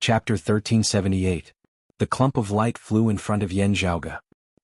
Chapter 1378. The clump of light flew in front of Yan Zhaoge.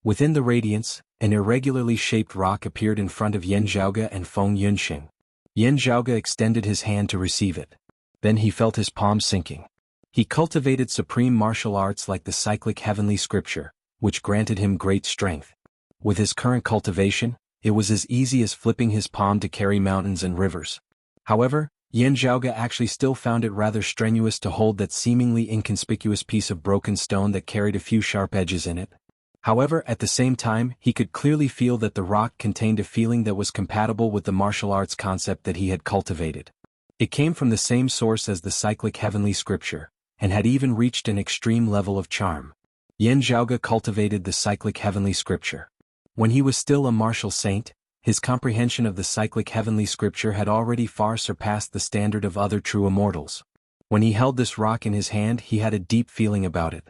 Within the radiance, an irregularly shaped rock appeared in front of Yan Zhaoge and Feng Yunxing. Yan Zhaoge extended his hand to receive it. Then he felt his palm sinking. He cultivated supreme martial arts like the cyclic heavenly scripture, which granted him great strength. With his current cultivation, it was as easy as flipping his palm to carry mountains and rivers. However, Yan Zhaoge actually still found it rather strenuous to hold that seemingly inconspicuous piece of broken stone that carried a few sharp edges in it. However, at the same time, he could clearly feel that the rock contained a feeling that was compatible with the martial arts concept that he had cultivated. It came from the same source as the cyclic heavenly scripture, and had even reached an extreme level of charm. Yan Zhaoge cultivated the cyclic heavenly scripture. When he was still a martial saint, his comprehension of the cyclic heavenly scripture had already far surpassed the standard of other true immortals. When he held this rock in his hand, he had a deep feeling about it.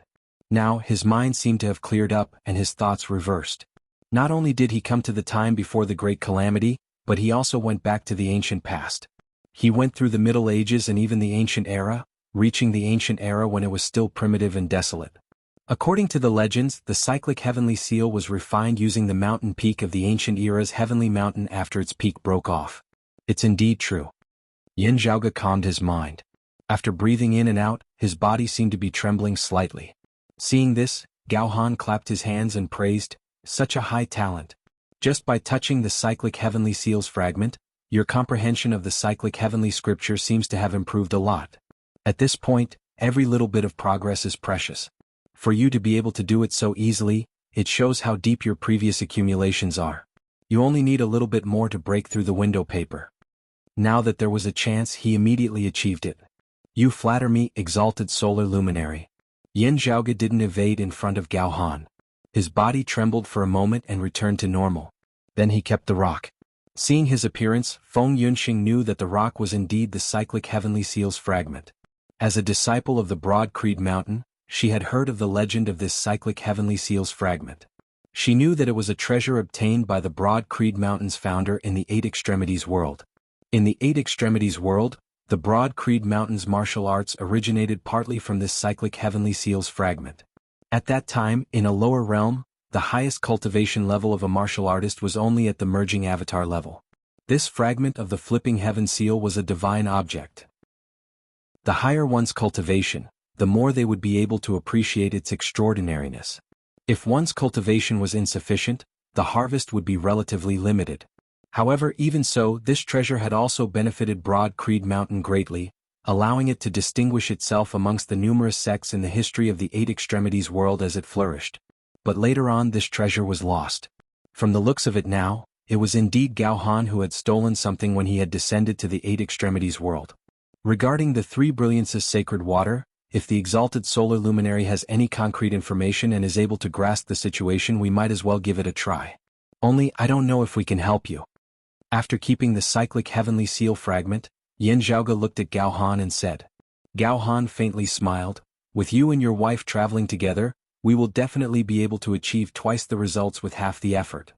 Now, his mind seemed to have cleared up and his thoughts reversed. Not only did he come to the time before the great calamity, but he also went back to the ancient past. He went through the Middle Ages and even the ancient era, reaching the ancient era when it was still primitive and desolate. According to the legends, the cyclic heavenly seal was refined using the mountain peak of the ancient era's heavenly mountain after its peak broke off. It's indeed true. Yan Zhaoge calmed his mind. After breathing in and out, his body seemed to be trembling slightly. Seeing this, Gao Han clapped his hands and praised, "Such a high talent. Just by touching the cyclic heavenly seal's fragment, your comprehension of the cyclic heavenly scripture seems to have improved a lot. At this point, every little bit of progress is precious. For you to be able to do it so easily, it shows how deep your previous accumulations are. You only need a little bit more to break through the window paper." Now that there was a chance, he immediately achieved it. "You flatter me, exalted solar luminary." Yan Zhaoge didn't evade in front of Gao Han. His body trembled for a moment and returned to normal. Then he kept the rock. Seeing his appearance, Feng Yunxing knew that the rock was indeed the cyclic heavenly seal's fragment. As a disciple of the Broad Creed Mountain, she had heard of the legend of this cyclic heavenly seal's fragment. She knew that it was a treasure obtained by the Broad Creed Mountain's founder in the Eight Extremities world. In the Eight Extremities world, the Broad Creed Mountain's martial arts originated partly from this cyclic heavenly seal's fragment. At that time, in a lower realm, the highest cultivation level of a martial artist was only at the merging avatar level. This fragment of the flipping heaven seal was a divine object. The higher one's cultivation, the more they would be able to appreciate its extraordinariness. If one's cultivation was insufficient, the harvest would be relatively limited. However, even so, this treasure had also benefited Broad Creed Mountain greatly, allowing it to distinguish itself amongst the numerous sects in the history of the Eight Extremities world as it flourished. But later on this treasure was lost. From the looks of it now, it was indeed Gao Han who had stolen something when he had descended to the Eight Extremities world. Regarding the Three Brilliances sacred water, if the exalted solar luminary has any concrete information and is able to grasp the situation, we might as well give it a try. Only, I don't know if we can help you. After keeping the cyclic heavenly seal fragment, Yan Zhaoge looked at Gao Han and said. Gao Han faintly smiled, "With you and your wife traveling together, we will definitely be able to achieve twice the results with half the effort."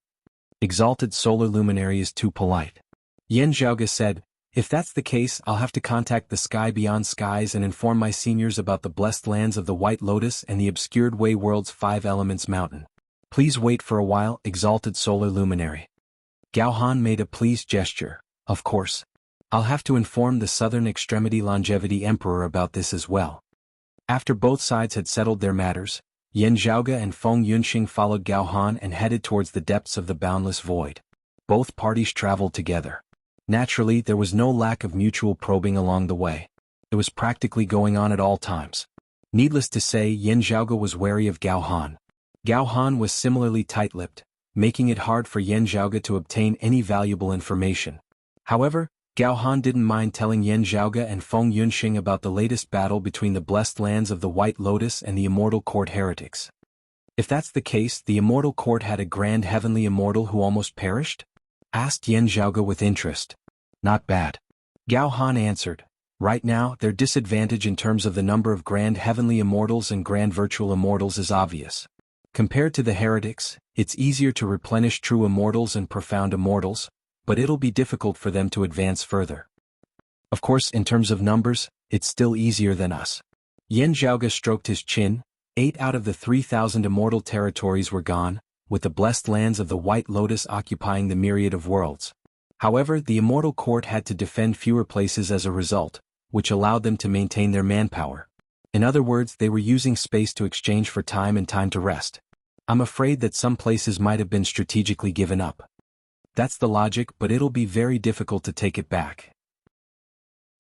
Exalted solar luminary is too polite. Yan Zhaoge said, "If that's the case, I'll have to contact the sky beyond skies and inform my seniors about the blessed lands of the White Lotus and the obscured Way World's Five Elements Mountain. Please wait for a while, exalted solar luminary." Gao Han made a pleased gesture. "Of course. I'll have to inform the Southern Extremity Longevity Emperor about this as well." After both sides had settled their matters, Yan Zhaoge and Feng Yunxing followed Gao Han and headed towards the depths of the boundless void. Both parties traveled together. Naturally, there was no lack of mutual probing along the way. It was practically going on at all times. Needless to say, Yan Zhaoge was wary of Gao Han. Gao Han was similarly tight-lipped, making it hard for Yan Zhaoge to obtain any valuable information. However, Gao Han didn't mind telling Yan Zhaoge and Feng Yunxing about the latest battle between the blessed lands of the White Lotus and the Immortal Court heretics. "If that's the case, the Immortal Court had a grand heavenly immortal who almost perished?" asked Yan Zhaoge with interest. "Not bad." Gao Han answered. "Right now, their disadvantage in terms of the number of grand heavenly immortals and grand virtual immortals is obvious. Compared to the heretics, it's easier to replenish true immortals and profound immortals, but it'll be difficult for them to advance further. Of course, in terms of numbers, it's still easier than us." Yan Zhaoge stroked his chin. 8 out of the 3,000 immortal territories were gone, with the blessed lands of the White Lotus occupying the myriad of worlds. However, the immortal court had to defend fewer places as a result, which allowed them to maintain their manpower. In other words, they were using space to exchange for time and time to rest. I'm afraid that some places might have been strategically given up. That's the logic, but it'll be very difficult to take it back.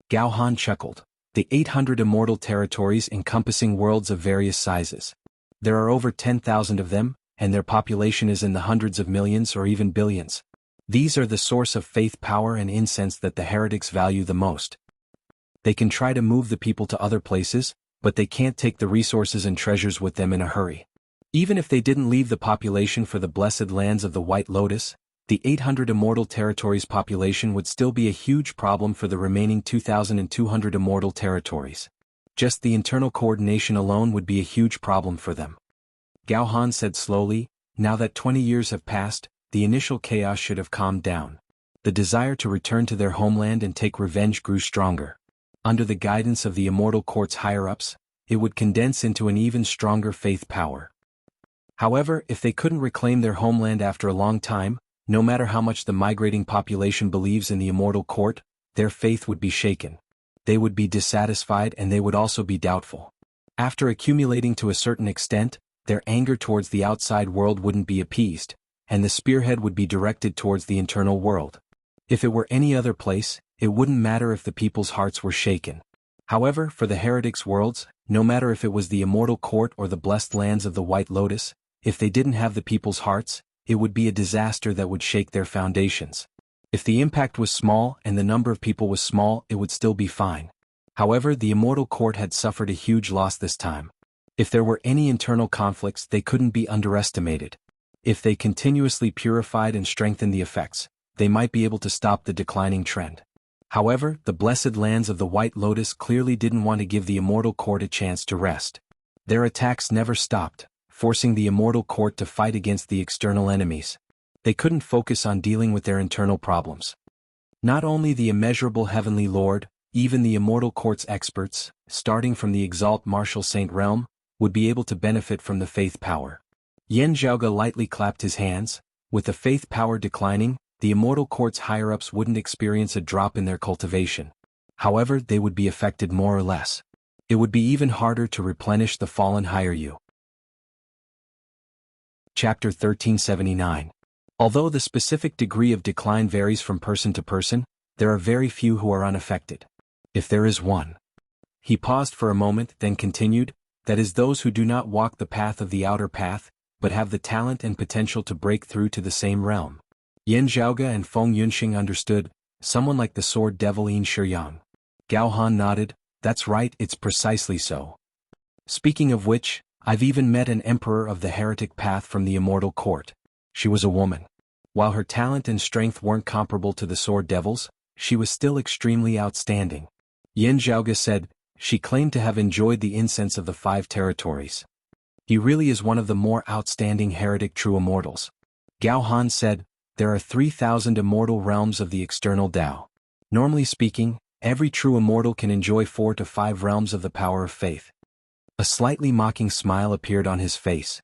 Gao Han chuckled. The 800 immortal territories encompassing worlds of various sizes. There are over 10,000 of them, and their population is in the hundreds of millions or even billions. These are the source of faith, power and incense that the heretics value the most. They can try to move the people to other places, but they can't take the resources and treasures with them in a hurry. Even if they didn't leave the population for the blessed lands of the White Lotus, the 800 immortal territories population would still be a huge problem for the remaining 2,200 immortal territories. Just the internal coordination alone would be a huge problem for them. Gao Han said slowly, now that 20 years have passed, the initial chaos should have calmed down. The desire to return to their homeland and take revenge grew stronger. Under the guidance of the immortal court's higher-ups, it would condense into an even stronger faith power. However, if they couldn't reclaim their homeland after a long time, no matter how much the migrating population believes in the immortal court, their faith would be shaken. They would be dissatisfied and they would also be doubtful. After accumulating to a certain extent, their anger towards the outside world wouldn't be appeased, and the spearhead would be directed towards the internal world. If it were any other place, it wouldn't matter if the people's hearts were shaken. However, for the heretics' worlds, no matter if it was the immortal court or the blessed lands of the White Lotus, if they didn't have the people's hearts, it would be a disaster that would shake their foundations. If the impact was small and the number of people was small, it would still be fine. However, the immortal court had suffered a huge loss this time. If there were any internal conflicts, they couldn't be underestimated. If they continuously purified and strengthened the effects, they might be able to stop the declining trend. However, the blessed lands of the White Lotus clearly didn't want to give the immortal court a chance to rest. Their attacks never stopped, forcing the immortal court to fight against the external enemies. They couldn't focus on dealing with their internal problems. Not only the immeasurable heavenly lord, even the immortal court's experts, starting from the exalt martial saint realm, would be able to benefit from the faith power. Yan Zhaoge lightly clapped his hands. With the faith power declining, the immortal court's higher-ups wouldn't experience a drop in their cultivation. However, they would be affected more or less. It would be even harder to replenish the fallen higher you. Chapter 1379. Although the specific degree of decline varies from person to person, there are very few who are unaffected. If there is one. He paused for a moment, then continued, that is those who do not walk the path of the outer path, but have the talent and potential to break through to the same realm. Yan Zhaoge and Feng Yunxing understood, someone like the sword devil Yin Shiyang. Gao Han nodded, that's right, it's precisely so. Speaking of which, I've even met an emperor of the heretic path from the immortal court. She was a woman. While her talent and strength weren't comparable to the sword devil's, she was still extremely outstanding. Yan Zhaoge said, she claimed to have enjoyed the incense of the 5 territories. He really is one of the more outstanding heretic true immortals. Gao Han said, there are 3,000 immortal realms of the external Tao. Normally speaking, every true immortal can enjoy 4 to 5 realms of the power of faith. A slightly mocking smile appeared on his face.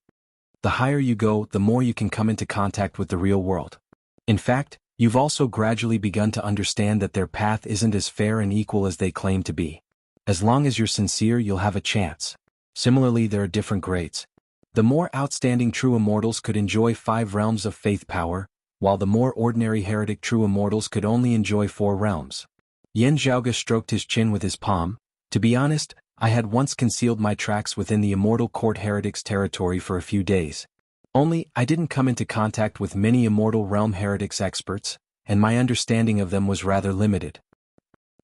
The higher you go, the more you can come into contact with the real world. In fact, you've also gradually begun to understand that their path isn't as fair and equal as they claim to be. As long as you're sincere, you'll have a chance. Similarly, there are different grades. The more outstanding true immortals could enjoy 5 realms of faith power, while the more ordinary heretic true immortals could only enjoy 4 realms. Yan Zhaoge stroked his chin with his palm. To be honest, I had once concealed my tracks within the immortal court heretics territory for a few days. Only, I didn't come into contact with many immortal realm heretics experts, and my understanding of them was rather limited.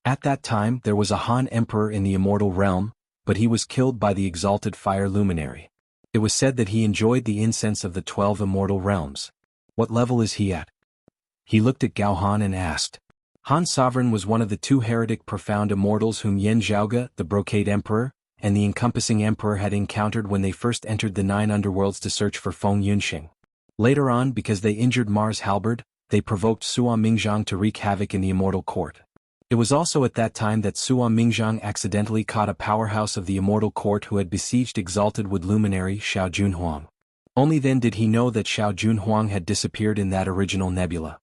At that time there was a Han emperor in the immortal realm, but he was killed by the exalted fire luminary. It was said that he enjoyed the incense of the 12 immortal realms. What level is he at? He looked at Gao Han and asked. Han Sovereign was one of the 2 heretic profound immortals whom Yan Zhaoge, the Brocade Emperor, and the Encompassing Emperor had encountered when they first entered the 9 underworlds to search for Feng Yunxing. Later on, because they injured Mars Halberd, they provoked Sua Mingzhang to wreak havoc in the immortal court. It was also at that time that Sua Mingzhang accidentally caught a powerhouse of the immortal court who had besieged exalted wood luminary Xiao Junhuang. Only then did he know that Xiao Junhuang had disappeared in that original nebula.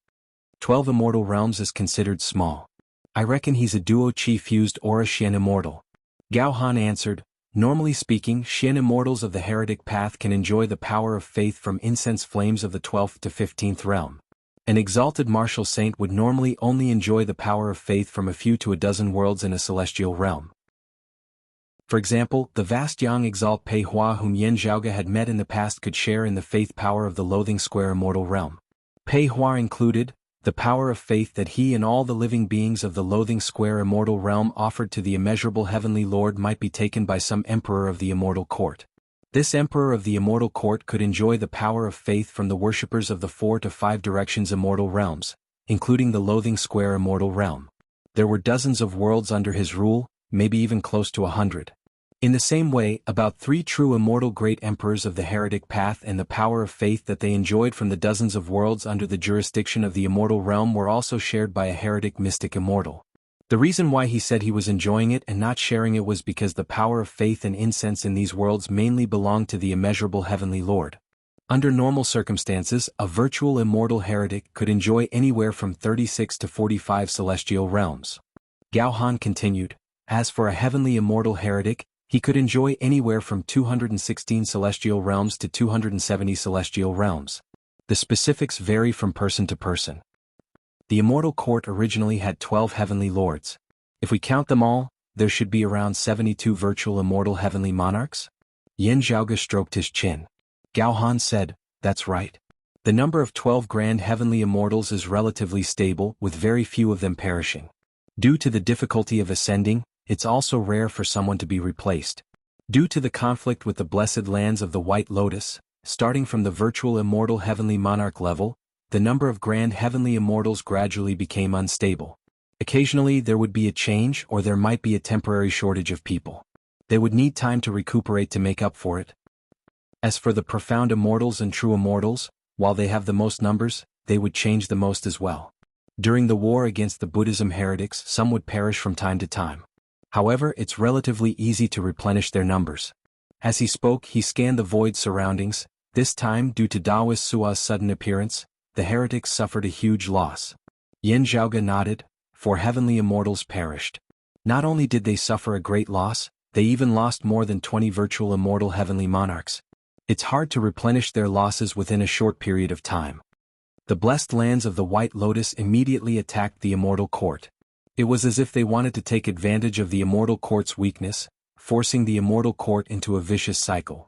12 immortal realms is considered small. I reckon he's a duo chi fused aura Xian immortal. Gao Han answered, normally speaking, Xian immortals of the heretic path can enjoy the power of faith from incense flames of the 12th to 15th realm. An exalted martial saint would normally only enjoy the power of faith from a few to a dozen worlds in a celestial realm. For example, the vast young exalt Pei Hua whom Yan Zhaoge had met in the past could share in the faith power of the Loathing Square immortal realm. Pei Hua included, the power of faith that he and all the living beings of the Loathing Square immortal realm offered to the immeasurable heavenly Lord might be taken by some emperor of the immortal court. This emperor of the immortal court could enjoy the power of faith from the worshippers of the 4 to 5 directions immortal realms, including the Loathing Square immortal realm. There were dozens of worlds under his rule, maybe even close to 100. In the same way, about 3 true immortal great emperors of the heretic path and the power of faith that they enjoyed from the dozens of worlds under the jurisdiction of the immortal realm were also shared by a heretic mystic immortal. The reason why he said he was enjoying it and not sharing it was because the power of faith and incense in these worlds mainly belonged to the immeasurable heavenly Lord. Under normal circumstances, a virtual immortal heretic could enjoy anywhere from 36 to 45 celestial realms. Gao Han continued, as for a heavenly immortal heretic, he could enjoy anywhere from 216 celestial realms to 270 celestial realms. The specifics vary from person to person. The immortal court originally had 12 heavenly lords. If we count them all, there should be around 72 virtual immortal heavenly monarchs. Yan Zhaoge stroked his chin. Gao Han said, that's right. The number of 12 grand heavenly immortals is relatively stable, with very few of them perishing. Due to the difficulty of ascending, it's also rare for someone to be replaced. Due to the conflict with the blessed lands of the White Lotus, starting from the virtual immortal heavenly monarch level, the number of grand heavenly immortals gradually became unstable. Occasionally there would be a change or there might be a temporary shortage of people. They would need time to recuperate to make up for it. As for the profound immortals and true immortals, while they have the most numbers, they would change the most as well. During the war against the Buddhism heretics, some would perish from time to time. However, it's relatively easy to replenish their numbers. As he spoke, he scanned the void surroundings. This time, due to Daoist Sua's sudden appearance, the heretics suffered a huge loss. Yan Zhaoge nodded, 4 heavenly immortals perished. Not only did they suffer a great loss, they even lost more than 20 virtual immortal heavenly monarchs. It's hard to replenish their losses within a short period of time. The blessed lands of the White Lotus immediately attacked the immortal court. It was as if they wanted to take advantage of the immortal court's weakness, forcing the immortal court into a vicious cycle.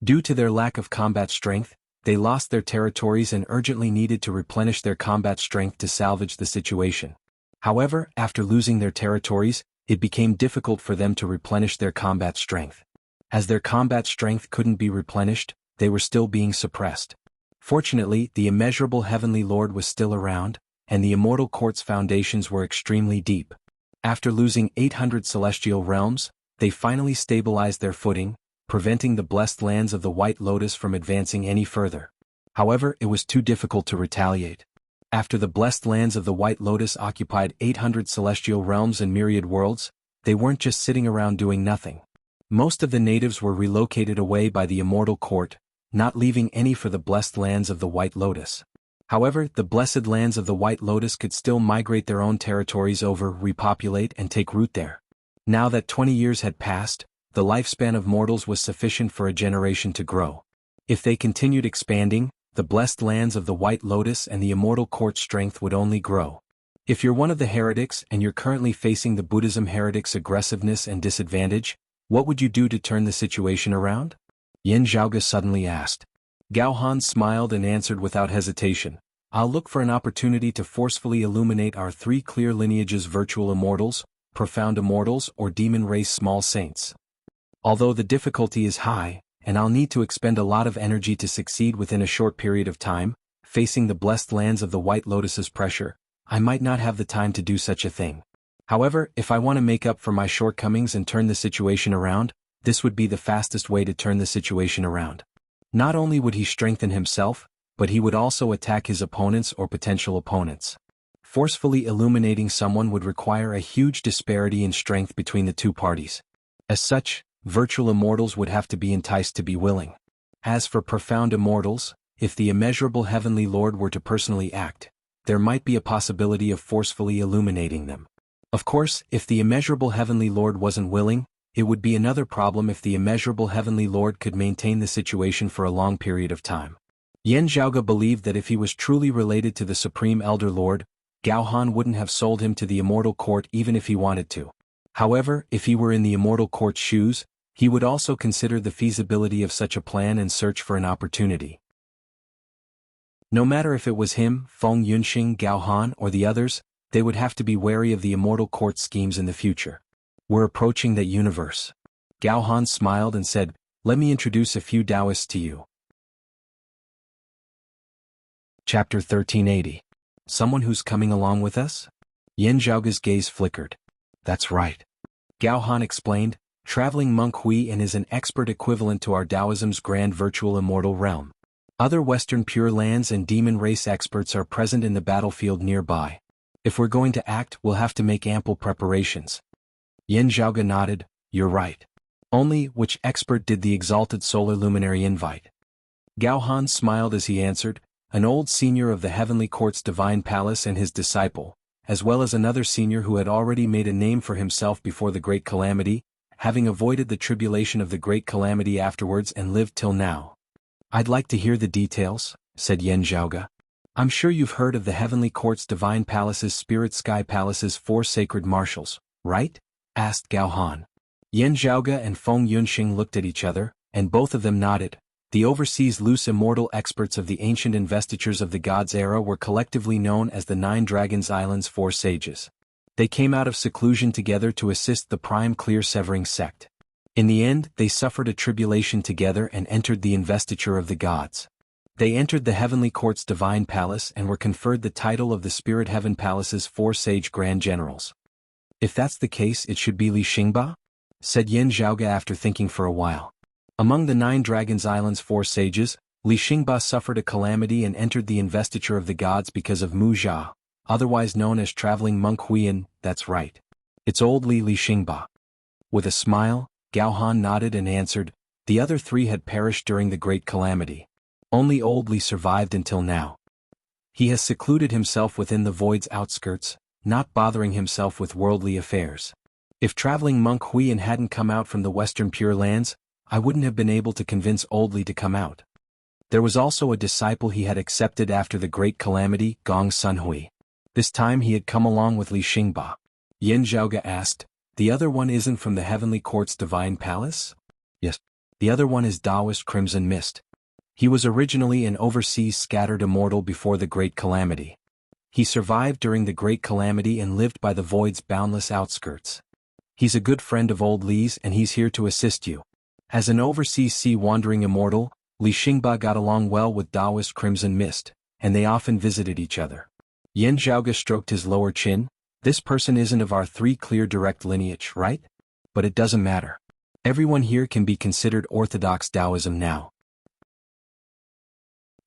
Due to their lack of combat strength, they lost their territories and urgently needed to replenish their combat strength to salvage the situation. However, after losing their territories, it became difficult for them to replenish their combat strength. As their combat strength couldn't be replenished, they were still being suppressed. Fortunately, the immeasurable heavenly Lord was still around, and the immortal court's foundations were extremely deep. After losing 800 celestial realms, they finally stabilized their footing, preventing the blessed lands of the White Lotus from advancing any further. However, it was too difficult to retaliate. After the blessed lands of the White Lotus occupied 800 celestial realms and myriad worlds, they weren't just sitting around doing nothing. Most of the natives were relocated away by the immortal court, not leaving any for the blessed lands of the White Lotus. However, the blessed lands of the White Lotus could still migrate their own territories over, repopulate and take root there. Now that 20 years had passed, the lifespan of mortals was sufficient for a generation to grow. If they continued expanding, the blessed lands of the White Lotus and the immortal court strength would only grow. If you're one of the heretics and you're currently facing the Buddhism heretics' aggressiveness and disadvantage, what would you do to turn the situation around? Yan Zhaoge suddenly asked. Gao Han smiled and answered without hesitation, I'll look for an opportunity to forcefully illuminate our 3 clear lineages: virtual immortals, profound immortals, or demon race small saints. Although the difficulty is high, and I'll need to expend a lot of energy to succeed within a short period of time, facing the blessed lands of the White Lotus's pressure, I might not have the time to do such a thing. However, if I want to make up for my shortcomings and turn the situation around, this would be the fastest way to turn the situation around. Not only would he strengthen himself, but he would also attack his opponents or potential opponents. forcefully illuminating someone would require a huge disparity in strength between the two parties. As such, virtual immortals would have to be enticed to be willing. As for profound immortals, if the immeasurable Heavenly Lord were to personally act, there might be a possibility of forcefully illuminating them. Of course, if the immeasurable Heavenly Lord wasn't willing, it would be another problem if the immeasurable Heavenly Lord could maintain the situation for a long period of time. Yan Zhaoge believed that if he was truly related to the Supreme Elder Lord, Gao Han wouldn't have sold him to the Immortal Court even if he wanted to. However, if he were in the Immortal Court's shoes, he would also consider the feasibility of such a plan and search for an opportunity. No matter if it was him, Feng Yunxing, Gao Han, or the others, they would have to be wary of the Immortal Court schemes in the future. We're approaching that universe. Gao Han smiled and said, "Let me introduce a few Taoists to you." Chapter 1380. Someone who's coming along with us? Yan Zhaoge's gaze flickered. That's right. Gao Han explained, traveling monk Hui and is an expert equivalent to our Taoism's grand virtual immortal realm. Other Western Pure Lands and demon race experts are present in the battlefield nearby. If we're going to act, we'll have to make ample preparations. Yan Zhaoge nodded, you're right. Only, which expert did the exalted solar luminary invite? Gao Han smiled as he answered, an old senior of the Heavenly Court's Divine Palace and his disciple, as well as another senior who had already made a name for himself before the Great Calamity, having avoided the tribulation of the Great Calamity afterwards and lived till now. I'd like to hear the details, said Yan Zhaoge. I'm sure you've heard of the Heavenly Court's Divine Palace's Spirit Sky Palace's 4 sacred marshals, right? Asked Gao Han. Yan Zhaoge and Feng Yunxing looked at each other, and both of them nodded. The overseas loose immortal experts of the ancient investitures of the gods era were collectively known as the 9 Dragons Island's 4 sages. They came out of seclusion together to assist the prime clear-severing sect. In the end, they suffered a tribulation together and entered the investiture of the gods. They entered the Heavenly Court's Divine Palace and were conferred the title of the Spirit Heaven Palace's 4 sage Grand Generals. If that's the case, it should be Li Xingba? Said Yan Zhaoge after thinking for a while. Among the 9 Dragons Island's 4 sages, Li Xingba suffered a calamity and entered the investiture of the gods because of Mu Jia, otherwise known as Traveling Monk Huiyan. That's right. It's old Li Xingba. With a smile, Gao Han nodded and answered, the other 3 had perished during the Great Calamity. Only old Li survived until now. He has secluded himself within the void's outskirts, not bothering himself with worldly affairs. If Traveling Monk Huiyan hadn't come out from the Western Pure Lands, I wouldn't have been able to convince old Li to come out. There was also a disciple he had accepted after the Great Calamity, Gong Sunhui. This time he had come along with Li Xingba. Yan Zhaoge asked, the other one isn't from the Heavenly Court's Divine Palace? Yes. The other one is Taoist Crimson Mist. He was originally an overseas scattered immortal before the Great Calamity. He survived during the Great Calamity and lived by the void's boundless outskirts. He's a good friend of old Li's and he's here to assist you. As an overseas sea-wandering immortal, Li Xingba got along well with Taoist Crimson Mist, and they often visited each other. Yan Zhaoge stroked his lower chin. This person isn't of our 3 clear direct lineage, right? But it doesn't matter. Everyone here can be considered Orthodox Taoism now.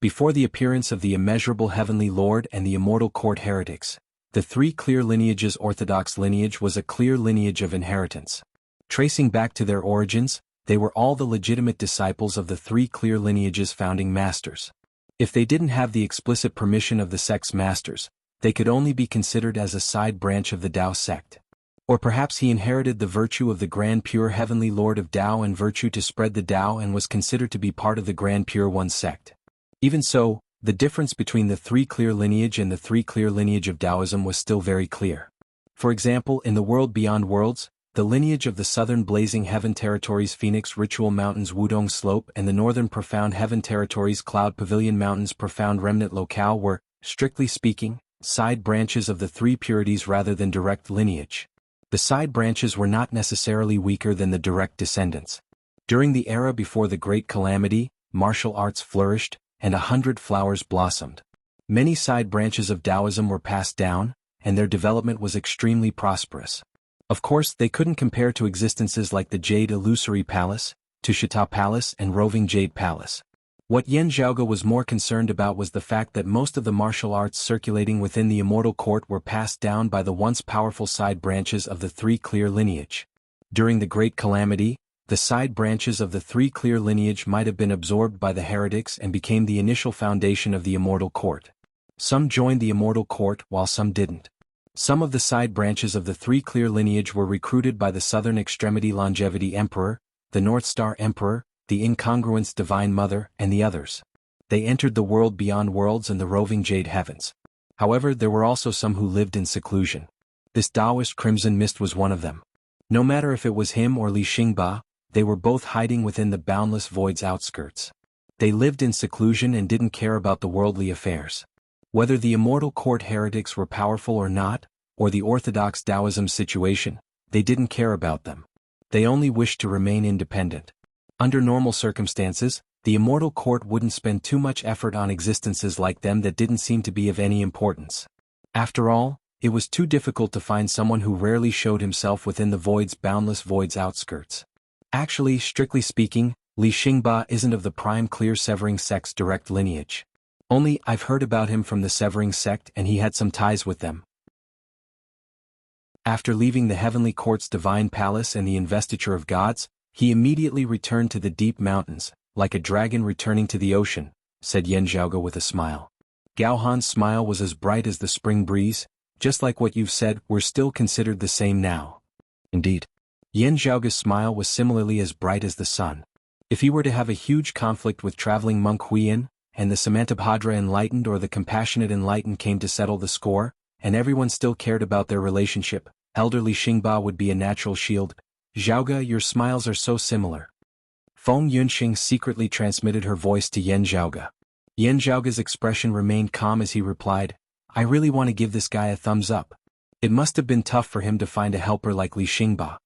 Before the appearance of the immeasurable Heavenly Lord and the Immortal Court heretics, the 3 clear lineages' Orthodox lineage was a clear lineage of inheritance. Tracing back to their origins, they were all the legitimate disciples of the 3 clear lineages' founding masters. If they didn't have the explicit permission of the sect's masters, they could only be considered as a side branch of the Tao sect. Or perhaps he inherited the virtue of the Grand Pure Heavenly Lord of Tao and virtue to spread the Tao and was considered to be part of the Grand Pure One sect. Even so, the difference between the 3 clear lineage and the 3 clear lineage of Taoism was still very clear. For example, in the world beyond worlds, the lineage of the southern Blazing Heaven Territories Phoenix Ritual Mountains Wudong Slope and the northern Profound Heaven Territories Cloud Pavilion Mountains Profound Remnant Locale were, strictly speaking, side branches of the 3 purities rather than direct lineage. The side branches were not necessarily weaker than the direct descendants. During the era before the Great Calamity, martial arts flourished, and 100 flowers blossomed. Many side branches of Taoism were passed down, and their development was extremely prosperous. Of course, they couldn't compare to existences like the Jade Illusory Palace, Tushita Palace and Roving Jade Palace. What Yen Zhaoge was more concerned about was the fact that most of the martial arts circulating within the Immortal Court were passed down by the once powerful side branches of the Three Clear lineage. During the Great Calamity, the side branches of the Three Clear lineage might have been absorbed by the heretics and became the initial foundation of the Immortal Court. Some joined the Immortal Court while some didn't. Some of the side branches of the Three Clear lineage were recruited by the Southern Extremity Longevity Emperor, the North Star Emperor, the Incongruence Divine Mother, and the others. They entered the world beyond worlds and the roving Jade Heavens. However, there were also some who lived in seclusion. This Taoist Crimson Mist was one of them. No matter if it was him or Li Xingba, they were both hiding within the boundless void's outskirts. They lived in seclusion and didn't care about the worldly affairs. Whether the Immortal Court heretics were powerful or not, or the orthodox Taoism situation, they didn't care about them. They only wished to remain independent. Under normal circumstances, the Immortal Court wouldn't spend too much effort on existences like them that didn't seem to be of any importance. After all, it was too difficult to find someone who rarely showed himself within the void's boundless void's outskirts. Actually, strictly speaking, Li Xingba isn't of the prime clear Severing sect's direct lineage. Only, I've heard about him from the Severing sect and he had some ties with them. After leaving the Heavenly Court's divine palace and the investiture of gods, he immediately returned to the deep mountains, like a dragon returning to the ocean, said Yen Zhaoge with a smile. Gao Han's smile was as bright as the spring breeze. Just like what you've said, we're still considered the same now. Indeed. Yen Zhaoge's smile was similarly as bright as the sun. If he were to have a huge conflict with traveling monk Huiyan, and the Samantabhadra enlightened or the compassionate enlightened came to settle the score, and everyone still cared about their relationship, elderly Xingba would be a natural shield. Zhaoge, your smiles are so similar. Feng Yunxing secretly transmitted her voice to Yen Zhaoge. Yen Zhaoge's expression remained calm as he replied, I really want to give this guy a thumbs up. It must have been tough for him to find a helper like Li Xingba.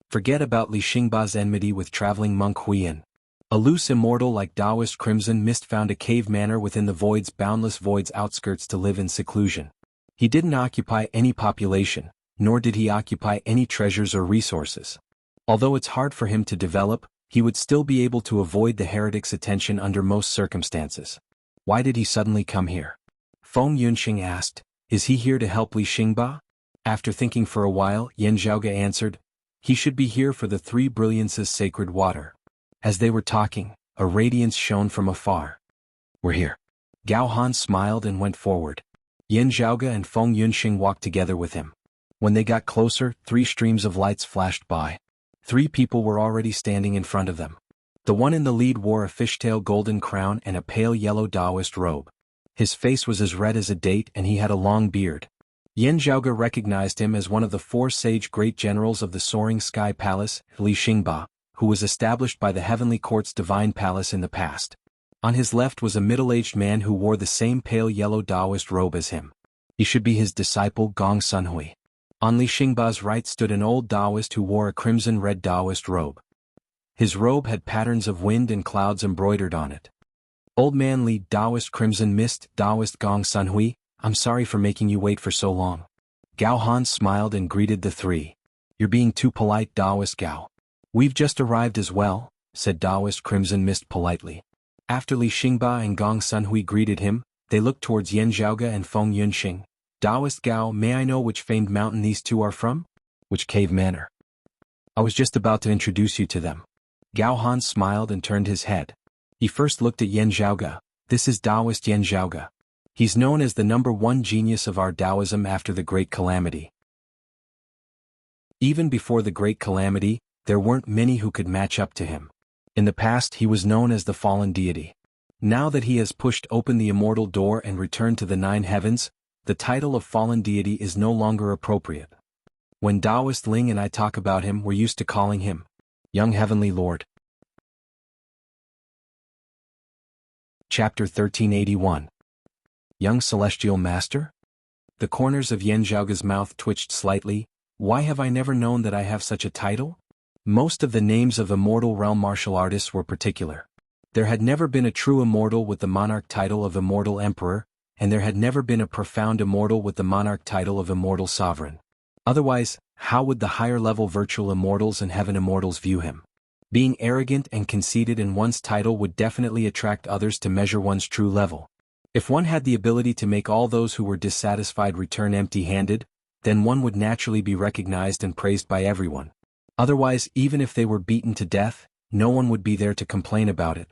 Forget about Li Xingba's enmity with traveling monk Huiyan. A loose immortal like Taoist Crimson Mist found a cave manor within the void's boundless void's outskirts to live in seclusion. He didn't occupy any population, nor did he occupy any treasures or resources. Although it's hard for him to develop, he would still be able to avoid the heretic's attention under most circumstances. Why did he suddenly come here? Feng Yunxing asked, is he here to help Li Xingba? After thinking for a while, Yen Zhaoge answered, he should be here for the Three Brilliances sacred water. As they were talking, a radiance shone from afar. We're here. Gao Han smiled and went forward. Yen Zhaoge and Feng Yunxing walked together with him. When they got closer, 3 streams of lights flashed by. 3 people were already standing in front of them. The one in the lead wore a fishtail golden crown and a pale yellow Taoist robe. His face was as red as a date and he had a long beard. Yen Zhaoge recognized him as one of the 4 sage great generals of the Soaring Sky Palace, Li Xingba, who was established by the Heavenly Court's divine palace in the past. On his left was a middle-aged man who wore the same pale yellow Taoist robe as him. He should be his disciple Gong Sunhui. On Li Xingba's right stood an old Taoist who wore a crimson-red Taoist robe. His robe had patterns of wind and clouds embroidered on it. Old man Li, Taoist Crimson Mist, Taoist Gong Sunhui, I'm sorry for making you wait for so long. Gao Han smiled and greeted the 3. You're being too polite, Taoist Gao. We've just arrived as well, said Taoist Crimson Mist politely. After Li Xingba and Gong Sunhui greeted him, they looked towards Yen Zhaoge and Feng Yunxing. Taoist Gao, may I know which famed mountain these 2 are from? Which cave manor? I was just about to introduce you to them. Gao Han smiled and turned his head. He first looked at Yen Zhaoge. This is Taoist Yen Zhaoge. He's known as the #1 genius of our Taoism after the Great Calamity. Even before the Great Calamity, there weren't many who could match up to him. In the past he was known as the Fallen Deity. Now that he has pushed open the immortal door and returned to the 9 heavens, the title of Fallen Deity is no longer appropriate. When Taoist Ling and I talk about him, we're used to calling him Young Heavenly Lord. Chapter 1381. Young Celestial Master? The corners of Yen Zhaoge's mouth twitched slightly. Why have I never known that I have such a title? Most of the names of Immortal Realm martial artists were particular. There had never been a true immortal with the monarch title of Immortal Emperor, and there had never been a profound immortal with the monarch title of Immortal Sovereign. Otherwise, how would the higher-level virtual immortals and heaven immortals view him? Being arrogant and conceited in one's title would definitely attract others to measure one's true level. If one had the ability to make all those who were dissatisfied return empty-handed, then one would naturally be recognized and praised by everyone. Otherwise, even if they were beaten to death, no one would be there to complain about it.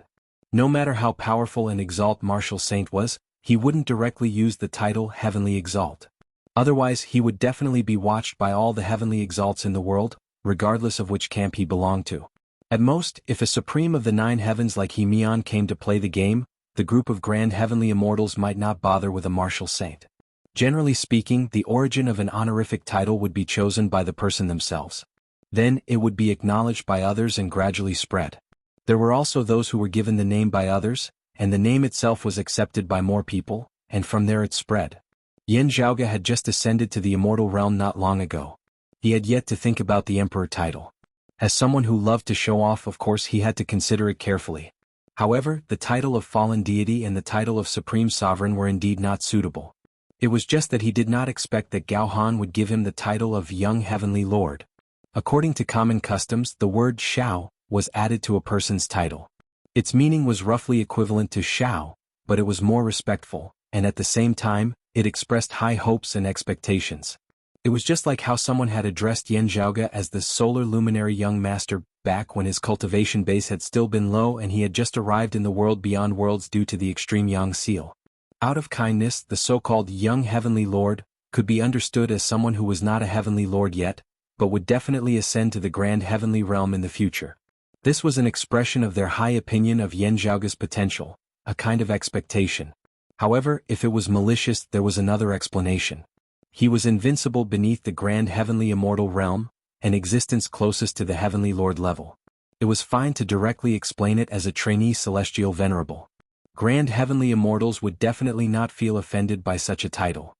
No matter how powerful and exalt Martial Saint was, he wouldn't directly use the title Heavenly Exalt. Otherwise, he would definitely be watched by all the Heavenly Exalts in the world, regardless of which camp he belonged to. At most, if a supreme of the 9 heavens like He came to play the game, the group of grand heavenly immortals might not bother with a martial saint. Generally speaking, the origin of an honorific title would be chosen by the person themselves. Then, it would be acknowledged by others and gradually spread. There were also those who were given the name by others, and the name itself was accepted by more people, and from there it spread. Yan Zhaoge had just ascended to the immortal realm not long ago. He had yet to think about the emperor title. As someone who loved to show off, of course he had to consider it carefully. However, the title of fallen deity and the title of supreme sovereign were indeed not suitable. It was just that he did not expect that Gao Han would give him the title of young heavenly lord. According to common customs, the word Shao was added to a person's title. Its meaning was roughly equivalent to Shao, but it was more respectful, and at the same time, it expressed high hopes and expectations. It was just like how someone had addressed Yan Zhaoge as the solar luminary young master back when his cultivation base had still been low and he had just arrived in the world beyond worlds due to the extreme Yang seal. Out of kindness, the so-called young heavenly lord could be understood as someone who was not a heavenly lord yet, but would definitely ascend to the grand heavenly realm in the future. This was an expression of their high opinion of Yan Zhaoge's potential, a kind of expectation. However, if it was malicious, there was another explanation. He was invincible beneath the grand heavenly immortal realm, an existence closest to the heavenly lord level. It was fine to directly explain it as a trainee celestial venerable. Grand heavenly immortals would definitely not feel offended by such a title.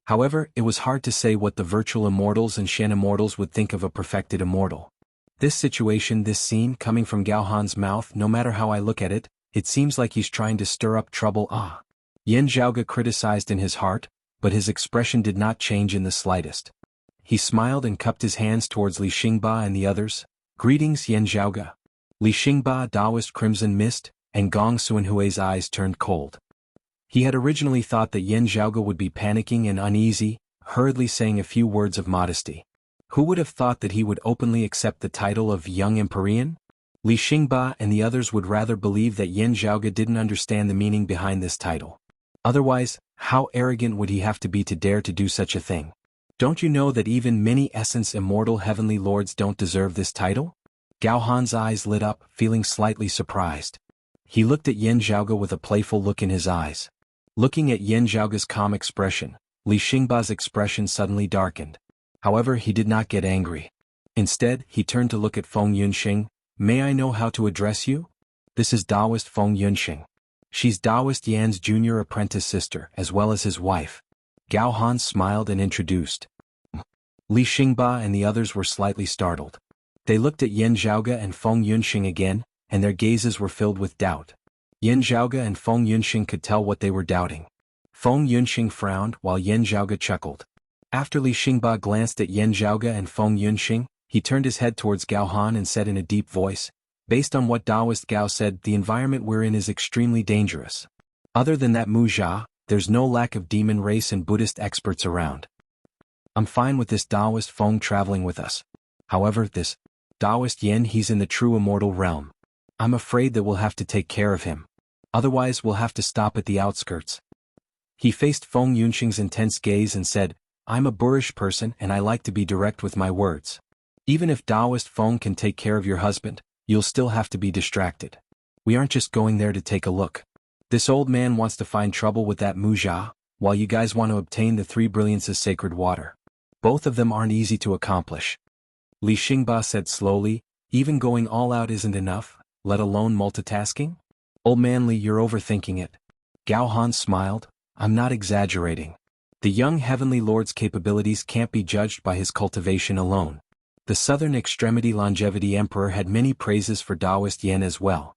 However, it was hard to say what the virtual immortals and Shen immortals would think of a perfected immortal. This situation, this scene coming from Gao Han's mouth, no matter how I look at it, it seems like he's trying to stir up trouble. Yan Zhaoge criticized in his heart, but his expression did not change in the slightest. He smiled and cupped his hands towards Li Xingba and the others. Greetings, Yan Zhaoge. Li Xingba, Taoist crimson mist, and Gong Suanhui's eyes turned cold. He had originally thought that Yan Zhaoge would be panicking and uneasy, hurriedly saying a few words of modesty. Who would have thought that he would openly accept the title of young Empyrean? Li Xingba and the others would rather believe that Yan Zhaoge didn't understand the meaning behind this title. Otherwise, how arrogant would he have to be to dare to do such a thing? Don't you know that even many essence immortal heavenly lords don't deserve this title? Gao Han's eyes lit up, feeling slightly surprised. He looked at Yan Zhaoge with a playful look in his eyes. Looking at Yan Zhaoge's calm expression, Li Xingba's expression suddenly darkened. However, he did not get angry. Instead, he turned to look at Feng Yunxing. May I know how to address you? This is Taoist Feng Yunxing. She's Taoist Yan's junior apprentice sister, as well as his wife. Gao Han smiled and introduced. Li Xingba and the others were slightly startled. They looked at Yan Zhaoge and Feng Yunxing again, and their gazes were filled with doubt. Yan Zhaoge and Feng Yunxing could tell what they were doubting. Feng Yunxing frowned while Yan Zhaoge chuckled. After Li Xingba glanced at Yan Zhaoge and Feng Yunxing, he turned his head towards Gao Han and said in a deep voice, "Based on what Taoist Gao said, the environment we're in is extremely dangerous. Other than that Mujia, there's no lack of demon race and Buddhist experts around. I'm fine with this Taoist Feng traveling with us. However, this Taoist Yan, he's in the true immortal realm. I'm afraid that we'll have to take care of him. Otherwise we'll have to stop at the outskirts." He faced Feng Yunxing's intense gaze and said, "I'm a boorish person and I like to be direct with my words. Even if Taoist Feng can take care of your husband, you'll still have to be distracted. We aren't just going there to take a look. This old man wants to find trouble with that Mujia, while you guys want to obtain the 3 brilliances sacred water. Both of them aren't easy to accomplish." Li Xingba said slowly, "Even going all out isn't enough, let alone multitasking? Old man Li, you're overthinking it." Gao Han smiled, "I'm not exaggerating. The young heavenly lord's capabilities can't be judged by his cultivation alone." The Southern Extremity Longevity Emperor had many praises for Taoist Yan as well.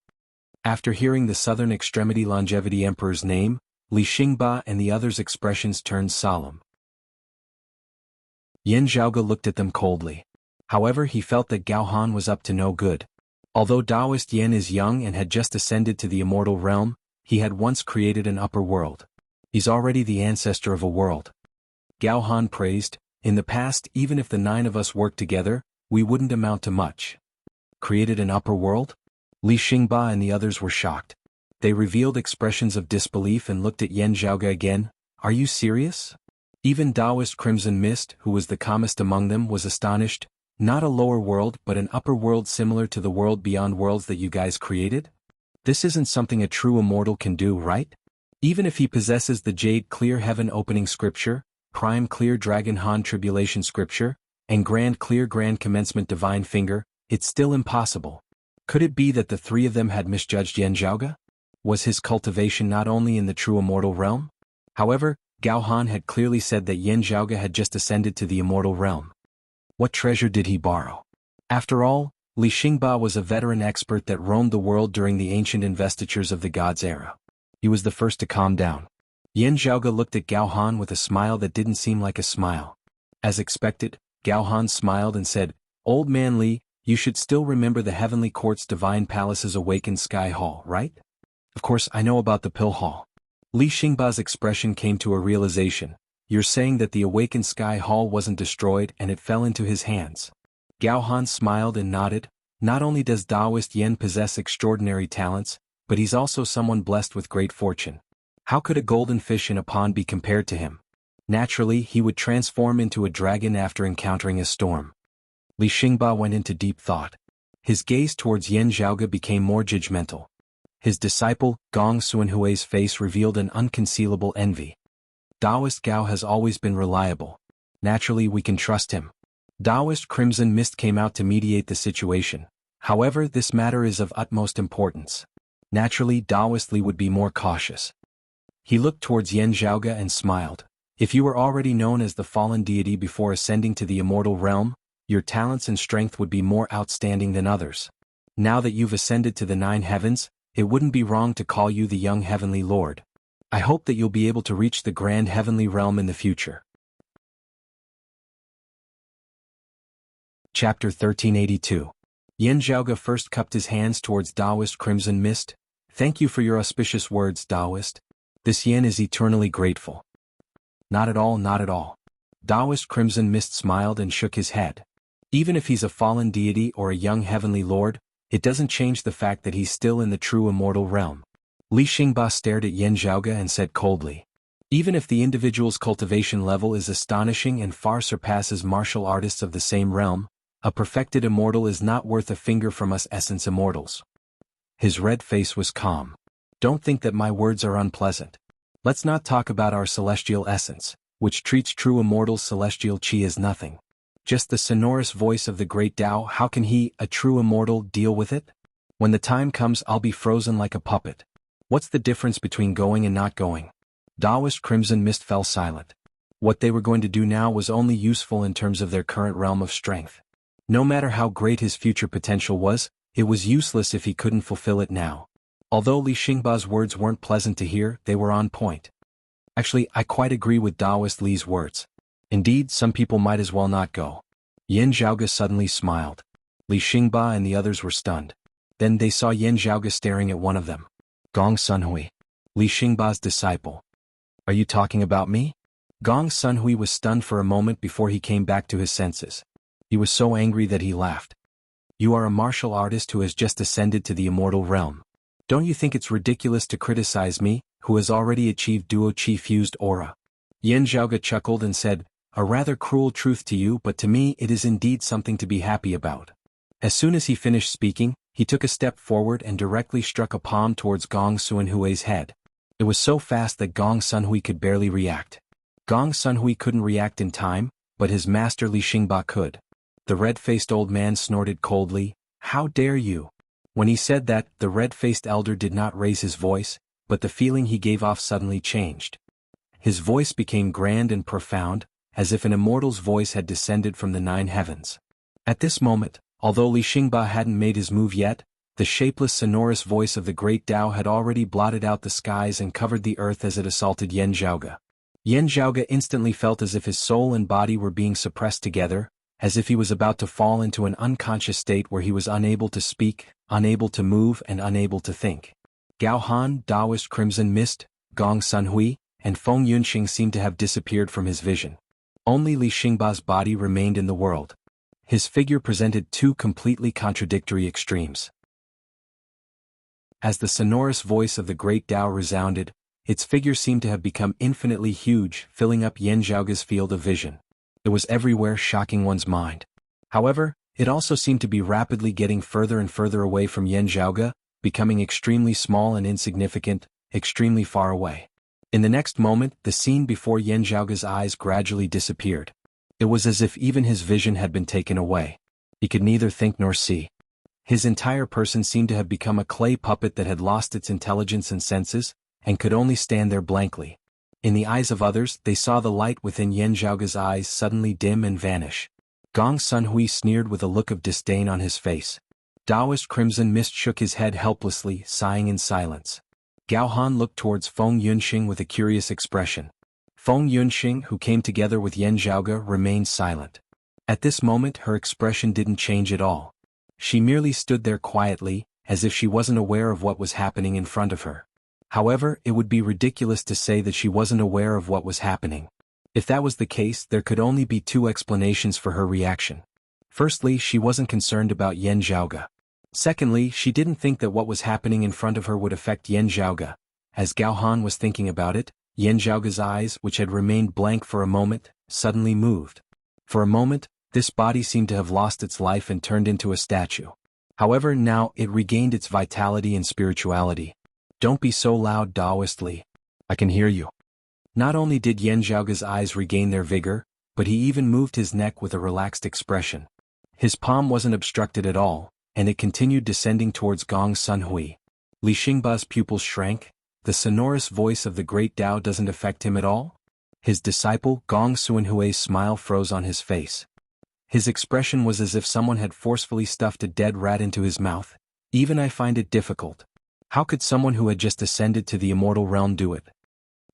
After hearing the Southern Extremity Longevity Emperor's name, Li Xingba and the others' expressions turned solemn. Yan Zhaoge looked at them coldly. However, he felt that Gao Han was up to no good. Although Taoist Yen is young and had just ascended to the immortal realm, he had once created an upper world. He's already the ancestor of a world. Gao Han praised, in the past, even if the 9 of us worked together, we wouldn't amount to much. Created an upper world? Li Xingba and the others were shocked. They revealed expressions of disbelief and looked at Yan Zhaoge again. Are you serious? Even Taoist Crimson Mist, who was the calmest among them, was astonished. Not a lower world but an upper world similar to the world beyond worlds that you guys created? This isn't something a true immortal can do, right? Even if he possesses the Jade Clear Heaven Opening Scripture, Prime Clear Dragon Han Tribulation Scripture, and Grand Clear Grand Commencement Divine Finger, it's still impossible. Could it be that the 3 of them had misjudged Yan Zhaoge? Was his cultivation not only in the true immortal realm? However, Gao Han had clearly said that Yan Zhaoge had just ascended to the immortal realm. What treasure did he borrow? After all, Li Xingba was a veteran expert that roamed the world during the ancient investitures of the gods' era. He was the first to calm down. Yan Zhaoge looked at Gao Han with a smile that didn't seem like a smile. As expected, Gao Han smiled and said, "Old man Li, you should still remember the Heavenly Court's Divine Palace's Awakened Sky Hall, right?" "Of course I know about the Pill Hall." Li Xingba's expression came to a realization. "You're saying that the Awakened Sky Hall wasn't destroyed and it fell into his hands?" Gao Han smiled and nodded. Not only does Taoist Yen possess extraordinary talents, but he's also someone blessed with great fortune. How could a golden fish in a pond be compared to him? Naturally, he would transform into a dragon after encountering a storm. Li Xingba went into deep thought. His gaze towards Yan Zhaoge became more judgmental. His disciple, Gong Xuanhui's face revealed an unconcealable envy. Taoist Gao has always been reliable. Naturally, we can trust him. Taoist Crimson Mist came out to mediate the situation. However, this matter is of utmost importance. Naturally, Taoist Li would be more cautious. He looked towards Yan Zhaoge and smiled. If you were already known as the fallen deity before ascending to the immortal realm, your talents and strength would be more outstanding than others. Now that you've ascended to the 9 heavens, it wouldn't be wrong to call you the young heavenly lord. I hope that you'll be able to reach the grand heavenly realm in the future. Chapter 1382. Yan Zhaoge first cupped his hands towards Taoist Crimson Mist. "Thank you for your auspicious words, Taoist. This Yen is eternally grateful." "Not at all, not at all." Taoist Crimson Mist smiled and shook his head. "Even if he's a fallen deity or a young heavenly lord, it doesn't change the fact that he's still in the true immortal realm." Li Xingba stared at Yan Zhaoge and said coldly, "Even if the individual's cultivation level is astonishing and far surpasses martial artists of the same realm, a perfected immortal is not worth a finger from us essence immortals." His red face was calm. "Don't think that my words are unpleasant. Let's not talk about our celestial essence, which treats true immortals' celestial chi as nothing. Just the sonorous voice of the great Tao. How can he, a true immortal, deal with it? When the time comes, I'll be frozen like a puppet. What's the difference between going and not going?" Taoist Crimson Mist fell silent. What they were going to do now was only useful in terms of their current realm of strength. No matter how great his future potential was, it was useless if he couldn't fulfill it now. Although Li Xingba's words weren't pleasant to hear, they were on point. Actually, I quite agree with Taoist Li's words. Indeed, some people might as well not go. Yan Zhaoge suddenly smiled. Li Xingba and the others were stunned. Then they saw Yan Zhaoge staring at one of them. Gong Sunhui, Li Xingba's disciple. "Are you talking about me?" Gong Sunhui was stunned for a moment before he came back to his senses. He was so angry that he laughed. "You are a martial artist who has just ascended to the immortal realm. Don't you think it's ridiculous to criticize me, who has already achieved duo chi fused aura?" Yan Zhaoge chuckled and said, "A rather cruel truth to you, but to me it is indeed something to be happy about." As soon as he finished speaking, he took a step forward and directly struck a palm towards Gong Xuanhui's head. It was so fast that Gong Sunhui could barely react. Gong Sunhui couldn't react in time, but his master Li Xingba could. The red-faced old man snorted coldly, "How dare you?" When he said that, the red-faced elder did not raise his voice, but the feeling he gave off suddenly changed. His voice became grand and profound, as if an immortal's voice had descended from the 9 heavens. At this moment, although Li Xingba hadn't made his move yet, the shapeless sonorous voice of the great Tao had already blotted out the skies and covered the earth as it assaulted Yan Zhaoge. Yan Zhaoge instantly felt as if his soul and body were being suppressed together, as if he was about to fall into an unconscious state where he was unable to speak, unable to move and unable to think. Gao Han, Taoist Crimson Mist, Gong Sunhui, and Feng Yunxing seemed to have disappeared from his vision. Only Li Xingba's body remained in the world. His figure presented two completely contradictory extremes. As the sonorous voice of the great Tao resounded, its figure seemed to have become infinitely huge, filling up Yan Zhaoge's field of vision. It was everywhere, shocking one's mind. However, it also seemed to be rapidly getting further and further away from Yan Zhaoge, becoming extremely small and insignificant, extremely far away. In the next moment, the scene before Yan Zhaoge's eyes gradually disappeared. It was as if even his vision had been taken away. He could neither think nor see. His entire person seemed to have become a clay puppet that had lost its intelligence and senses, and could only stand there blankly. In the eyes of others, they saw the light within Yan Zhaoge's eyes suddenly dim and vanish. Gong Sunhui sneered with a look of disdain on his face. Taoist Crimson Mist shook his head helplessly, sighing in silence. Gao Han looked towards Feng Yunxing with a curious expression. Feng Yunxing, who came together with Yan Zhaoge, remained silent. At this moment her expression didn't change at all. She merely stood there quietly, as if she wasn't aware of what was happening in front of her. However, it would be ridiculous to say that she wasn't aware of what was happening. If that was the case, there could only be two explanations for her reaction. Firstly, she wasn't concerned about Yan Zhaoge. Secondly, she didn't think that what was happening in front of her would affect Yan Zhaoge. As Gao Han was thinking about it, Yan Zhaoge's eyes, which had remained blank for a moment, suddenly moved. For a moment, this body seemed to have lost its life and turned into a statue. However, now it regained its vitality and spirituality. "Don't be so loud, Taoist Li. I can hear you." Not only did Yan Zhaoge's eyes regain their vigor, but he even moved his neck with a relaxed expression. His palm wasn't obstructed at all, and it continued descending towards Gong Sunhui. Li Xingba's pupils shrank. The sonorous voice of the great Tao doesn't affect him at all? His disciple, Gong Sunhui's smile froze on his face. His expression was as if someone had forcefully stuffed a dead rat into his mouth. "Even I find it difficult. How could someone who had just ascended to the immortal realm do it?"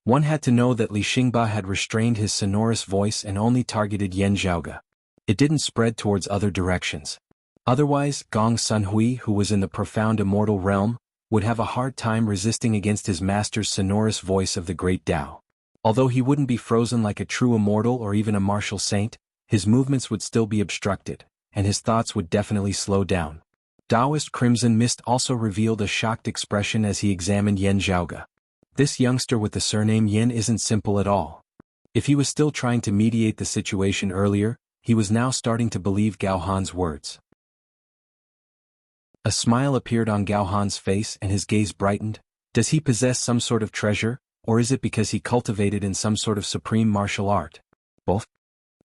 One had to know that Li Xingba had restrained his sonorous voice and only targeted Yan Zhaoge. It didn't spread towards other directions. Otherwise, Gong Sunhui, who was in the profound immortal realm, would have a hard time resisting against his master's sonorous voice of the great Tao. Although he wouldn't be frozen like a true immortal or even a martial saint, his movements would still be obstructed, and his thoughts would definitely slow down. Taoist Crimson Mist also revealed a shocked expression as he examined Yan Zhaoge. This youngster with the surname Yin isn't simple at all. If he was still trying to mediate the situation earlier, he was now starting to believe Gao Han's words. A smile appeared on Gao Han's face and his gaze brightened. Does he possess some sort of treasure, or is it because he cultivated in some sort of supreme martial art? Both.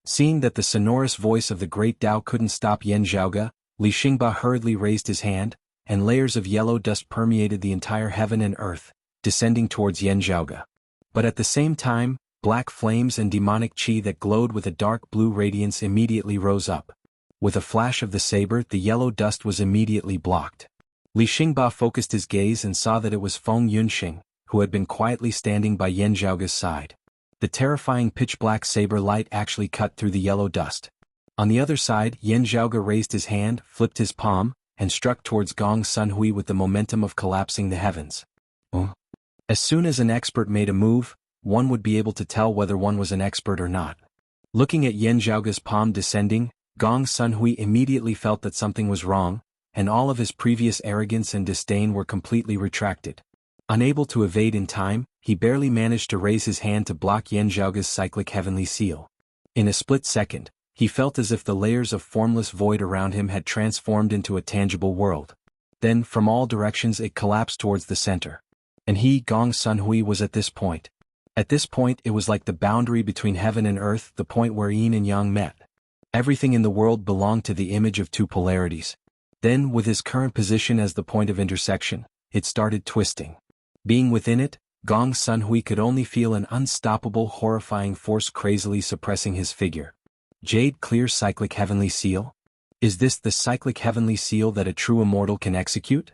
Seeing that the sonorous voice of the great Tao couldn't stop Yan Zhaoge, Li Xingba hurriedly raised his hand, and layers of yellow dust permeated the entire heaven and earth, descending towards Yan Zhaoge. But at the same time, black flames and demonic qi that glowed with a dark blue radiance immediately rose up. With a flash of the saber, the yellow dust was immediately blocked. Li Xingba focused his gaze and saw that it was Feng Yunxing, who had been quietly standing by Yan Zhaoge's side. The terrifying pitch-black saber light actually cut through the yellow dust. On the other side, Yan Zhaoge raised his hand, flipped his palm, and struck towards Gong Sunhui with the momentum of collapsing the heavens. As soon as an expert made a move, one would be able to tell whether one was an expert or not. Looking at Yan Zhaoge's palm descending, Gong Sunhui immediately felt that something was wrong, and all of his previous arrogance and disdain were completely retracted. Unable to evade in time, he barely managed to raise his hand to block Yan Zhaoge's cyclic heavenly seal. In a split second, he felt as if the layers of formless void around him had transformed into a tangible world. Then, from all directions it collapsed towards the center. And he, Gong Sunhui, was at this point. At this point it was like the boundary between heaven and earth, the point where yin and yang met. Everything in the world belonged to the image of two polarities. Then, with his current position as the point of intersection, it started twisting. Being within it, Gong Sunhui could only feel an unstoppable, horrifying force crazily suppressing his figure. Jade clear cyclic heavenly seal? Is this the cyclic heavenly seal that a true immortal can execute?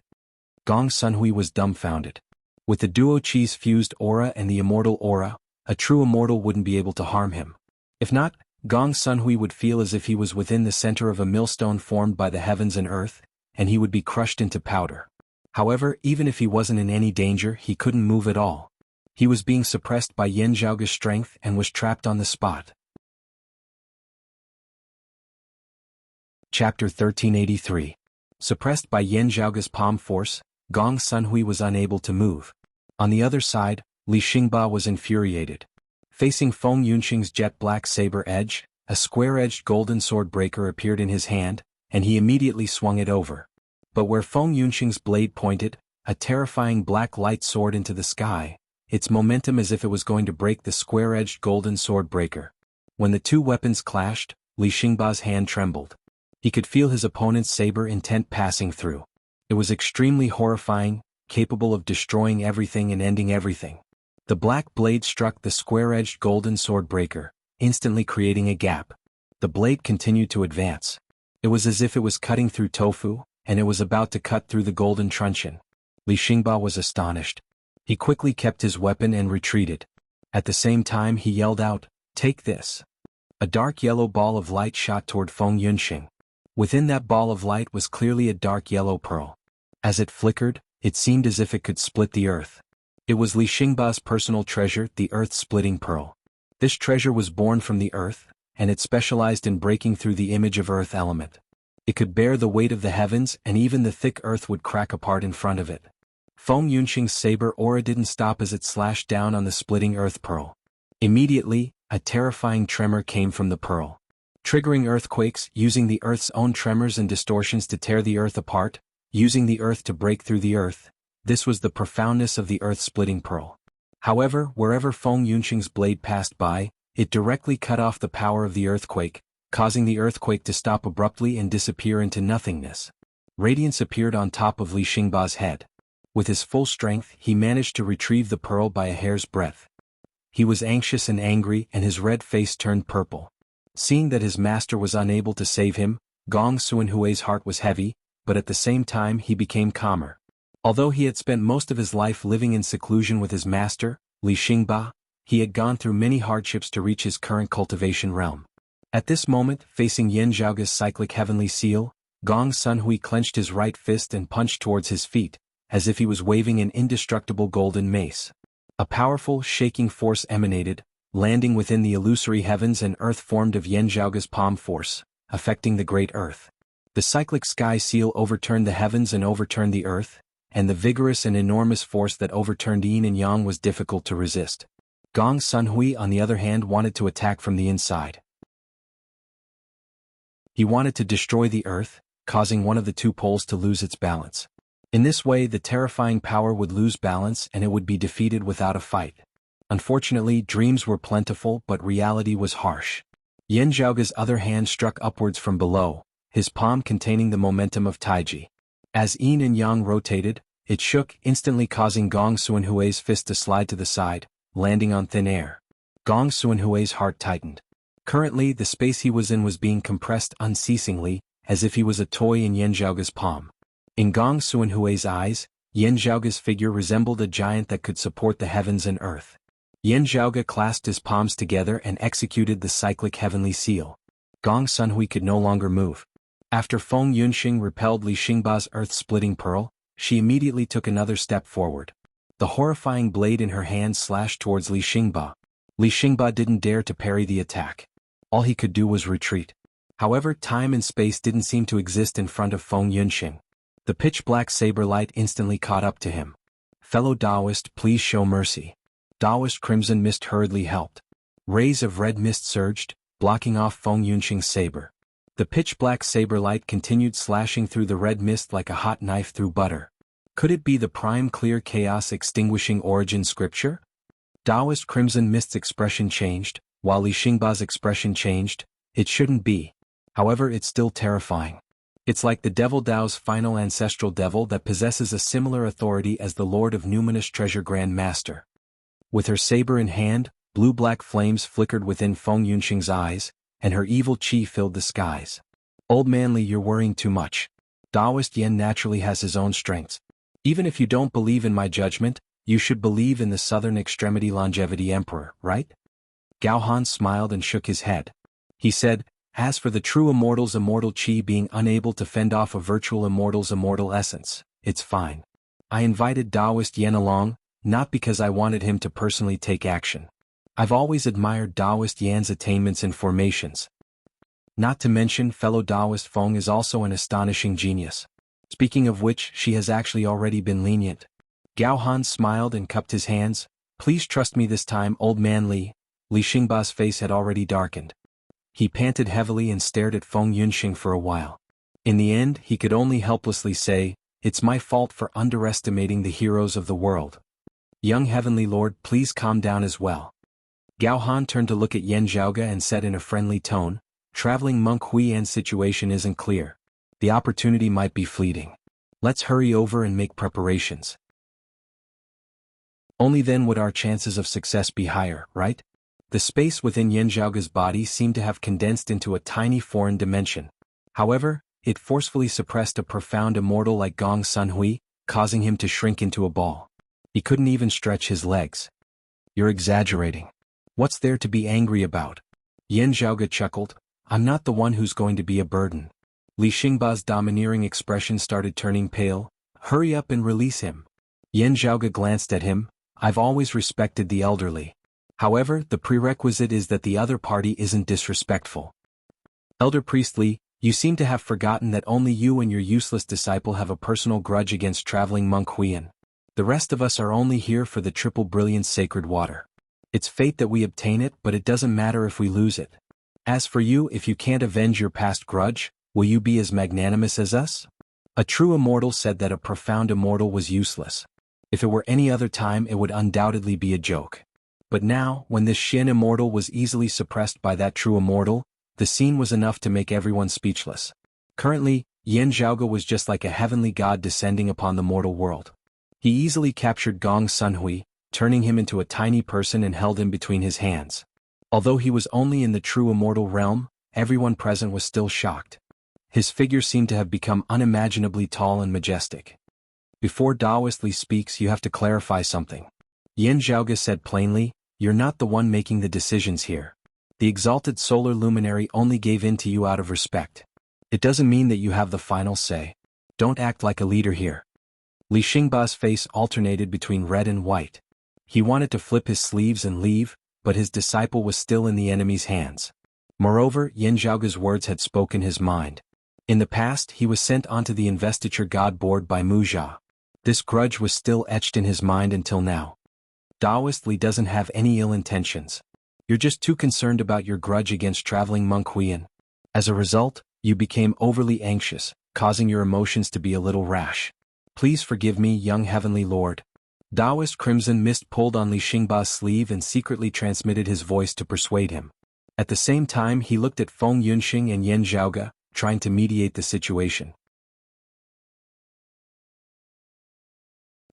Gong Sunhui was dumbfounded. With the duo chi's fused aura and the immortal aura, a true immortal wouldn't be able to harm him. If not, Gong Sunhui would feel as if he was within the center of a millstone formed by the heavens and earth, and he would be crushed into powder. However, even if he wasn't in any danger, he couldn't move at all. He was being suppressed by Yan Zhaoge's strength and was trapped on the spot. Chapter 1383. Suppressed by Yan Zhaoge's palm force, Gong Sunhui was unable to move. On the other side, Li Xingba was infuriated. Facing Feng Yunxing's jet-black saber edge, a square-edged golden sword breaker appeared in his hand, and he immediately swung it over. But where Feng Yunxing's blade pointed, a terrifying black light soared into the sky, its momentum as if it was going to break the square-edged golden sword breaker. When the two weapons clashed, Li Xingba's hand trembled. He could feel his opponent's saber intent passing through. It was extremely horrifying, capable of destroying everything and ending everything. The black blade struck the square-edged golden sword breaker, instantly creating a gap. The blade continued to advance. It was as if it was cutting through tofu, and it was about to cut through the golden truncheon. Li Xingba was astonished. He quickly kept his weapon and retreated. At the same time he yelled out, "Take this!" A dark yellow ball of light shot toward Feng Yunxing. Within that ball of light was clearly a dark yellow pearl. As it flickered, it seemed as if it could split the earth. It was Li Xingba's personal treasure, the earth-splitting pearl. This treasure was born from the earth, and it specialized in breaking through the image of earth element. It could bear the weight of the heavens, and even the thick earth would crack apart in front of it. Feng Yunxing's saber aura didn't stop as it slashed down on the splitting earth pearl. Immediately, a terrifying tremor came from the pearl. Triggering earthquakes, using the earth's own tremors and distortions to tear the earth apart, using the earth to break through the earth, this was the profoundness of the earth-splitting pearl. However, wherever Feng Yunxing's blade passed by, it directly cut off the power of the earthquake, causing the earthquake to stop abruptly and disappear into nothingness. Radiance appeared on top of Li Xingba's head. With his full strength, he managed to retrieve the pearl by a hair's breadth. He was anxious and angry, and his red face turned purple. Seeing that his master was unable to save him, Gong Sunhui's heart was heavy, but at the same time he became calmer. Although he had spent most of his life living in seclusion with his master, Li Xingba, he had gone through many hardships to reach his current cultivation realm. At this moment, facing Yan Zhaoge's cyclic heavenly seal, Gong Sunhui clenched his right fist and punched towards his feet, as if he was waving an indestructible golden mace. A powerful, shaking force emanated, landing within the illusory heavens and earth formed of Yan Zhaoge's palm force, affecting the great earth. The cyclic sky seal overturned the heavens and overturned the earth, and the vigorous and enormous force that overturned yin and yang was difficult to resist. Gong Sunhui, on the other hand, wanted to attack from the inside. He wanted to destroy the earth, causing one of the two poles to lose its balance. In this way, the terrifying power would lose balance and it would be defeated without a fight. Unfortunately, dreams were plentiful, but reality was harsh. Yan Zhaoge's other hand struck upwards from below, his palm containing the momentum of Taiji. As yin and yang rotated, it shook, instantly causing Gong Sunhui's fist to slide to the side, landing on thin air. Gong Sunhui's heart tightened. Currently, the space he was in was being compressed unceasingly, as if he was a toy in Yan Zhaoge's palm. In Gong Sunhui's eyes, Yan Zhaoge's figure resembled a giant that could support the heavens and earth. Yan Zhaoge clasped his palms together and executed the cyclic heavenly seal. Gong Sunhui could no longer move. After Feng Yunxing repelled Li Xingba's earth-splitting pearl, she immediately took another step forward. The horrifying blade in her hand slashed towards Li Xingba. Li Xingba didn't dare to parry the attack. All he could do was retreat. However, time and space didn't seem to exist in front of Feng Yunxing. The pitch-black saber light instantly caught up to him. "Fellow Taoist, please show mercy." Taoist crimson mist hurriedly helped. Rays of red mist surged, blocking off Feng Yunxing's saber. The pitch-black saber light continued slashing through the red mist like a hot knife through butter. Could it be the prime clear chaos extinguishing origin scripture? Taoist crimson mist's expression changed, while Li Xingba's expression changed. It shouldn't be. However, it's still terrifying. It's like the Devil Dao's final ancestral devil that possesses a similar authority as the Lord of Numinous Treasure Grand Master. With her saber in hand, blue-black flames flickered within Feng Yunxing's eyes, and her evil qi filled the skies. "Old man Li, you're worrying too much. Taoist Yen naturally has his own strengths. Even if you don't believe in my judgment, you should believe in the Southern Extremity Longevity Emperor, right?" Gao Han smiled and shook his head. He said, "As for the true immortal's immortal chi being unable to fend off a virtual immortal's immortal essence, it's fine. I invited Taoist Yen along, not because I wanted him to personally take action. I've always admired Taoist Yan's attainments and formations. Not to mention fellow Taoist Feng is also an astonishing genius. Speaking of which, she has actually already been lenient." Gao Han smiled and cupped his hands. "Please trust me this time, old man Li." Li Xingba's face had already darkened. He panted heavily and stared at Feng Yunxing for a while. In the end, he could only helplessly say, "It's my fault for underestimating the heroes of the world. Young Heavenly Lord, please calm down as well." Gao Han turned to look at Yan Zhaoge and said in a friendly tone, "Traveling monk Huiyan's situation isn't clear. The opportunity might be fleeting. Let's hurry over and make preparations. Only then would our chances of success be higher, right?" The space within Yan Zhaoge's body seemed to have condensed into a tiny foreign dimension. However, it forcefully suppressed a profound immortal like Gong Sunhui, causing him to shrink into a ball. He couldn't even stretch his legs. "You're exaggerating. What's there to be angry about?" Yan Zhaoge chuckled. "I'm not the one who's going to be a burden." Li Xingba's domineering expression started turning pale. "Hurry up and release him." Yan Zhaoge glanced at him. "I've always respected the elderly. However, the prerequisite is that the other party isn't disrespectful. Elder Priest Li, you seem to have forgotten that only you and your useless disciple have a personal grudge against traveling monk Huiyan. The rest of us are only here for the triple brilliance sacred water. It's fate that we obtain it, but it doesn't matter if we lose it. As for you, if you can't avenge your past grudge, will you be as magnanimous as us?" A true immortal said that a profound immortal was useless. If it were any other time, it would undoubtedly be a joke. But now, when this Shin immortal was easily suppressed by that true immortal, the scene was enough to make everyone speechless. Currently, Yan Zhaoge was just like a heavenly god descending upon the mortal world. He easily captured Gong Sunhui, turning him into a tiny person and held him between his hands. Although he was only in the true immortal realm, everyone present was still shocked. His figure seemed to have become unimaginably tall and majestic. "Before Taoist Li speaks, you have to clarify something," Yan Zhaoge said plainly. "You're not the one making the decisions here. The exalted solar luminary only gave in to you out of respect. It doesn't mean that you have the final say. Don't act like a leader here." Li Xingba's face alternated between red and white. He wanted to flip his sleeves and leave, but his disciple was still in the enemy's hands. Moreover, Yan Zhaoge's words had spoken his mind. In the past, he was sent onto the investiture god board by Mu Jia. This grudge was still etched in his mind until now. Taoist Li doesn't have any ill intentions. You're just too concerned about your grudge against traveling monk Huiyan. As a result, you became overly anxious, causing your emotions to be a little rash. Please forgive me, young heavenly lord. Taoist Crimson Mist pulled on Li Xingba's sleeve and secretly transmitted his voice to persuade him. At the same time, he looked at Feng Yunxing and Yan Zhaoge, trying to mediate the situation.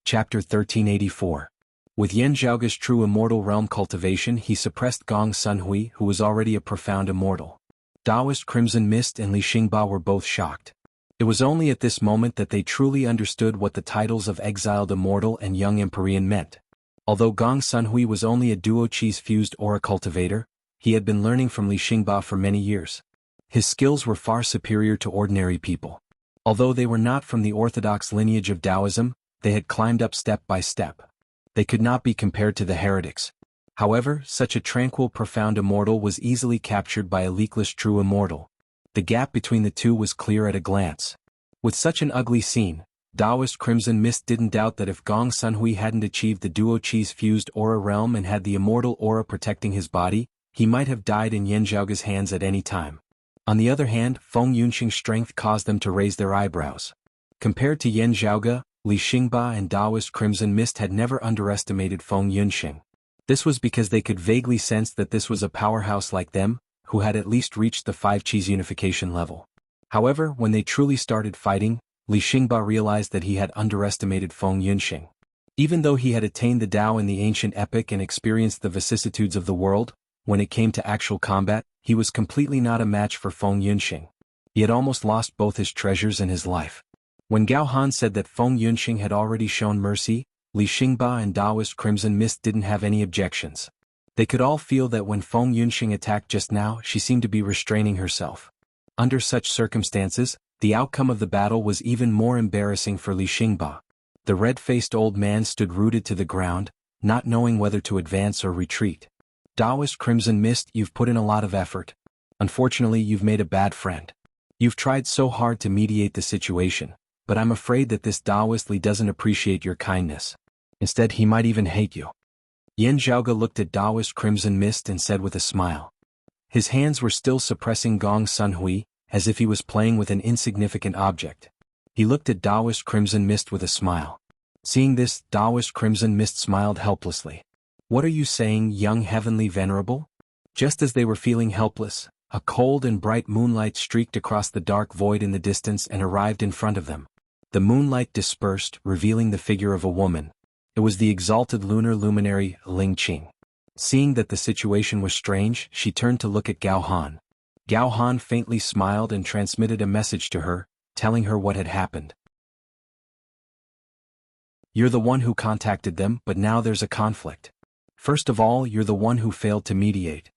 Chapter 1384. With Yan Zhaoge's true immortal realm cultivation, he suppressed Gong Sunhui, who was already a profound immortal. Taoist Crimson Mist and Li Xingba were both shocked. It was only at this moment that they truly understood what the titles of Exiled Immortal and Young Empyrean meant. Although Gong Sunhui was only a duo-cheese fused aura cultivator, he had been learning from Li Xingba for many years. His skills were far superior to ordinary people. Although they were not from the orthodox lineage of Taoism, they had climbed up step by step. They could not be compared to the heretics. However, such a tranquil profound immortal was easily captured by a leakless true immortal. The gap between the two was clear at a glance. With such an ugly scene, Taoist Crimson Mist didn't doubt that if Gong Sunhui hadn't achieved the duo-cheese fused aura realm and had the immortal aura protecting his body, he might have died in Yan Zhaoge's hands at any time. On the other hand, Feng Yunxing's strength caused them to raise their eyebrows. Compared to Yan Zhaoge, Li Xingba and Taoist Crimson Mist had never underestimated Feng Yunxing. This was because they could vaguely sense that this was a powerhouse like them, who had at least reached the 5-cheese unification level. However, when they truly started fighting, Li Xingba realized that he had underestimated Feng Yunxing. Even though he had attained the Tao in the ancient epic and experienced the vicissitudes of the world, when it came to actual combat, he was completely not a match for Feng Yunxing. He had almost lost both his treasures and his life. When Gao Han said that Feng Yunxing had already shown mercy, Li Xingba and Taoist Crimson Mist didn't have any objections. They could all feel that when Feng Yunxing attacked just now, she seemed to be restraining herself. Under such circumstances, the outcome of the battle was even more embarrassing for Li Xingba. The red-faced old man stood rooted to the ground, not knowing whether to advance or retreat. Taoist Crimson Mist, you've put in a lot of effort. Unfortunately, you've made a bad friend. You've tried so hard to mediate the situation, but I'm afraid that this Taoist Li doesn't appreciate your kindness. Instead, he might even hate you. Yan Zhaoge looked at Taoist Crimson Mist and said with a smile. His hands were still suppressing Gong Sunhui, as if he was playing with an insignificant object. He looked at Taoist Crimson Mist with a smile. Seeing this, Taoist Crimson Mist smiled helplessly. What are you saying, young heavenly venerable? Just as they were feeling helpless, a cold and bright moonlight streaked across the dark void in the distance and arrived in front of them. The moonlight dispersed, revealing the figure of a woman. It was the exalted lunar luminary, Ling Qing. Seeing that the situation was strange, she turned to look at Gao Han. Gao Han faintly smiled and transmitted a message to her, telling her what had happened. You're the one who contacted them, but now there's a conflict. First of all, you're the one who failed to mediate.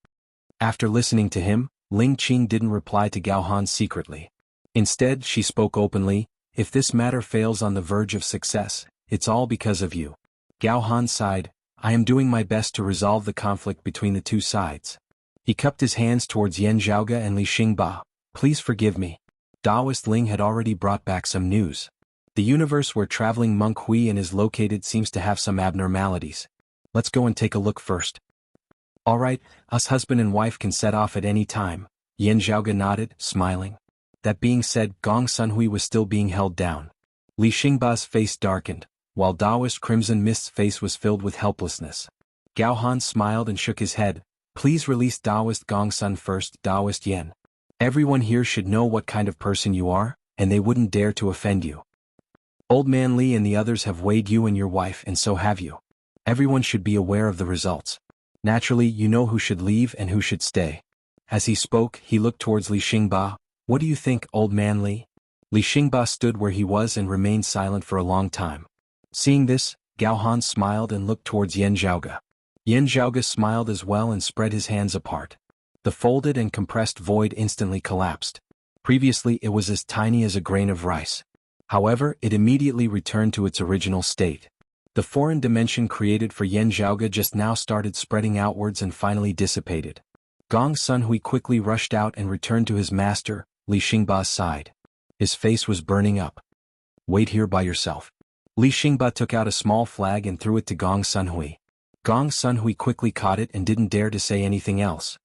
After listening to him, Ling Qing didn't reply to Gao Han secretly. Instead, she spoke openly, if this matter fails on the verge of success, it's all because of you. Gao Han sighed, I am doing my best to resolve the conflict between the two sides. He cupped his hands towards Yan Zhaoge and Li Xingba. Please forgive me. Taoist Ling had already brought back some news. The universe where traveling monk Huiyan is located seems to have some abnormalities. Let's go and take a look first. All right, us husband and wife can set off at any time. Yan Zhaoge nodded, smiling. That being said, Gong Sunhui was still being held down. Li Xingba's face darkened, while Taoist Crimson Mist's face was filled with helplessness. Gao Han smiled and shook his head. Please release Taoist Gong Sun first, Taoist Yan. Everyone here should know what kind of person you are, and they wouldn't dare to offend you. Old Man Li and the others have weighed you and your wife, and so have you. Everyone should be aware of the results. Naturally, you know who should leave and who should stay. As he spoke, he looked towards Li Xingba. What do you think, Old Man Li? Li Xingba stood where he was and remained silent for a long time. Seeing this, Gao Han smiled and looked towards Yan Zhaoge. Yan Zhaoge smiled as well and spread his hands apart. The folded and compressed void instantly collapsed. Previously it was as tiny as a grain of rice. However, it immediately returned to its original state. The foreign dimension created for Yan Zhaoge just now started spreading outwards and finally dissipated. Gong Sunhui quickly rushed out and returned to his master, Li Xingba's side. His face was burning up. Wait here by yourself. Li Xingba took out a small flag and threw it to Gong Sunhui. Gong Sunhui quickly caught it and didn't dare to say anything else.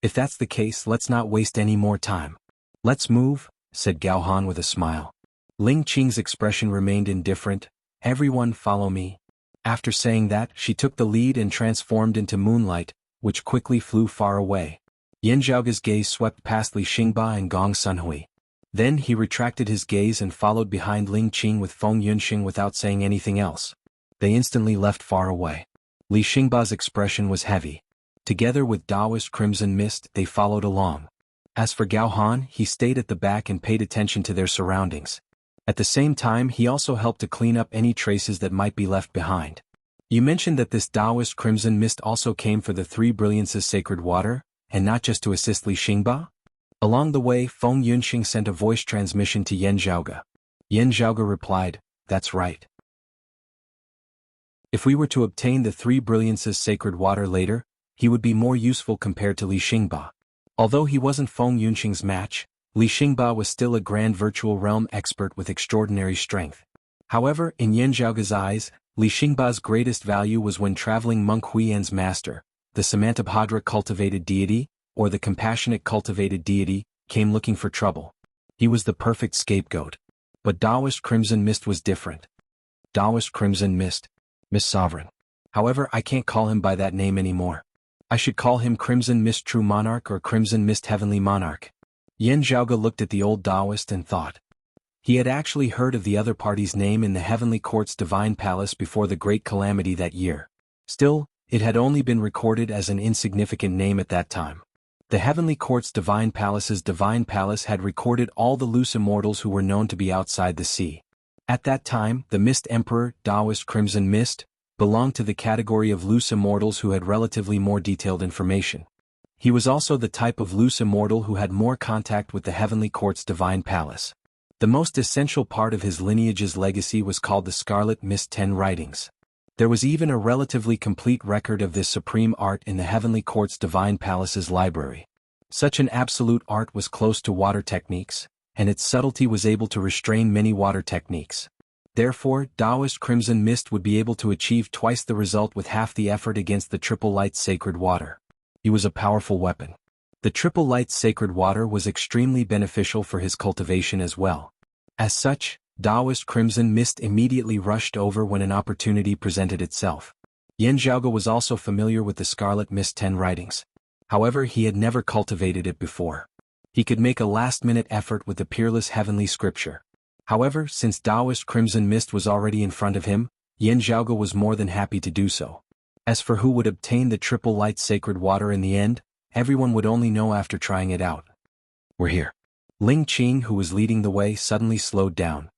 If that's the case, let's not waste any more time. Let's move, said Gao Han with a smile. Ling Qing's expression remained indifferent. Everyone follow me. After saying that, she took the lead and transformed into moonlight, which quickly flew far away. Yan Zhaoge's gaze swept past Li Xingba and Gong Sunhui. Then he retracted his gaze and followed behind Ling Qing with Feng Yunxing without saying anything else. They instantly left far away. Li Xingba's expression was heavy. Together with Taoist Crimson Mist, they followed along. As for Gao Han, he stayed at the back and paid attention to their surroundings. At the same time, he also helped to clean up any traces that might be left behind. You mentioned that this Taoist Crimson Mist also came for the Three Brilliances Sacred Water, and not just to assist Li Xingba? Along the way, Feng Yunxing sent a voice transmission to Yan Zhaoge. Yan Zhaoge replied, that's right. If we were to obtain the Three Brilliances Sacred Water later, he would be more useful compared to Li Xingba. Although he wasn't Feng Yunxing's match, Li Xingba was still a grand virtual realm expert with extraordinary strength. However, in Yan Zhaoge's eyes, Li Xingba's greatest value was when traveling monk Huiyan's master, the Samantabhadra cultivated deity, or the compassionate cultivated deity, came looking for trouble. He was the perfect scapegoat. But Taoist Crimson Mist was different. Taoist Crimson Mist, Miss Sovereign. However, I can't call him by that name anymore. I should call him Crimson Mist True Monarch or Crimson Mist Heavenly Monarch. Yan Zhaoge looked at the old Taoist and thought. He had actually heard of the other party's name in the Heavenly Court's Divine Palace before the Great Calamity that year. Still, it had only been recorded as an insignificant name at that time. The Heavenly Court's Divine Palace's Divine Palace had recorded all the loose immortals who were known to be outside the sea. At that time, the Mist Emperor, Taoist Crimson Mist, belonged to the category of loose immortals who had relatively more detailed information. He was also the type of loose immortal who had more contact with the Heavenly Court's divine palace. The most essential part of his lineage's legacy was called the Scarlet Mist 10 Writings. There was even a relatively complete record of this supreme art in the Heavenly Court's divine palace's library. Such an absolute art was close to water techniques, and its subtlety was able to restrain many water techniques. Therefore, Taoist Crimson Mist would be able to achieve twice the result with half the effort against the Triple Light's sacred water. He was a powerful weapon. The Triple Light's sacred water was extremely beneficial for his cultivation as well. As such, Taoist Crimson Mist immediately rushed over when an opportunity presented itself. Yan Zhaoge was also familiar with the Scarlet Mist 10 Writings. However, he had never cultivated it before. He could make a last-minute effort with the peerless heavenly scripture. However, since Taoist Crimson Mist was already in front of him, Yan Zhaoge was more than happy to do so. As for who would obtain the Triple Light sacred water in the end, everyone would only know after trying it out. "We're here." Ling Qing, who was leading the way, suddenly slowed down.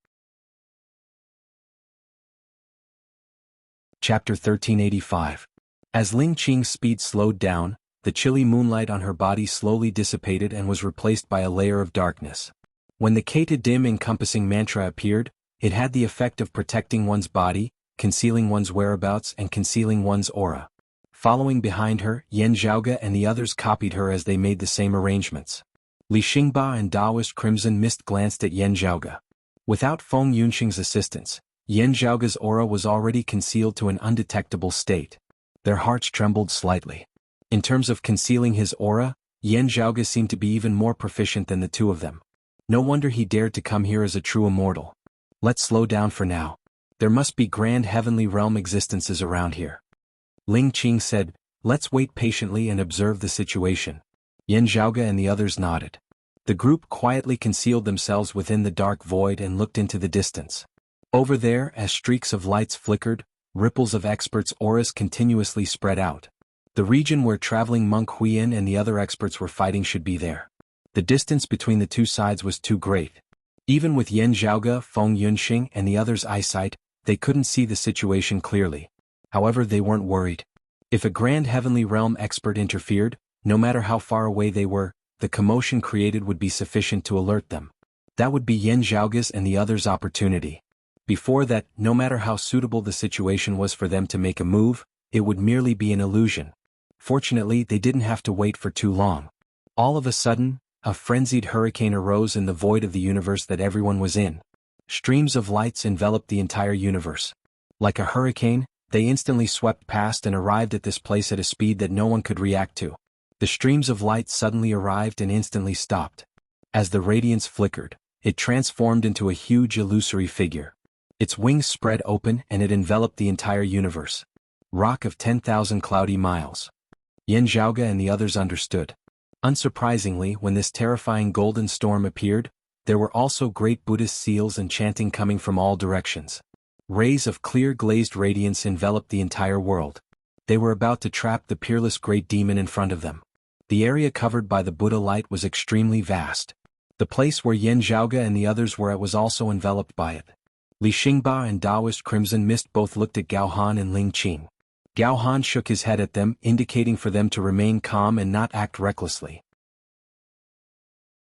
Chapter 1385. As Ling Qing's speed slowed down, the chilly moonlight on her body slowly dissipated and was replaced by a layer of darkness. When the Kata dim encompassing mantra appeared, it had the effect of protecting one's body, concealing one's whereabouts and concealing one's aura. Following behind her, Yan Zhaoge and the others copied her as they made the same arrangements. Li Xingba and Taoist Crimson Mist glanced at Yan Zhaoge. Without Feng Yunxing's assistance, Yan Zhaoge's aura was already concealed to an undetectable state. Their hearts trembled slightly. In terms of concealing his aura, Yan Zhaoge seemed to be even more proficient than the two of them. No wonder he dared to come here as a true immortal. Let's slow down for now. There must be grand heavenly realm existences around here. Ling Qing said, "Let's wait patiently and observe the situation." Yan Zhaoge and the others nodded. The group quietly concealed themselves within the dark void and looked into the distance. Over there, as streaks of lights flickered, ripples of experts' auras continuously spread out. The region where traveling monk Huiyan and the other experts were fighting should be there. The distance between the two sides was too great. Even with Yan Zhaoge, Feng Yunxing and the others' eyesight, they couldn't see the situation clearly. However, they weren't worried. If a grand heavenly realm expert interfered, no matter how far away they were, the commotion created would be sufficient to alert them. That would be Yan Zhaoge's and the others' opportunity. Before that, no matter how suitable the situation was for them to make a move, it would merely be an illusion. Fortunately, they didn't have to wait for too long. All of a sudden, a frenzied hurricane arose in the void of the universe that everyone was in. Streams of lights enveloped the entire universe. Like a hurricane, they instantly swept past and arrived at this place at a speed that no one could react to. The streams of light suddenly arrived and instantly stopped. As the radiance flickered, it transformed into a huge illusory figure. Its wings spread open and it enveloped the entire universe. Rock of 10,000 cloudy miles. Yan Zhaoge and the others understood. Unsurprisingly, when this terrifying golden storm appeared, there were also great Buddhist seals and chanting coming from all directions. Rays of clear glazed radiance enveloped the entire world. They were about to trap the peerless great demon in front of them. The area covered by the Buddha light was extremely vast. The place where Yan Zhaoge and the others were at was also enveloped by it. Li Xingba and Taoist Crimson Mist both looked at Gao Han and Ling Qing. Gao Han shook his head at them, indicating for them to remain calm and not act recklessly.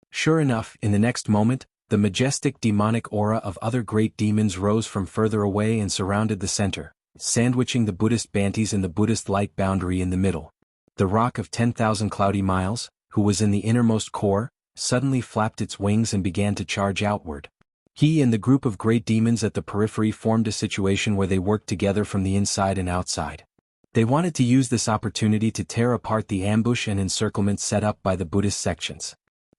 Sure enough, in the next moment, the majestic demonic aura of other great demons rose from further away and surrounded the center, sandwiching the Buddhist Bantis in the Buddhist light boundary in the middle. The rock of 10,000 cloudy miles, who was in the innermost core, suddenly flapped its wings and began to charge outward. He and the group of great demons at the periphery formed a situation where they worked together from the inside and outside. They wanted to use this opportunity to tear apart the ambush and encirclement set up by the Buddhist sections.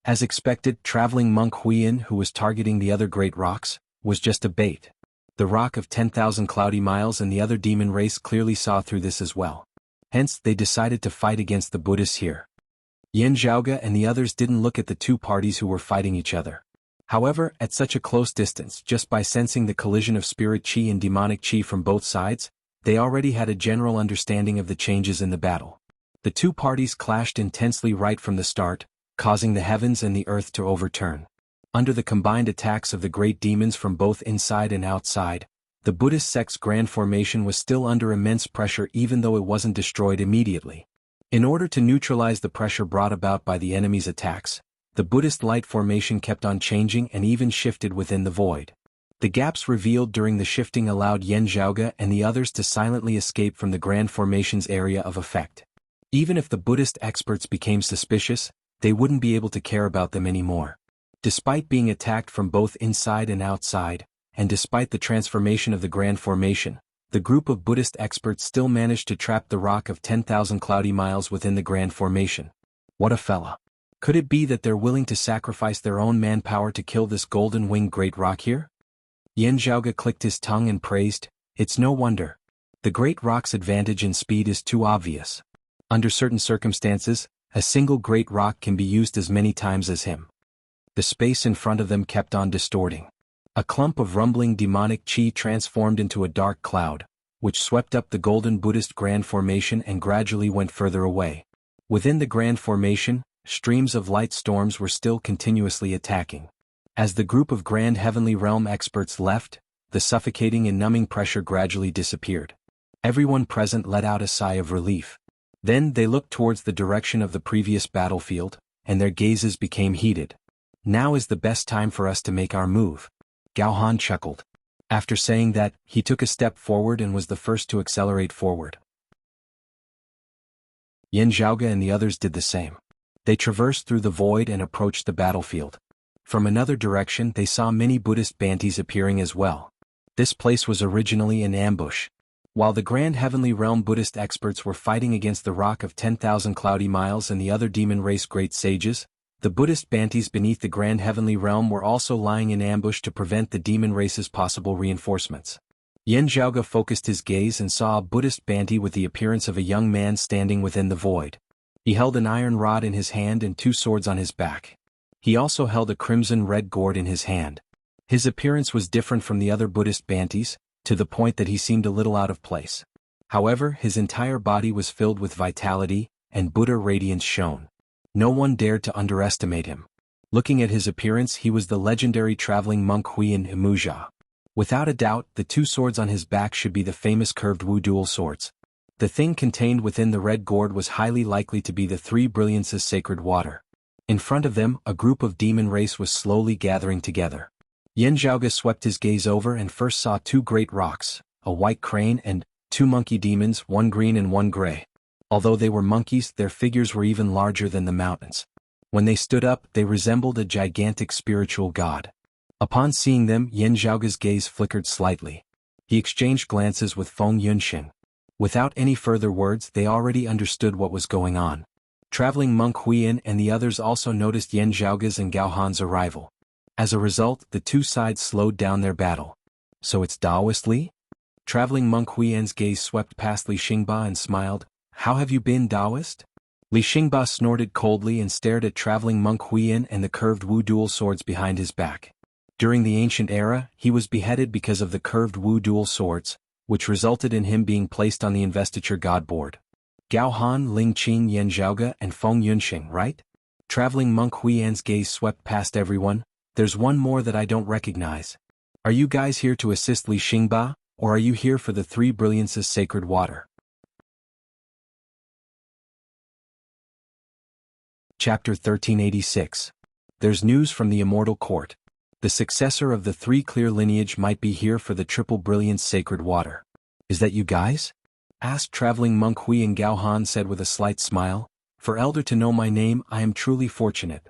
As expected, traveling monk Huiyan, who was targeting the other great rocks, was just a bait. The rock of 10,000 cloudy miles and the other demon race clearly saw through this as well. Hence, they decided to fight against the Buddhists here. Yan Zhaoge and the others didn't look at the two parties who were fighting each other. However, at such a close distance, just by sensing the collision of spirit chi and demonic chi from both sides, they already had a general understanding of the changes in the battle. The two parties clashed intensely right from the start, causing the heavens and the earth to overturn. Under the combined attacks of the great demons from both inside and outside, The Buddhist sect's grand formation was still under immense pressure even though it wasn't destroyed immediately. In order to neutralize the pressure brought about by the enemy's attacks, the Buddhist light formation kept on changing and even shifted within the void. The gaps revealed during the shifting allowed Yan Zhaoge and the others to silently escape from the grand formation's area of effect. Even if the Buddhist experts became suspicious, they wouldn't be able to care about them anymore. Despite being attacked from both inside and outside, and despite the transformation of the grand formation, the group of Buddhist experts still managed to trap the rock of 10,000 cloudy miles within the grand formation. What a fella. Could it be that they're willing to sacrifice their own manpower to kill this golden-winged great rock here? Yan Zhaoge clicked his tongue and praised, "It's no wonder. The great rock's advantage in speed is too obvious. Under certain circumstances, a single great rock can be used as many times as him." The space in front of them kept on distorting. A clump of rumbling demonic chi transformed into a dark cloud, which swept up the golden Buddhist grand formation and gradually went further away. Within the grand formation, streams of light storms were still continuously attacking. As the group of grand heavenly realm experts left, the suffocating and numbing pressure gradually disappeared. Everyone present let out a sigh of relief. Then they looked towards the direction of the previous battlefield, and their gazes became heated. "Now is the best time for us to make our move." Gao Han chuckled. After saying that, he took a step forward and was the first to accelerate forward. Yan Zhaoge and the others did the same. They traversed through the void and approached the battlefield. From another direction they saw many Buddhist bantis appearing as well. This place was originally an ambush. While the Grand Heavenly Realm Buddhist experts were fighting against the Rock of 10,000 Cloudy Miles and the other demon race great sages, the Buddhist bantis beneath the Grand Heavenly Realm were also lying in ambush to prevent the demon race's possible reinforcements. Yan Zhaoge focused his gaze and saw a Buddhist banti with the appearance of a young man standing within the void. He held an iron rod in his hand and 2 swords on his back. He also held a crimson-red gourd in his hand. His appearance was different from the other Buddhist bantis, to the point that he seemed a little out of place. However, his entire body was filled with vitality, and Buddha radiance shone. No one dared to underestimate him. Looking at his appearance, he was the legendary traveling monk Huiyan Immortality. Without a doubt, the 2 swords on his back should be the famous curved Wu dual swords. The thing contained within the red gourd was highly likely to be the 3 brilliances sacred water. In front of them, a group of demon race was slowly gathering together. Yan Zhaoge swept his gaze over and first saw 2 great rocks, a white crane and 2 monkey demons, one green and one gray. Although they were monkeys, their figures were even larger than the mountains. When they stood up, they resembled a gigantic spiritual god. Upon seeing them, Yan Zhaoge's gaze flickered slightly. He exchanged glances with Feng Yunxing. Without any further words, they already understood what was going on. Traveling monk Huiyan and the others also noticed Yan Zhaoge's and Gao Han's arrival. As a result, the 2 sides slowed down their battle. "So it's Taoist Li?" Traveling monk Huiyan's gaze swept past Li Xingba and smiled. "How have you been, Taoist?" Li Xingba snorted coldly and stared at traveling monk Huiyan and the curved Wu dual swords behind his back. During the ancient era, he was beheaded because of the curved Wu dual swords, which resulted in him being placed on the investiture god board. Gao Han, Ling Qing, Yan Zhaoge, and Feng Yunxing, right? Traveling monk Huiyan's gaze swept past everyone. "There's one more that I don't recognize. Are you guys here to assist Li Xingba, or are you here for the 3 brilliances sacred water?" Chapter 1386. There's news from the Immortal Court. The successor of the 3 clear lineage might be here for the triple brilliance sacred water. "Is that you guys?" asked traveling monk Hui, and Gao Han said with a slight smile, "For elder to know my name, I am truly fortunate.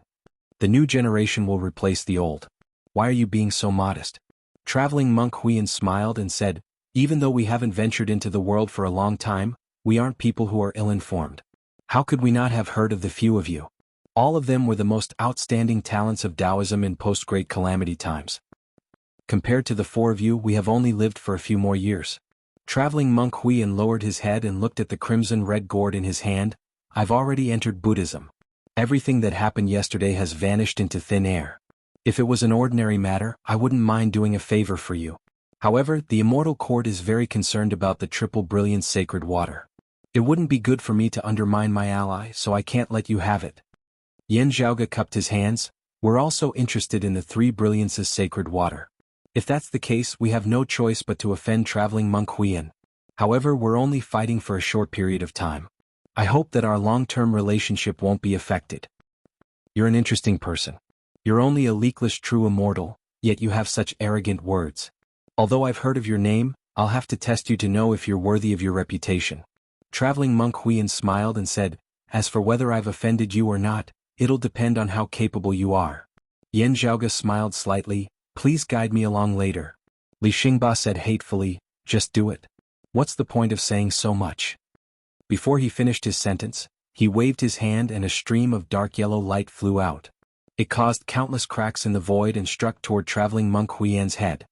The new generation will replace the old. Why are you being so modest?" Traveling monk Huiyan smiled and said, "Even though we haven't ventured into the world for a long time, we aren't people who are ill-informed. How could we not have heard of the few of you? All of them were the most outstanding talents of Taoism in post-Great Calamity times. Compared to the 4 of you, we have only lived for a few more years." Traveling monk Huiyan lowered his head and looked at the crimson-red gourd in his hand. "I've already entered Buddhism. Everything that happened yesterday has vanished into thin air. If it was an ordinary matter, I wouldn't mind doing a favor for you. However, the Immortal Court is very concerned about the triple brilliance sacred water. It wouldn't be good for me to undermine my ally, so I can't let you have it." Yan Zhaoge cupped his hands. "We're also interested in the 3 brilliances sacred water. If that's the case, we have no choice but to offend traveling monk Huiyan. However, we're only fighting for a short period of time. I hope that our long-term relationship won't be affected. You're an interesting person. You're only a leakless true immortal, yet you have such arrogant words. Although I've heard of your name, I'll have to test you to know if you're worthy of your reputation. Traveling monk Huiyan smiled and said, as for whether I've offended you or not, it'll depend on how capable you are. Yan Zhaoge smiled slightly, please guide me along later. Li Xingba said hatefully, just do it. What's the point of saying so much? Before he finished his sentence, he waved his hand and a stream of dark yellow light flew out. It caused countless cracks in the void and struck toward traveling monk Huiyan's head.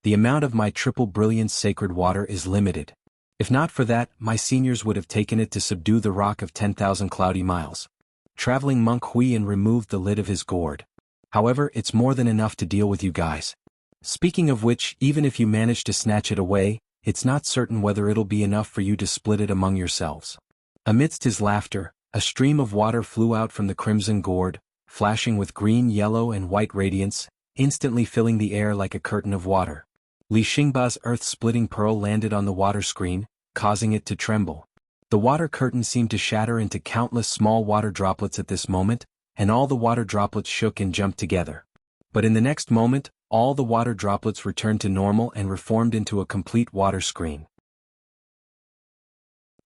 The amount of my triple brilliance sacred water is limited. If not for that, my seniors would have taken it to subdue the rock of 10,000 cloudy miles. Traveling monk Huiyan removed the lid of his gourd. However, it's more than enough to deal with you guys. Speaking of which, even if you manage to snatch it away, it's not certain whether it'll be enough for you to split it among yourselves. Amidst his laughter, a stream of water flew out from the crimson gourd, flashing with green, yellow, and white radiance, instantly filling the air like a curtain of water. Li Xingba's earth-splitting pearl landed on the water screen, causing it to tremble. The water curtain seemed to shatter into countless small water droplets at this moment, and all the water droplets shook and jumped together. But in the next moment, all the water droplets returned to normal and reformed into a complete water screen.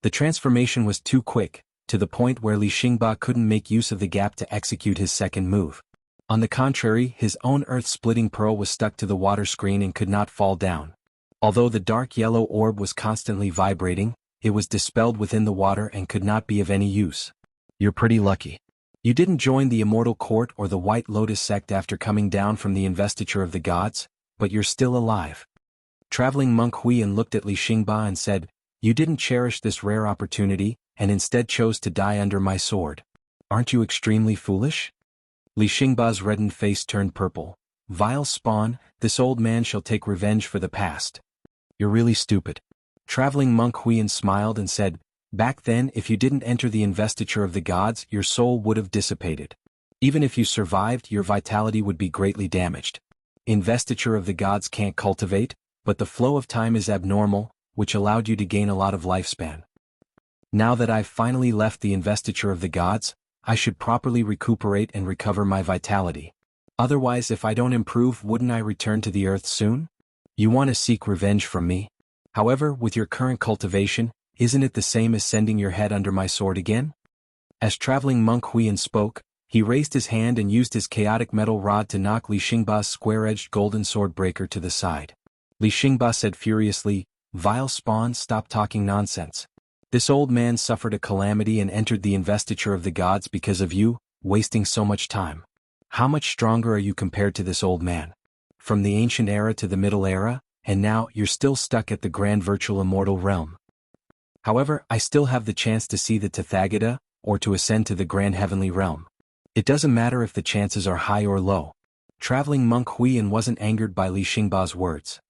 The transformation was too quick, to the point where Li Xingba couldn't make use of the gap to execute his second move. On the contrary, his own earth-splitting pearl was stuck to the water screen and could not fall down. Although the dark yellow orb was constantly vibrating, it was dispelled within the water and could not be of any use. You're pretty lucky. You didn't join the Immortal Court or the White Lotus sect after coming down from the investiture of the gods, but you're still alive. Traveling monk Huiyan looked at Li Xingba and said, you didn't cherish this rare opportunity, and instead chose to die under my sword. Aren't you extremely foolish? Li Xingba's reddened face turned purple. Vile spawn, this old man shall take revenge for the past. You're really stupid. Traveling monk Huiyan smiled and said, back then if you didn't enter the investiture of the gods, your soul would have dissipated. Even if you survived, your vitality would be greatly damaged. Investiture of the gods can't cultivate, but the flow of time is abnormal, which allowed you to gain a lot of lifespan. Now that I've finally left the investiture of the gods, I should properly recuperate and recover my vitality. Otherwise, if I don't improve, wouldn't I return to the earth soon? You want to seek revenge from me? However, with your current cultivation, isn't it the same as sending your head under my sword again? As traveling monk Huiyan spoke, he raised his hand and used his chaotic metal rod to knock Li Xingba's square-edged golden sword breaker to the side. Li Xingba said furiously, vile spawn, stop talking nonsense. This old man suffered a calamity and entered the investiture of the gods because of you, wasting so much time. How much stronger are you compared to this old man? From the ancient era to the middle era, and now you're still stuck at the grand virtual immortal realm. However, I still have the chance to see the Tathagata, or to ascend to the grand heavenly realm. It doesn't matter if the chances are high or low. Traveling monk Huiyan wasn't angered by Li Xingba's words.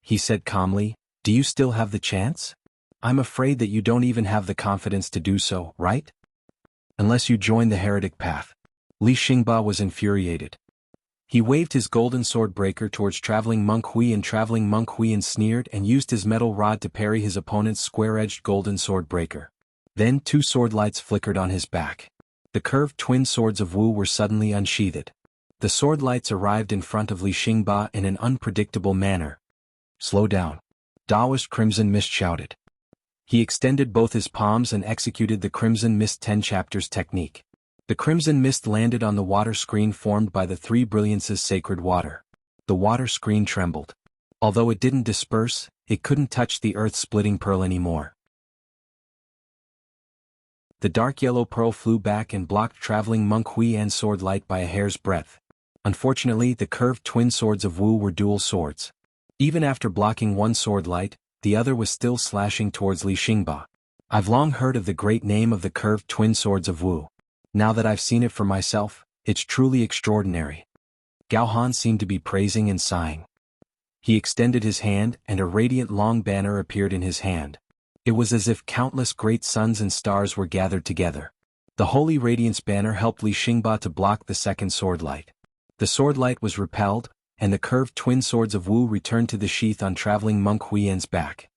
He said calmly, do you still have the chance? I'm afraid that you don't even have the confidence to do so, right? Unless you join the heretic path. Li Xingba was infuriated. He waved his golden sword breaker towards traveling monk Huiyan. Traveling monk Huiyan sneered and used his metal rod to parry his opponent's square-edged golden sword breaker. Then 2 sword lights flickered on his back. The curved twin swords of Wu were suddenly unsheathed. The sword lights arrived in front of Li Xingba in an unpredictable manner. Slow down. Daoist Crimson Mist shouted. He extended both his palms and executed the Crimson Mist 10 chapters technique. The crimson mist landed on the water screen formed by the 3 brilliances sacred water. The water screen trembled. Although it didn't disperse, it couldn't touch the earth-splitting pearl anymore. The dark yellow pearl flew back and blocked traveling monk Huiyan's sword light by a hair's breadth. Unfortunately, the curved twin swords of Wu were dual swords. Even after blocking one sword light, the other was still slashing towards Li Xingba. I've long heard of the great name of the curved twin swords of Wu. Now that I've seen it for myself, it's truly extraordinary. Gao Han seemed to be praising and sighing. He extended his hand and a radiant long banner appeared in his hand. It was as if countless great suns and stars were gathered together. The holy radiance banner helped Li Xingba to block the second sword light. The sword light was repelled, and the curved twin swords of Wu returned to the sheath on traveling monk Huiyan's back.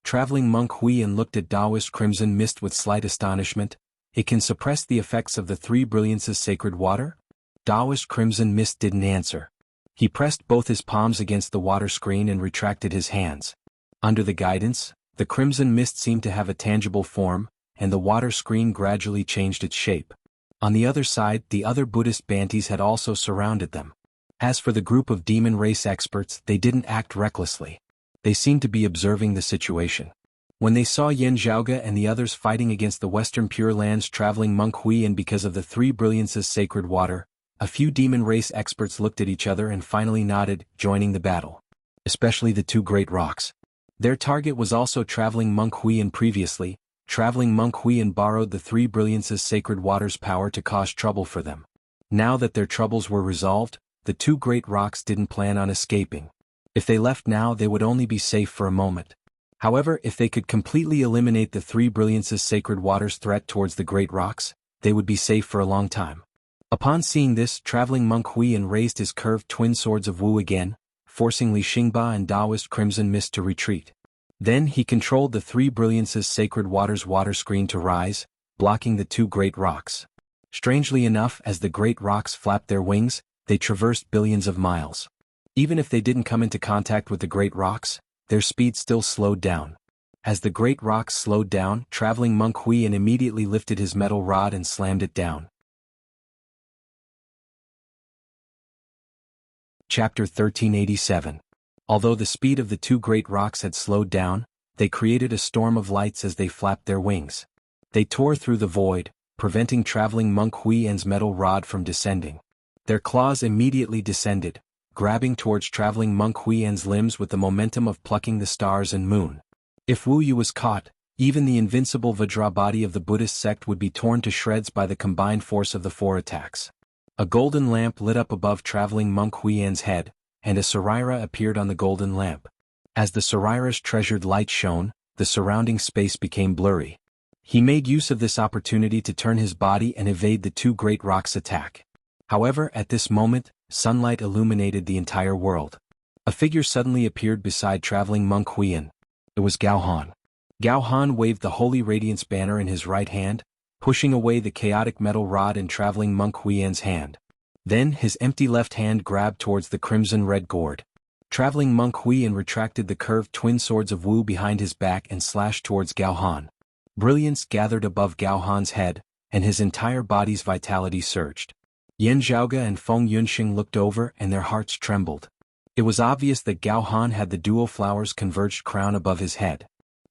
Traveling monk Huiyan looked at Taoist Crimson Mist with slight astonishment. It can suppress the effects of the three brilliances sacred water? Taoist Crimson Mist didn't answer. He pressed both his palms against the water screen and retracted his hands. Under the guidance, the Crimson Mist seemed to have a tangible form, and the water screen gradually changed its shape. On the other side, the other Buddhist Bantis had also surrounded them. As for the group of demon race experts, they didn't act recklessly. They seemed to be observing the situation. When they saw Yen Zhaoge and the others fighting against the Western Pure Lands traveling monk Huiyan because of the three brilliances sacred water, a few demon race experts looked at each other and finally nodded, joining the battle. Especially the two great rocks. Their target was also traveling monk Huiyan previously. Traveling monk Huiyan borrowed the three brilliances sacred water's power to cause trouble for them. Now that their troubles were resolved, the two great rocks didn't plan on escaping. If they left now, they would only be safe for a moment. However, if they could completely eliminate the three brilliances sacred water's threat towards the great rocks, they would be safe for a long time. Upon seeing this, traveling monk Huiyan raised his curved twin swords of Wu again, forcing Li Xingba and Taoist Crimson Mist to retreat. Then he controlled the three brilliances sacred water's water screen to rise, blocking the two great rocks. Strangely enough, as the great rocks flapped their wings, they traversed billions of miles. Even if they didn't come into contact with the great rocks, their speed still slowed down. As the great rocks slowed down, traveling monk Huiyan immediately lifted his metal rod and slammed it down. Chapter 1387. Although the speed of the two great rocks had slowed down, they created a storm of lights as they flapped their wings. They tore through the void, preventing traveling monk Huiyan's metal rod from descending. Their claws immediately descended, grabbing towards traveling monk Huiyan's limbs with the momentum of plucking the stars and moon. If Wu Yu was caught, even the invincible Vajra body of the Buddhist sect would be torn to shreds by the combined force of the four attacks. A golden lamp lit up above traveling monk Huiyan's head, and a Sarira appeared on the golden lamp. As the Sarira's treasured light shone, the surrounding space became blurry. He made use of this opportunity to turn his body and evade the two great rocks' attack. However, at this moment, sunlight illuminated the entire world. A figure suddenly appeared beside traveling monk Huiyan. It was Gao Han. Gao Han waved the Holy Radiance banner in his right hand, pushing away the chaotic metal rod in traveling monk Huiyan's hand. Then his empty left hand grabbed towards the crimson-red gourd. Traveling monk Huiyan retracted the curved twin swords of Wu behind his back and slashed towards Gao Han. Brilliance gathered above Gao Han's head, and his entire body's vitality surged. Yen Zhaoge and Feng Yunxing looked over and their hearts trembled. It was obvious that Gao Han had the dual flowers converged crown above his head.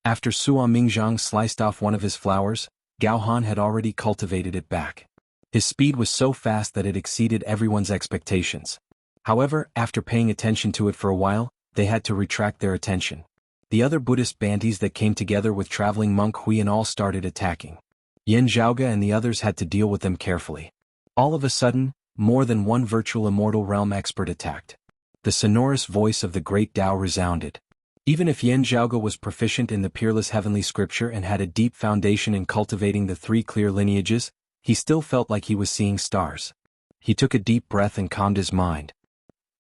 After Sua Mingzhang sliced off one of his flowers, Gao Han had already cultivated it back. His speed was so fast that it exceeded everyone's expectations. However, after paying attention to it for a while, they had to retract their attention. The other Buddhist Bantis that came together with traveling monk Huiyan all started attacking. Yen Zhaoge and the others had to deal with them carefully. All of a sudden, more than one virtual immortal realm expert attacked. The sonorous voice of the great Tao resounded. Even if Yen Zhaoge was proficient in the peerless heavenly scripture and had a deep foundation in cultivating the three clear lineages, he still felt like he was seeing stars. He took a deep breath and calmed his mind.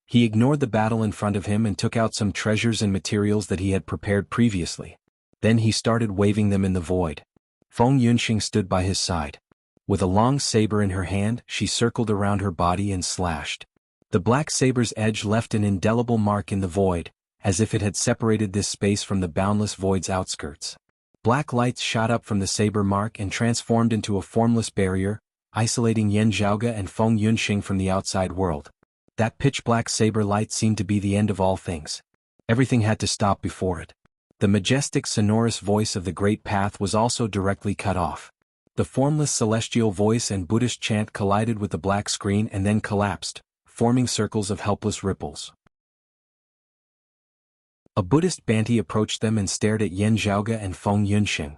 He ignored the battle in front of him and took out some treasures and materials that he had prepared previously. Then he started waving them in the void. Feng Yunxing stood by his side. With a long saber in her hand, she circled around her body and slashed. The black saber's edge left an indelible mark in the void, as if it had separated this space from the boundless void's outskirts. Black lights shot up from the saber mark and transformed into a formless barrier, isolating Yen Zhaoge and Feng Yunxing from the outside world. That pitch-black saber light seemed to be the end of all things. Everything had to stop before it. The majestic sonorous voice of the Great Path was also directly cut off. The formless celestial voice and Buddhist chant collided with the black screen and then collapsed, forming circles of helpless ripples. A Buddhist Banti approached them and stared at Yen Zhaoge and Feng Yunxing.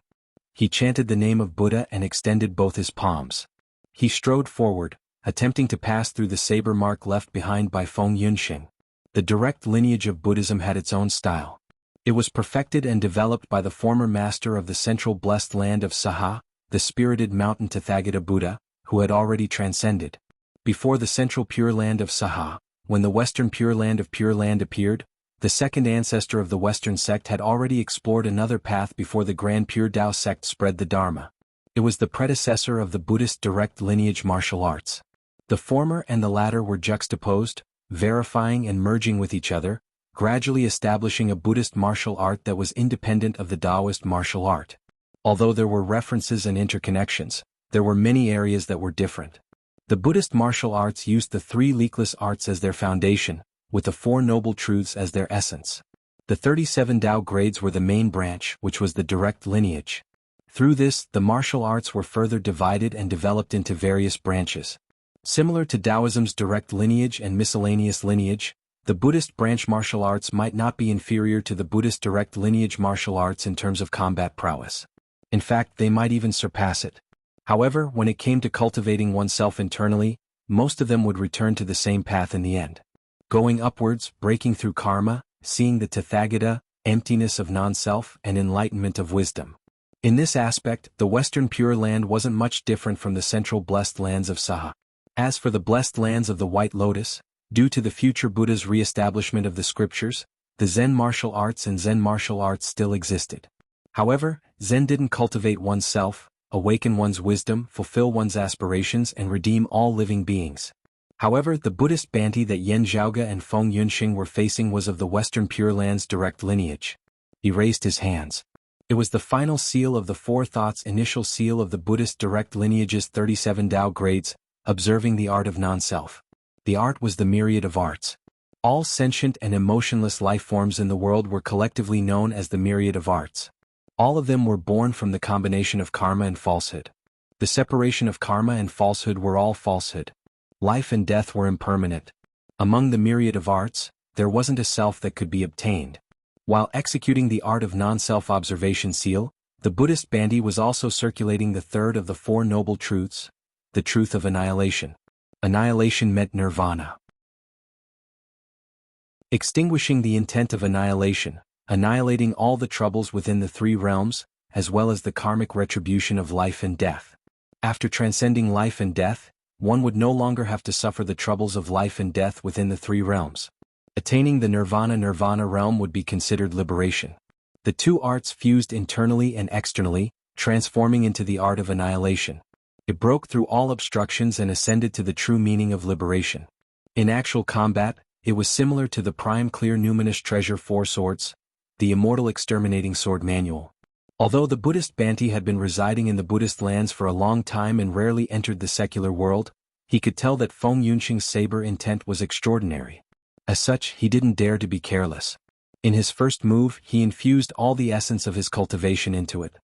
He chanted the name of Buddha and extended both his palms. He strode forward, attempting to pass through the saber mark left behind by Feng Yunxing. The direct lineage of Buddhism had its own style. It was perfected and developed by the former master of the central blessed land of Saha, the spirited mountain Tathagata Buddha, who had already transcended. Before the central pure land of Saha, when the Western Pure Land of Pure Land appeared, the second ancestor of the Western sect had already explored another path before the Grand Pure Tao sect spread the Dharma. It was the predecessor of the Buddhist direct lineage martial arts. The former and the latter were juxtaposed, verifying and merging with each other, gradually establishing a Buddhist martial art that was independent of the Taoist martial art. Although there were references and interconnections, there were many areas that were different. The Buddhist martial arts used the three leakless arts as their foundation, with the Four Noble Truths as their essence. The 37 Tao grades were the main branch, which was the direct lineage. Through this, the martial arts were further divided and developed into various branches. Similar to Taoism's direct lineage and miscellaneous lineage, the Buddhist branch martial arts might not be inferior to the Buddhist direct lineage martial arts in terms of combat prowess. In fact, they might even surpass it. However, when it came to cultivating oneself internally, most of them would return to the same path in the end. Going upwards, breaking through karma, seeing the Tathagata, emptiness of non-self, and enlightenment of wisdom. In this aspect, the Western Pure Land wasn't much different from the central blessed lands of Saha. As for the blessed lands of the White Lotus, due to the future Buddha's re-establishment of the scriptures, the Zen martial arts and Zen martial arts still existed. However, Zen didn't cultivate oneself, awaken one's wisdom, fulfill one's aspirations, and redeem all living beings. However, the Buddhist Bhante that Yen Zhaoge and Feng Yunxing were facing was of the Western Pure Land's direct lineage. He raised his hands. It was the final seal of the Four Thoughts, initial seal of the Buddhist direct lineage's 37 Tao grades, observing the art of non-self. The art was the myriad of arts. All sentient and emotionless life forms in the world were collectively known as the myriad of arts. All of them were born from the combination of karma and falsehood. The separation of karma and falsehood were all falsehood. Life and death were impermanent. Among the myriad of arts, there wasn't a self that could be obtained. While executing the art of non-self observation seal, the Buddhist Bhante was also circulating the third of the Four Noble Truths, the truth of annihilation. Annihilation meant nirvana. Extinguishing the intent of annihilation, annihilating all the troubles within the three realms, as well as the karmic retribution of life and death. After transcending life and death, one would no longer have to suffer the troubles of life and death within the three realms. Attaining the nirvana realm would be considered liberation. The two arts fused internally and externally, transforming into the art of annihilation. It broke through all obstructions and ascended to the true meaning of liberation. In actual combat, it was similar to the prime clear numinous treasure Four Swords, the immortal exterminating sword manual. Although the Buddhist Bhante had been residing in the Buddhist lands for a long time and rarely entered the secular world, he could tell that Feng Yunxing's saber intent was extraordinary. As such, he didn't dare to be careless. In his first move, he infused all the essence of his cultivation into it.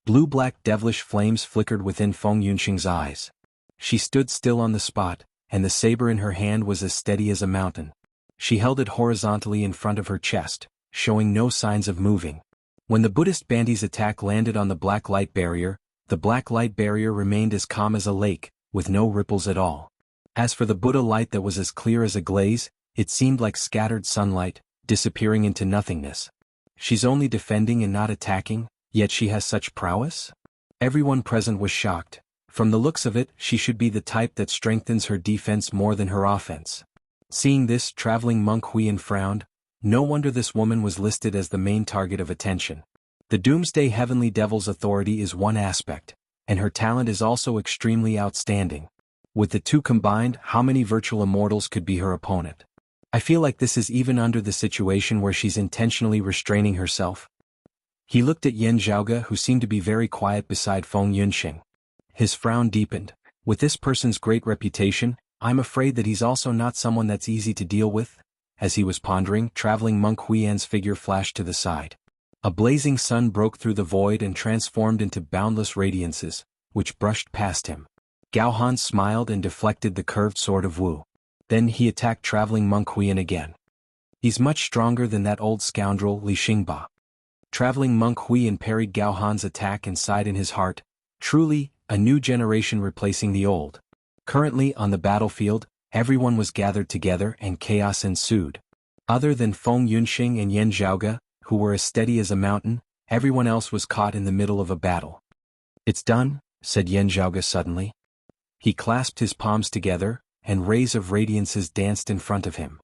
Blue-black devilish flames flickered within Feng Yunxing's eyes. She stood still on the spot, and the saber in her hand was as steady as a mountain. She held it horizontally in front of her chest, showing no signs of moving. When the Buddhist Bhante's attack landed on the black light barrier, the black light barrier remained as calm as a lake, with no ripples at all. As for the Buddha light that was as clear as a glaze, it seemed like scattered sunlight, disappearing into nothingness. She's only defending and not attacking, yet she has such prowess? Everyone present was shocked. From the looks of it, she should be the type that strengthens her defense more than her offense. Seeing this, traveling monk Huiyan frowned. No wonder this woman was listed as the main target of attention. The Doomsday Heavenly Devil's authority is one aspect, and her talent is also extremely outstanding. With the two combined, how many virtual immortals could be her opponent? I feel like this is even under the situation where she's intentionally restraining herself. He looked at Yen Zhaoge, who seemed to be very quiet beside Feng Yunxing. His frown deepened. With this person's great reputation, I'm afraid that he's also not someone that's easy to deal with. As he was pondering, traveling monk Huiyan's figure flashed to the side. A blazing sun broke through the void and transformed into boundless radiances, which brushed past him. Gao Han smiled and deflected the curved sword of Wu. Then he attacked traveling monk Huiyan again. He's much stronger than that old scoundrel Li Xingba. Traveling monk Huiyan parried Gao Han's attack and sighed in his heart. Truly, a new generation replacing the old. Currently on the battlefield, everyone was gathered together and chaos ensued. Other than Feng Yunxing and Yen Zhaoge, who were as steady as a mountain, everyone else was caught in the middle of a battle. It's done, said Yen Zhaoge suddenly. He clasped his palms together, and rays of radiances danced in front of him.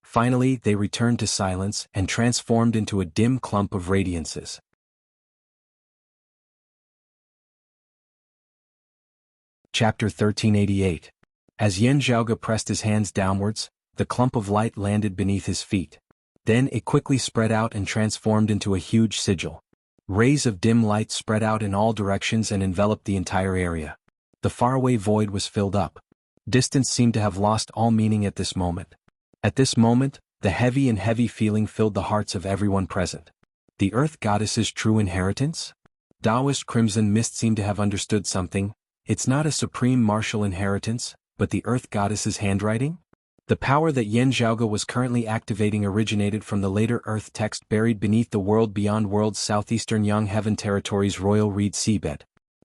Finally, they returned to silence and transformed into a dim clump of radiances. Chapter 1388. As Yen Zhaoge pressed his hands downwards, the clump of light landed beneath his feet. Then it quickly spread out and transformed into a huge sigil. Rays of dim light spread out in all directions and enveloped the entire area. The faraway void was filled up. Distance seemed to have lost all meaning at this moment. At this moment, the heavy feeling filled the hearts of everyone present. The Earth Goddess's true inheritance? Taoist Crimson Mist seemed to have understood something. It's not a supreme martial inheritance, but the Earth Goddess's handwriting? The power that Yen Zhaoge was currently activating originated from the later Earth text buried beneath the world beyond world's southeastern Yang Heaven territory's royal reed seabed.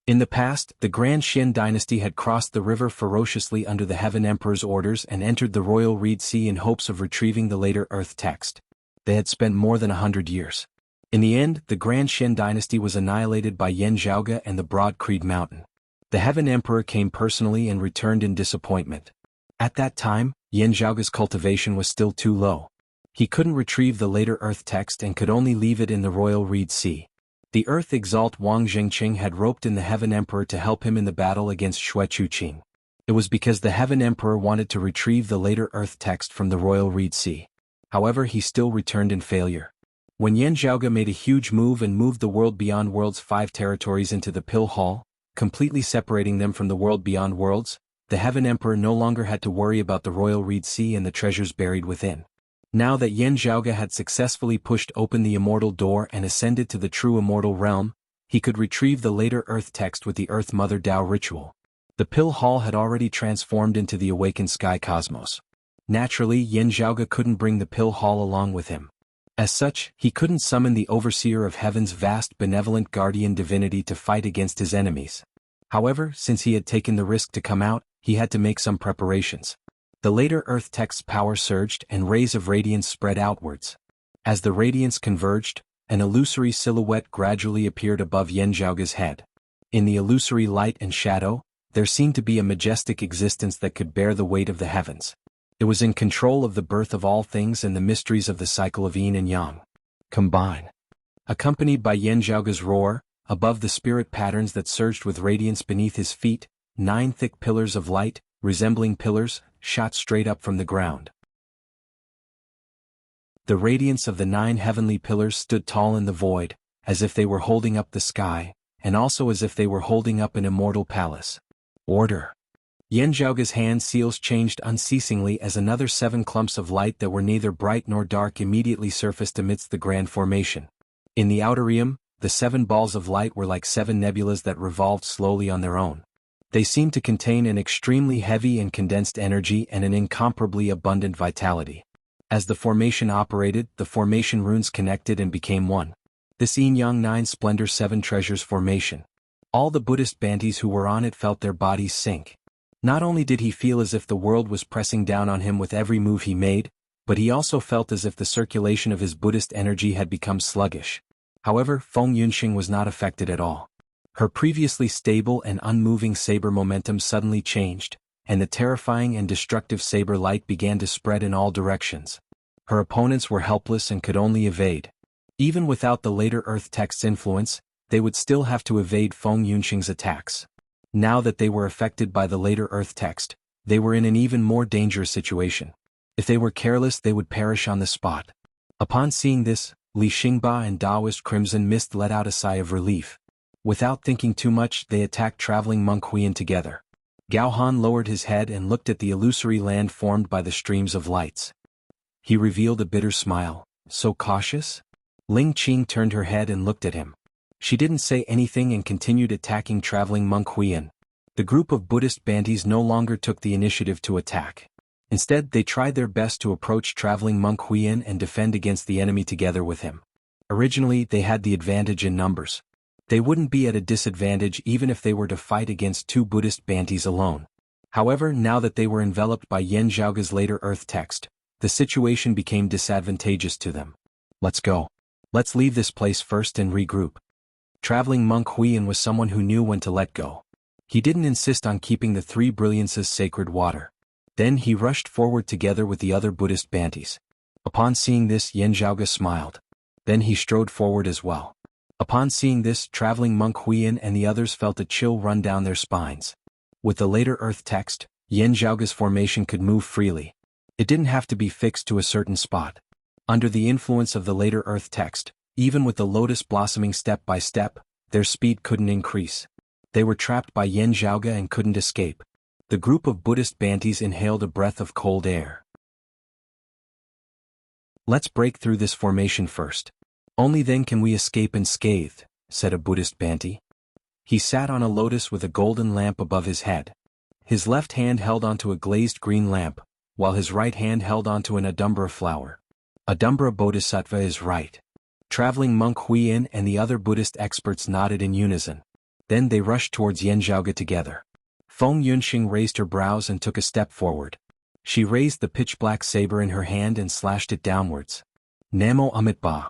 In the past, the Grand Xian dynasty had crossed the river ferociously under the Heaven Emperor's orders and entered the royal reed sea in hopes of retrieving the later Earth text. They had spent more than 100 years. In the end, the Grand Xian dynasty was annihilated by Yen Zhaoge and the Broad Creed Mountain. The Heaven Emperor came personally and returned in disappointment. At that time, Yen Zhaoge's cultivation was still too low. He couldn't retrieve the later Earth text and could only leave it in the royal reed sea. The Earth Exalt Wang Zhengqing had roped in the Heaven Emperor to help him in the battle against Xue Chuqing. It was because the Heaven Emperor wanted to retrieve the later Earth text from the royal reed sea. However, he still returned in failure. When Yen Zhaoge made a huge move and moved the world beyond worlds 5 territories into the Pill Hall, completely separating them from the world beyond worlds, the Heaven Emperor no longer had to worry about the royal reed sea and the treasures buried within. Now that Yen Zhaoge had successfully pushed open the immortal door and ascended to the true immortal realm, he could retrieve the later Earth text with the Earth Mother Dao ritual. The Pill Hall had already transformed into the awakened sky cosmos. Naturally, Yen Zhaoge couldn't bring the Pill Hall along with him. As such, he couldn't summon the Overseer of Heaven's vast benevolent guardian divinity to fight against his enemies. However, since he had taken the risk to come out, he had to make some preparations. The later Earth text's power surged and rays of radiance spread outwards. As the radiance converged, an illusory silhouette gradually appeared above Yen Zhaoge's head. In the illusory light and shadow, there seemed to be a majestic existence that could bear the weight of the heavens. It was in control of the birth of all things and the mysteries of the cycle of yin and yang. Combine. Accompanied by Yen Zhaoge's roar, above the spirit patterns that surged with radiance beneath his feet, 9 thick pillars of light, resembling pillars, shot straight up from the ground. The radiance of the 9 heavenly pillars stood tall in the void, as if they were holding up the sky, and also as if they were holding up an immortal palace. Order. Yen Zhaoge's hand seals changed unceasingly as another 7 clumps of light that were neither bright nor dark immediately surfaced amidst the grand formation. In the outer realm, the 7 balls of light were like 7 nebulas that revolved slowly on their own. They seemed to contain an extremely heavy and condensed energy and an incomparably abundant vitality. As the formation operated, the formation runes connected and became one. This Yin-Yang 9 Splendor 7 Treasures formation. All the Buddhist Bantis who were on it felt their bodies sink. Not only did he feel as if the world was pressing down on him with every move he made, but he also felt as if the circulation of his Buddhist energy had become sluggish. However, Feng Yunxing was not affected at all. Her previously stable and unmoving saber momentum suddenly changed, and the terrifying and destructive saber light began to spread in all directions. Her opponents were helpless and could only evade. Even without the later Earth text's influence, they would still have to evade Feng Yunxing's attacks. Now that they were affected by the later Earth text, they were in an even more dangerous situation. If they were careless, they would perish on the spot. Upon seeing this, Li Xingba and Taoist Crimson Mist let out a sigh of relief. Without thinking too much, they attacked traveling monk Huiyan together. Gao Han lowered his head and looked at the illusory land formed by the streams of lights. He revealed a bitter smile. So cautious? Ling Qing turned her head and looked at him. She didn't say anything and continued attacking traveling monk Huiyan. The group of Buddhist Bantis no longer took the initiative to attack. Instead, they tried their best to approach traveling monk Huiyan and defend against the enemy together with him. Originally, they had the advantage in numbers. They wouldn't be at a disadvantage even if they were to fight against 2 Buddhist Bantis alone. However, now that they were enveloped by Yen Zhaoge's later Earth text, the situation became disadvantageous to them. Let's go. Let's leave this place first and regroup. Traveling monk Huiyan was someone who knew when to let go. He didn't insist on keeping the three brilliances sacred water. Then he rushed forward together with the other Buddhist Bantis. Upon seeing this, Yan Zhaoge smiled. Then he strode forward as well. Upon seeing this, traveling monk Huiyin and the others felt a chill run down their spines. With the later earth text, Yan Zhaoge's formation could move freely. It didn't have to be fixed to a certain spot. Under the influence of the later earth text, even with the lotus blossoming step by step, their speed couldn't increase. They were trapped by Yan Zhaoge and couldn't escape. The group of Buddhist Bantis inhaled a breath of cold air. "Let's break through this formation first. Only then can we escape unscathed," said a Buddhist Banti. He sat on a lotus with a golden lamp above his head. His left hand held onto a glazed green lamp, while his right hand held onto an Adumbra flower. Adumbra Bodhisattva is right. Traveling monk Huiyin and the other Buddhist experts nodded in unison. Then they rushed towards Yan Zhaoge together. Feng Yunxing raised her brows and took a step forward. She raised the pitch-black saber in her hand and slashed it downwards. Namo Amitabha.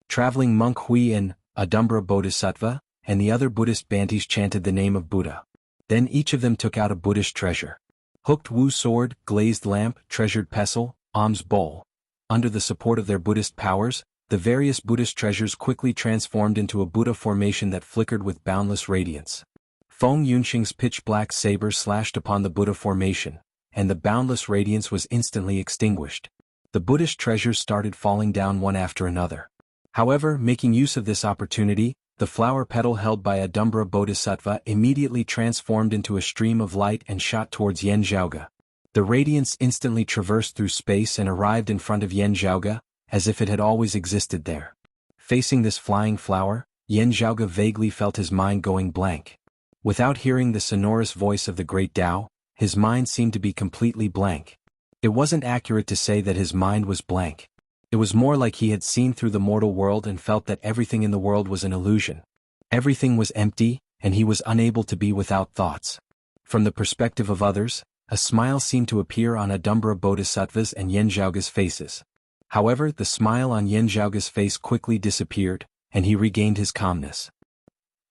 Traveling monk Huiyin, Adumbra Bodhisattva, and the other Buddhist Bantis chanted the name of Buddha. Then each of them took out a Buddhist treasure. Hooked Wu sword, glazed lamp, treasured pestle, alms bowl. Under the support of their Buddhist powers, the various Buddhist treasures quickly transformed into a Buddha formation that flickered with boundless radiance. Feng Yunxing's pitch-black saber slashed upon the Buddha formation, and the boundless radiance was instantly extinguished. The Buddhist treasures started falling down one after another. However, making use of this opportunity, the flower petal held by Adumbra Bodhisattva immediately transformed into a stream of light and shot towards Yan Zhaoge. The radiance instantly traversed through space and arrived in front of Yan Zhaoge, as if it had always existed there. Facing this flying flower, Yan Zhaoge vaguely felt his mind going blank. Without hearing the sonorous voice of the great Tao, his mind seemed to be completely blank. It wasn't accurate to say that his mind was blank. It was more like he had seen through the mortal world and felt that everything in the world was an illusion. Everything was empty, and he was unable to be without thoughts. From the perspective of others, a smile seemed to appear on Adumbra Bodhisattva's and Yan Zhaoge's faces. However, the smile on Yan Zhaoge's face quickly disappeared, and he regained his calmness.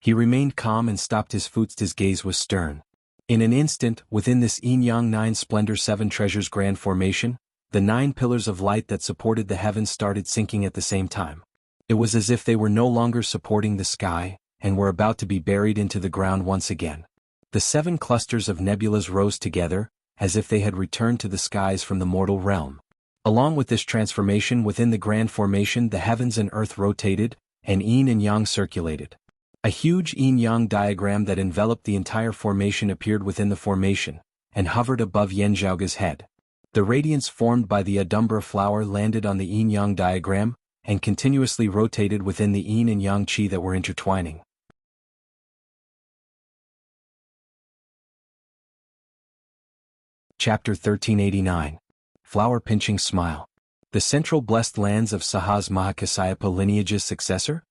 He remained calm and stopped his foot. His gaze was stern. In an instant, within this Yin-Yang Nine Splendor Seven Treasures Grand Formation, the 9 pillars of light that supported the heavens started sinking at the same time. It was as if they were no longer supporting the sky, and were about to be buried into the ground once again. The 7 clusters of nebulas rose together, as if they had returned to the skies from the mortal realm. Along with this transformation within the grand formation, the heavens and earth rotated, and yin and yang circulated. A huge yin-yang diagram that enveloped the entire formation appeared within the formation, and hovered above Yan Zhaoge's head. The radiance formed by the Adumbra flower landed on the yin-yang diagram, and continuously rotated within the yin and yang qi that were intertwining. Chapter 1389. Flower-pinching smile. The central blessed lands of Sahas Mahakasyapa lineage's successor?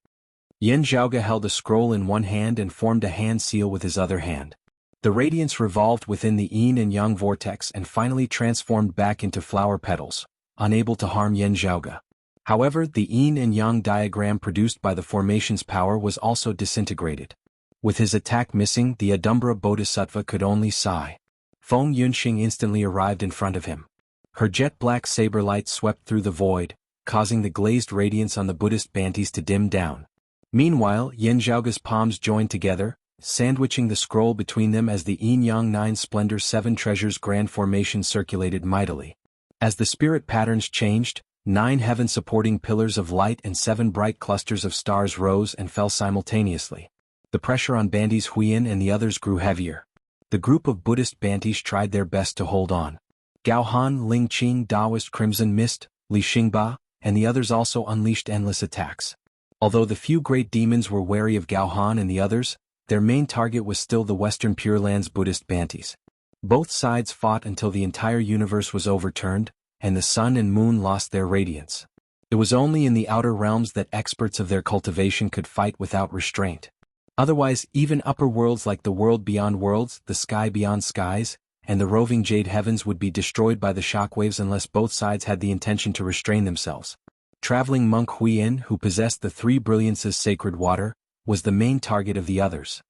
Yan Zhaoge held a scroll in one hand and formed a hand seal with his other hand. The radiance revolved within the yin and yang vortex and finally transformed back into flower petals, unable to harm Yan Zhaoge. However, the yin and yang diagram produced by the formation's power was also disintegrated. With his attack missing, the Adumbra Bodhisattva could only sigh. Feng Yunxing instantly arrived in front of him. Her jet-black saber light swept through the void, causing the glazed radiance on the Buddhist Bantis to dim down. Meanwhile, Yan Zhaoge's palms joined together, sandwiching the scroll between them as the Yin-Yang Nine Splendor Seven Treasures Grand Formation circulated mightily. As the spirit patterns changed, 9 heaven-supporting pillars of light and 7 bright clusters of stars rose and fell simultaneously. The pressure on Bantis Huiyin and the others grew heavier. The group of Buddhist Bantis tried their best to hold on. Gao Han, Ling Qing, Taoist Crimson Mist, Li Xingba, and the others also unleashed endless attacks. Although the few great demons were wary of Gao Han and the others, their main target was still the Western Pure Lands Buddhist Bantis. Both sides fought until the entire universe was overturned, and the sun and moon lost their radiance. It was only in the outer realms that experts of their cultivation could fight without restraint. Otherwise, even upper worlds like the world beyond worlds, the sky beyond skies, and the roving jade heavens would be destroyed by the shockwaves unless both sides had the intention to restrain themselves. Traveling monk Huiyin, who possessed the 3 brilliances sacred water, was the main target of the others.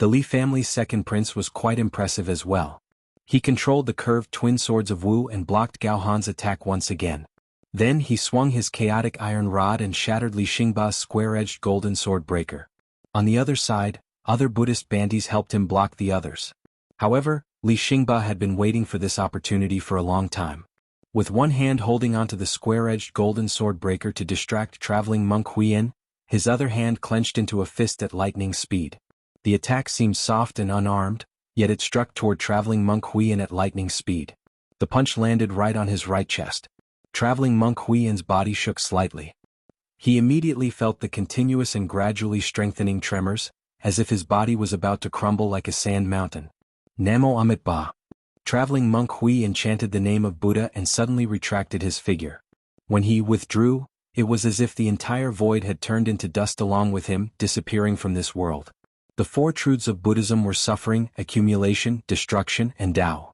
The Li family's second prince was quite impressive as well. He controlled the curved twin swords of Wu and blocked Gao Han's attack once again. Then he swung his chaotic iron rod and shattered Li Xingba's square-edged golden sword breaker. On the other side, other Buddhist bandies helped him block the others. However, Li Xingba had been waiting for this opportunity for a long time. With one hand holding onto the square-edged golden sword breaker to distract traveling monk Huiyin, his other hand clenched into a fist at lightning speed. The attack seemed soft and unarmed, yet it struck toward traveling monk Huiyin at lightning speed. The punch landed right on his right chest. Traveling monk Huiyin's body shook slightly. He immediately felt the continuous and gradually strengthening tremors, as if his body was about to crumble like a sand mountain. Namo Amitabha. Traveling monk Huiyin chanted the name of Buddha and suddenly retracted his figure. When he withdrew, it was as if the entire void had turned into dust along with him, disappearing from this world. The four truths of Buddhism were suffering, accumulation, destruction, and Tao.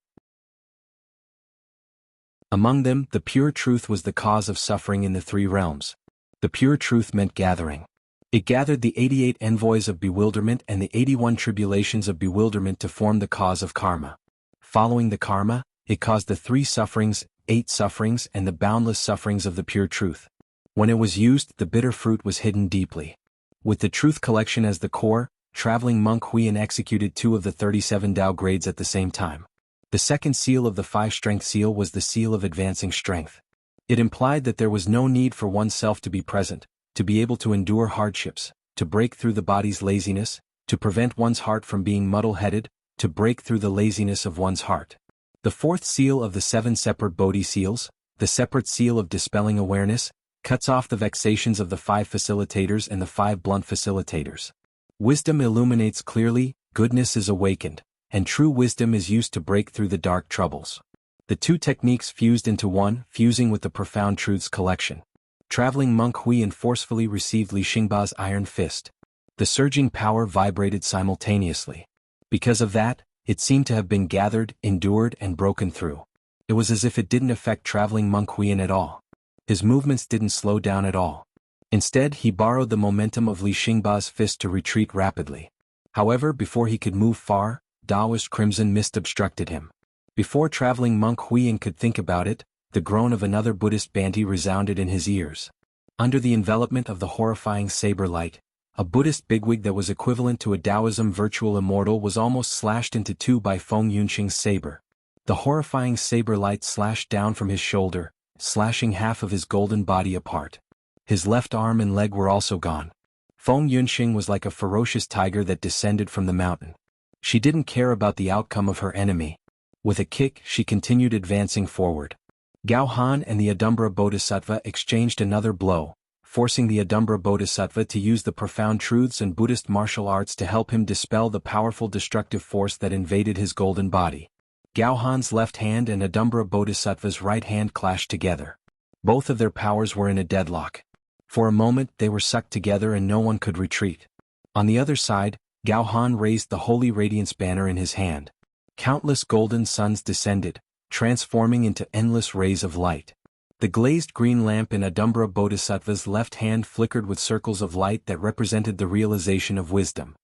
Among them, the pure truth was the cause of suffering in the three realms. The pure truth meant gathering. It gathered the 88 envoys of bewilderment and the 81 tribulations of bewilderment to form the cause of karma. Following the karma, it caused the 3 sufferings, 8 sufferings and the boundless sufferings of the pure truth. When it was used, the bitter fruit was hidden deeply. With the truth collection as the core, traveling monk Huiyin executed 2 of the 37 Tao grades at the same time. The second seal of the 5 strength seal was the seal of advancing strength. It implied that there was no need for oneself to be present, to be able to endure hardships, to break through the body's laziness, to prevent one's heart from being muddle-headed, to break through the laziness of one's heart. The 4th seal of the 7 separate Bodhi seals, the separate seal of dispelling awareness, cuts off the vexations of the 5 facilitators and the 5 blunt facilitators. Wisdom illuminates clearly, goodness is awakened, and true wisdom is used to break through the dark troubles. The 2 techniques fused into one, fusing with the profound truths collection. Traveling monk Huiyin forcefully received Li Xingba's iron fist. The surging power vibrated simultaneously. Because of that, it seemed to have been gathered, endured, and broken through. It was as if it didn't affect traveling monk Huiyin at all. His movements didn't slow down at all. Instead, he borrowed the momentum of Li Xingba's fist to retreat rapidly. However, before he could move far, Daoist crimson mist obstructed him. Before traveling monk Huiyin could think about it, the groan of another Buddhist bandi resounded in his ears. Under the envelopment of the horrifying saber light, a Buddhist bigwig that was equivalent to a Taoism virtual immortal was almost slashed into 2 by Feng Yunxing's saber. The horrifying saber light slashed down from his shoulder, slashing half of his golden body apart. His left arm and leg were also gone. Feng Yunxing was like a ferocious tiger that descended from the mountain. She didn't care about the outcome of her enemy. With a kick, she continued advancing forward. Gao Han and the Adumbra Bodhisattva exchanged another blow, forcing the Adumbra Bodhisattva to use the profound truths and Buddhist martial arts to help him dispel the powerful destructive force that invaded his golden body. Gao Han's left hand and Adumbra Bodhisattva's right hand clashed together. Both of their powers were in a deadlock. For a moment they were sucked together and no one could retreat. On the other side, Gao Han raised the Holy Radiance banner in his hand. Countless golden suns descended, transforming into endless rays of light. The glazed green lamp in Adumbra Bodhisattva's left hand flickered with circles of light that represented the realization of wisdom.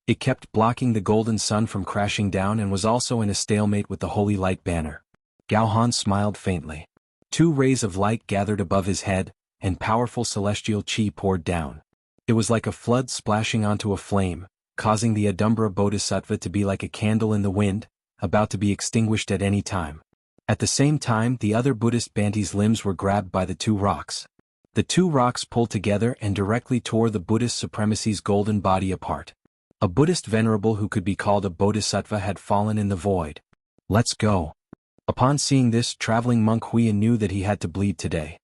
It kept blocking the golden sun from crashing down and was also in a stalemate with the Holy Light banner. Gao Han smiled faintly. 2 rays of light gathered above his head, and powerful celestial chi poured down. It was like a flood splashing onto a flame, causing the Adumbra Bodhisattva to be like a candle in the wind, about to be extinguished at any time. At the same time, the other Buddhist bandi's limbs were grabbed by the 2 rocks. The 2 rocks pulled together and directly tore the Buddhist supremacy's golden body apart. A Buddhist venerable who could be called a bodhisattva had fallen in the void. Let's go. Upon seeing this, traveling monk Huiyin knew that he had to bleed today.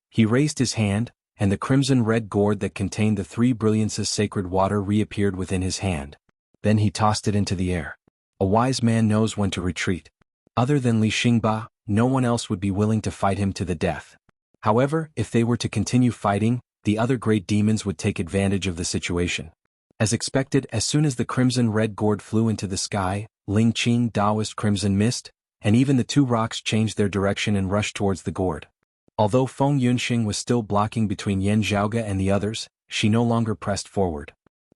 He raised his hand, and the crimson-red gourd that contained the 3 brilliances sacred water reappeared within his hand. Then he tossed it into the air. A wise man knows when to retreat. Other than Li Xingba, no one else would be willing to fight him to the death. However, if they were to continue fighting, the other great demons would take advantage of the situation. As expected, as soon as the crimson-red gourd flew into the sky, Ling Qing Taoist crimson mist, and even the 2 rocks changed their direction and rushed towards the gourd. Although Feng Yunxing was still blocking between Yan Zhaoge and the others, she no longer pressed forward.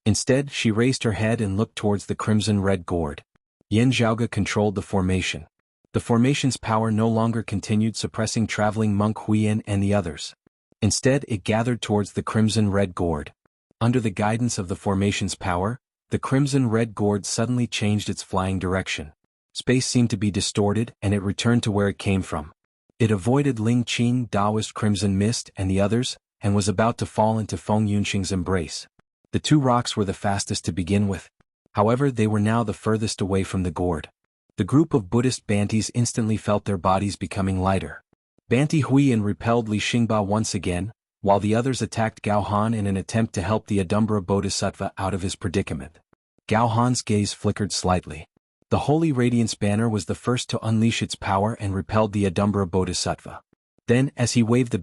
Instead, she raised her head and looked towards the crimson-red gourd. Yan Zhaoge controlled the formation. The formation's power no longer continued suppressing traveling monk Huiyan and the others. Instead, it gathered towards the crimson-red gourd. Under the guidance of the formation's power, the crimson-red gourd suddenly changed its flying direction. Space seemed to be distorted and it returned to where it came from. It avoided Ling Qing, Taoist Crimson Mist and the others, and was about to fall into Feng Yunxing's embrace. The two rocks were the fastest to begin with. However, they were now the furthest away from the gourd. The group of Buddhist Bantis instantly felt their bodies becoming lighter. Banti Huiyan repelled Li Xingba once again, while the others attacked Gao Han in an attempt to help the Adumbra Bodhisattva out of his predicament. Gao Han's gaze flickered slightly. The Holy Radiance banner was the first to unleash its power and repelled the Adumbra Bodhisattva. Then, as he waved the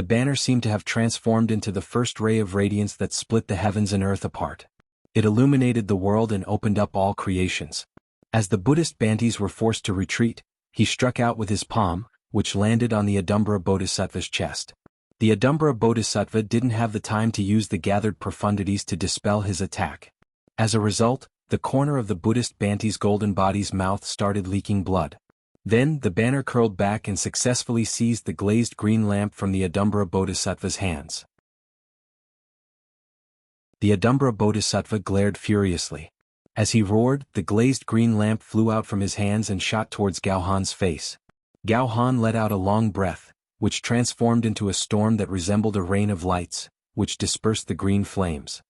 banner seemed to have transformed into the first ray of radiance that split the heavens and earth apart. It illuminated the world and opened up all creations. As the Buddhist Bantis were forced to retreat, he struck out with his palm, which landed on the Adumbra Bodhisattva's chest. The Adumbra Bodhisattva didn't have the time to use the gathered profundities to dispel his attack. As a result, the corner of the Buddhist Banti's golden body's mouth started leaking blood. Then, the banner curled back and successfully seized the glazed green lamp from the Adumbra Bodhisattva's hands. The Adumbra Bodhisattva glared furiously. As he roared, the glazed green lamp flew out from his hands and shot towards Gao Han's face. Gao Han let out a long breath, which transformed into a storm that resembled a rain of lights, which dispersed the green flames.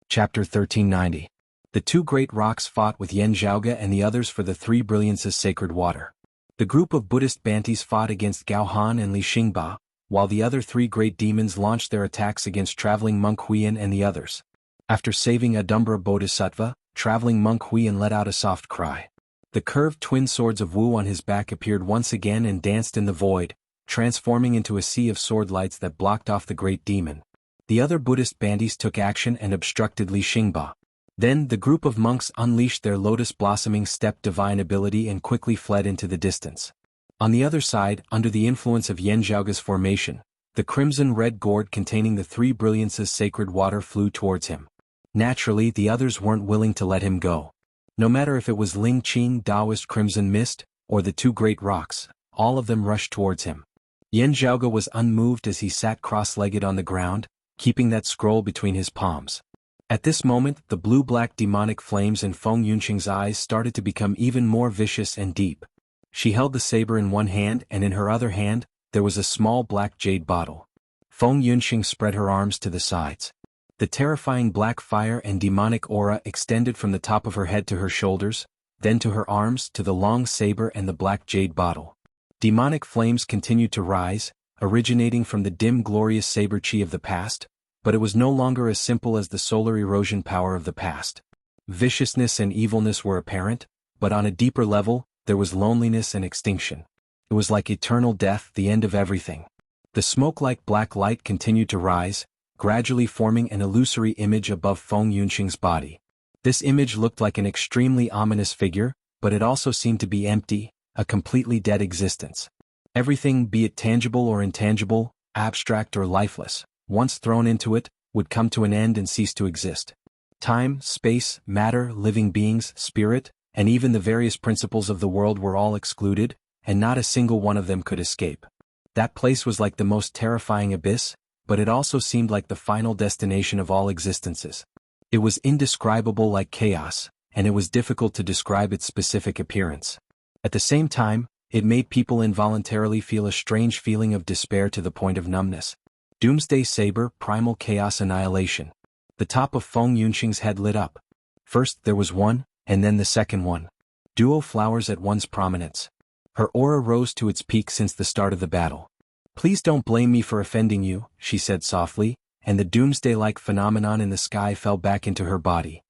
Chapter 1390. The two great rocks fought with Yan Zhaoge and the others for the three brilliances sacred water. The group of Buddhist Bantis fought against Gao Han and Li Xingba, while the other three great demons launched their attacks against traveling monk Huiyan and the others. After saving Adumbra Bodhisattva, traveling monk Huiyan let out a soft cry. The curved twin swords of Wu on his back appeared once again and danced in the void, transforming into a sea of sword lights that blocked off the great demon. The other Buddhist Bantis took action and obstructed Li Xingba. Then the group of monks unleashed their lotus-blossoming step divine ability and quickly fled into the distance. On the other side, under the influence of Yan Zhaoge's formation, the crimson-red gourd containing the three brilliances sacred water flew towards him. Naturally, the others weren't willing to let him go. No matter if it was Ling Qing, Taoist Crimson Mist, or the two great rocks, all of them rushed towards him. Yan Zhaoge was unmoved as he sat cross-legged on the ground, keeping that scroll between his palms. At this moment, the blue-black demonic flames in Feng Yunxing's eyes started to become even more vicious and deep. She held the saber in one hand and in her other hand, there was a small black jade bottle. Feng Yunxing spread her arms to the sides. The terrifying black fire and demonic aura extended from the top of her head to her shoulders, then to her arms, to the long saber and the black jade bottle. Demonic flames continued to rise, originating from the dim glorious saber chi of the past, but it was no longer as simple as the solar erosion power of the past. Viciousness and evilness were apparent, but on a deeper level, there was loneliness and extinction. It was like eternal death, the end of everything. The smoke-like black light continued to rise, gradually forming an illusory image above Feng Yunxing's body. This image looked like an extremely ominous figure, but it also seemed to be empty, a completely dead existence. Everything, be it tangible or intangible, abstract or lifeless, once thrown into it, would come to an end and cease to exist. Time, space, matter, living beings, spirit, and even the various principles of the world were all excluded, and not a single one of them could escape. That place was like the most terrifying abyss, but it also seemed like the final destination of all existences. It was indescribable like chaos, and it was difficult to describe its specific appearance. At the same time, it made people involuntarily feel a strange feeling of despair to the point of numbness. Doomsday Saber, Primal Chaos Annihilation. The top of Feng Yunxing's head lit up. First there was one, and then the second one. Duo flowers at one's prominence. Her aura rose to its peak since the start of the battle. "Please don't blame me for offending you," she said softly, and the doomsday-like phenomenon in the sky fell back into her body.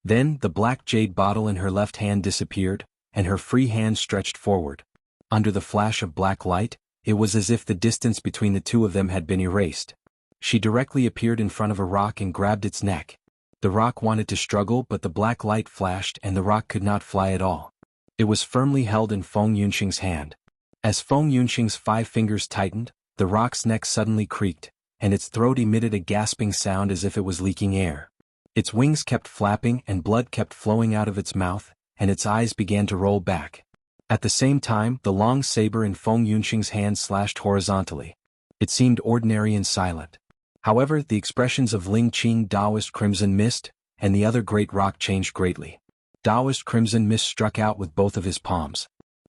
Then the black jade bottle in her left hand disappeared, and her free hand stretched forward. Under the flash of black light, it was as if the distance between the two of them had been erased. She directly appeared in front of a rock and grabbed its neck. The rock wanted to struggle, but the black light flashed and the rock could not fly at all. It was firmly held in Feng Yunxing's hand. As Feng Yunxing's 5 fingers tightened, the rock's neck suddenly creaked, and its throat emitted a gasping sound as if it was leaking air. Its wings kept flapping and blood kept flowing out of its mouth, and its eyes began to roll back. At the same time, the long saber in Feng Yunxing's hand slashed horizontally. It seemed ordinary and silent. However, the expressions of Ling Qing Taoist Crimson Mist and the other great rock changed greatly. Taoist Crimson Mist struck out with both of his palms.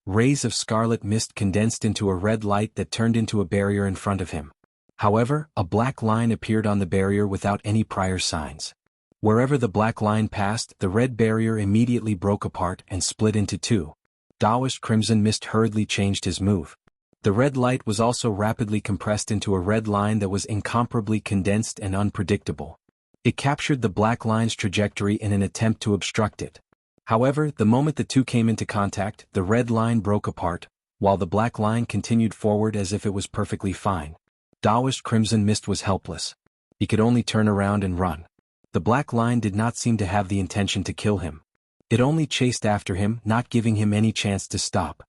Rays of scarlet mist condensed into a red light that turned into a barrier in front of him. However, a black line appeared on the barrier without any prior signs. Wherever the black line passed, the red barrier immediately broke apart and split into 2. Taoist Crimson Mist hurriedly changed his move. The red light was also rapidly compressed into a red line that was incomparably condensed and unpredictable. It captured the black line's trajectory in an attempt to obstruct it. However, the moment the two came into contact, the red line broke apart, while the black line continued forward as if it was perfectly fine. Taoist Crimson Mist was helpless. He could only turn around and run. The black line did not seem to have the intention to kill him. It only chased after him, not giving him any chance to stop.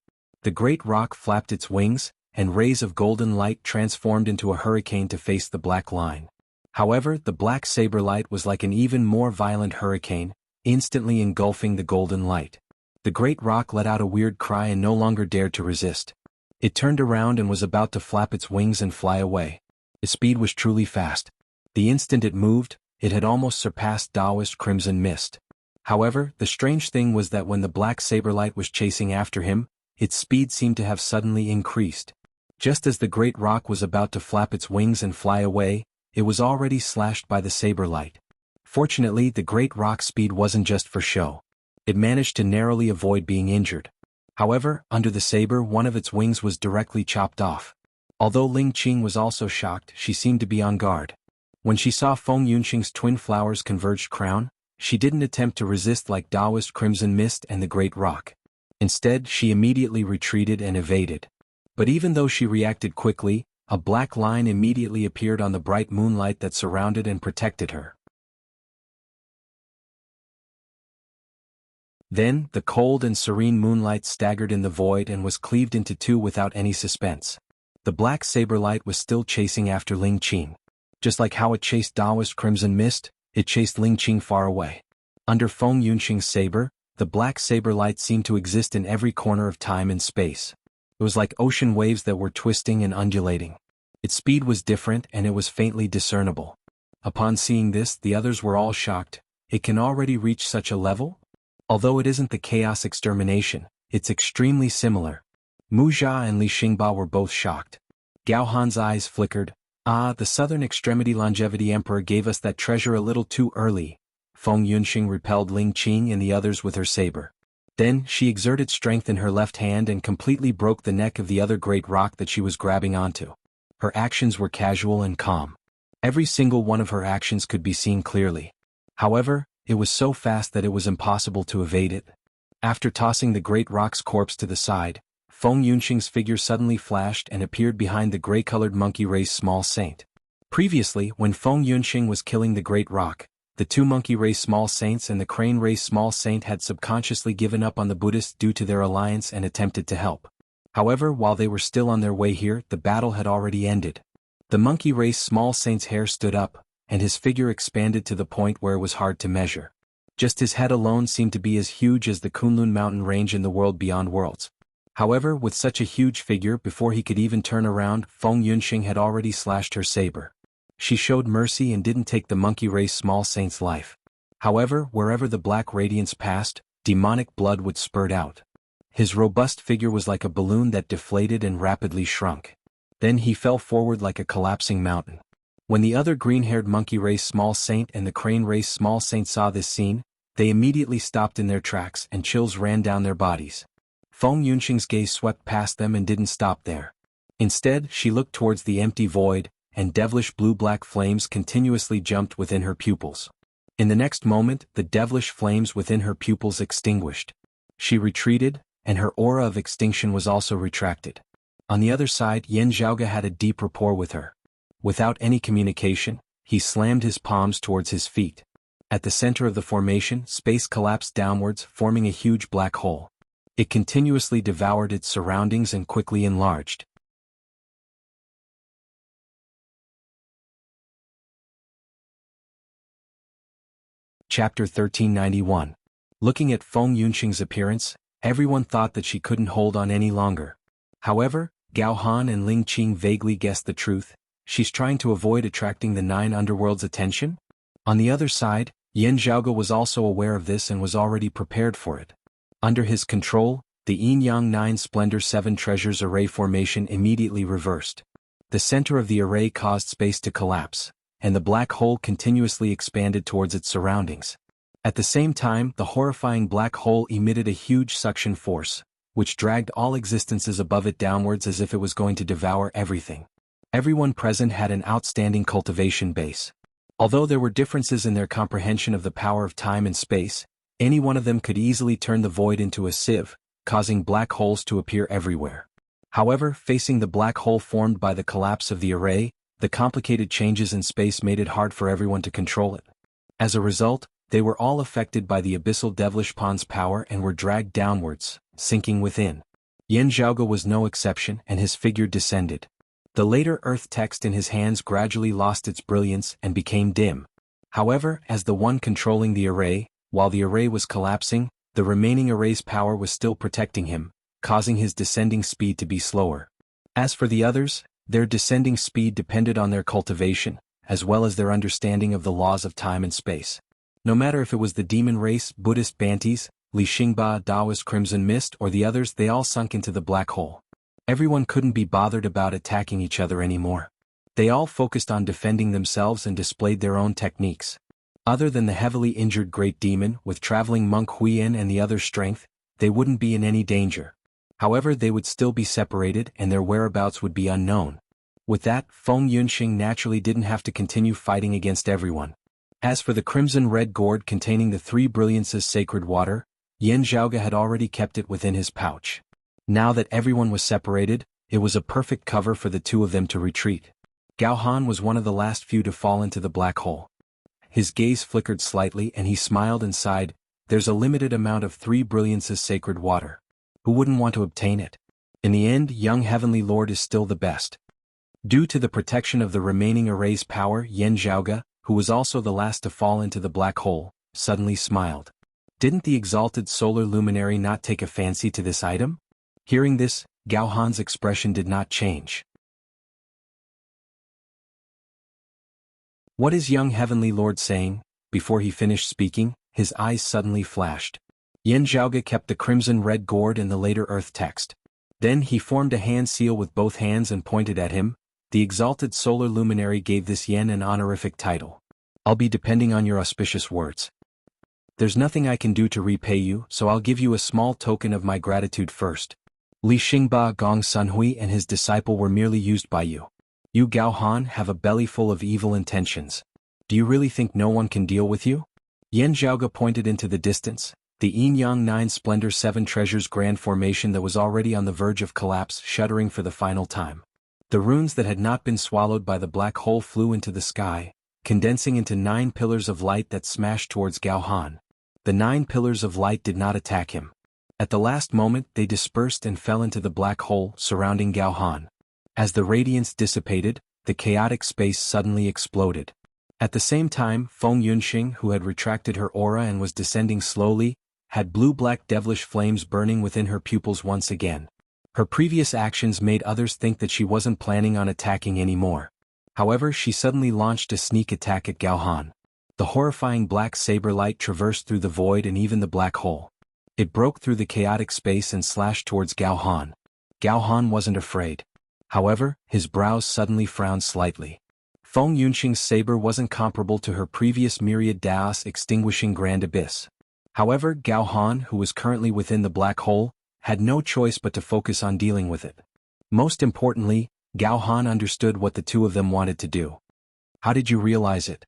The great rock flapped its wings, and rays of golden light transformed into a hurricane to face the black line. However, the black saber light was like an even more violent hurricane, instantly engulfing the golden light. The great rock let out a weird cry and no longer dared to resist. It turned around and was about to flap its wings and fly away. Its speed was truly fast. The instant it moved, it had almost surpassed Taoist Crimson Mist. However, the strange thing was that when the black saber light was chasing after him, its speed seemed to have suddenly increased. Just as the great rock was about to flap its wings and fly away, it was already slashed by the saber light. Fortunately, the great rock's speed wasn't just for show. It managed to narrowly avoid being injured. However, under the saber, one of its wings was directly chopped off. Although Ling Qing was also shocked, she seemed to be on guard. When she saw Feng Yunxing's twin flowers converged crown, she didn't attempt to resist like Taoist Crimson Mist and the great rock. Instead, she immediately retreated and evaded. But even though she reacted quickly, a black line immediately appeared on the bright moonlight that surrounded and protected her. Then, the cold and serene moonlight staggered in the void and was cleaved into 2 without any suspense. The black saber light was still chasing after Ling Qing. Just like how it chased Taoist Crimson Mist, it chased Ling Qing far away. Under Feng Yunxing's saber, the black saber light seemed to exist in every corner of time and space. It was like ocean waves that were twisting and undulating. Its speed was different and it was faintly discernible. Upon seeing this, the others were all shocked. It can already reach such a level? Although it isn't the chaos extermination, it's extremely similar. Mu Jia and Li Xingba were both shocked. Gao Han's eyes flickered. Ah, the southern extremity longevity emperor gave us that treasure a little too early. Feng Yunxing repelled Ling Qing and the others with her saber. Then, she exerted strength in her left hand and completely broke the neck of the other great rock that she was grabbing onto. Her actions were casual and calm. Every single one of her actions could be seen clearly. However, it was so fast that it was impossible to evade it. After tossing the great rock's corpse to the side, Feng Yunxing's figure suddenly flashed and appeared behind the gray-colored monkey race small saint. Previously, when Feng Yunxing was killing the great rock, the 2 monkey race small saints and the crane race small saint had subconsciously given up on the Buddhists due to their alliance and attempted to help. However, while they were still on their way here, the battle had already ended. The monkey race small saint's hair stood up, and his figure expanded to the point where it was hard to measure. Just his head alone seemed to be as huge as the Kunlun mountain range in the world beyond worlds. However, with such a huge figure, before he could even turn around, Feng Yunxing had already slashed her saber. She showed mercy and didn't take the monkey race small saint's life. However, wherever the black radiance passed, demonic blood would spurt out. His robust figure was like a balloon that deflated and rapidly shrunk. Then he fell forward like a collapsing mountain. When the other green-haired monkey race small saint and the crane race small saint saw this scene, they immediately stopped in their tracks and chills ran down their bodies. Feng Yunxing's gaze swept past them and didn't stop there. Instead, she looked towards the empty void, and devilish blue-black flames continuously jumped within her pupils. In the next moment, the devilish flames within her pupils extinguished. She retreated, and her aura of extinction was also retracted. On the other side, Yan Zhaoge had a deep rapport with her. Without any communication, he slammed his palms towards his feet. At the center of the formation, space collapsed downwards, forming a huge black hole. It continuously devoured its surroundings and quickly enlarged. Chapter 1391. Looking at Feng Yunxing's appearance, everyone thought that she couldn't hold on any longer. However, Gao Han and Ling Qing vaguely guessed the truth. She's trying to avoid attracting the 9 underworld's attention? On the other side, Yan Zhaoge was also aware of this and was already prepared for it. Under his control, the Yin-Yang 9 Splendor 7 Treasures Array formation immediately reversed. The center of the array caused space to collapse, and the black hole continuously expanded towards its surroundings. At the same time, the horrifying black hole emitted a huge suction force, which dragged all existences above it downwards as if it was going to devour everything. Everyone present had an outstanding cultivation base. Although there were differences in their comprehension of the power of time and space, any one of them could easily turn the void into a sieve, causing black holes to appear everywhere. However, facing the black hole formed by the collapse of the array, the complicated changes in space made it hard for everyone to control it. As a result, they were all affected by the abyssal devilish pawn's power and were dragged downwards, sinking within. Yan Zhaoge was no exception, and his figure descended. The later earth text in his hands gradually lost its brilliance and became dim. However, as the one controlling the array, while the array was collapsing, the remaining array's power was still protecting him, causing his descending speed to be slower. As for the others, their descending speed depended on their cultivation, as well as their understanding of the laws of time and space. No matter if it was the demon race, Buddhist Bantis, Li Xingba, Taoist Crimson Mist, or the others, they all sunk into the black hole. Everyone couldn't be bothered about attacking each other anymore. They all focused on defending themselves and displayed their own techniques. Other than the heavily injured Great Demon, with traveling monk Huiyan and the other's strength, they wouldn't be in any danger. However, they would still be separated and their whereabouts would be unknown. With that, Feng Yunxing naturally didn't have to continue fighting against everyone. As for the crimson-red gourd containing the 3 brilliances sacred water, Yan Zhaoge had already kept it within his pouch. Now that everyone was separated, it was a perfect cover for the two of them to retreat. Gao Han was one of the last few to fall into the black hole. His gaze flickered slightly and he smiled and sighed, "There's a limited amount of 3 brilliances sacred water. Who wouldn't want to obtain it? In the end, young Heavenly Lord is still the best." Due to the protection of the remaining array's power, Yan Zhaoge, who was also the last to fall into the black hole, suddenly smiled. Didn't the exalted solar luminary not take a fancy to this item? Hearing this, Gao Han's expression did not change. "What is young Heavenly Lord saying?" Before he finished speaking, his eyes suddenly flashed. Yan Zhaoge kept the crimson-red gourd and the later earth text. Then he formed a hand seal with both hands and pointed at him. The exalted solar luminary gave this Yan an honorific title. "I'll be depending on your auspicious words. There's nothing I can do to repay you, so I'll give you a small token of my gratitude first. Li Xingba, Gong Sunhui and his disciple were merely used by you. You Gao Han have a belly full of evil intentions. Do you really think no one can deal with you?" Yan Zhaoge pointed into the distance. The Yin-Yang 9 Splendor 7 Treasures Grand Formation that was already on the verge of collapse, shuddering for the final time. The runes that had not been swallowed by the black hole flew into the sky, condensing into 9 pillars of light that smashed towards Gao Han. The 9 pillars of light did not attack him. At the last moment they dispersed and fell into the black hole surrounding Gao Han. As the radiance dissipated, the chaotic space suddenly exploded. At the same time, Feng Yunxing, who had retracted her aura and was descending slowly, had blue-black devilish flames burning within her pupils once again. Her previous actions made others think that she wasn't planning on attacking anymore. However, she suddenly launched a sneak attack at Gao Han. The horrifying black saber light traversed through the void and even the black hole. It broke through the chaotic space and slashed towards Gao Han. Gao Han wasn't afraid. However, his brows suddenly frowned slightly. Feng Yunxing's saber wasn't comparable to her previous myriad Daos extinguishing Grand Abyss. However, Gao Han, who was currently within the black hole, had no choice but to focus on dealing with it. Most importantly, Gao Han understood what the two of them wanted to do. "How did you realize it?"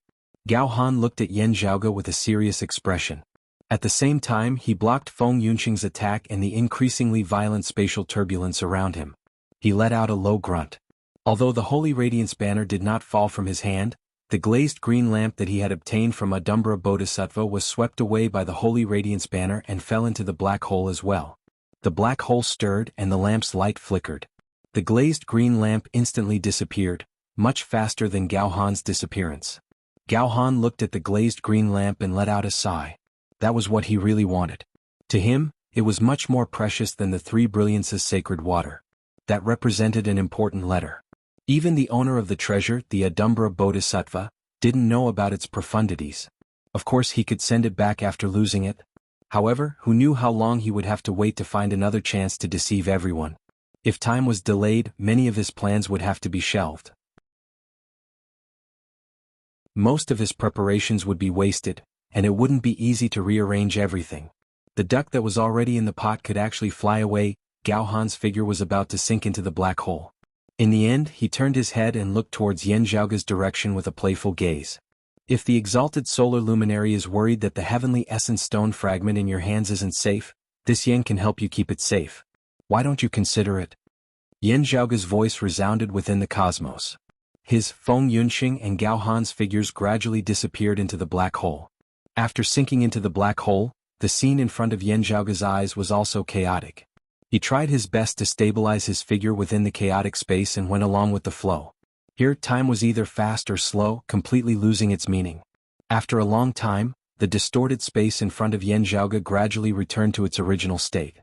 Gao Han looked at Yan Zhaoge with a serious expression. At the same time, he blocked Feng Yunxing's attack and the increasingly violent spatial turbulence around him. He let out a low grunt. Although the Holy Radiance banner did not fall from his hand, the glazed green lamp that he had obtained from Adumbra Bodhisattva was swept away by the Holy Radiance banner and fell into the black hole as well. The black hole stirred and the lamp's light flickered. The glazed green lamp instantly disappeared, much faster than Gao Han's disappearance. Gao Han looked at the glazed green lamp and let out a sigh. That was what he really wanted. To him, it was much more precious than the three brilliances sacred water. That represented an important letter. Even the owner of the treasure, the Adumbra Bodhisattva, didn't know about its profundities. Of course he could send it back after losing it. However, who knew how long he would have to wait to find another chance to deceive everyone? If time was delayed, many of his plans would have to be shelved. Most of his preparations would be wasted, and it wouldn't be easy to rearrange everything. The duck that was already in the pot could actually fly away. Gao Han's figure was about to sink into the black hole. In the end, he turned his head and looked towards Yan Zhaoge's direction with a playful gaze. If the exalted solar luminary is worried that the heavenly essence stone fragment in your hands isn't safe, this Yan can help you keep it safe. Why don't you consider it? Yan Zhaoge's voice resounded within the cosmos. His, Feng Yunxing and Gao Han's figures gradually disappeared into the black hole. After sinking into the black hole, the scene in front of Yan Zhaoge's eyes was also chaotic. He tried his best to stabilize his figure within the chaotic space and went along with the flow. Here, time was either fast or slow, completely losing its meaning. After a long time, the distorted space in front of Yan Zhaoge gradually returned to its original state.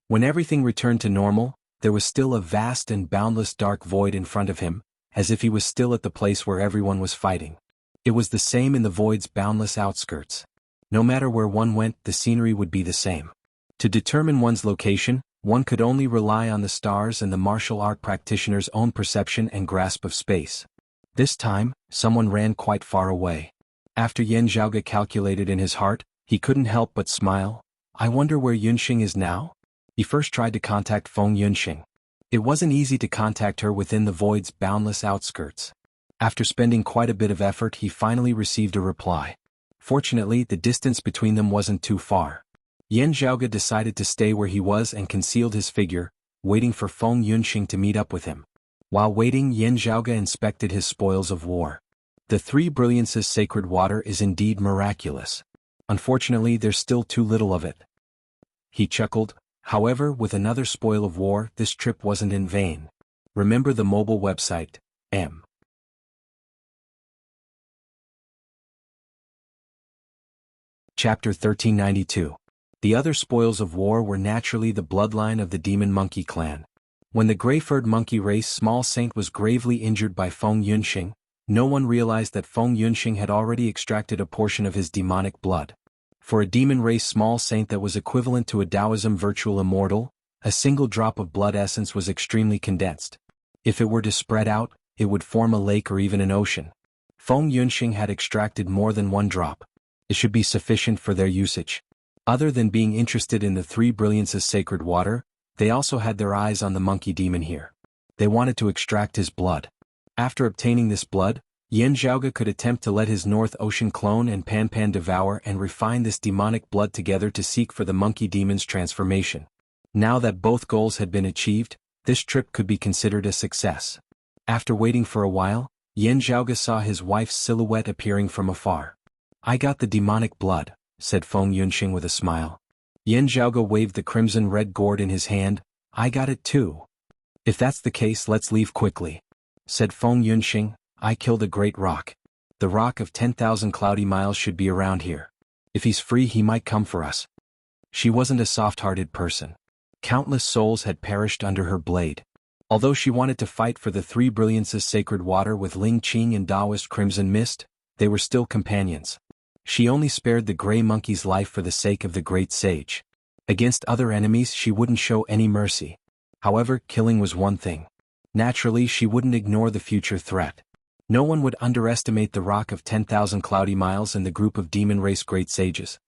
When everything returned to normal, there was still a vast and boundless dark void in front of him, as if he was still at the place where everyone was fighting. It was the same in the void's boundless outskirts. No matter where one went, the scenery would be the same. To determine one's location, one could only rely on the stars and the martial art practitioner's own perception and grasp of space. This time, someone ran quite far away. After Yan Zhaoge calculated in his heart, he couldn't help but smile. I wonder where Yunxing is now? He first tried to contact Feng Yunxing. It wasn't easy to contact her within the void's boundless outskirts. After spending quite a bit of effort, he finally received a reply. Fortunately, the distance between them wasn't too far. Yan Zhaoge decided to stay where he was and concealed his figure, waiting for Feng Yunxing to meet up with him. While waiting, Yan Zhaoge inspected his spoils of war. The three brilliances sacred water is indeed miraculous. Unfortunately, there's still too little of it. He chuckled. However, with another spoil of war, this trip wasn't in vain. Remember the mobile website, M. Chapter 1392. The other spoils of war were naturally the bloodline of the demon monkey clan. When the gray-furred monkey race small saint was gravely injured by Feng Yunxing, no one realized that Feng Yunxing had already extracted a portion of his demonic blood. For a demon race small saint that was equivalent to a Taoism virtual immortal, a single drop of blood essence was extremely condensed. If it were to spread out, it would form a lake or even an ocean. Feng Yunxing had extracted more than one drop. It should be sufficient for their usage. Other than being interested in the three brilliances sacred water, they also had their eyes on the monkey demon here. They wanted to extract his blood. After obtaining this blood, Yan Zhaoge could attempt to let his North Ocean clone and Pan Pan devour and refine this demonic blood together to seek for the monkey demon's transformation. Now that both goals had been achieved, this trip could be considered a success. After waiting for a while, Yan Zhaoge saw his wife's silhouette appearing from afar. I got the demonic blood, said Feng Yunxing with a smile. Yan Zhaoge waved the crimson-red gourd in his hand. I got it too. If that's the case, let's leave quickly, said Feng Yunxing. I killed a great rock. The rock of 10,000 cloudy miles should be around here. If he's free, he might come for us. She wasn't a soft-hearted person. Countless souls had perished under her blade. Although she wanted to fight for the three brilliances sacred water with Ling Qing and Taoist Crimson Mist, they were still companions. She only spared the gray monkey's life for the sake of the great sage. Against other enemies she wouldn't show any mercy. However, killing was one thing. Naturally, she wouldn't ignore the future threat. No one would underestimate the Rock of 10,000 Cloudy Miles and the group of demon race great sages.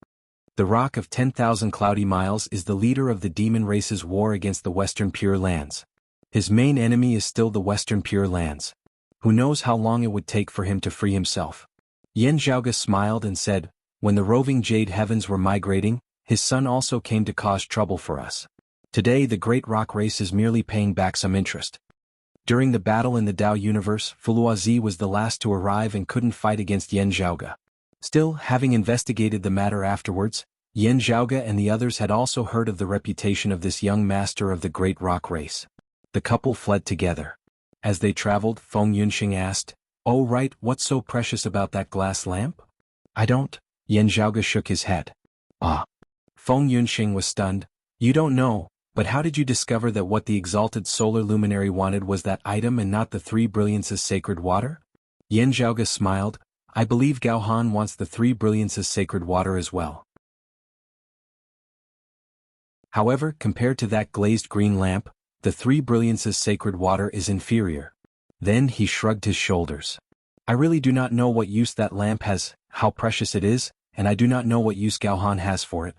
The Rock of 10,000 Cloudy Miles is the leader of the demon race's war against the Western Pure Lands. His main enemy is still the Western Pure Lands. Who knows how long it would take for him to free himself? Yan Zhaoge smiled and said, when the roving Jade Heavens were migrating, his son also came to cause trouble for us. Today the Great Rock Race is merely paying back some interest. During the battle in the Dao universe, Fuluazi was the last to arrive and couldn't fight against Yan Zhaoge. Still, having investigated the matter afterwards, Yin Zhaoge and the others had also heard of the reputation of this young master of the great rock race. The couple fled together. As they traveled, Feng Yunxing asked, "Oh right, what's so precious about that glass lamp?" "I don't." Yin Zhaoge shook his head. "Ah." Feng Yunxing was stunned. "You don't know, but how did you discover that what the exalted solar luminary wanted was that item and not the three brilliances sacred water?" Yin Zhaoge smiled. "I believe Gao Han wants the three brilliances sacred water as well. However, compared to that glazed green lamp, the three brilliances sacred water is inferior." Then he shrugged his shoulders. "I really do not know what use that lamp has, how precious it is, and I do not know what use Gao Han has for it.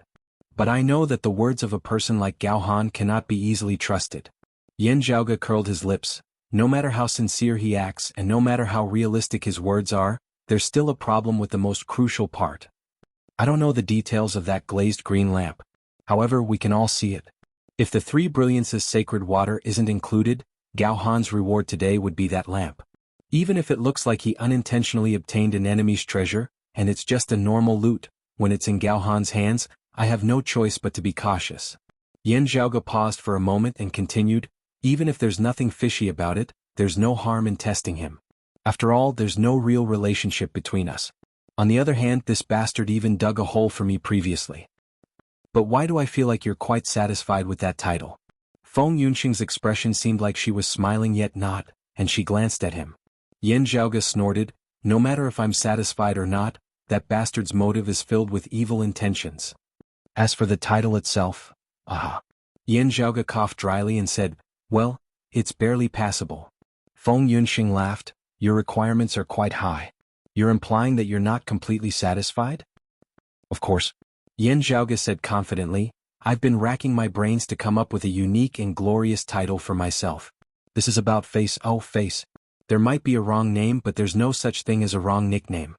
But I know that the words of a person like Gao Han cannot be easily trusted." Yin Zhaoge curled his lips. No matter how sincere he acts and no matter how realistic his words are, there's still a problem with the most crucial part. "I don't know the details of that glazed green lamp. However, we can all see it. If the three brilliances sacred water isn't included, Gao Han's reward today would be that lamp. Even if it looks like he unintentionally obtained an enemy's treasure, and it's just a normal loot, when it's in Gao Han's hands, I have no choice but to be cautious." Yin Zhaoge paused for a moment and continued, "Even if there's nothing fishy about it, there's no harm in testing him. After all, there's no real relationship between us. On the other hand, this bastard even dug a hole for me previously. But why do I feel like you're quite satisfied with that title?" Feng Yunxing's expression seemed like she was smiling yet not, and she glanced at him. Yin Zhaoge snorted, "No matter if I'm satisfied or not, that bastard's motive is filled with evil intentions. As for the title itself, ah." Yin Zhaoge coughed dryly and said, "Well, it's barely passable." Feng Yunxing laughed, "Your requirements are quite high. You're implying that you're not completely satisfied?" "Of course." Yin Zhaoge said confidently, "I've been racking my brains to come up with a unique and glorious title for myself. This is about face. Oh, face. There might be a wrong name, but there's no such thing as a wrong nickname.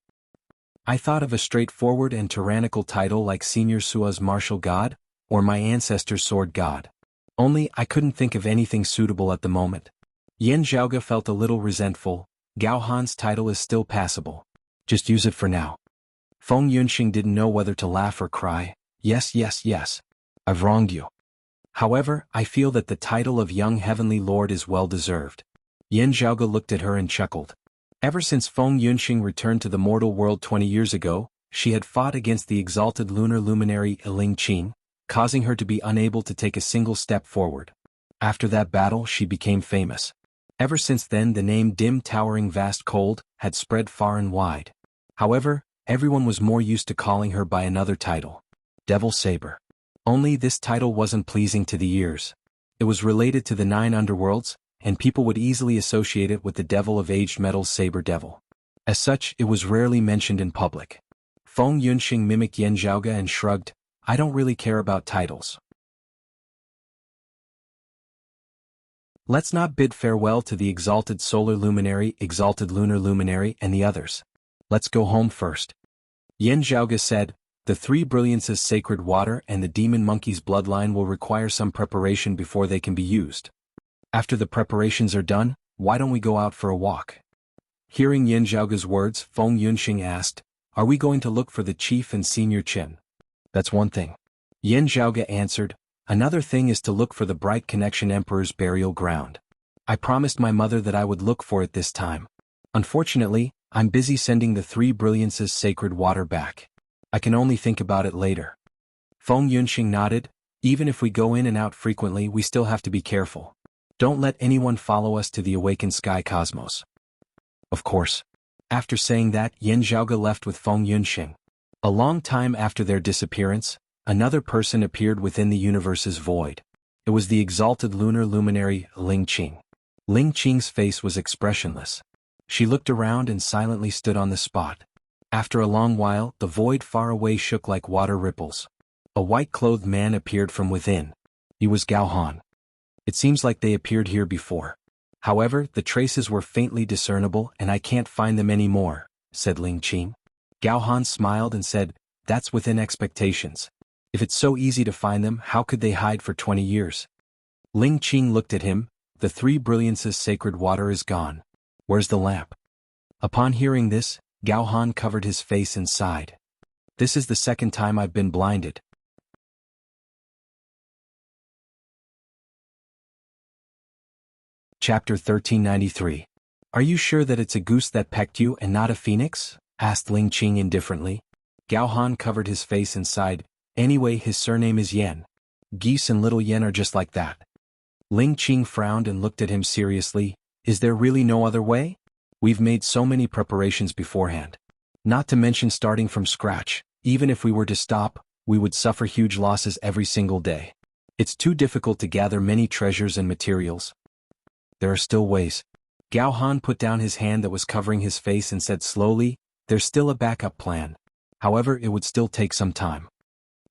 I thought of a straightforward and tyrannical title like Senior Sua's Martial God, or my ancestor's Sword God. Only I couldn't think of anything suitable at the moment." Yin Zhaoge felt a little resentful. Gao Han's title is still passable. Just use it for now. Feng Yunxing didn't know whether to laugh or cry. Yes, yes, yes. I've wronged you. However, I feel that the title of Young Heavenly Lord is well deserved. Yin Zhaoge looked at her and chuckled. Ever since Feng Yunxing returned to the mortal world 20 years ago, she had fought against the exalted lunar luminary Ling Qing, causing her to be unable to take a single step forward. After that battle, she became famous. Ever since then, the name Dim Towering Vast Cold had spread far and wide. However, everyone was more used to calling her by another title, Devil Saber. Only this title wasn't pleasing to the ears. It was related to the 9 underworlds, and people would easily associate it with the devil of aged metals Saber Devil. As such, it was rarely mentioned in public. Feng Yunxing mimicked Yin Zhaoge and shrugged, "I don't really care about titles. Let's not bid farewell to the exalted solar luminary, exalted lunar luminary, and the others. Let's go home first." Yin Zhaoge said, "The three brilliances sacred water and the demon monkey's bloodline will require some preparation before they can be used. After the preparations are done, why don't we go out for a walk?" Hearing Yin Zhaoge's words, Feng Yunxing asked, "Are we going to look for the chief and senior Qin?" "That's one thing." Yin Zhaoge answered, "Another thing is to look for the Bright Connection Emperor's burial ground. I promised my mother that I would look for it this time. Unfortunately, I'm busy sending the three brilliances sacred water back. I can only think about it later." Feng Yunxing nodded, "Even if we go in and out frequently, we still have to be careful. Don't let anyone follow us to the awakened sky cosmos." "Of course." After saying that, Yin Zhaoge left with Feng Yunxing. A long time after their disappearance, another person appeared within the universe's void. It was the exalted lunar luminary, Ling Qing. Ling Qing's face was expressionless. She looked around and silently stood on the spot. After a long while, the void far away shook like water ripples. A white-clothed man appeared from within. He was Gao Han. "It seems like they appeared here before. However, the traces were faintly discernible and I can't find them anymore," said Ling Qing. Gao Han smiled and said, "That's within expectations. If it's so easy to find them, how could they hide for 20 years? Ling Qing looked at him. "The three brilliances sacred water is gone. Where's the lamp?" Upon hearing this, Gao Han covered his face and sighed. "This is the second time I've been blinded. Chapter 1393. Are you sure that it's a goose that pecked you and not a phoenix? Asked Ling Qing indifferently. Gao Han covered his face and sighed. Anyway, his surname is Yen. Geese and little Yen are just like that. Ling Qing frowned and looked at him seriously. Is there really no other way? We've made so many preparations beforehand. Not to mention starting from scratch. Even if we were to stop, we would suffer huge losses every single day. It's too difficult to gather many treasures and materials. There are still ways. Gao Han put down his hand that was covering his face and said slowly, there's still a backup plan. However, it would still take some time.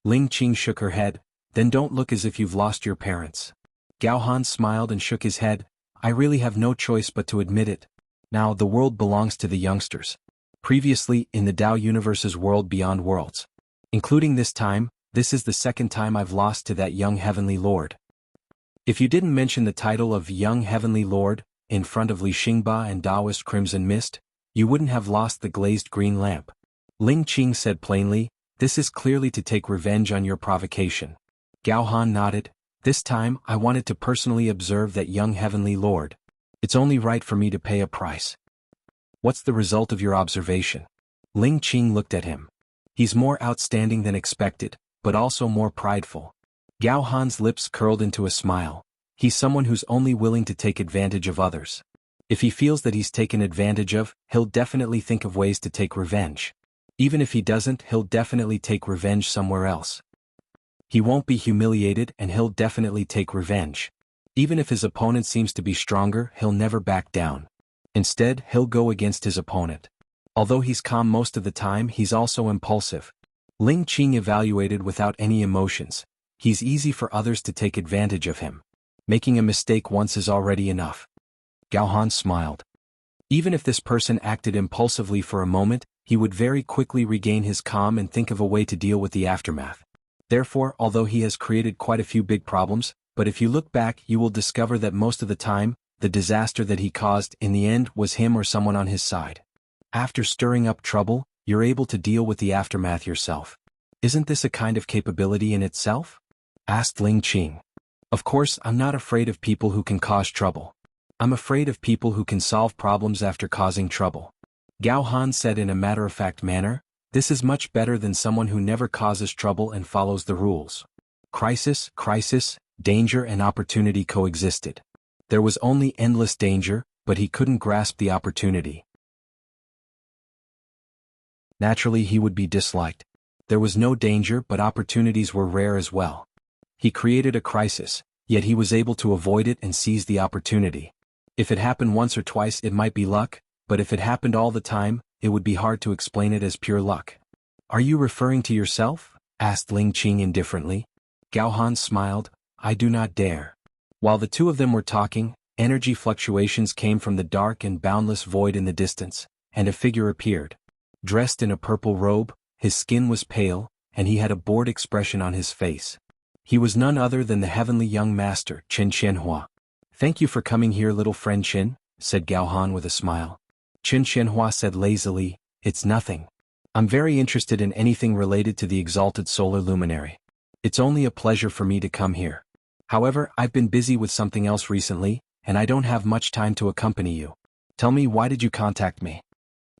Ling Qing shook her head. Then don't look as if you've lost your parents. Gao Han smiled and shook his head. I really have no choice but to admit it. Now the world belongs to the youngsters. Previously, in the Tao Universe's world beyond worlds. Including this time, this is the second time I've lost to that young heavenly lord. If you didn't mention the title of young heavenly lord, in front of Li Xingba and Taoist Crimson Mist, you wouldn't have lost the glazed green lamp. Ling Qing said plainly, this is clearly to take revenge on your provocation. Gao Han nodded. This time, I wanted to personally observe that young heavenly lord. It's only right for me to pay a price. What's the result of your observation? Ling Qing looked at him. He's more outstanding than expected, but also more prideful. Gao Han's lips curled into a smile. He's someone who's only willing to take advantage of others. If he feels that he's taken advantage of, he'll definitely think of ways to take revenge. Even if he doesn't, he'll definitely take revenge somewhere else. He won't be humiliated and he'll definitely take revenge. Even if his opponent seems to be stronger, he'll never back down. Instead, he'll go against his opponent. Although he's calm most of the time, he's also impulsive. Ling Qing evaluated without any emotions. He's easy for others to take advantage of him. Making a mistake once is already enough. Gao Han smiled. Even if this person acted impulsively for a moment, he would very quickly regain his calm and think of a way to deal with the aftermath. Therefore, although he has created quite a few big problems, but if you look back you will discover that most of the time, the disaster that he caused in the end was him or someone on his side. After stirring up trouble, you're able to deal with the aftermath yourself. Isn't this a kind of capability in itself? Asked Ling Qing. Of course, I'm not afraid of people who can cause trouble. I'm afraid of people who can solve problems after causing trouble. Gao Han said in a matter-of-fact manner, this is much better than someone who never causes trouble and follows the rules. Crisis, danger and opportunity coexisted. There was only endless danger, but he couldn't grasp the opportunity. Naturally he would be disliked. There was no danger but opportunities were rare as well. He created a crisis, yet he was able to avoid it and seize the opportunity. If it happened once or twice it might be luck, but if it happened all the time, it would be hard to explain it as pure luck. Are you referring to yourself? Asked Ling Qing indifferently. Gao Han smiled. I do not dare. While the two of them were talking, energy fluctuations came from the dark and boundless void in the distance, and a figure appeared. Dressed in a purple robe, his skin was pale, and he had a bored expression on his face. He was none other than the heavenly young master, Qin Qianhua. Thank you for coming here, little friend Qin, said Gao Han with a smile. Qin Qianhua said lazily, it's nothing. I'm very interested in anything related to the exalted solar luminary. It's only a pleasure for me to come here. However, I've been busy with something else recently, and I don't have much time to accompany you. Tell me, why did you contact me?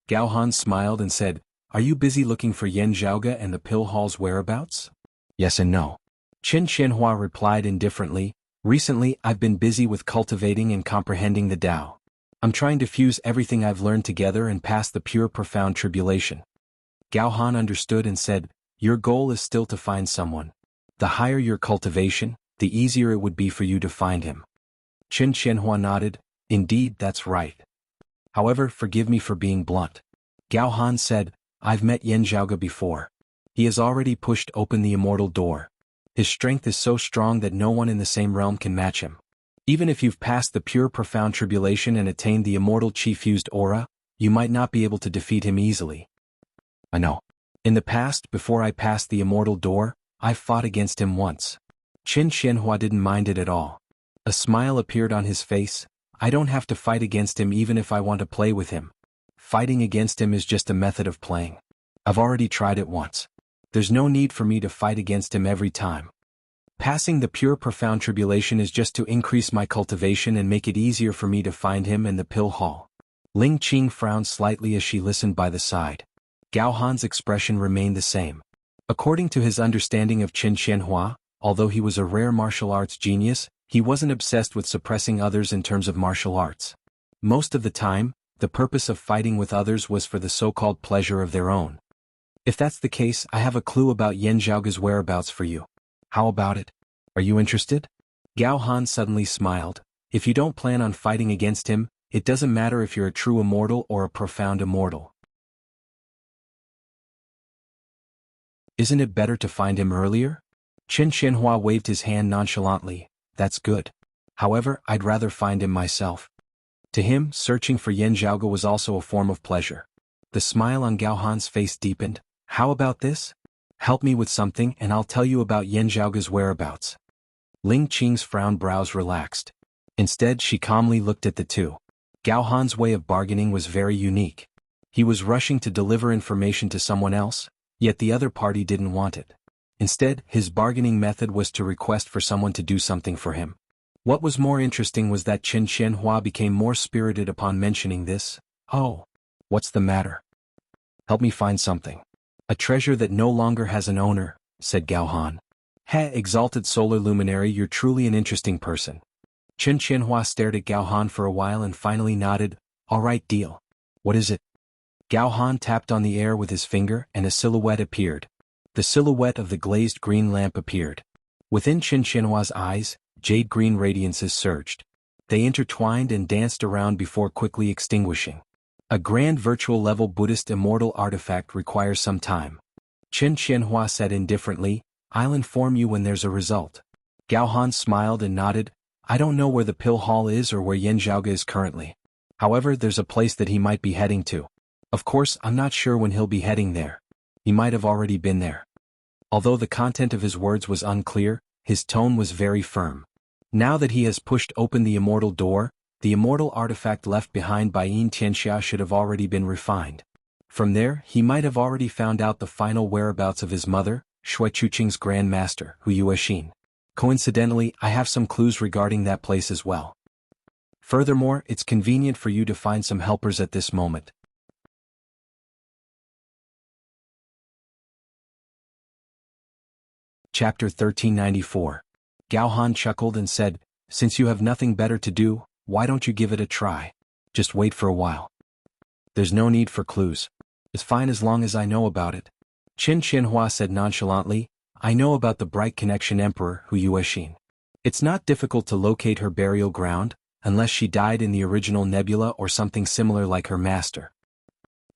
Gao Han smiled and said, are you busy looking for Yan Zhaoge and the pill hall's whereabouts? Yes and no. Qin Qianhua replied indifferently, recently I've been busy with cultivating and comprehending the Tao. I'm trying to fuse everything I've learned together and pass the pure profound tribulation. Gao Han understood and said, your goal is still to find someone. The higher your cultivation, the easier it would be for you to find him. Qin Qianhua nodded, indeed that's right. However, forgive me for being blunt. Gao Han said, I've met Yan Zhaoge before. He has already pushed open the immortal door. His strength is so strong that no one in the same realm can match him. Even if you've passed the pure profound tribulation and attained the immortal chi-fused aura, you might not be able to defeat him easily. I know. In the past, before I passed the immortal door, I fought against him once. Qin Qianhua didn't mind it at all. A smile appeared on his face. I don't have to fight against him even if I want to play with him. Fighting against him is just a method of playing. I've already tried it once. There's no need for me to fight against him every time. Passing the pure profound tribulation is just to increase my cultivation and make it easier for me to find him and the pill hall. Ling Qing frowned slightly as she listened by the side. Gao Han's expression remained the same. According to his understanding of Qin Xianhua, although he was a rare martial arts genius, he wasn't obsessed with suppressing others in terms of martial arts. Most of the time, the purpose of fighting with others was for the so-called pleasure of their own. If that's the case, I have a clue about Yan Zhaoge's whereabouts for you. How about it? Are you interested? Gao Han suddenly smiled. If you don't plan on fighting against him, it doesn't matter if you're a true immortal or a profound immortal. Isn't it better to find him earlier? Qin Xianhua waved his hand nonchalantly. That's good. However, I'd rather find him myself. To him, searching for Yan Zhaoge was also a form of pleasure. The smile on Gao Han's face deepened. How about this? Help me with something and I'll tell you about Yan Zhaoge's whereabouts. Ling Qing's frowned brows relaxed. Instead, she calmly looked at the two. Gao Han's way of bargaining was very unique. He was rushing to deliver information to someone else, yet the other party didn't want it. Instead, his bargaining method was to request for someone to do something for him. What was more interesting was that Qin Xianhua became more spirited upon mentioning this. Oh, what's the matter? Help me find something. A treasure that no longer has an owner, said Gao Han. Heh, exalted solar luminary, you're truly an interesting person. Qin Xianhua stared at Gao Han for a while and finally nodded. All right, deal. What is it? Gao Han tapped on the air with his finger and a silhouette appeared. The silhouette of the glazed green lamp appeared. Within Qin Xianhua's eyes, jade green radiances surged. They intertwined and danced around before quickly extinguishing. A grand virtual-level Buddhist immortal artifact requires some time. Qin Xianhua said indifferently, I'll inform you when there's a result. Gao Han smiled and nodded. I don't know where the pill hall is or where Yan Zhaoge is currently. However, there's a place that he might be heading to. Of course, I'm not sure when he'll be heading there. He might have already been there. Although the content of his words was unclear, his tone was very firm. Now that he has pushed open the immortal door, the immortal artifact left behind by Yin Tianxia should have already been refined. From there, he might have already found out the final whereabouts of his mother, Shui Chuqing's Grand Master, Hu Yuexin. Coincidentally, I have some clues regarding that place as well. Furthermore, it's convenient for you to find some helpers at this moment. Chapter 1394. Gao Han chuckled and said, Since you have nothing better to do, why don't you give it a try? Just wait for a while. There's no need for clues. It's fine as long as I know about it. Qin Xianhua said nonchalantly, I know about the Bright Connection Emperor Hu Yuexin. It's not difficult to locate her burial ground, unless she died in the original nebula or something similar like her master.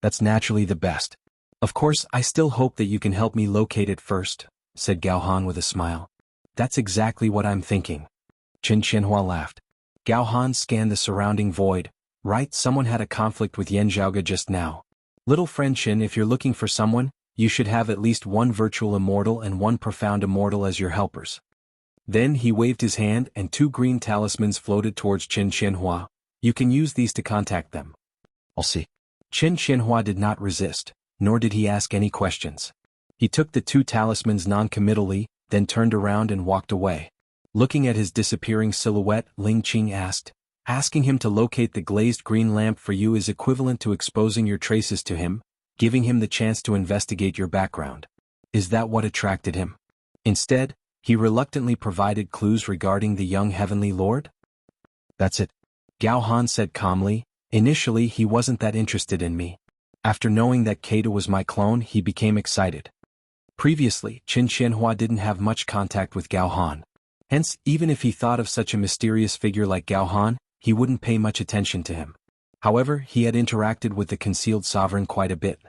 That's naturally the best. Of course, I still hope that you can help me locate it first, said Gao Han with a smile. That's exactly what I'm thinking. Qin Xianhua laughed. Gao Han scanned the surrounding void. Right, someone had a conflict with Yan Zhaoge just now. Little friend Qin, if you're looking for someone, you should have at least one virtual immortal and one profound immortal as your helpers. Then he waved his hand and two green talismans floated towards Qin Xianhua. You can use these to contact them. I'll see. Qin Xianhua did not resist, nor did he ask any questions. He took the two talismans non-committally, then turned around and walked away. Looking at his disappearing silhouette, Ling Qing asked, Asking him to locate the glazed green lamp for you is equivalent to exposing your traces to him, giving him the chance to investigate your background. Is that what attracted him? Instead, he reluctantly provided clues regarding the young heavenly lord? That's it. Gao Han said calmly, Initially he wasn't that interested in me. After knowing that Keita was my clone, he became excited. Previously, Qin Xianhua didn't have much contact with Gao Han. Hence, even if he thought of such a mysterious figure like Gao Han, he wouldn't pay much attention to him. However, he had interacted with the concealed sovereign quite a bit.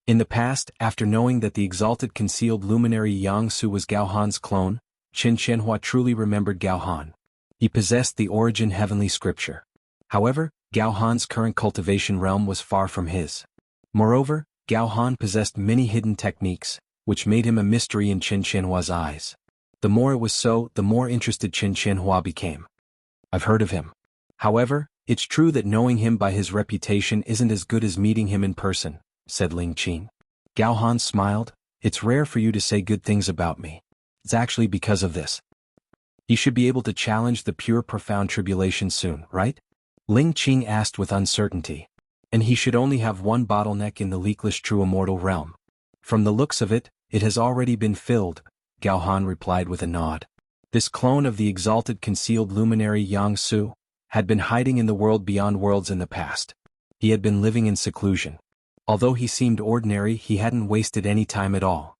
In the past, after knowing that the exalted concealed luminary Jianghu was Gao Han's clone, Qin Xianhua truly remembered Gao Han. He possessed the origin heavenly scripture. However, Gao Han's current cultivation realm was far from his. Moreover, Gao Han possessed many hidden techniques, which made him a mystery in Qin Xianhua's eyes. The more it was so, the more interested Qin Xianhua became. I've heard of him. However, it's true that knowing him by his reputation isn't as good as meeting him in person, said Ling Qing. Gao Han smiled. It's rare for you to say good things about me. It's actually because of this. He should be able to challenge the pure profound tribulation soon, right? Ling Qing asked with uncertainty. And he should only have one bottleneck in the leakless true immortal realm. From the looks of it, it has already been filled, Gao Han replied with a nod. This clone of the exalted concealed luminary Jianghu had been hiding in the world beyond worlds in the past. He had been living in seclusion. Although he seemed ordinary, he hadn't wasted any time at all.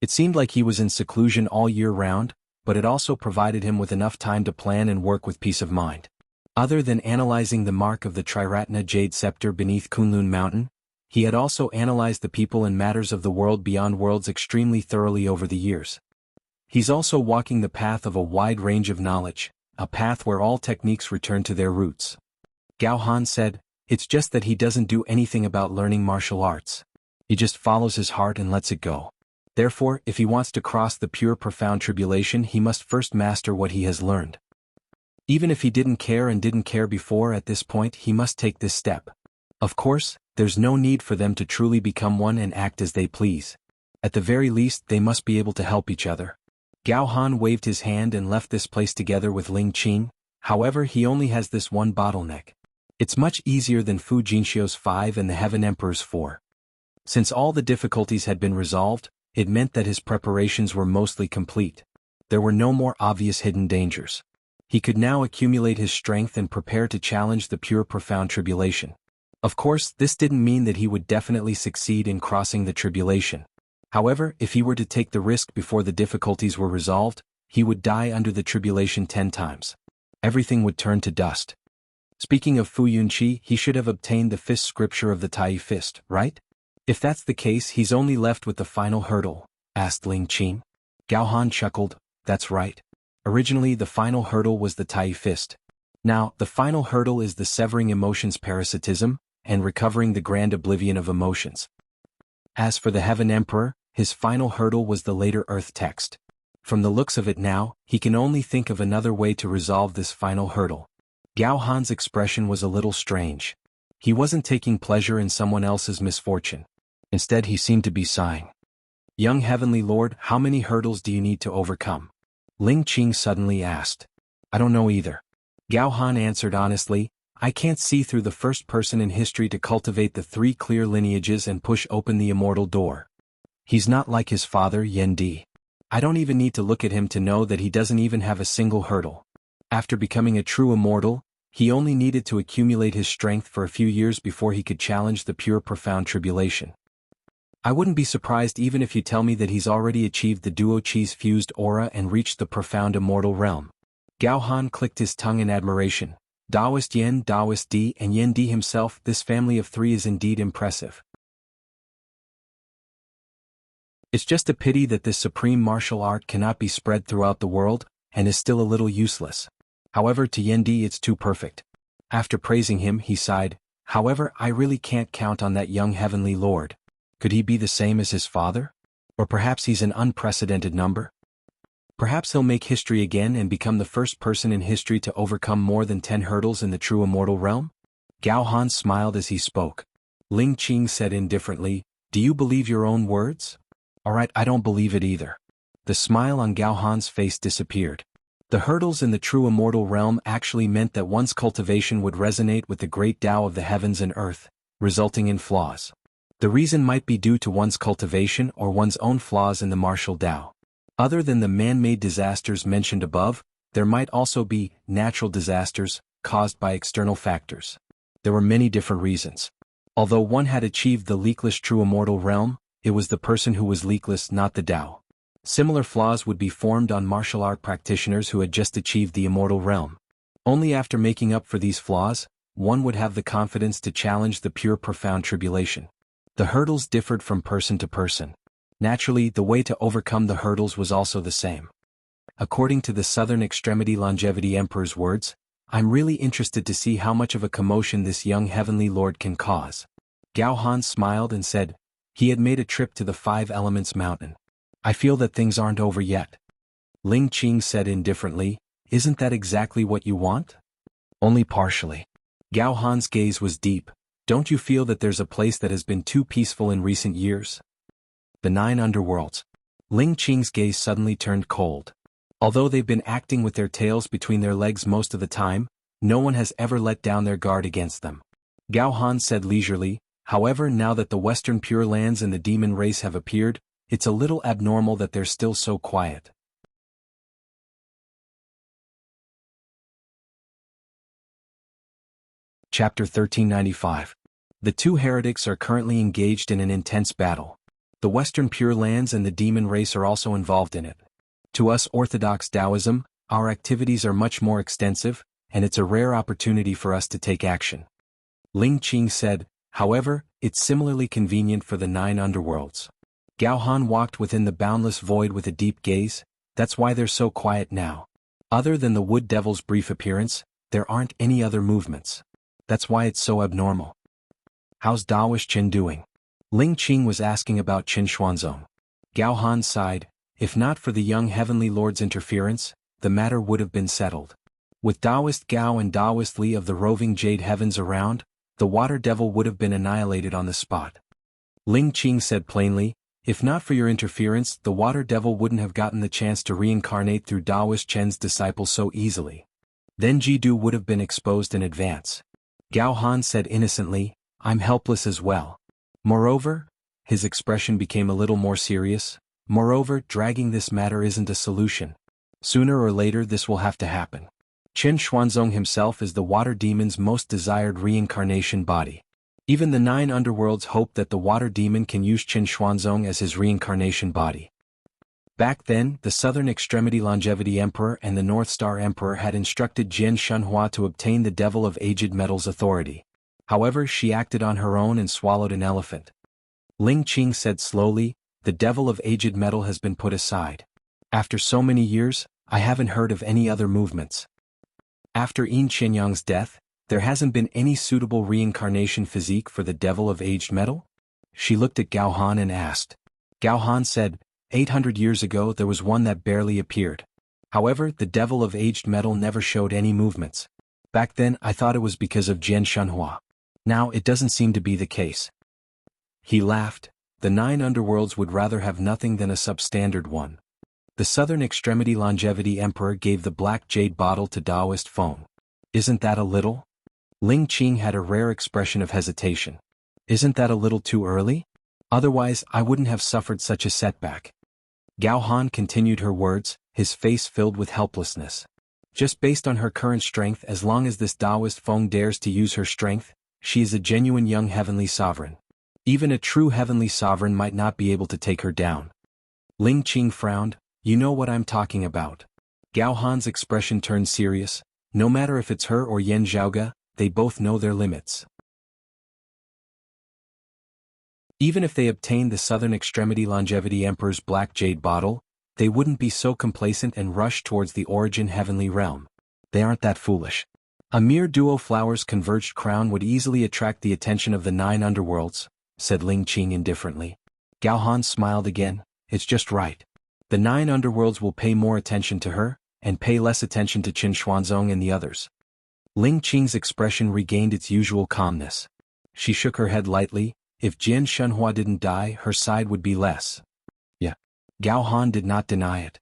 It seemed like he was in seclusion all year round, but it also provided him with enough time to plan and work with peace of mind. Other than analyzing the mark of the Triratna jade scepter beneath Kunlun Mountain, he had also analyzed the people and matters of the world beyond worlds extremely thoroughly over the years. He's also walking the path of a wide range of knowledge, a path where all techniques return to their roots. Gao Han said, it's just that he doesn't do anything about learning martial arts. He just follows his heart and lets it go. Therefore, if he wants to cross the pure profound tribulation, he must first master what he has learned. Even if he didn't care before, at this point he must take this step. Of course, there's no need for them to truly become one and act as they please. At the very least, they must be able to help each other. Gao Han waved his hand and left this place together with Ling Qing. However, he only has this one bottleneck. It's much easier than Fu Jinxiu's 5 and the Heaven Emperor's 4. Since all the difficulties had been resolved, it meant that his preparations were mostly complete. There were no more obvious hidden dangers. He could now accumulate his strength and prepare to challenge the pure profound tribulation. Of course, this didn't mean that he would definitely succeed in crossing the tribulation. However, if he were to take the risk before the difficulties were resolved, he would die under the tribulation 10 times. Everything would turn to dust. Speaking of Fu Yunqi, he should have obtained the fist scripture of the Tai Fist, right? If that's the case, he's only left with the final hurdle, asked Ling Qing. Gao Han chuckled, that's right. Originally the final hurdle was the Tai Fist. Now, the final hurdle is the severing emotions parasitism, and recovering the grand oblivion of emotions. As for the Heaven Emperor, his final hurdle was the later Earth text. From the looks of it now, he can only think of another way to resolve this final hurdle. Gao Han's expression was a little strange. He wasn't taking pleasure in someone else's misfortune. Instead, he seemed to be sighing. Young Heavenly Lord, how many hurdles do you need to overcome? Ling Qing suddenly asked. I don't know either. Gao Han answered honestly, I can't see through the first person in history to cultivate the 3 clear lineages and push open the immortal door. He's not like his father Yen Di. I don't even need to look at him to know that he doesn't even have a single hurdle. After becoming a true immortal, he only needed to accumulate his strength for a few years before he could challenge the pure profound tribulation. I wouldn't be surprised even if you tell me that he's already achieved the duo Chi's fused aura and reached the profound immortal realm. Gao Han clicked his tongue in admiration. Taoist Yen, Taoist Di, and Yen Di himself, this family of 3 is indeed impressive. It's just a pity that this supreme martial art cannot be spread throughout the world, and is still a little useless. However, to Yen Di it's too perfect. After praising him, he sighed, however, I really can't count on that young heavenly lord. Could he be the same as his father? Or perhaps he's an unprecedented number? Perhaps he'll make history again and become the first person in history to overcome more than 10 hurdles in the true immortal realm? Gao Han smiled as he spoke. Ling Qing said indifferently, do you believe your own words? Alright, I don't believe it either. The smile on Gao Han's face disappeared. The hurdles in the true immortal realm actually meant that one's cultivation would resonate with the great Tao of the heavens and earth, resulting in flaws. The reason might be due to one's cultivation or one's own flaws in the martial Tao. Other than the man-made disasters mentioned above, there might also be natural disasters caused by external factors. There were many different reasons. Although one had achieved the leakless true immortal realm, it was the person who was leakless, not the Tao. Similar flaws would be formed on martial art practitioners who had just achieved the immortal realm. Only after making up for these flaws, one would have the confidence to challenge the pure profound tribulation. The hurdles differed from person to person. Naturally, the way to overcome the hurdles was also the same. According to the Southern Extremity Longevity Emperor's words, I'm really interested to see how much of a commotion this young heavenly lord can cause. Gao Han smiled and said, he had made a trip to the 5 Elements Mountain. I feel that things aren't over yet. Ling Qing said indifferently, isn't that exactly what you want? Only partially. Gao Han's gaze was deep. Don't you feel that there's a place that has been too peaceful in recent years? The 9 underworlds. Ling Qing's gaze suddenly turned cold. Although they've been acting with their tails between their legs most of the time, no one has ever let down their guard against them. Gao Han said leisurely, however, now that the Western Pure Lands and the demon race have appeared, it's a little abnormal that they're still so quiet. Chapter 1395. The two heretics are currently engaged in an intense battle. The Western Pure Lands and the demon race are also involved in it. To us Orthodox Taoism, our activities are much more extensive, and it's a rare opportunity for us to take action. Ling Qing said, however, it's similarly convenient for the 9 underworlds. Gao Han walked within the boundless void with a deep gaze. That's why they're so quiet now. Other than the Wood Devil's brief appearance, there aren't any other movements. That's why it's so abnormal. How's Daoist Qin doing? Ling Qing was asking about Qin Xuanzong. Gao Han sighed. If not for the young heavenly lord's interference, the matter would have been settled. With Taoist Gao and Taoist Li of the roving jade heavens around, the water devil would have been annihilated on the spot. Ling Qing said plainly, if not for your interference, the water devil wouldn't have gotten the chance to reincarnate through Daoist Chen's disciple so easily. Then Jidu would have been exposed in advance. Gao Han said innocently, I'm helpless as well. Moreover, his expression became a little more serious. Moreover, dragging this matter isn't a solution. Sooner or later this will have to happen. Qin Xuanzong himself is the water demon's most desired reincarnation body. Even the 9 underworlds hope that the water demon can use Qin Xuanzong as his reincarnation body. Back then, the Southern Extremity Longevity Emperor and the North Star Emperor had instructed Jian Shenhua to obtain the Devil of Aged Metal's authority. However, she acted on her own and swallowed an elephant. Ling Qing said slowly, the Devil of Aged Metal has been put aside. After so many years, I haven't heard of any other movements. After Yin Qinyang's death, there hasn't been any suitable reincarnation physique for the Devil of Aged Metal? She looked at Gao Han and asked. Gao Han said, 800 years ago there was one that barely appeared. However, the Devil of Aged Metal never showed any movements. Back then I thought it was because of Jian Shenhua. Now it doesn't seem to be the case. He laughed. The 9 underworlds would rather have nothing than a substandard one. The Southern Extremity Longevity Emperor gave the black jade bottle to Taoist Feng. Isn't that a little? Ling Qing had a rare expression of hesitation. Isn't that a little too early? Otherwise I wouldn't have suffered such a setback. Gao Han continued her words, his face filled with helplessness. Just based on her current strength, as long as this Taoist Feng dares to use her strength, she is a genuine young heavenly sovereign. Even a true heavenly sovereign might not be able to take her down. Ling Qing frowned. You know what I'm talking about. Gao Han's expression turned serious. No matter if it's her or Yan Zhaoge, they both know their limits. Even if they obtained the Southern Extremity Longevity Emperor's black jade bottle, they wouldn't be so complacent and rush towards the origin heavenly realm. They aren't that foolish. A mere duo flower's converged crown would easily attract the attention of the 9 underworlds, said Ling Qing indifferently. Gao Han smiled again. It's just right. The 9 underworlds will pay more attention to her, and pay less attention to Qin Xuanzong and the others. Ling Qing's expression regained its usual calmness. She shook her head lightly. If Jian Shenhua didn't die, her side would be less. Yeah. Gao Han did not deny it.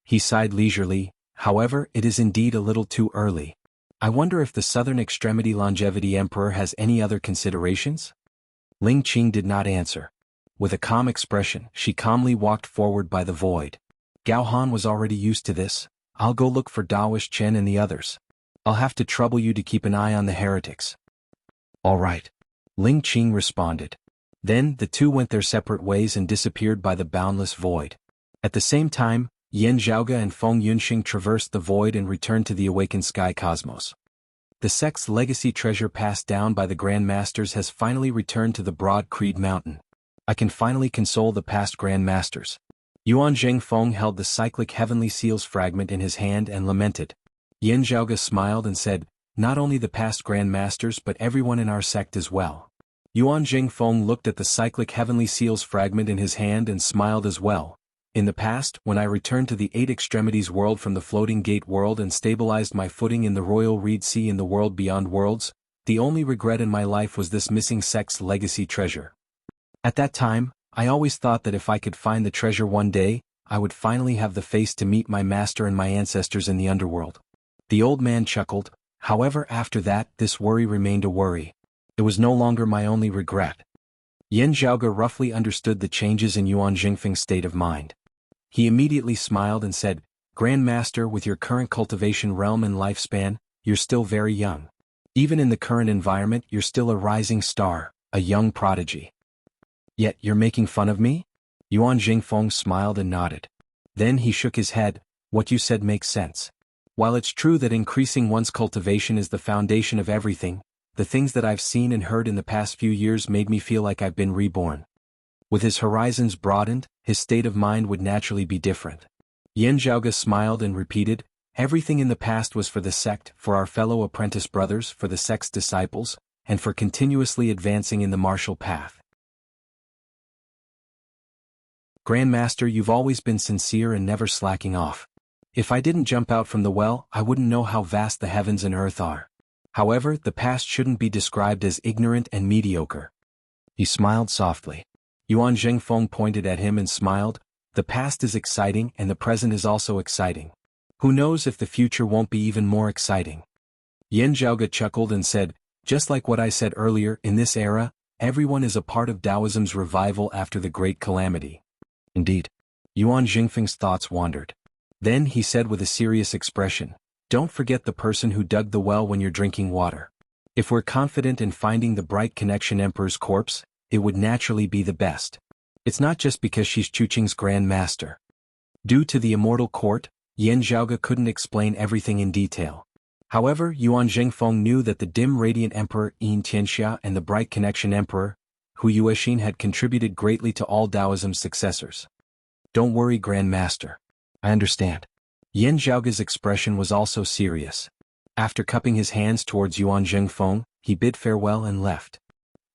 He sighed leisurely. However, it is indeed a little too early. I wonder if the Southern Extremity Longevity Emperor has any other considerations? Ling Qing did not answer. With a calm expression, she calmly walked forward by the void. Gao Han was already used to this. I'll go look for Daoist Chen and the others. I'll have to trouble you to keep an eye on the heretics. All right. Ling Qing responded. Then the two went their separate ways and disappeared by the boundless void. At the same time, Yan Zhaoge and Feng Yunxing traversed the void and returned to the awakened sky cosmos. The sect's legacy treasure passed down by the Grand Masters has finally returned to the broad Creed Mountain. I can finally console the past Grand Masters. Yuan Zhengfeng held the cyclic heavenly seals fragment in his hand and lamented. Yan Zhaoge smiled and said, not only the past Grand Masters but everyone in our sect as well. Yuan Zhengfeng looked at the cyclic heavenly seals fragment in his hand and smiled as well. In the past, when I returned to the 8 extremities world from the floating gate world and stabilized my footing in the royal reed sea in the world beyond worlds, the only regret in my life was this missing sect's legacy treasure. At that time, I always thought that if I could find the treasure one day, I would finally have the face to meet my master and my ancestors in the underworld. The old man chuckled. However, after that, this worry remained a worry. It was no longer my only regret. Yan Zhaoge roughly understood the changes in Yuan Jingfeng's state of mind. He immediately smiled and said, Grand Master, with your current cultivation realm and lifespan, you're still very young. Even in the current environment, you're still a rising star, a young prodigy. Yet you're making fun of me? Yuan Jingfeng smiled and nodded. Then he shook his head. What you said makes sense. While it's true that increasing one's cultivation is the foundation of everything, the things that I've seen and heard in the past few years made me feel like I've been reborn. With his horizons broadened, his state of mind would naturally be different. Yan Zhaoge smiled and repeated, everything in the past was for the sect, for our fellow apprentice brothers, for the sect's disciples, and for continuously advancing in the martial path. Grandmaster, you've always been sincere and never slacking off. If I didn't jump out from the well, I wouldn't know how vast the heavens and earth are. However, the past shouldn't be described as ignorant and mediocre. He smiled softly. Yuan Jingfeng pointed at him and smiled. The past is exciting and the present is also exciting. Who knows if the future won't be even more exciting? Yan Zhaoge chuckled and said, just like what I said earlier, in this era, everyone is a part of Taoism's revival after the Great Calamity. Indeed. Yuan Jingfeng's thoughts wandered. Then he said with a serious expression, don't forget the person who dug the well when you're drinking water. If we're confident in finding the Bright Connection Emperor's corpse, it would naturally be the best. It's not just because she's Chuqing's Grand Master. Due to the Immortal Court, Yan Zhaoge couldn't explain everything in detail. However, Yuan Jingfeng knew that the Dim Radiant Emperor Yin Tianxia and the Bright Connection Emperor, Hu Yuexin, had contributed greatly to all Taoism's successors. Don't worry, Grand Master. I understand. Yan Zhaoge's expression was also serious. After cupping his hands towards Yuan Jingfeng, he bid farewell and left.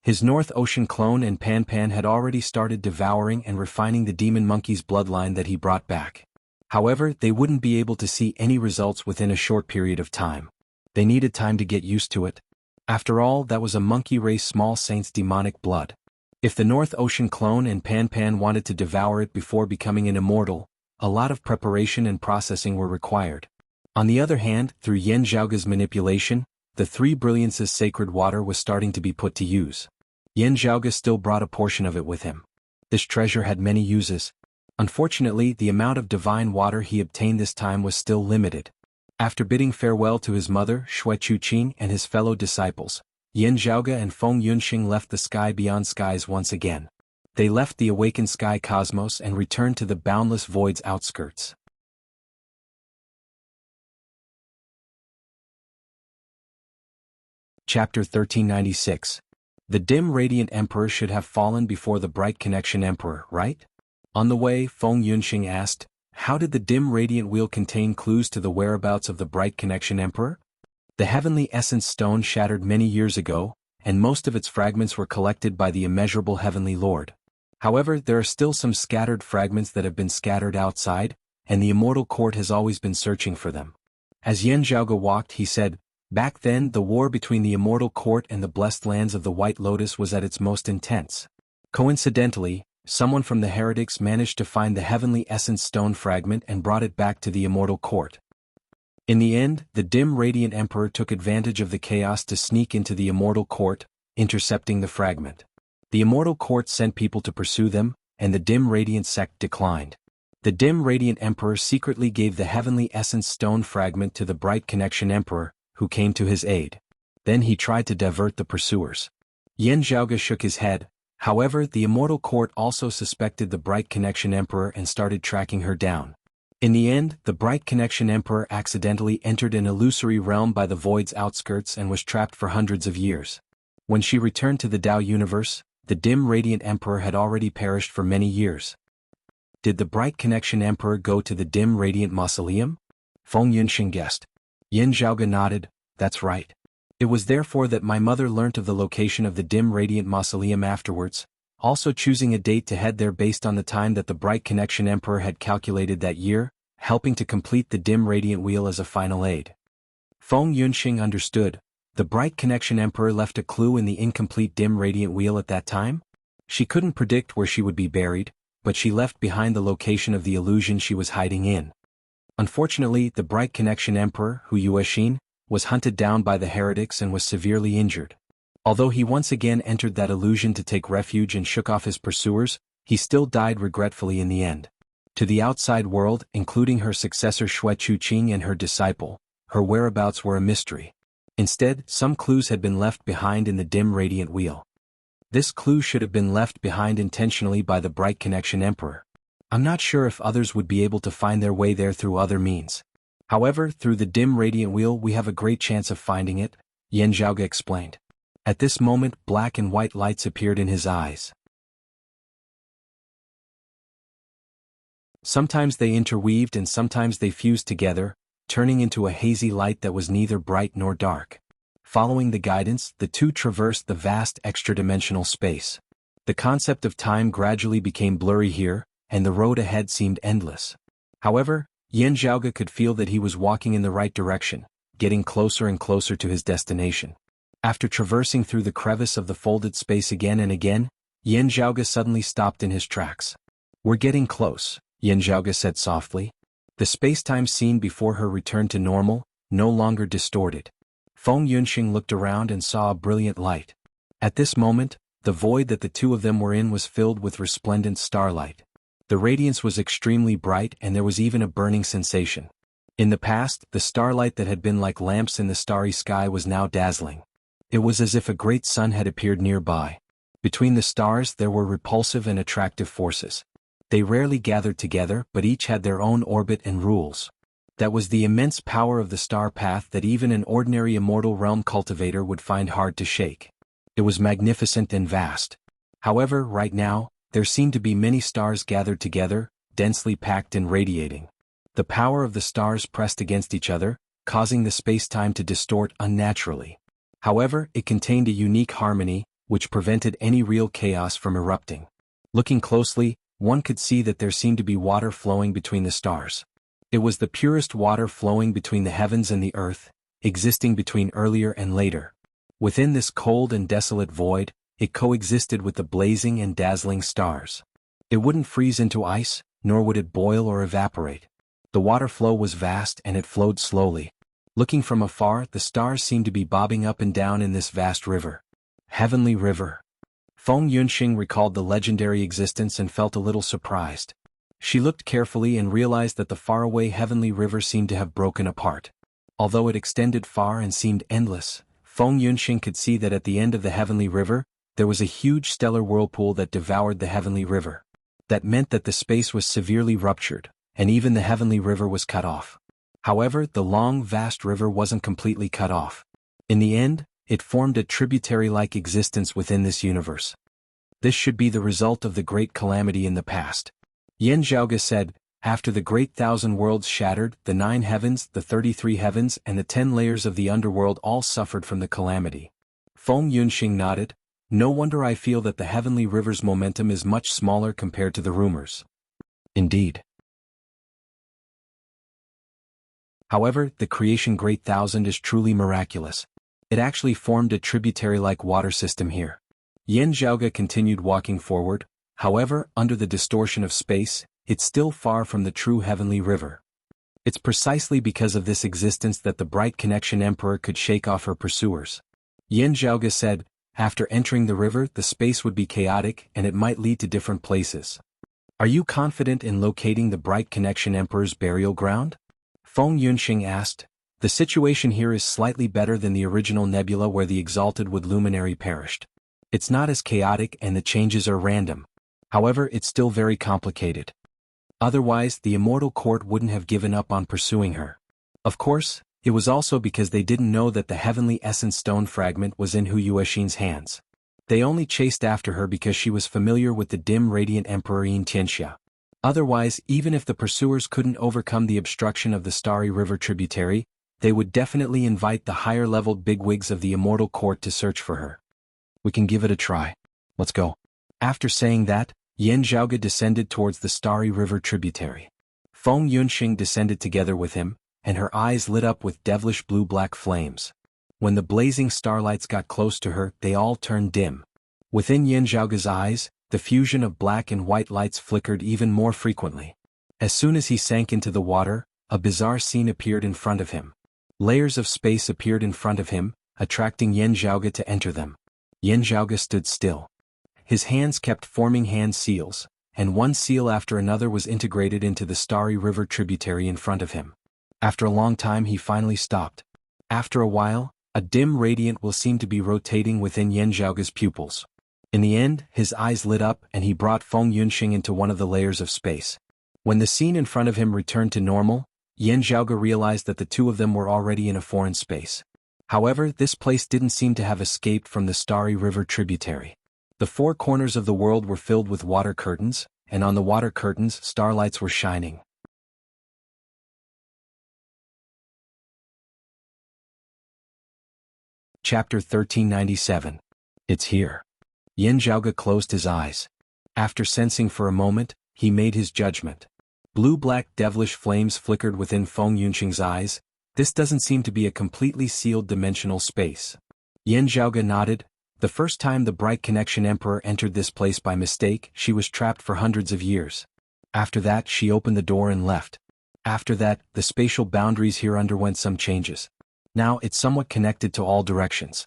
His North Ocean clone and Pan Pan had already started devouring and refining the demon monkey's bloodline that he brought back. However, they wouldn't be able to see any results within a short period of time. They needed time to get used to it. After all, that was a monkey race small saint's demonic blood. If the North Ocean clone and Pan Pan wanted to devour it before becoming an immortal, a lot of preparation and processing were required. On the other hand, through Yan Zhaoge's manipulation, the Three Brilliances sacred water was starting to be put to use. Yan Zhaoge still brought a portion of it with him. This treasure had many uses. Unfortunately, the amount of divine water he obtained this time was still limited. After bidding farewell to his mother, Shui Chuqing, and his fellow disciples, Yan Zhaoge and Feng Yunxing left the sky beyond skies once again. They left the awakened sky cosmos and returned to the boundless void's outskirts. Chapter 1396. The Dim Radiant Emperor should have fallen before the Bright Connection Emperor, right? On the way, Feng Yunxing asked, how did the Dim Radiant Wheel contain clues to the whereabouts of the Bright Connection Emperor? The Heavenly Essence Stone shattered many years ago, and most of its fragments were collected by the immeasurable Heavenly Lord. However, there are still some scattered fragments that have been scattered outside, and the Immortal Court has always been searching for them. As Yan Zhaoge walked, he said, back then the war between the Immortal Court and the blessed lands of the White Lotus was at its most intense. Coincidentally, someone from the heretics managed to find the Heavenly Essence Stone fragment and brought it back to the Immortal Court. In the end, the Dim Radiant Emperor took advantage of the chaos to sneak into the Immortal Court, intercepting the fragment. The Immortal Court sent people to pursue them, and the Dim Radiant sect declined. The Dim Radiant Emperor secretly gave the Heavenly Essence Stone fragment to the Bright Connection Emperor, who came to his aid. Then he tried to divert the pursuers. Yan Zhaoge shook his head. However, the Immortal Court also suspected the Bright Connection Emperor and started tracking her down. In the end, the Bright Connection Emperor accidentally entered an illusory realm by the void's outskirts and was trapped for hundreds of years. When she returned to the Tao universe, the Dim Radiant Emperor had already perished for many years. Did the Bright Connection Emperor go to the Dim Radiant Mausoleum? Feng Yunxing guessed. Yan Zhaoge nodded, that's right. It was therefore that my mother learnt of the location of the Dim Radiant Mausoleum afterwards, also choosing a date to head there based on the time that the Bright Connection Emperor had calculated that year, helping to complete the Dim Radiant Wheel as a final aid. Feng Yunxing understood. The Bright Connection Emperor left a clue in the incomplete Dim Radiant Wheel at that time? She couldn't predict where she would be buried, but she left behind the location of the illusion she was hiding in. Unfortunately, the Bright Connection Emperor, Hu Yuexin, was hunted down by the heretics and was severely injured. Although he once again entered that illusion to take refuge and shook off his pursuers, he still died regretfully in the end. To the outside world, including her successor Xue Chuqing and her disciple, her whereabouts were a mystery. Instead, some clues had been left behind in the dim radiant wheel. This clue should have been left behind intentionally by the Bright Connection Emperor. I'm not sure if others would be able to find their way there through other means. However, through the dim radiant wheel we have a great chance of finding it, Yan Zhaoge explained. At this moment, black and white lights appeared in his eyes. Sometimes they interweaved and sometimes they fused together, turning into a hazy light that was neither bright nor dark. Following the guidance, the two traversed the vast extra-dimensional space. The concept of time gradually became blurry here, and the road ahead seemed endless. However, Yan Zhaoge could feel that he was walking in the right direction, getting closer and closer to his destination. After traversing through the crevice of the folded space again and again, Yan Zhaoge suddenly stopped in his tracks. "We're getting close," Yan Zhaoge said softly. The space-time scene before her returned to normal, no longer distorted. Feng Yunxing looked around and saw a brilliant light. At this moment, the void that the two of them were in was filled with resplendent starlight. The radiance was extremely bright and there was even a burning sensation. In the past, the starlight that had been like lamps in the starry sky was now dazzling. It was as if a great sun had appeared nearby. Between the stars there were repulsive and attractive forces. They rarely gathered together, but each had their own orbit and rules. That was the immense power of the star path that even an ordinary immortal realm cultivator would find hard to shake. It was magnificent and vast. However, right now, there seemed to be many stars gathered together, densely packed and radiating. The power of the stars pressed against each other, causing the space-time to distort unnaturally. However, it contained a unique harmony, which prevented any real chaos from erupting. Looking closely, one could see that there seemed to be water flowing between the stars. It was the purest water flowing between the heavens and the earth, existing between earlier and later. Within this cold and desolate void, it coexisted with the blazing and dazzling stars. It wouldn't freeze into ice, nor would it boil or evaporate. The water flow was vast and it flowed slowly. Looking from afar, the stars seemed to be bobbing up and down in this vast river. Heavenly River. Feng Yunxing recalled the legendary existence and felt a little surprised. She looked carefully and realized that the faraway Heavenly River seemed to have broken apart. Although it extended far and seemed endless, Feng Yunxing could see that at the end of the Heavenly River, there was a huge stellar whirlpool that devoured the Heavenly River. That meant that the space was severely ruptured, and even the Heavenly River was cut off. However, the long, vast river wasn't completely cut off. In the end, it formed a tributary-like existence within this universe. This should be the result of the great calamity in the past. Yan Zhaoge said, after the great 1,000 worlds shattered, the 9 heavens, the 33 heavens and the 10 layers of the underworld all suffered from the calamity. Feng Yunxing nodded. No wonder I feel that the Heavenly River's momentum is much smaller compared to the rumors. Indeed. However, the creation Great 1,000 is truly miraculous. It actually formed a tributary-like water system here. Yan Zhaoge continued walking forward. However, under the distortion of space, it's still far from the true Heavenly River. It's precisely because of this existence that the Bright Connection Emperor could shake off her pursuers. Yan Zhaoge said, after entering the river, the space would be chaotic and it might lead to different places. Are you confident in locating the Bright Connection Emperor's burial ground? Feng Yunxing asked. The situation here is slightly better than the original nebula where the Exalted Wood Luminary perished. It's not as chaotic and the changes are random. However, it's still very complicated. Otherwise, the Immortal Court wouldn't have given up on pursuing her. Of course, it was also because they didn't know that the Heavenly Essence Stone fragment was in Hu Yuexin's hands. They only chased after her because she was familiar with the dim radiant Emperor Yin Tianxia. Otherwise, even if the pursuers couldn't overcome the obstruction of the Starry River tributary, they would definitely invite the higher-leveled bigwigs of the Immortal Court to search for her. We can give it a try. Let's go. After saying that, Yan Zhaoge descended towards the Starry River tributary. Feng Yunxing descended together with him, and her eyes lit up with devilish blue-black flames. When the blazing starlights got close to her, they all turned dim. Within Yan Zhaoge's eyes, the fusion of black and white lights flickered even more frequently. As soon as he sank into the water, a bizarre scene appeared in front of him. Layers of space appeared in front of him, attracting Yan Zhaoge to enter them. Yan Zhaoge stood still. His hands kept forming hand seals, and one seal after another was integrated into the starry river tributary in front of him. After a long time he finally stopped. After a while, a dim radiant will seem to be rotating within Yan Zhaoge's pupils. In the end, his eyes lit up and he brought Feng Yunxing into one of the layers of space. When the scene in front of him returned to normal, Yan Zhaoge realized that the two of them were already in a foreign space. However, this place didn't seem to have escaped from the starry river tributary. The four corners of the world were filled with water curtains, and on the water curtains starlights were shining. Chapter 1397. It's here. Yan Zhaoge closed his eyes. After sensing for a moment, he made his judgment. Blue-black devilish flames flickered within Feng Yunxing's eyes. This doesn't seem to be a completely sealed dimensional space. Yan Zhaoge nodded. The first time the Bright Connection Emperor entered this place by mistake, she was trapped for hundreds of years. After that, she opened the door and left. After that, the spatial boundaries here underwent some changes. Now it's somewhat connected to all directions.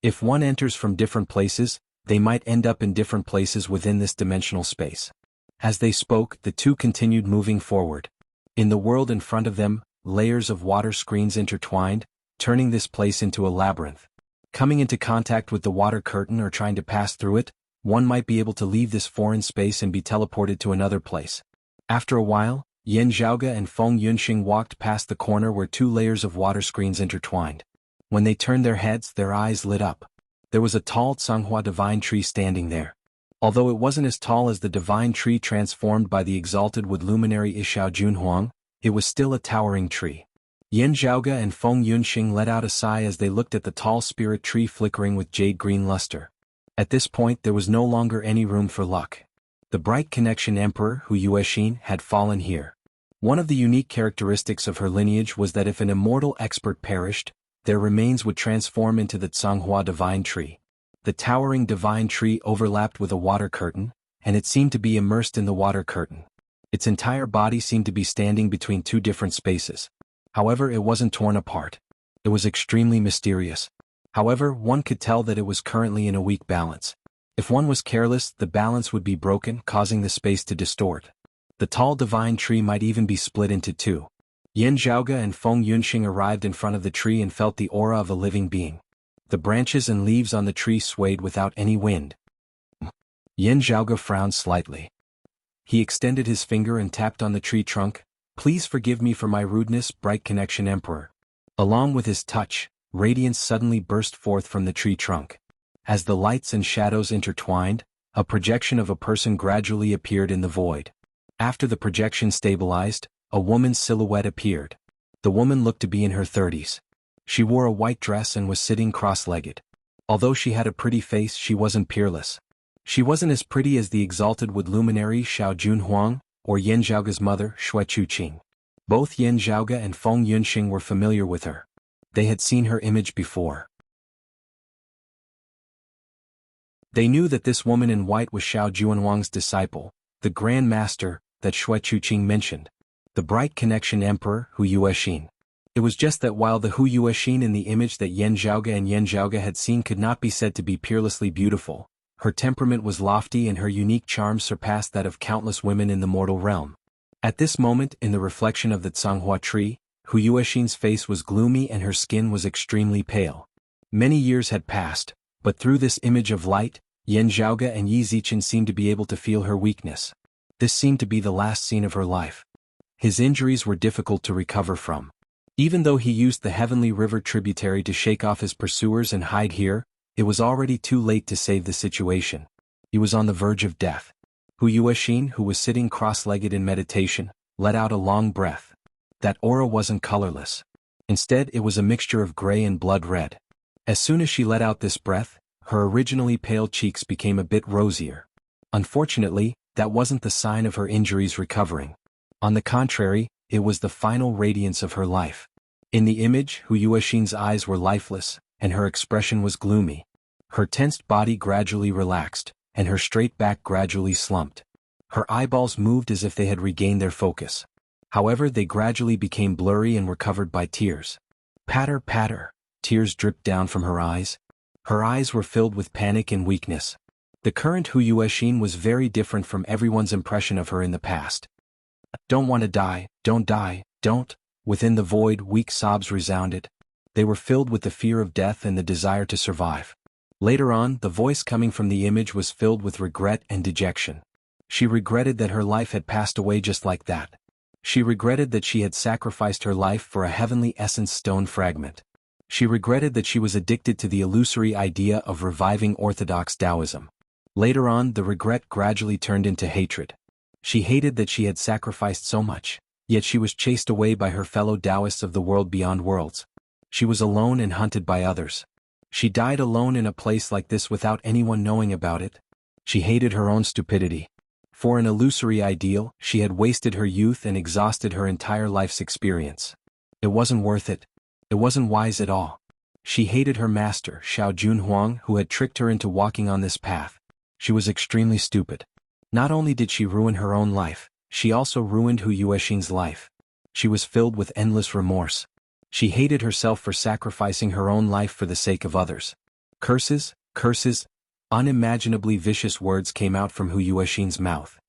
If one enters from different places, they might end up in different places within this dimensional space. As they spoke, the two continued moving forward. In the world in front of them, layers of water screens intertwined, turning this place into a labyrinth. Coming into contact with the water curtain or trying to pass through it, one might be able to leave this foreign space and be teleported to another place. After a while, Yan Zhaoge and Feng Yunxing walked past the corner where two layers of water screens intertwined. When they turned their heads, their eyes lit up. There was a tall Tsanghua divine tree standing there. Although it wasn't as tall as the divine tree transformed by the exalted wood luminary Ishao Junhuang, it was still a towering tree. Yan Zhaoge and Feng Yunxing let out a sigh as they looked at the tall spirit tree flickering with jade-green luster. At this point there was no longer any room for luck. The Bright Connection Emperor Hu Yuexin had fallen here. One of the unique characteristics of her lineage was that if an immortal expert perished, their remains would transform into the Tsanghua divine tree. The towering divine tree overlapped with a water curtain, and it seemed to be immersed in the water curtain. Its entire body seemed to be standing between two different spaces. However, it wasn't torn apart. It was extremely mysterious. However, one could tell that it was currently in a weak balance. If one was careless, the balance would be broken, causing the space to distort. The tall divine tree might even be split into two. Yan Zhaoge and Feng Yunxing arrived in front of the tree and felt the aura of a living being. The branches and leaves on the tree swayed without any wind. Yan Zhaoge frowned slightly. He extended his finger and tapped on the tree trunk. "Please forgive me for my rudeness, Bright Connection Emperor." Along with his touch, radiance suddenly burst forth from the tree trunk. As the lights and shadows intertwined, a projection of a person gradually appeared in the void. After the projection stabilized, a woman's silhouette appeared. The woman looked to be in her 30s. She wore a white dress and was sitting cross-legged. Although she had a pretty face, she wasn't peerless. She wasn't as pretty as the exalted wood luminary Shao Junhuang, or Yan Zhaoge's mother, Shui Chuqing. Both Yan Zhaoge and Feng Yunxing were familiar with her. They had seen her image before. They knew that this woman in white was Shao Junhuang's disciple, the Grand Master, that Shui Chuqing mentioned. The Bright Connection Emperor Hu Yuexin. It was just that while the Hu Yuexin in the image that Yan Zhaoge and Yan Zhaoge had seen could not be said to be peerlessly beautiful, her temperament was lofty and her unique charms surpassed that of countless women in the mortal realm. At this moment, in the reflection of the Tsanghua tree, Hu Yuexin's face was gloomy and her skin was extremely pale. Many years had passed, but through this image of light, Yan Zhaoge and Yi Zichen seemed to be able to feel her weakness. This seemed to be the last scene of her life. His injuries were difficult to recover from. Even though he used the heavenly river tributary to shake off his pursuers and hide here, it was already too late to save the situation. He was on the verge of death. Hu Yuexin, who was sitting cross-legged in meditation, let out a long breath. That aura wasn't colorless. Instead, it was a mixture of gray and blood red. As soon as she let out this breath, her originally pale cheeks became a bit rosier. Unfortunately, that wasn't the sign of her injuries recovering. On the contrary, it was the final radiance of her life. In the image, Hu Yuexin's eyes were lifeless, and her expression was gloomy. Her tensed body gradually relaxed, and her straight back gradually slumped. Her eyeballs moved as if they had regained their focus. However, they gradually became blurry and were covered by tears. Patter, patter, tears dripped down from her eyes. Her eyes were filled with panic and weakness. The current Hu Yuexin was very different from everyone's impression of her in the past. Don't want to die, don't die, don't. Within the void, weak sobs resounded. They were filled with the fear of death and the desire to survive. Later on, the voice coming from the image was filled with regret and dejection. She regretted that her life had passed away just like that. She regretted that she had sacrificed her life for a heavenly essence stone fragment. She regretted that she was addicted to the illusory idea of reviving orthodox Taoism. Later on, the regret gradually turned into hatred. She hated that she had sacrificed so much, yet she was chased away by her fellow Taoists of the world beyond worlds. She was alone and hunted by others. She died alone in a place like this without anyone knowing about it. She hated her own stupidity. For an illusory ideal, she had wasted her youth and exhausted her entire life's experience. It wasn't worth it. It wasn't wise at all. She hated her master, Xiao Junhuang, who had tricked her into walking on this path. She was extremely stupid. Not only did she ruin her own life, she also ruined Hu Yuexin's life. She was filled with endless remorse. She hated herself for sacrificing her own life for the sake of others. Curses, curses, unimaginably vicious words came out from Hu Yuexin's mouth.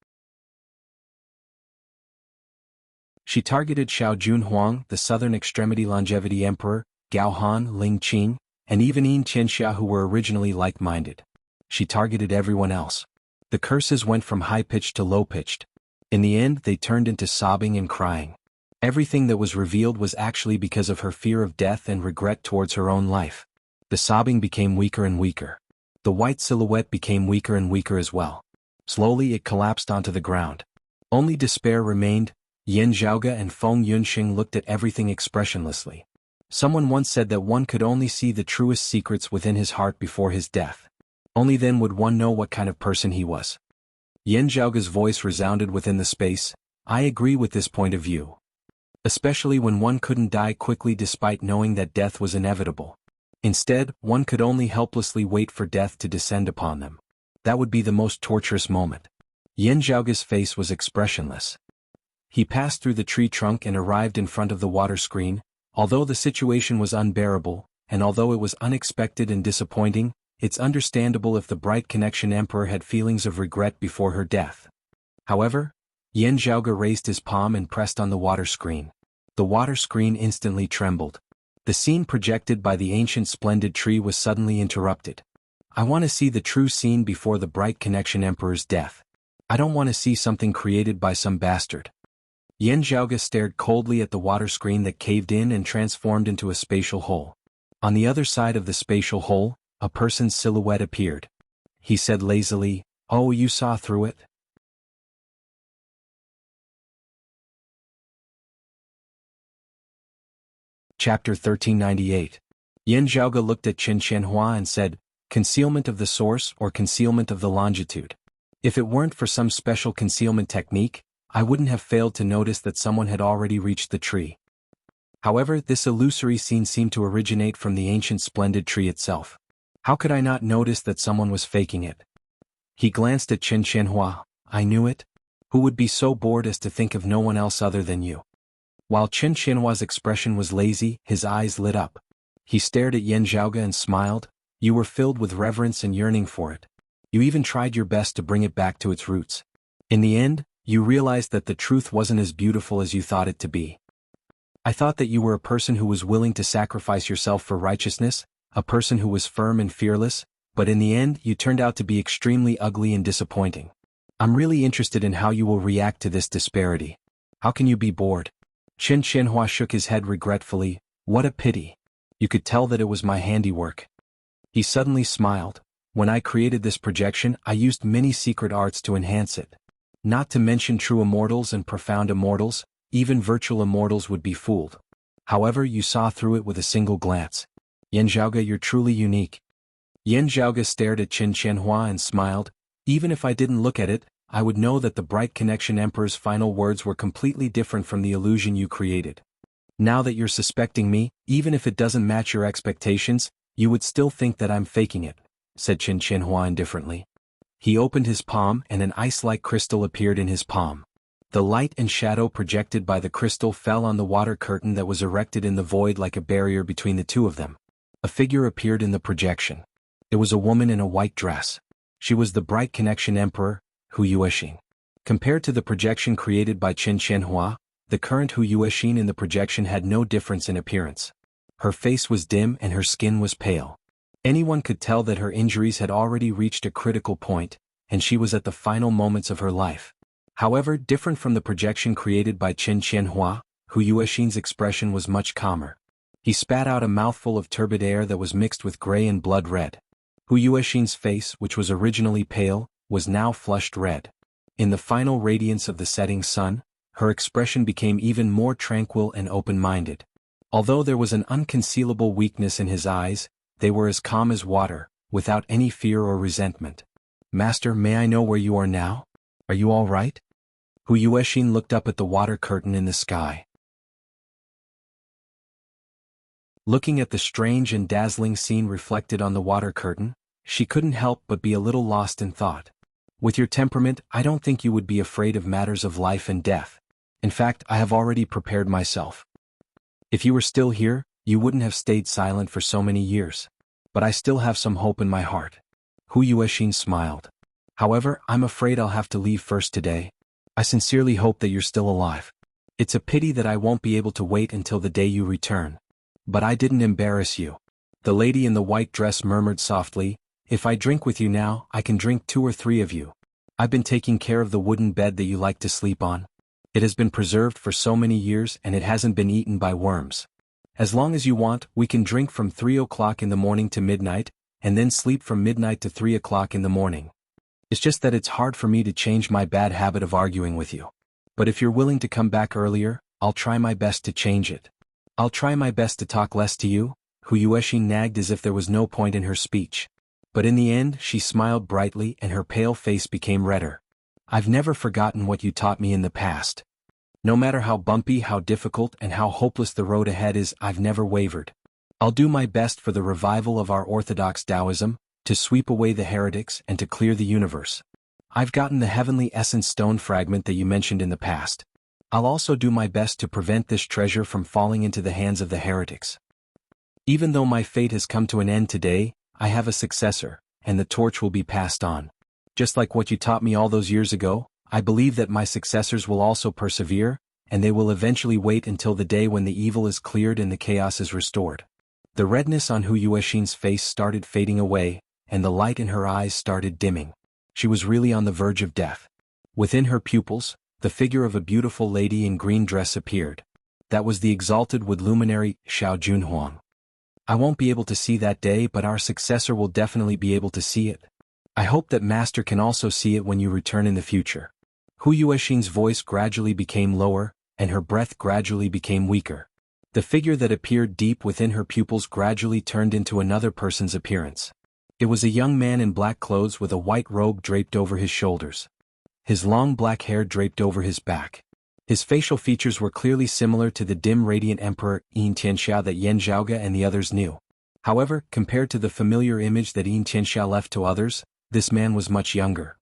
She targeted Xiao Junhuang, the southern extremity longevity emperor, Gao Han, Ling Qing, and even Yin Qianxia, who were originally like-minded. She targeted everyone else. The curses went from high-pitched to low-pitched. In the end, they turned into sobbing and crying. Everything that was revealed was actually because of her fear of death and regret towards her own life. The sobbing became weaker and weaker. The white silhouette became weaker and weaker as well. Slowly it collapsed onto the ground. Only despair remained. Yan Zhaoge and Feng Yunxing looked at everything expressionlessly. Someone once said that one could only see the truest secrets within his heart before his death. Only then would one know what kind of person he was. Yan Zhaoge's voice resounded within the space. I agree with this point of view. Especially when one couldn't die quickly despite knowing that death was inevitable. Instead, one could only helplessly wait for death to descend upon them. That would be the most torturous moment. Yan Zhaoge's face was expressionless. He passed through the tree trunk and arrived in front of the water screen. Although the situation was unbearable, and although it was unexpected and disappointing, it's understandable if the Bright Connection Emperor had feelings of regret before her death. However, Yan Zhaoge raised his palm and pressed on the water screen. The water screen instantly trembled. The scene projected by the ancient splendid tree was suddenly interrupted. I want to see the true scene before the Bright Connection Emperor's death. I don't want to see something created by some bastard. Yan Zhaoge stared coldly at the water screen that caved in and transformed into a spatial hole. On the other side of the spatial hole, a person's silhouette appeared. He said lazily, "Oh, you saw through it?" Chapter 1398. Yan Zhaoge looked at Qin Qianhua and said, "Concealment of the source or concealment of the longitude. If it weren't for some special concealment technique, I wouldn't have failed to notice that someone had already reached the tree. However, this illusory scene seemed to originate from the ancient splendid tree itself. How could I not notice that someone was faking it?" He glanced at Qin Qianhua. "I knew it. Who would be so bored as to think of no one else other than you?" While Qin Qianhua's expression was lazy, his eyes lit up. He stared at Yan Zhaoge and smiled. "You were filled with reverence and yearning for it. You even tried your best to bring it back to its roots. In the end, you realized that the truth wasn't as beautiful as you thought it to be. I thought that you were a person who was willing to sacrifice yourself for righteousness, a person who was firm and fearless, but in the end you turned out to be extremely ugly and disappointing. I'm really interested in how you will react to this disparity. How can you be bored?" Qin Qianhua shook his head regretfully. "What a pity. You could tell that it was my handiwork." He suddenly smiled. "When I created this projection, I used many secret arts to enhance it. Not to mention true immortals and profound immortals, even virtual immortals would be fooled. However, you saw through it with a single glance. Yan Zhaoge, you're truly unique." Yan Zhaoge stared at Qin Qianhua and smiled. "Even if I didn't look at it, I would know that the Bright Connection Emperor's final words were completely different from the illusion you created. Now that you're suspecting me, even if it doesn't match your expectations, you would still think that I'm faking it," said Qin Qianhua indifferently. He opened his palm and an ice-like crystal appeared in his palm. The light and shadow projected by the crystal fell on the water curtain that was erected in the void like a barrier between the two of them. A figure appeared in the projection. It was a woman in a white dress. She was the Bright Connection Emperor, Hu Yuexin. Compared to the projection created by Chen Qianhua, the current Hu Yuexin in the projection had no difference in appearance. Her face was dim and her skin was pale. Anyone could tell that her injuries had already reached a critical point, and she was at the final moments of her life. However, different from the projection created by Chen Qianhua, Hu Yuexin's expression was much calmer. He spat out a mouthful of turbid air that was mixed with gray and blood red. Hu Yuexin's face, which was originally pale, was now flushed red. In the final radiance of the setting sun, her expression became even more tranquil and open-minded. Although there was an unconcealable weakness in his eyes, they were as calm as water, without any fear or resentment. "Master, may I know where you are now? Are you all right?" Hu Yuexin looked up at the water curtain in the sky. Looking at the strange and dazzling scene reflected on the water curtain, she couldn't help but be a little lost in thought. With your temperament, I don't think you would be afraid of matters of life and death. In fact, I have already prepared myself. If you were still here, you wouldn't have stayed silent for so many years. But I still have some hope in my heart. Hu Yuexin smiled. However, I'm afraid I'll have to leave first today. I sincerely hope that you're still alive. It's a pity that I won't be able to wait until the day you return. But I didn't embarrass you. The lady in the white dress murmured softly, "If I drink with you now, I can drink 2 or 3 of you. I've been taking care of the wooden bed that you like to sleep on. It has been preserved for so many years and it hasn't been eaten by worms. As long as you want, we can drink from 3 o'clock in the morning to midnight, and then sleep from midnight to 3 o'clock in the morning. It's just that it's hard for me to change my bad habit of arguing with you. But if you're willing to come back earlier, I'll try my best to change it. I'll try my best to talk less to you." Hu Yuexin nagged as if there was no point in her speech. But in the end, she smiled brightly and her pale face became redder. "I've never forgotten what you taught me in the past. No matter how bumpy, how difficult, and how hopeless the road ahead is, I've never wavered. I'll do my best for the revival of our orthodox Taoism, to sweep away the heretics and to clear the universe. I've gotten the heavenly essence stone fragment that you mentioned in the past. I'll also do my best to prevent this treasure from falling into the hands of the heretics. Even though my fate has come to an end today, I have a successor, and the torch will be passed on. Just like what you taught me all those years ago, I believe that my successors will also persevere, and they will eventually wait until the day when the evil is cleared and the chaos is restored." The redness on Hu Yuexin's face started fading away, and the light in her eyes started dimming. She was really on the verge of death. Within her pupils, the figure of a beautiful lady in green dress appeared. That was the exalted wood luminary, Xiao Junhuang. "I won't be able to see that day, but our successor will definitely be able to see it. I hope that Master can also see it when you return in the future." Hu Yuexin's voice gradually became lower, and her breath gradually became weaker. The figure that appeared deep within her pupils gradually turned into another person's appearance. It was a young man in black clothes with a white robe draped over his shoulders. His long black hair draped over his back. His facial features were clearly similar to the dim radiant emperor Yin Tianxia that Yan Zhaoge and the others knew. However, compared to the familiar image that Yin Tianxia left to others, this man was much younger.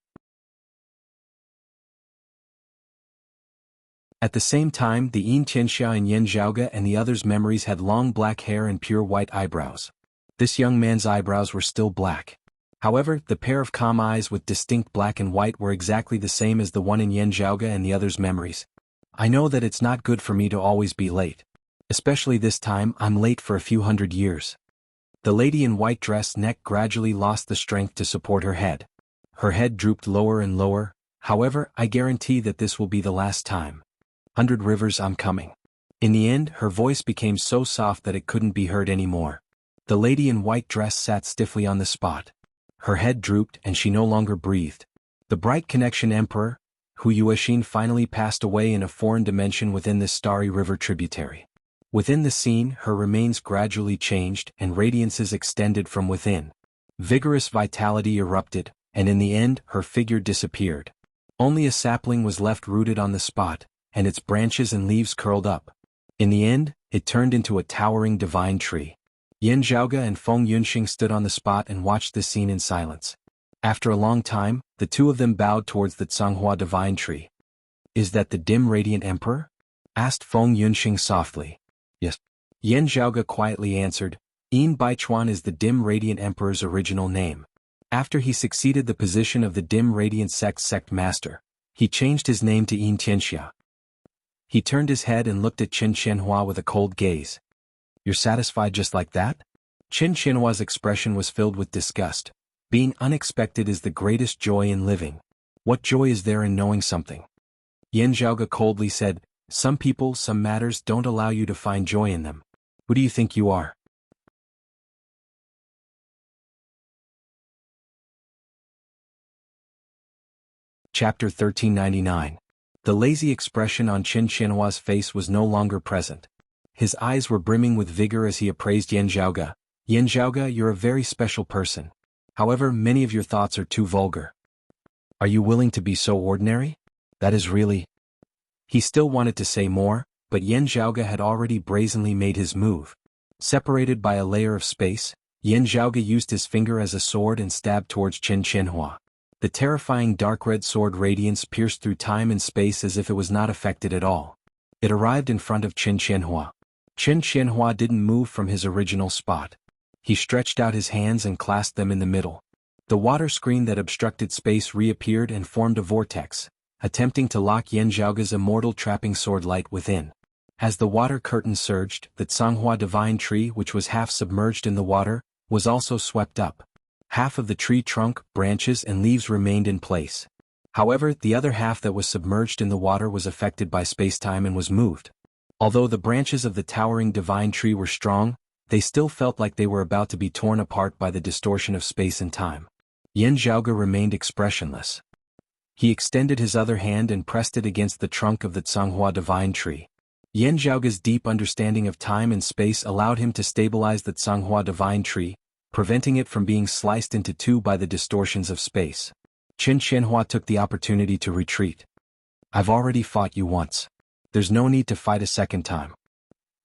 At the same time, the Yin Tianxia and Yan Zhaoge and the others' memories had long black hair and pure white eyebrows. This young man's eyebrows were still black. However, the pair of calm eyes with distinct black and white were exactly the same as the one in Yan Zhaoge and the others' memories. "I know that it's not good for me to always be late. Especially this time, I'm late for a few hundred years." The lady in white dress neck gradually lost the strength to support her head. Her head drooped lower and lower. "However, I guarantee that this will be the last time. 100 rivers, I'm coming." In the end, her voice became so soft that it couldn't be heard anymore. The lady in white dress sat stiffly on the spot. Her head drooped and she no longer breathed. The Bright Connection Emperor, Hu Yuexin, finally passed away in a foreign dimension within this starry river tributary. Within the scene, her remains gradually changed and radiances extended from within. Vigorous vitality erupted, and in the end, her figure disappeared. Only a sapling was left rooted on the spot, and its branches and leaves curled up. In the end, it turned into a towering divine tree. Yan Zhaoge and Feng Yunxing stood on the spot and watched the scene in silence. After a long time, the two of them bowed towards the Changhua divine tree. "Is that the dim radiant emperor?" asked Feng Yunxing softly. "Yes." Yan Zhaoge quietly answered, "Yin Baichuan is the dim radiant emperor's original name. After he succeeded the position of the dim radiant sect master, he changed his name to Yin Tianxia." He turned his head and looked at Qin Qianhua with a cold gaze. "You're satisfied just like that?" Qin Qianhua's expression was filled with disgust. Being unexpected is the greatest joy in living. What joy is there in knowing something? Yan Zhaoge coldly said, "Some people, some matters don't allow you to find joy in them. Who do you think you are?" Chapter 1399. The lazy expression on Qin Qianhua's face was no longer present. His eyes were brimming with vigor as he appraised Yan Zhaoge. "Yan Zhaoge, you're a very special person. However, many of your thoughts are too vulgar. Are you willing to be so ordinary? That is really—" He still wanted to say more, but Yan Zhaoge had already brazenly made his move. Separated by a layer of space, Yan Zhaoge used his finger as a sword and stabbed towards Qin Qianhua. The terrifying dark red sword radiance pierced through time and space as if it was not affected at all. It arrived in front of Qin Qianhua. Qin Qianhua didn't move from his original spot. He stretched out his hands and clasped them in the middle. The water screen that obstructed space reappeared and formed a vortex, attempting to lock Yan Zhaoge's immortal trapping sword light within. As the water curtain surged, the Changhua divine tree, which was half submerged in the water, was also swept up. Half of the tree trunk, branches and leaves remained in place. However, the other half that was submerged in the water was affected by spacetime and was moved. Although the branches of the towering divine tree were strong, they still felt like they were about to be torn apart by the distortion of space and time. Yan Zhaoge remained expressionless. He extended his other hand and pressed it against the trunk of the Changhua divine tree. Yan Zhaoge's deep understanding of time and space allowed him to stabilize the Changhua divine tree, preventing it from being sliced into two by the distortions of space. Qin Qianhua took the opportunity to retreat. "I've already fought you once. There's no need to fight a second time,"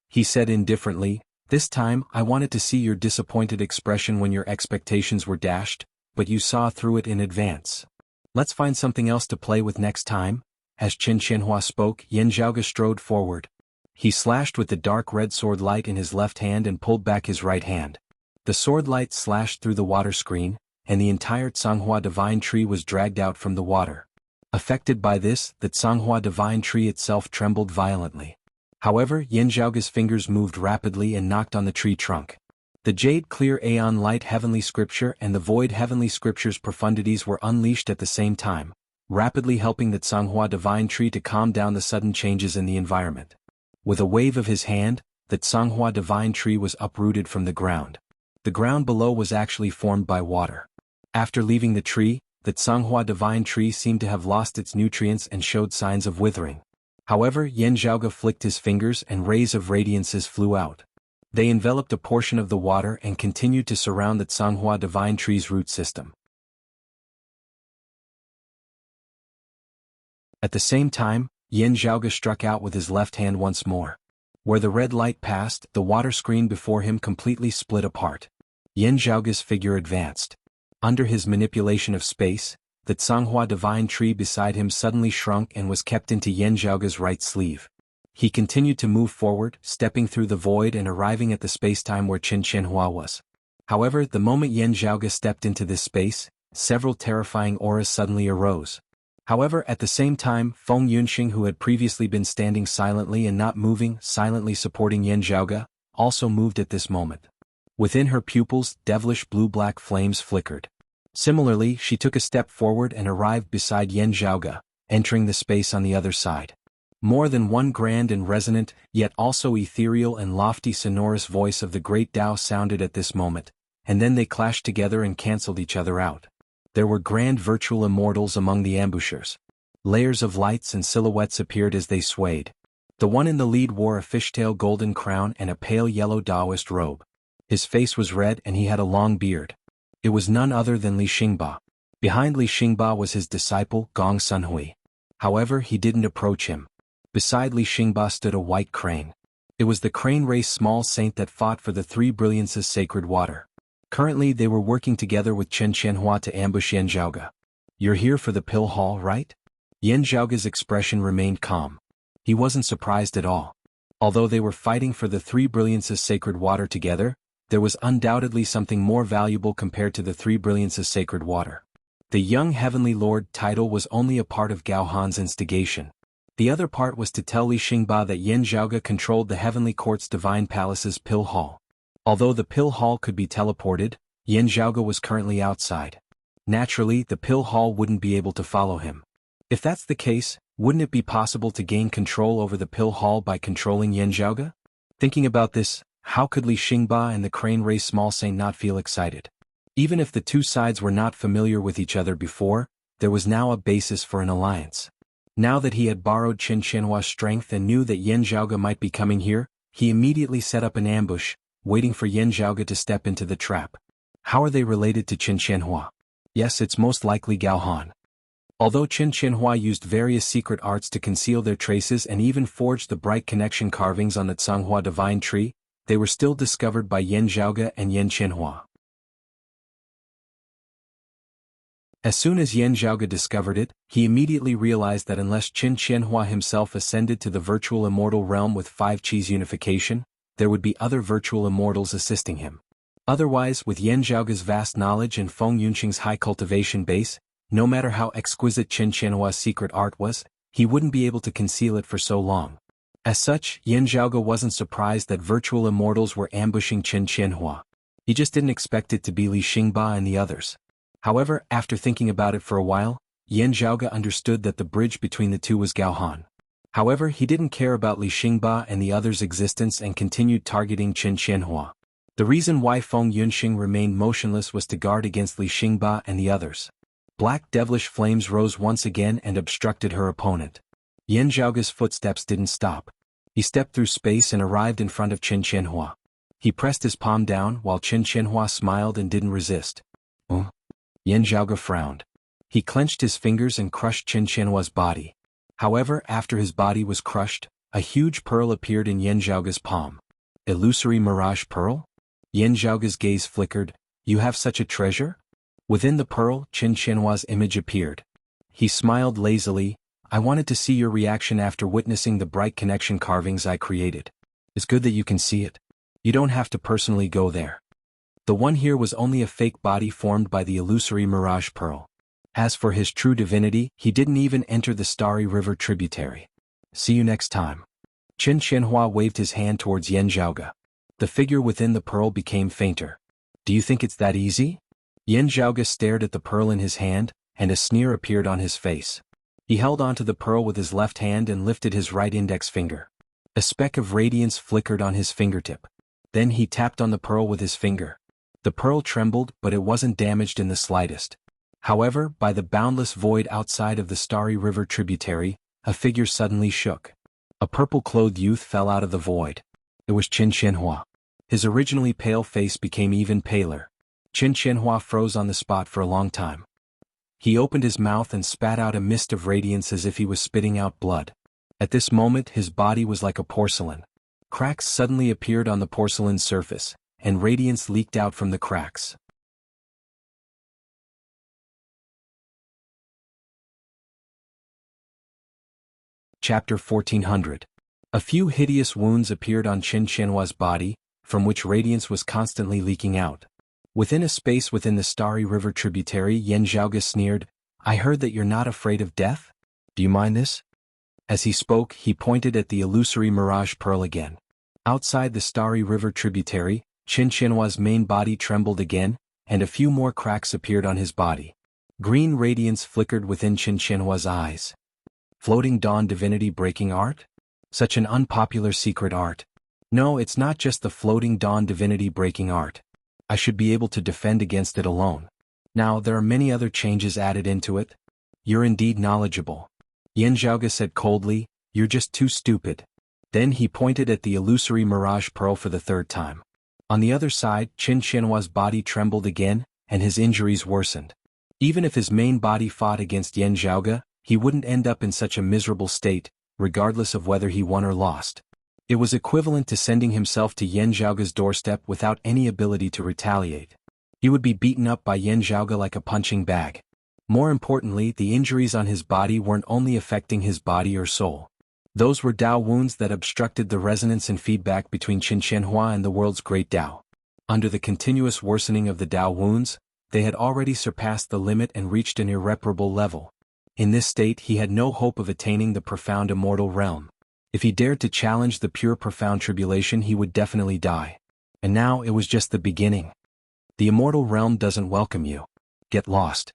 he said indifferently. "This time, I wanted to see your disappointed expression when your expectations were dashed, but you saw through it in advance. Let's find something else to play with next time." As Qin Qianhua spoke, Yan Zhaoge strode forward. He slashed with the dark red sword light in his left hand and pulled back his right hand. The sword light slashed through the water screen, and the entire Changhua divine tree was dragged out from the water. Affected by this, the Changhua divine tree itself trembled violently. However, Yan Zhaoge's fingers moved rapidly and knocked on the tree trunk. The jade clear Aeon light heavenly scripture and the void heavenly scripture's profundities were unleashed at the same time, rapidly helping the Changhua divine tree to calm down the sudden changes in the environment. With a wave of his hand, the Changhua divine tree was uprooted from the ground. The ground below was actually formed by water. After leaving the tree, the Changhua divine tree seemed to have lost its nutrients and showed signs of withering. However, Yan Zhaoge flicked his fingers and rays of radiances flew out. They enveloped a portion of the water and continued to surround the Changhua divine tree's root system. At the same time, Yan Zhaoge struck out with his left hand once more. Where the red light passed, the water screen before him completely split apart. Yan Zhaoge's figure advanced. Under his manipulation of space, the Changhua divine tree beside him suddenly shrunk and was kept into Yan Zhaoge's right sleeve. He continued to move forward, stepping through the void and arriving at the spacetime where Qin Qianhua was. However, the moment Yan Zhaoge stepped into this space, several terrifying auras suddenly arose. However, at the same time, Feng Yunxing, who had previously been standing silently and not moving, silently supporting Yan Zhaoge, also moved at this moment. Within her pupils, devilish blue-black flames flickered. Similarly, she took a step forward and arrived beside Yan Zhaoge, entering the space on the other side. More than one grand and resonant, yet also ethereal and lofty sonorous voice of the great Tao sounded at this moment, and then they clashed together and cancelled each other out. There were grand virtual immortals among the ambushers. Layers of lights and silhouettes appeared as they swayed. The one in the lead wore a fishtail golden crown and a pale yellow Taoist robe. His face was red and he had a long beard. It was none other than Li Xingba. Behind Li Xingba was his disciple, Gong Sunhui. However, he didn't approach him. Beside Li Xingba stood a white crane. It was the crane race small saint that fought for the three brilliances sacred water. Currently they were working together with Chen Qianhua to ambush Yan Zhaoge. You're here for the pill haul, right? Yan Zhaoge's expression remained calm. He wasn't surprised at all. Although they were fighting for the three brilliances sacred water together, there was undoubtedly something more valuable compared to the three brilliances sacred water. The young heavenly lord title was only a part of Gao Han's instigation. The other part was to tell Li Xingba that Yan Zhaoge controlled the heavenly court's divine palace's pill hall. Although the pill hall could be teleported, Yan Zhaoge was currently outside. Naturally, the pill hall wouldn't be able to follow him. If that's the case, wouldn't it be possible to gain control over the pill hall by controlling Yan Zhaoge? Thinking about this, how could Li Xingba and the Crane Race Small Saint not feel excited? Even if the two sides were not familiar with each other before, there was now a basis for an alliance. Now that he had borrowed Chen Qianhua's strength and knew that Yan Zhaoge might be coming here, he immediately set up an ambush, waiting for Yan Zhaoge to step into the trap. How are they related to Chen Qianhua? Yes, it's most likely Gao Han. Although Chen Qianhua used various secret arts to conceal their traces and even forged the bright connection carvings on the Canghua divine tree, they were still discovered by Yan Zhaoge and Yan Qianhua. As soon as Yan Zhaoge discovered it, he immediately realized that unless Chen Qianhua himself ascended to the virtual immortal realm with 5 Qis unification, there would be other virtual immortals assisting him. Otherwise, with Yan Zhaoge's vast knowledge and Feng Yunqing's high cultivation base, no matter how exquisite Chen Qianhua's secret art was, he wouldn't be able to conceal it for so long. As such, Yan Zhaoge wasn't surprised that virtual immortals were ambushing Chen Qianhua. He just didn't expect it to be Li Xingba and the others. However, after thinking about it for a while, Yan Zhaoge understood that the bridge between the two was Gao Han. However, he didn't care about Li Xingba and the others' existence and continued targeting Chen Qianhua. The reason why Feng Yunqing remained motionless was to guard against Li Xingba and the others. Black devilish flames rose once again and obstructed her opponent. Yan Zhaoge's footsteps didn't stop. He stepped through space and arrived in front of Chen Qianhua. He pressed his palm down while Chen Qianhua smiled and didn't resist. Yan Zhaoge frowned. He clenched his fingers and crushed Chen Qianhua's body. However, after his body was crushed, a huge pearl appeared in Yan Zhaoge's palm. Illusory mirage pearl? Yan Zhaoge's gaze flickered. You have such a treasure? Within the pearl, Chen Qianhua's image appeared. He smiled lazily. I wanted to see your reaction after witnessing the bright connection carvings I created. It's good that you can see it. You don't have to personally go there. The one here was only a fake body formed by the illusory mirage pearl. As for his true divinity, he didn't even enter the Starry River tributary. See you next time. Chen Qianhua waved his hand towards Yan Zhaoge. The figure within the pearl became fainter. Do you think it's that easy? Yan Zhaoge stared at the pearl in his hand, and a sneer appeared on his face. He held onto the pearl with his left hand and lifted his right index finger. A speck of radiance flickered on his fingertip. Then he tapped on the pearl with his finger. The pearl trembled, but it wasn't damaged in the slightest. However, by the boundless void outside of the Starry River tributary, a figure suddenly shook. A purple-clothed youth fell out of the void. It was Chen Qianhua. His originally pale face became even paler. Chen Qianhua froze on the spot for a long time. He opened his mouth and spat out a mist of radiance as if he was spitting out blood. At this moment, his body was like a porcelain. Cracks suddenly appeared on the porcelain's surface, and radiance leaked out from the cracks. Chapter 1400. A few hideous wounds appeared on Chen Qianhua's body, from which radiance was constantly leaking out. Within a space within the Starry River tributary, Yan Zhaoge sneered, I heard that you're not afraid of death? Do you mind this? As he spoke, he pointed at the illusory mirage pearl again. Outside the Starry River tributary, Chen Qianhua's main body trembled again, and a few more cracks appeared on his body. Green radiance flickered within Chen Qianhua's eyes. Floating dawn divinity breaking art? Such an unpopular secret art. No, it's not just the floating dawn divinity breaking art. I should be able to defend against it alone. Now, there are many other changes added into it. You're indeed knowledgeable. Yan Zhaoge said coldly, you're just too stupid. Then he pointed at the illusory mirage pearl for the third time. On the other side, Chen Qianhua's body trembled again, and his injuries worsened. Even if his main body fought against Yan Zhaoge, he wouldn't end up in such a miserable state, regardless of whether he won or lost. It was equivalent to sending himself to Yan Zhaoge's doorstep without any ability to retaliate. He would be beaten up by Yan Zhaoge like a punching bag. More importantly, the injuries on his body weren't only affecting his body or soul. Those were Dao wounds that obstructed the resonance and feedback between Qin Qianhua and the world's great Dao. Under the continuous worsening of the Dao wounds, they had already surpassed the limit and reached an irreparable level. In this state he had no hope of attaining the profound immortal realm. If he dared to challenge the pure profound tribulation he would definitely die. And now it was just the beginning. The immortal realm doesn't welcome you. Get lost.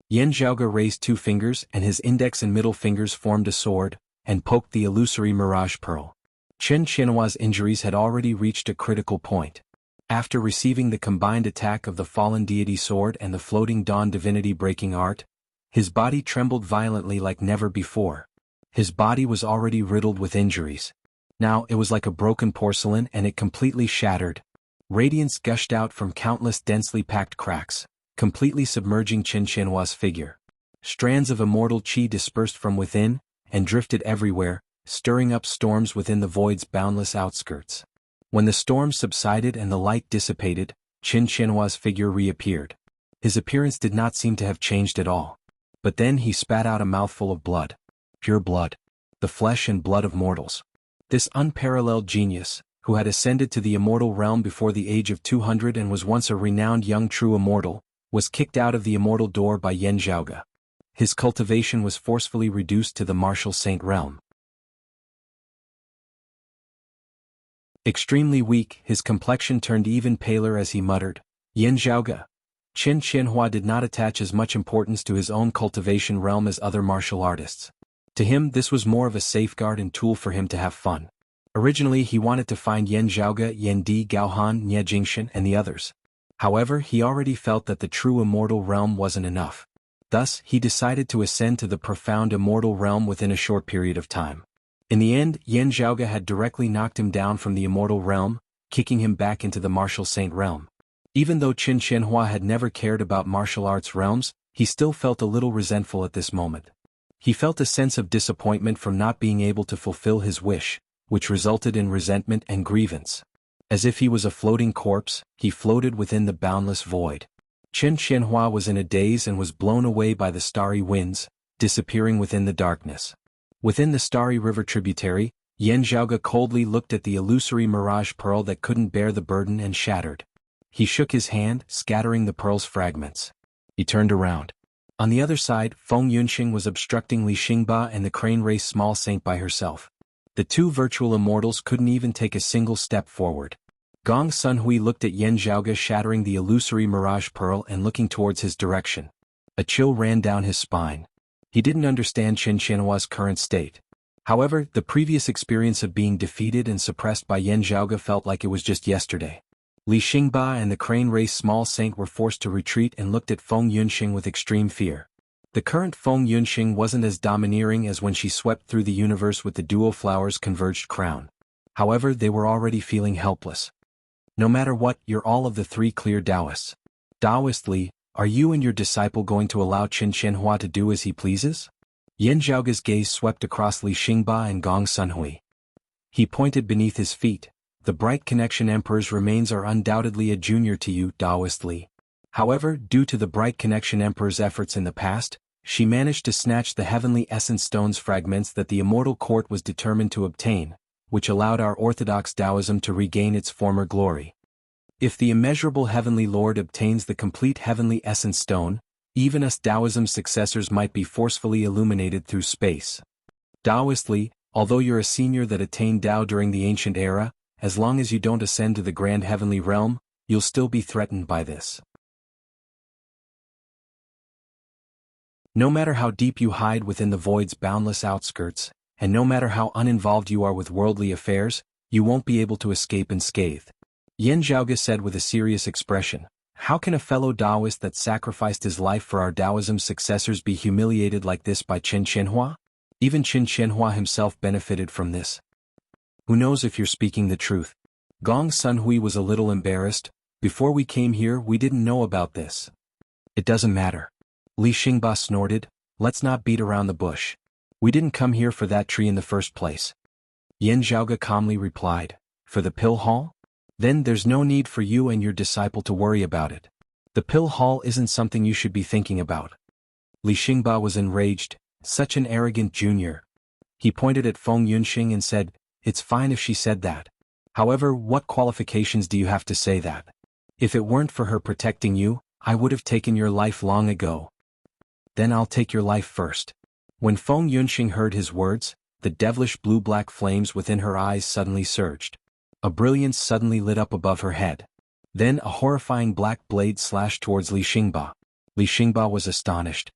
Yan Zhaoge raised 2 fingers and his index and middle fingers formed a sword, and poked the illusory mirage pearl. Qin Qianhua's injuries had already reached a critical point. After receiving the combined attack of the fallen deity sword and the floating dawn divinity breaking art, his body trembled violently like never before. His body was already riddled with injuries. Now it was like a broken porcelain and it completely shattered. Radiance gushed out from countless densely packed cracks, completely submerging Qin Qianhua's figure. Strands of immortal qi dispersed from within, and drifted everywhere, stirring up storms within the void's boundless outskirts. When the storm subsided and the light dissipated, Qin Qianhua's figure reappeared. His appearance did not seem to have changed at all. But then he spat out a mouthful of blood. Pure blood. The flesh and blood of mortals. This unparalleled genius, who had ascended to the immortal realm before the age of 200 and was once a renowned young true immortal, was kicked out of the immortal door by Yan Zhaoge. His cultivation was forcefully reduced to the martial saint realm. Extremely weak, his complexion turned even paler as he muttered, "Yan Zhaoge." Qin Qianhua did not attach as much importance to his own cultivation realm as other martial artists. To him this was more of a safeguard and tool for him to have fun. Originally he wanted to find Yan Zhaoge, Yan Di, Gaohan, Nie Jingshan and the others. However, he already felt that the true immortal realm wasn't enough. Thus, he decided to ascend to the profound immortal realm within a short period of time. In the end, Yan Zhaoge had directly knocked him down from the immortal realm, kicking him back into the martial saint realm. Even though Qin Qianhua had never cared about martial arts realms, he still felt a little resentful at this moment. He felt a sense of disappointment from not being able to fulfill his wish, which resulted in resentment and grievance. As if he was a floating corpse, he floated within the boundless void. Qin Qianhua was in a daze and was blown away by the starry winds, disappearing within the darkness. Within the starry river tributary, Yan Zhaoge coldly looked at the illusory mirage pearl that couldn't bear the burden and shattered. He shook his hand, scattering the pearl's fragments. He turned around. On the other side, Feng Yunxing was obstructing Li Xingba and the crane race small saint by herself. The 2 virtual immortals couldn't even take a single step forward. Gong Sunhui looked at Yan Zhaoge shattering the illusory mirage pearl and looking towards his direction. A chill ran down his spine. He didn't understand Qin Qianhua's current state. However, the previous experience of being defeated and suppressed by Yan Zhaoge felt like it was just yesterday. Li Xingba and the crane race small saint were forced to retreat and looked at Feng Yunxing with extreme fear. The current Feng Yunxing wasn't as domineering as when she swept through the universe with the dual flowers converged crown. However, they were already feeling helpless. No matter what, you're all of the 3 clear Taoists. Taoist Li, are you and your disciple going to allow Qin Qianhua to do as he pleases? Yan Zhaoge's gaze swept across Li Xingba and Gong Sunhui. He pointed beneath his feet. The Bright Connection Emperor's remains are undoubtedly a junior to you, Taoist Li. However, due to the Bright Connection Emperor's efforts in the past, she managed to snatch the heavenly essence stone's fragments that the immortal court was determined to obtain, which allowed our orthodox Taoism to regain its former glory. If the immeasurable heavenly Lord obtains the complete heavenly essence stone, even us Taoism's successors might be forcefully illuminated through space. Taoist Li, although you're a senior that attained Tao during the ancient era, as long as you don't ascend to the grand heavenly realm, you'll still be threatened by this. No matter how deep you hide within the void's boundless outskirts, and no matter how uninvolved you are with worldly affairs, you won't be able to escape unscathed. Yan Zhaoge said with a serious expression, how can a fellow Taoist that sacrificed his life for our Taoism's successors be humiliated like this by Qin Qianhua? Even Qin Qianhua himself benefited from this. Who knows if you're speaking the truth? Gong Sunhui was a little embarrassed. Before we came here we didn't know about this. It doesn't matter. Li Xingba snorted, let's not beat around the bush. We didn't come here for that tree in the first place. Yan Zhaoge calmly replied, for the pill hall? Then there's no need for you and your disciple to worry about it. The pill hall isn't something you should be thinking about. Li Xingba was enraged, such an arrogant junior. He pointed at Feng Yunxing and said, "It's fine if she said that. However, what qualifications do you have to say that? If it weren't for her protecting you, I would have taken your life long ago." "Then I'll take your life first." When Feng Yunxing heard his words, the devilish blue-black flames within her eyes suddenly surged. A brilliance suddenly lit up above her head. Then a horrifying black blade slashed towards Li Xingba. Li Xingba was astonished.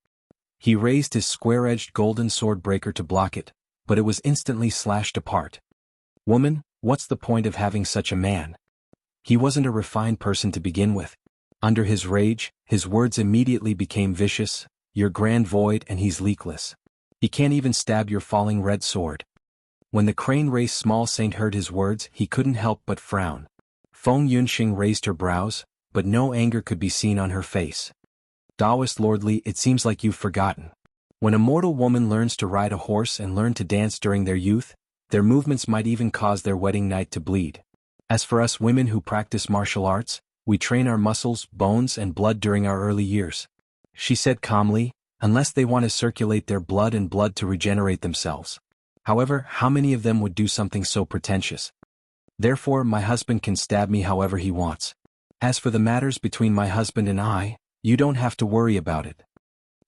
He raised his square-edged golden sword breaker to block it, but it was instantly slashed apart. "Woman, what's the point of having such a man? He wasn't a refined person to begin with." Under his rage, his words immediately became vicious. "You're grand void and he's leakless. He can't even stab your falling red sword." When the crane race small saint heard his words, he couldn't help but frown. Feng Yunxing raised her brows, but no anger could be seen on her face. "Taoist lordly, it seems like you've forgotten. When a mortal woman learns to ride a horse and learn to dance during their youth, their movements might even cause their wedding night to bleed. As for us women who practice martial arts, we train our muscles, bones and blood during our early years," she said calmly, "unless they want to circulate their blood and blood to regenerate themselves. However, how many of them would do something so pretentious? Therefore my husband can stab me however he wants. As for the matters between my husband and I, you don't have to worry about it."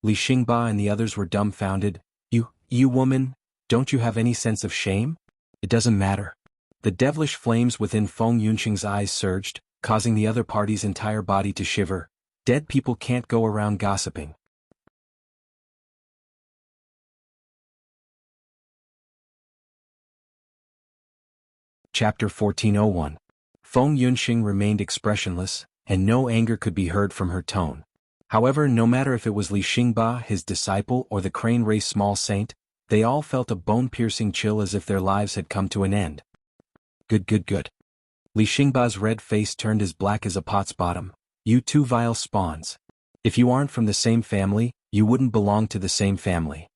Li Xingba and the others were dumbfounded. You woman, don't you have any sense of shame? It doesn't matter." The devilish flames within Feng Yunxing's eyes surged, causing the other party's entire body to shiver. Dead people can't go around gossiping. Chapter 1401. Feng Yunxing remained expressionless, and no anger could be heard from her tone. However, no matter if it was Li Xingba, his disciple, or the crane race small saint, they all felt a bone-piercing chill as if their lives had come to an end. Good. Li Xingba's red face turned as black as a pot's bottom. "You two vile spawns. If you aren't from the same family, you wouldn't belong to the same family,"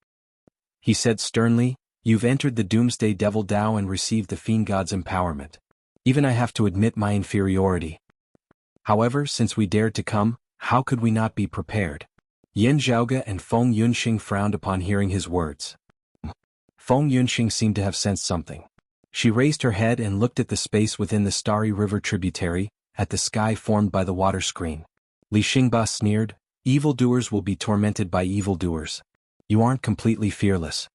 he said sternly. "You've entered the Doomsday Devil Dao and received the Fiend God's empowerment. Even I have to admit my inferiority. However, since we dared to come, how could we not be prepared?" Yan Zhaoge and Feng Yunxing frowned upon hearing his words. Feng Yunxing seemed to have sensed something. She raised her head and looked at the space within the starry river tributary, at the sky formed by the water screen. Li Xingba sneered, "Evildoers will be tormented by evildoers. You aren't completely fearless."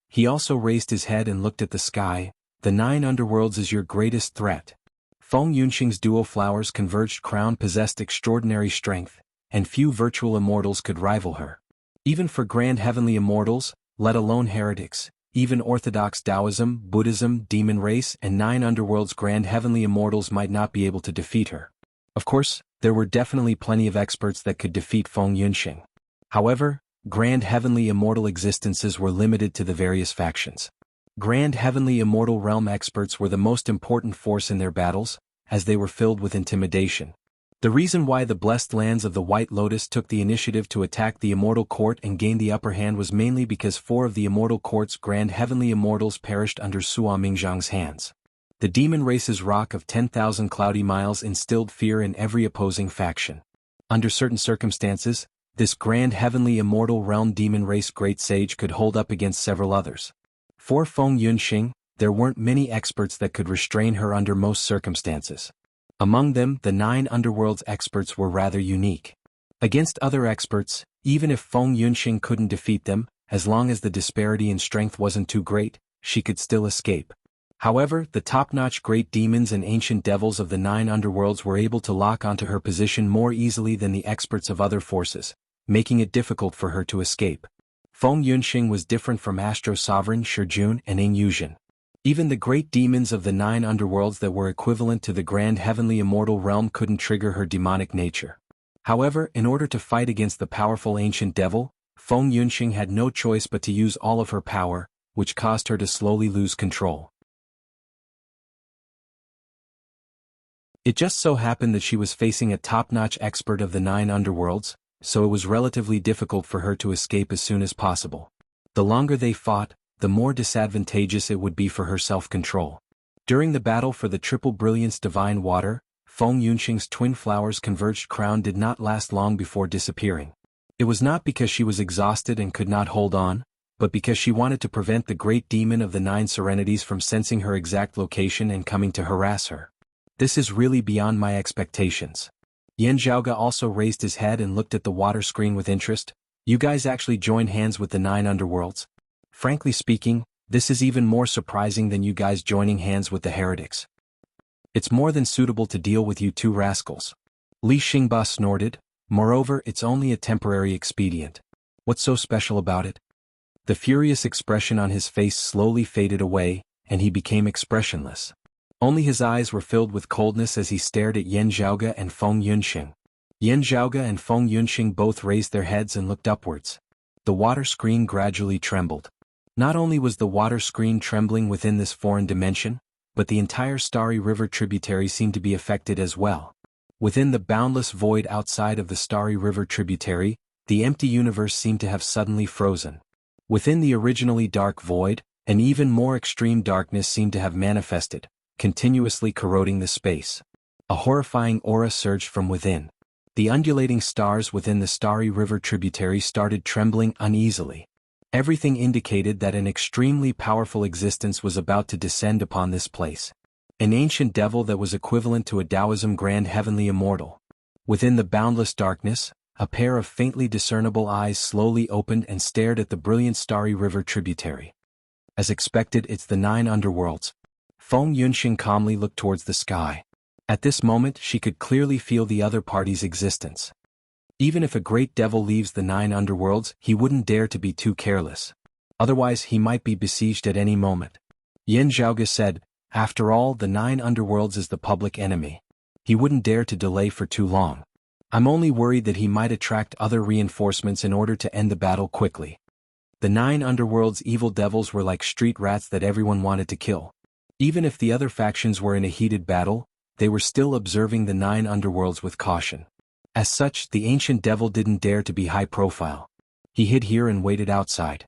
He also raised his head and looked at the sky. "The 9 underworlds is your greatest threat." Feng Yunxing's duo flowers converged crown possessed extraordinary strength, and few virtual immortals could rival her. Even for grand heavenly immortals, let alone heretics, even Orthodox Taoism, Buddhism, demon race and 9 underworlds grand heavenly immortals might not be able to defeat her. Of course, there were definitely plenty of experts that could defeat Feng Yunxing. However, grand heavenly immortal existences were limited to the various factions. Grand heavenly immortal realm experts were the most important force in their battles, as they were filled with intimidation. The reason why the blessed lands of the White Lotus took the initiative to attack the Immortal Court and gain the upper hand was mainly because 4 of the Immortal Court's grand heavenly immortals perished under Sua Mingzhang's hands. The demon race's rock of 10,000 cloudy miles instilled fear in every opposing faction. Under certain circumstances, this grand heavenly immortal realm demon race great sage could hold up against several others. For Feng Yunxing, there weren't many experts that could restrain her under most circumstances. Among them, the 9 underworlds experts were rather unique. Against other experts, even if Feng Yunxing couldn't defeat them, as long as the disparity in strength wasn't too great, she could still escape. However, the top-notch great demons and ancient devils of the 9 underworlds were able to lock onto her position more easily than the experts of other forces, making it difficult for her to escape. Feng Yunxing was different from Astro Sovereign Shijun and Ing Yuzhen. Even the great demons of the 9 underworlds that were equivalent to the grand heavenly immortal realm couldn't trigger her demonic nature. However, in order to fight against the powerful ancient devil, Feng Yunxing had no choice but to use all of her power, which caused her to slowly lose control. It just so happened that she was facing a top-notch expert of the 9 underworlds, so it was relatively difficult for her to escape as soon as possible. The longer they fought, the more disadvantageous it would be for her self-control. During the battle for the Triple Brilliance Divine Water, Feng Yunxing's twin flowers converged crown did not last long before disappearing. It was not because she was exhausted and could not hold on, but because she wanted to prevent the great demon of the 9 serenities from sensing her exact location and coming to harass her. This is really beyond my expectations. Yan Zhaoge also raised his head and looked at the water screen with interest. You guys actually joined hands with the 9 underworlds? Frankly speaking, this is even more surprising than you guys joining hands with the heretics. It's more than suitable to deal with you 2 rascals. Li Xingba snorted. Moreover, it's only a temporary expedient. What's so special about it? The furious expression on his face slowly faded away, and he became expressionless. Only his eyes were filled with coldness as he stared at Yan Zhaoge and Feng Yunxing. Yan Zhaoge and Feng Yunxing both raised their heads and looked upwards. The water screen gradually trembled. Not only was the water screen trembling within this foreign dimension, but the entire starry river tributary seemed to be affected as well. Within the boundless void outside of the starry river tributary, the empty universe seemed to have suddenly frozen. Within the originally dark void, an even more extreme darkness seemed to have manifested, continuously corroding the space. A horrifying aura surged from within. The undulating stars within the starry river tributary started trembling uneasily. Everything indicated that an extremely powerful existence was about to descend upon this place. An ancient devil that was equivalent to a Taoism grand heavenly immortal. Within the boundless darkness, a pair of faintly discernible eyes slowly opened and stared at the brilliant starry river tributary. As expected, it's the 9 underworlds. Feng Yunxing calmly looked towards the sky. At this moment she could clearly feel the other party's existence. Even if a great devil leaves the 9 underworlds, he wouldn't dare to be too careless. Otherwise he might be besieged at any moment. Yan Zhaoge said, after all, the 9 underworlds is the public enemy. He wouldn't dare to delay for too long. I'm only worried that he might attract other reinforcements in order to end the battle quickly. The 9 underworlds evil devils were like street rats that everyone wanted to kill. Even if the other factions were in a heated battle, they were still observing the 9 underworlds with caution. As such, the ancient devil didn't dare to be high profile. He hid here and waited outside.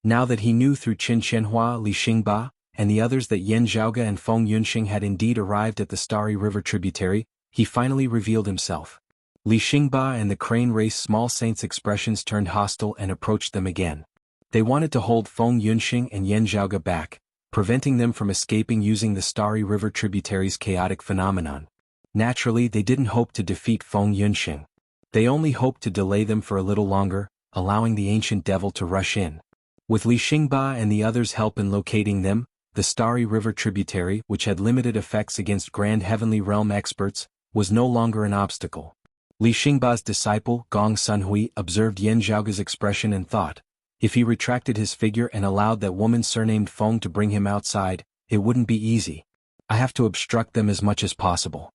Now that he knew through Qin Qianhua, Li Xingba, and the others that Yan Zhaoge and Feng Yunxing had indeed arrived at the starry river tributary, he finally revealed himself. Li Xingba and the crane race small saints' expressions turned hostile and approached them again. They wanted to hold Feng Yunxing and Yan Zhaoge back, preventing them from escaping using the starry river tributary's chaotic phenomenon. Naturally, they didn't hope to defeat Feng Yunxing. They only hoped to delay them for a little longer, allowing the ancient devil to rush in. With Li Xingba and the others' help in locating them, the starry river tributary, which had limited effects against grand heavenly realm experts, was no longer an obstacle. Li Xingba's disciple, Gong Sunhui, observed Yan Zhaoge's expression and thought, if he retracted his figure and allowed that woman surnamed Feng to bring him outside, it wouldn't be easy. I have to obstruct them as much as possible.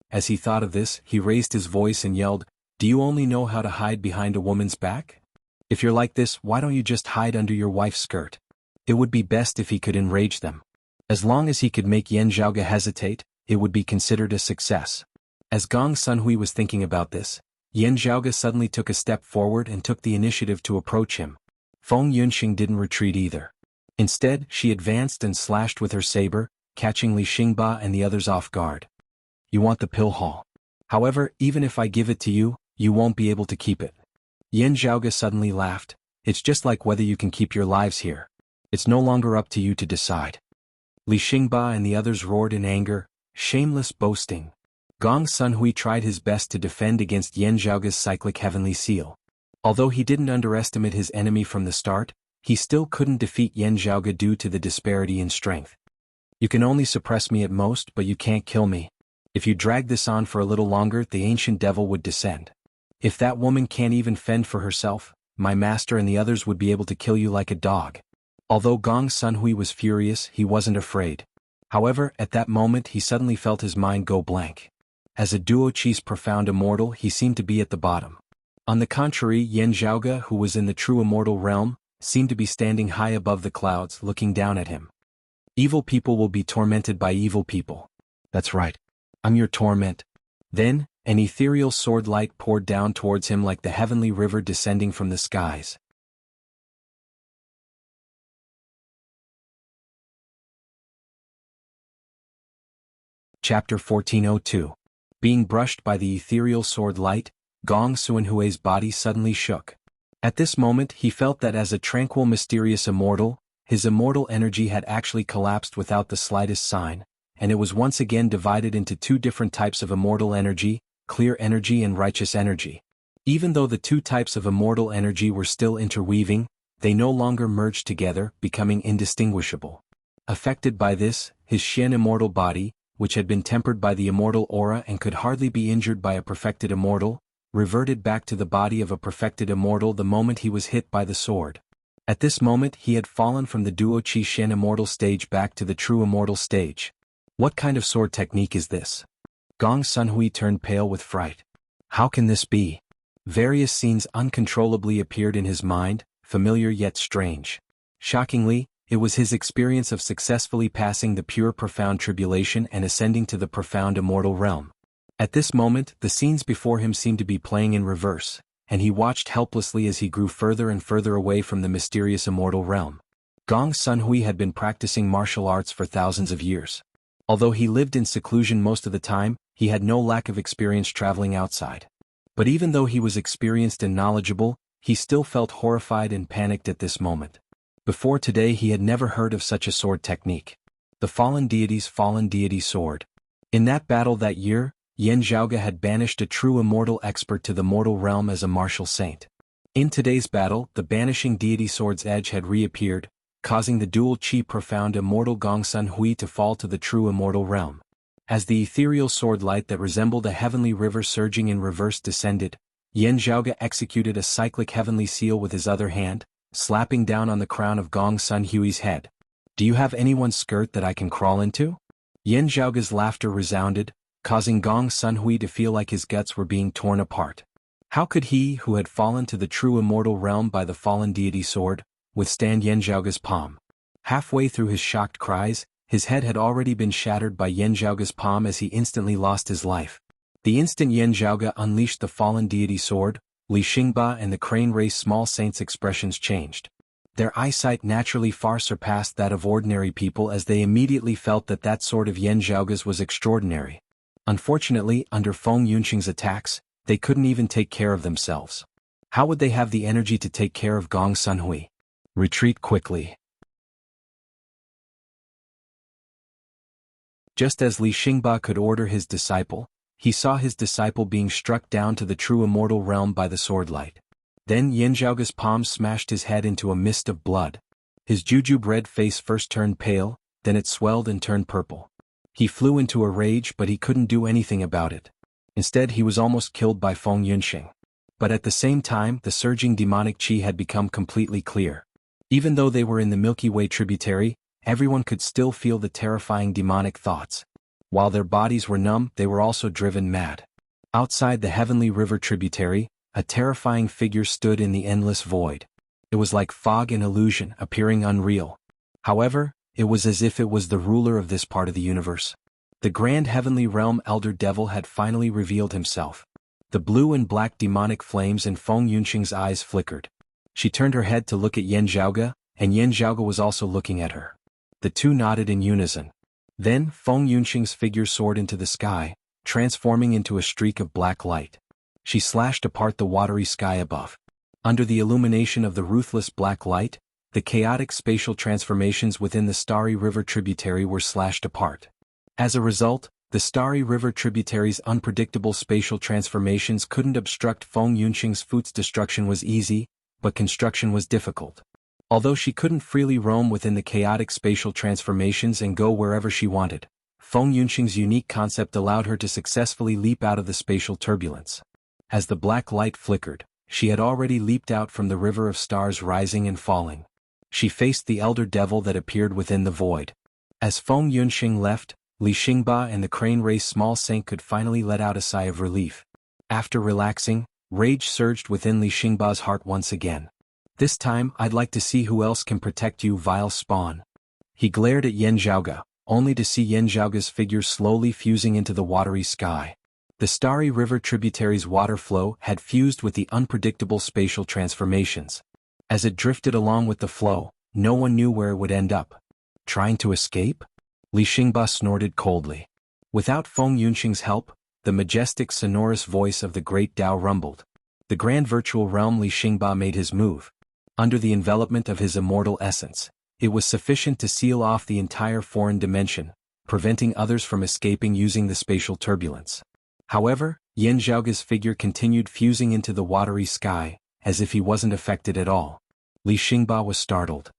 As he thought of this, he raised his voice and yelled, do you only know how to hide behind a woman's back? If you're like this, why don't you just hide under your wife's skirt? It would be best if he could enrage them. As long as he could make Yan Zhaoge hesitate, it would be considered a success. As Gong Sunhui was thinking about this, Yan Zhaoge suddenly took a step forward and took the initiative to approach him. Feng Yunxing didn't retreat either. Instead, she advanced and slashed with her saber, catching Li Xingba and the others off guard. You want the pill haul. However, even if I give it to you, you won't be able to keep it. Yan Zhaoge suddenly laughed. It's just like whether you can keep your lives here. It's no longer up to you to decide. Li Xingba and the others roared in anger, shameless boasting. Gong Sunhui tried his best to defend against Yan Zhaoge's cyclic heavenly seal. Although he didn't underestimate his enemy from the start, he still couldn't defeat Yan Zhaoge due to the disparity in strength. You can only suppress me at most, but you can't kill me. If you drag this on for a little longer, the ancient devil would descend. If that woman can't even fend for herself, my master and the others would be able to kill you like a dog. Although Gong Sunhui was furious, he wasn't afraid. However, at that moment he suddenly felt his mind go blank. As a duo-chi's profound immortal, he seemed to be at the bottom. On the contrary, Yan Zhaoge, who was in the true immortal realm, seemed to be standing high above the clouds, looking down at him. Evil people will be tormented by evil people. That's right. I'm your torment. Then, an ethereal sword light poured down towards him like the heavenly river descending from the skies. Chapter 1402. Being brushed by the ethereal sword light, Gong Xuanhui's body suddenly shook. At this moment he felt that as a tranquil mysterious immortal, his immortal energy had actually collapsed without the slightest sign, and it was once again divided into two different types of immortal energy, clear energy and righteous energy. Even though the two types of immortal energy were still interweaving, they no longer merged together, becoming indistinguishable. Affected by this, his Xian immortal body, which had been tempered by the immortal aura and could hardly be injured by a perfected immortal, reverted back to the body of a perfected immortal the moment he was hit by the sword. At this moment he had fallen from the Duo Qi Xian immortal stage back to the true immortal stage. What kind of sword technique is this? Gong Xunhui turned pale with fright. How can this be? Various scenes uncontrollably appeared in his mind, familiar yet strange. Shockingly, it was his experience of successfully passing the pure profound tribulation and ascending to the profound immortal realm. At this moment, the scenes before him seemed to be playing in reverse, and he watched helplessly as he grew further and further away from the mysterious immortal realm. Gong Xunhui had been practicing martial arts for thousands of years. Although he lived in seclusion most of the time, he had no lack of experience traveling outside. But even though he was experienced and knowledgeable, he still felt horrified and panicked at this moment. Before today he had never heard of such a sword technique. The fallen deity sword. In that battle that year, Yan Zhaoge had banished a true immortal expert to the mortal realm as a martial saint. In today's battle, the banishing deity sword's edge had reappeared, causing the dual qi profound immortal Gong Xunhui to fall to the true immortal realm. As the ethereal sword light that resembled a heavenly river surging in reverse descended, Yan Zhaoge executed a cyclic heavenly seal with his other hand, slapping down on the crown of Gong Xunhui's head. Do you have anyone's skirt that I can crawl into? Yan Zhaoge's laughter resounded, causing Gong Xunhui to feel like his guts were being torn apart. How could he, who had fallen to the true immortal realm by the fallen deity sword, withstand Yan Zhaoge's palm? Halfway through his shocked cries, his head had already been shattered by Yan Zhaoge's palm as he instantly lost his life. The instant Yan Zhaoge unleashed the fallen deity sword, Li Xingba and the crane race small saints' expressions changed. Their eyesight naturally far surpassed that of ordinary people as they immediately felt that that sword of Yan Zhaoge's was extraordinary. Unfortunately, under Feng Yunqing's attacks, they couldn't even take care of themselves. How would they have the energy to take care of Gong Xunhui? Retreat quickly. Just as Li Xingba could order his disciple, he saw his disciple being struck down to the true immortal realm by the sword light. Then Yan Zhaoge's palm smashed his head into a mist of blood. His jujube red face first turned pale, then it swelled and turned purple. He flew into a rage but he couldn't do anything about it. Instead he was almost killed by Feng Yunqing. But at the same time the surging demonic qi had become completely clear. Even though they were in the Milky Way tributary, everyone could still feel the terrifying demonic thoughts. While their bodies were numb, they were also driven mad. Outside the heavenly river tributary, a terrifying figure stood in the endless void. It was like fog and illusion, appearing unreal. However, it was as if it was the ruler of this part of the universe. The grand heavenly realm elder devil had finally revealed himself. The blue and black demonic flames in Feng Yunqing's eyes flickered. She turned her head to look at Yan Zhaoge, and Yan Zhaoge was also looking at her. The two nodded in unison. Then Feng Yunqing's figure soared into the sky, transforming into a streak of black light. She slashed apart the watery sky above. Under the illumination of the ruthless black light, the chaotic spatial transformations within the starry river tributary were slashed apart. As a result, the starry river tributary's unpredictable spatial transformations couldn't obstruct Feng Yunqing's foot's destruction was easy, but construction was difficult. Although she couldn't freely roam within the chaotic spatial transformations and go wherever she wanted, Feng Yunqing's unique concept allowed her to successfully leap out of the spatial turbulence. As the black light flickered, she had already leaped out from the river of stars rising and falling. She faced the elder devil that appeared within the void. As Feng Yunqing left, Li Xingba and the crane race small saint could finally let out a sigh of relief. After relaxing, rage surged within Li Xingba's heart once again. This time I'd like to see who else can protect you, vile spawn. He glared at Yan Zhaoge, only to see Yan Zhaoge's figure slowly fusing into the watery sky. The starry river tributary's water flow had fused with the unpredictable spatial transformations. As it drifted along with the flow, no one knew where it would end up. Trying to escape? Li Xingba snorted coldly. Without Feng Yunxing's help, the majestic sonorous voice of the great Tao rumbled. The grand virtual realm Li Xingba made his move. Under the envelopment of his immortal essence, it was sufficient to seal off the entire foreign dimension, preventing others from escaping using the spatial turbulence. However, Yan Zhaoge's figure continued fusing into the watery sky, as if he wasn't affected at all. Li Xingba was startled.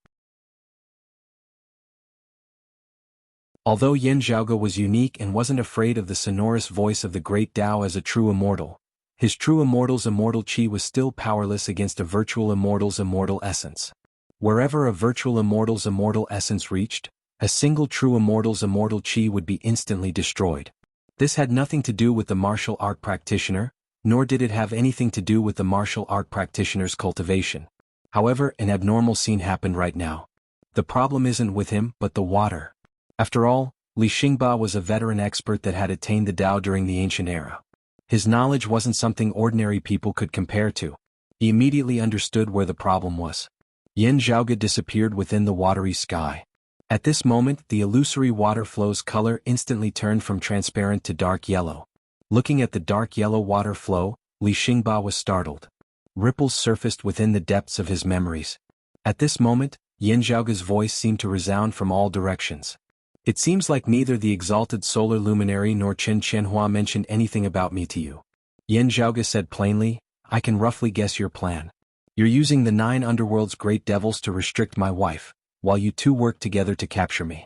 Although Yan Zhaoge was unique and wasn't afraid of the sonorous voice of the great Tao as a true immortal, his true immortal's immortal chi was still powerless against a virtual immortal's immortal essence. Wherever a virtual immortal's immortal essence reached, a single true immortal's immortal chi would be instantly destroyed. This had nothing to do with the martial art practitioner, nor did it have anything to do with the martial art practitioner's cultivation. However, an abnormal scene happened right now. The problem isn't with him but the water. After all, Li Xingba was a veteran expert that had attained the Tao during the ancient era. His knowledge wasn't something ordinary people could compare to. He immediately understood where the problem was. Yan Zhaoge disappeared within the watery sky. At this moment, the illusory water flow's color instantly turned from transparent to dark yellow. Looking at the dark yellow water flow, Li Xingba was startled. Ripples surfaced within the depths of his memories. At this moment, Yan Zhaoge's voice seemed to resound from all directions. It seems like neither the exalted solar luminary nor Chen Qianhua mentioned anything about me to you. Yan Zhaoge said plainly, I can roughly guess your plan. You're using the 9 underworld's great devils to restrict my wife, while you two work together to capture me.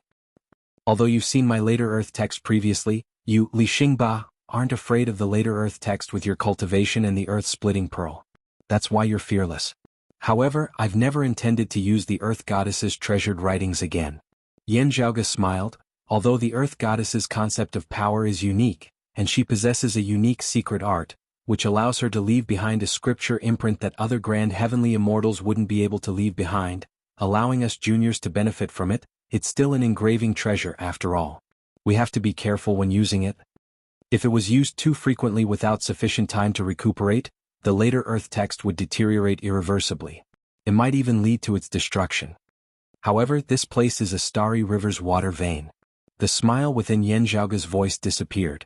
Although you've seen my later Earth text previously, you, Li Xingba, aren't afraid of the later Earth text with your cultivation and the Earth-splitting pearl. That's why you're fearless. However, I've never intended to use the Earth Goddess's treasured writings again. Yan Zhaoge smiled. Although the Earth Goddess's concept of power is unique, and she possesses a unique secret art, which allows her to leave behind a scripture imprint that other grand heavenly immortals wouldn't be able to leave behind, allowing us juniors to benefit from it, it's still an engraving treasure after all. We have to be careful when using it. If it was used too frequently without sufficient time to recuperate, the later Earth text would deteriorate irreversibly. It might even lead to its destruction. However, this place is a starry river's water vein. The smile within Yan Zhaoge's voice disappeared.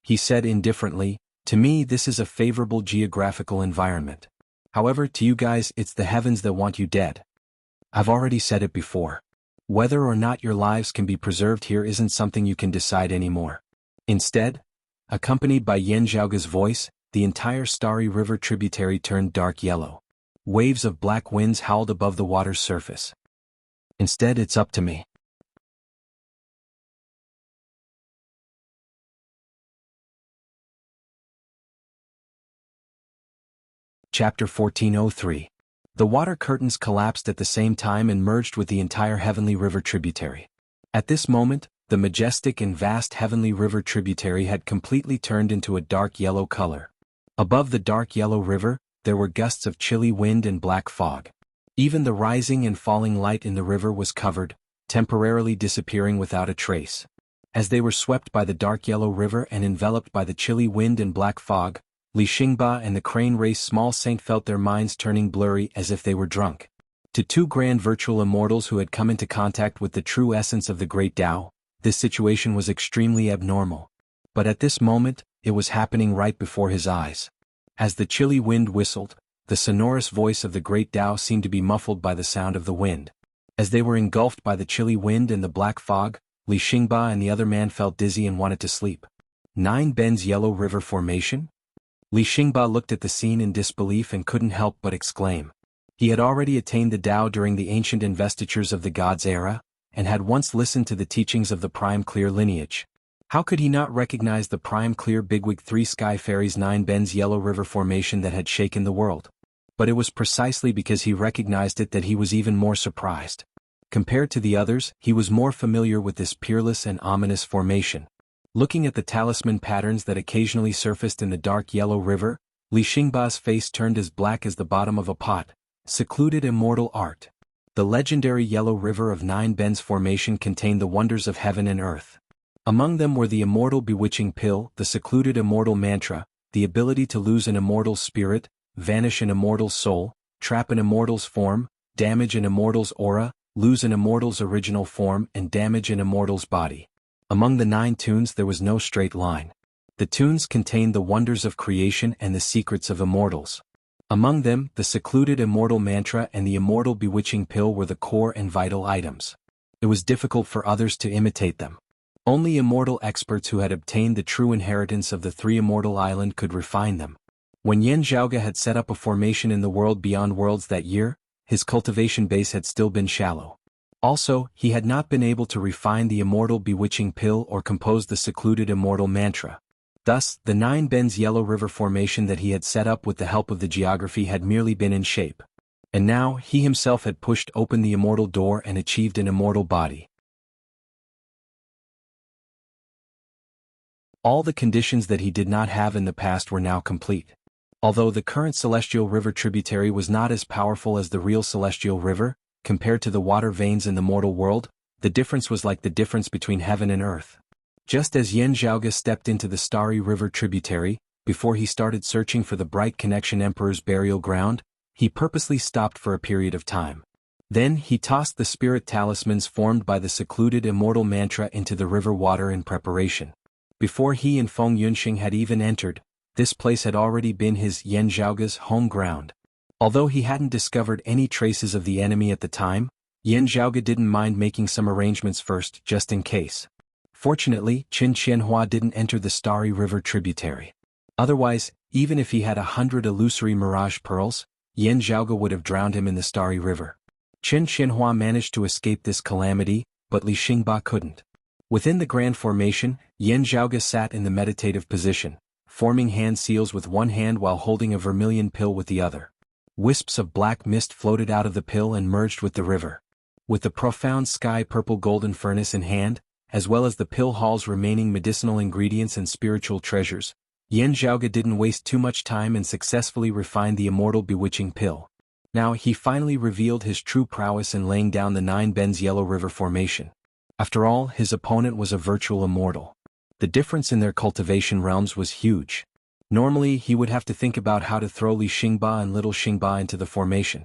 He said indifferently, to me this is a favorable geographical environment. However, to you guys it's the heavens that want you dead. I've already said it before. Whether or not your lives can be preserved here isn't something you can decide anymore. Instead, accompanied by Yan Zhaoge's voice, the entire starry river tributary turned dark yellow. Waves of black winds howled above the water's surface. Instead, it's up to me. Chapter 1403. The water curtains collapsed at the same time and merged with the entire heavenly river tributary. At this moment, the majestic and vast heavenly river tributary had completely turned into a dark yellow color. Above the dark yellow river, there were gusts of chilly wind and black fog. Even the rising and falling light in the river was covered, temporarily disappearing without a trace. As they were swept by the dark yellow river and enveloped by the chilly wind and black fog, Li Xingba and the crane race small saint felt their minds turning blurry as if they were drunk. To two grand virtual immortals who had come into contact with the true essence of the great Tao, this situation was extremely abnormal. But at this moment, it was happening right before his eyes. As the chilly wind whistled, the sonorous voice of the great Tao seemed to be muffled by the sound of the wind. As they were engulfed by the chilly wind and the black fog, Li Xingba and the other man felt dizzy and wanted to sleep. 9 Bends Yellow River Formation? Li Xingba looked at the scene in disbelief and couldn't help but exclaim. He had already attained the Tao during the ancient investitures of the gods' era, and had once listened to the teachings of the Prime Clear lineage. How could he not recognize the Prime Clear Bigwig 3 Sky Fairies 9 Bends Yellow River Formation that had shaken the world? But it was precisely because he recognized it that he was even more surprised. Compared to the others, he was more familiar with this peerless and ominous formation. Looking at the talisman patterns that occasionally surfaced in the dark yellow river, Li Xingba's face turned as black as the bottom of a pot. Secluded immortal art. The legendary yellow river of 9 Bends formation contained the wonders of heaven and earth. Among them were the immortal bewitching pill, the secluded immortal mantra, the ability to lose an immortal spirit, vanish an immortal's soul, trap an immortal's form, damage an immortal's aura, lose an immortal's original form and damage an immortal's body. Among the 9 tunes there was no straight line. The tunes contained the wonders of creation and the secrets of immortals. Among them, the secluded immortal mantra and the immortal bewitching pill were the core and vital items. It was difficult for others to imitate them. Only immortal experts who had obtained the true inheritance of the 3 immortal island could refine them. When Yan Zhaoge had set up a formation in the world beyond worlds that year, his cultivation base had still been shallow. Also, he had not been able to refine the immortal bewitching pill or compose the secluded immortal mantra. Thus, the 9 bends Yellow River formation that he had set up with the help of the geography had merely been in shape. And now, he himself had pushed open the immortal door and achieved an immortal body. All the conditions that he did not have in the past were now complete. Although the current celestial river tributary was not as powerful as the real celestial river, compared to the water veins in the mortal world, the difference was like the difference between heaven and earth. Just as Yan Zhaoge stepped into the starry river tributary, before he started searching for the Bright Connection Emperor's burial ground, he purposely stopped for a period of time. Then he tossed the spirit talismans formed by the secluded immortal mantra into the river water in preparation. Before he and Feng Yunxing had even entered, this place had already been his Yan Zhaoge's home ground. Although he hadn't discovered any traces of the enemy at the time, Yan Zhaoge didn't mind making some arrangements first just in case. Fortunately, Qin Qianhua didn't enter the starry river tributary. Otherwise, even if he had 100 illusory mirage pearls, Yan Zhaoge would have drowned him in the starry river. Qin Qianhua managed to escape this calamity, but Li Xingba couldn't. Within the grand formation, Yan Zhaoge sat in the meditative position, forming hand seals with one hand while holding a vermilion pill with the other. Wisps of black mist floated out of the pill and merged with the river. With the profound sky-purple golden furnace in hand, as well as the pill hall's remaining medicinal ingredients and spiritual treasures, Yan Zhaoge didn't waste too much time and successfully refined the immortal bewitching pill. Now he finally revealed his true prowess in laying down the 9 bends Yellow River formation. After all, his opponent was a virtual immortal. The difference in their cultivation realms was huge. Normally he would have to think about how to throw Li Xingba and Little Xingba into the formation.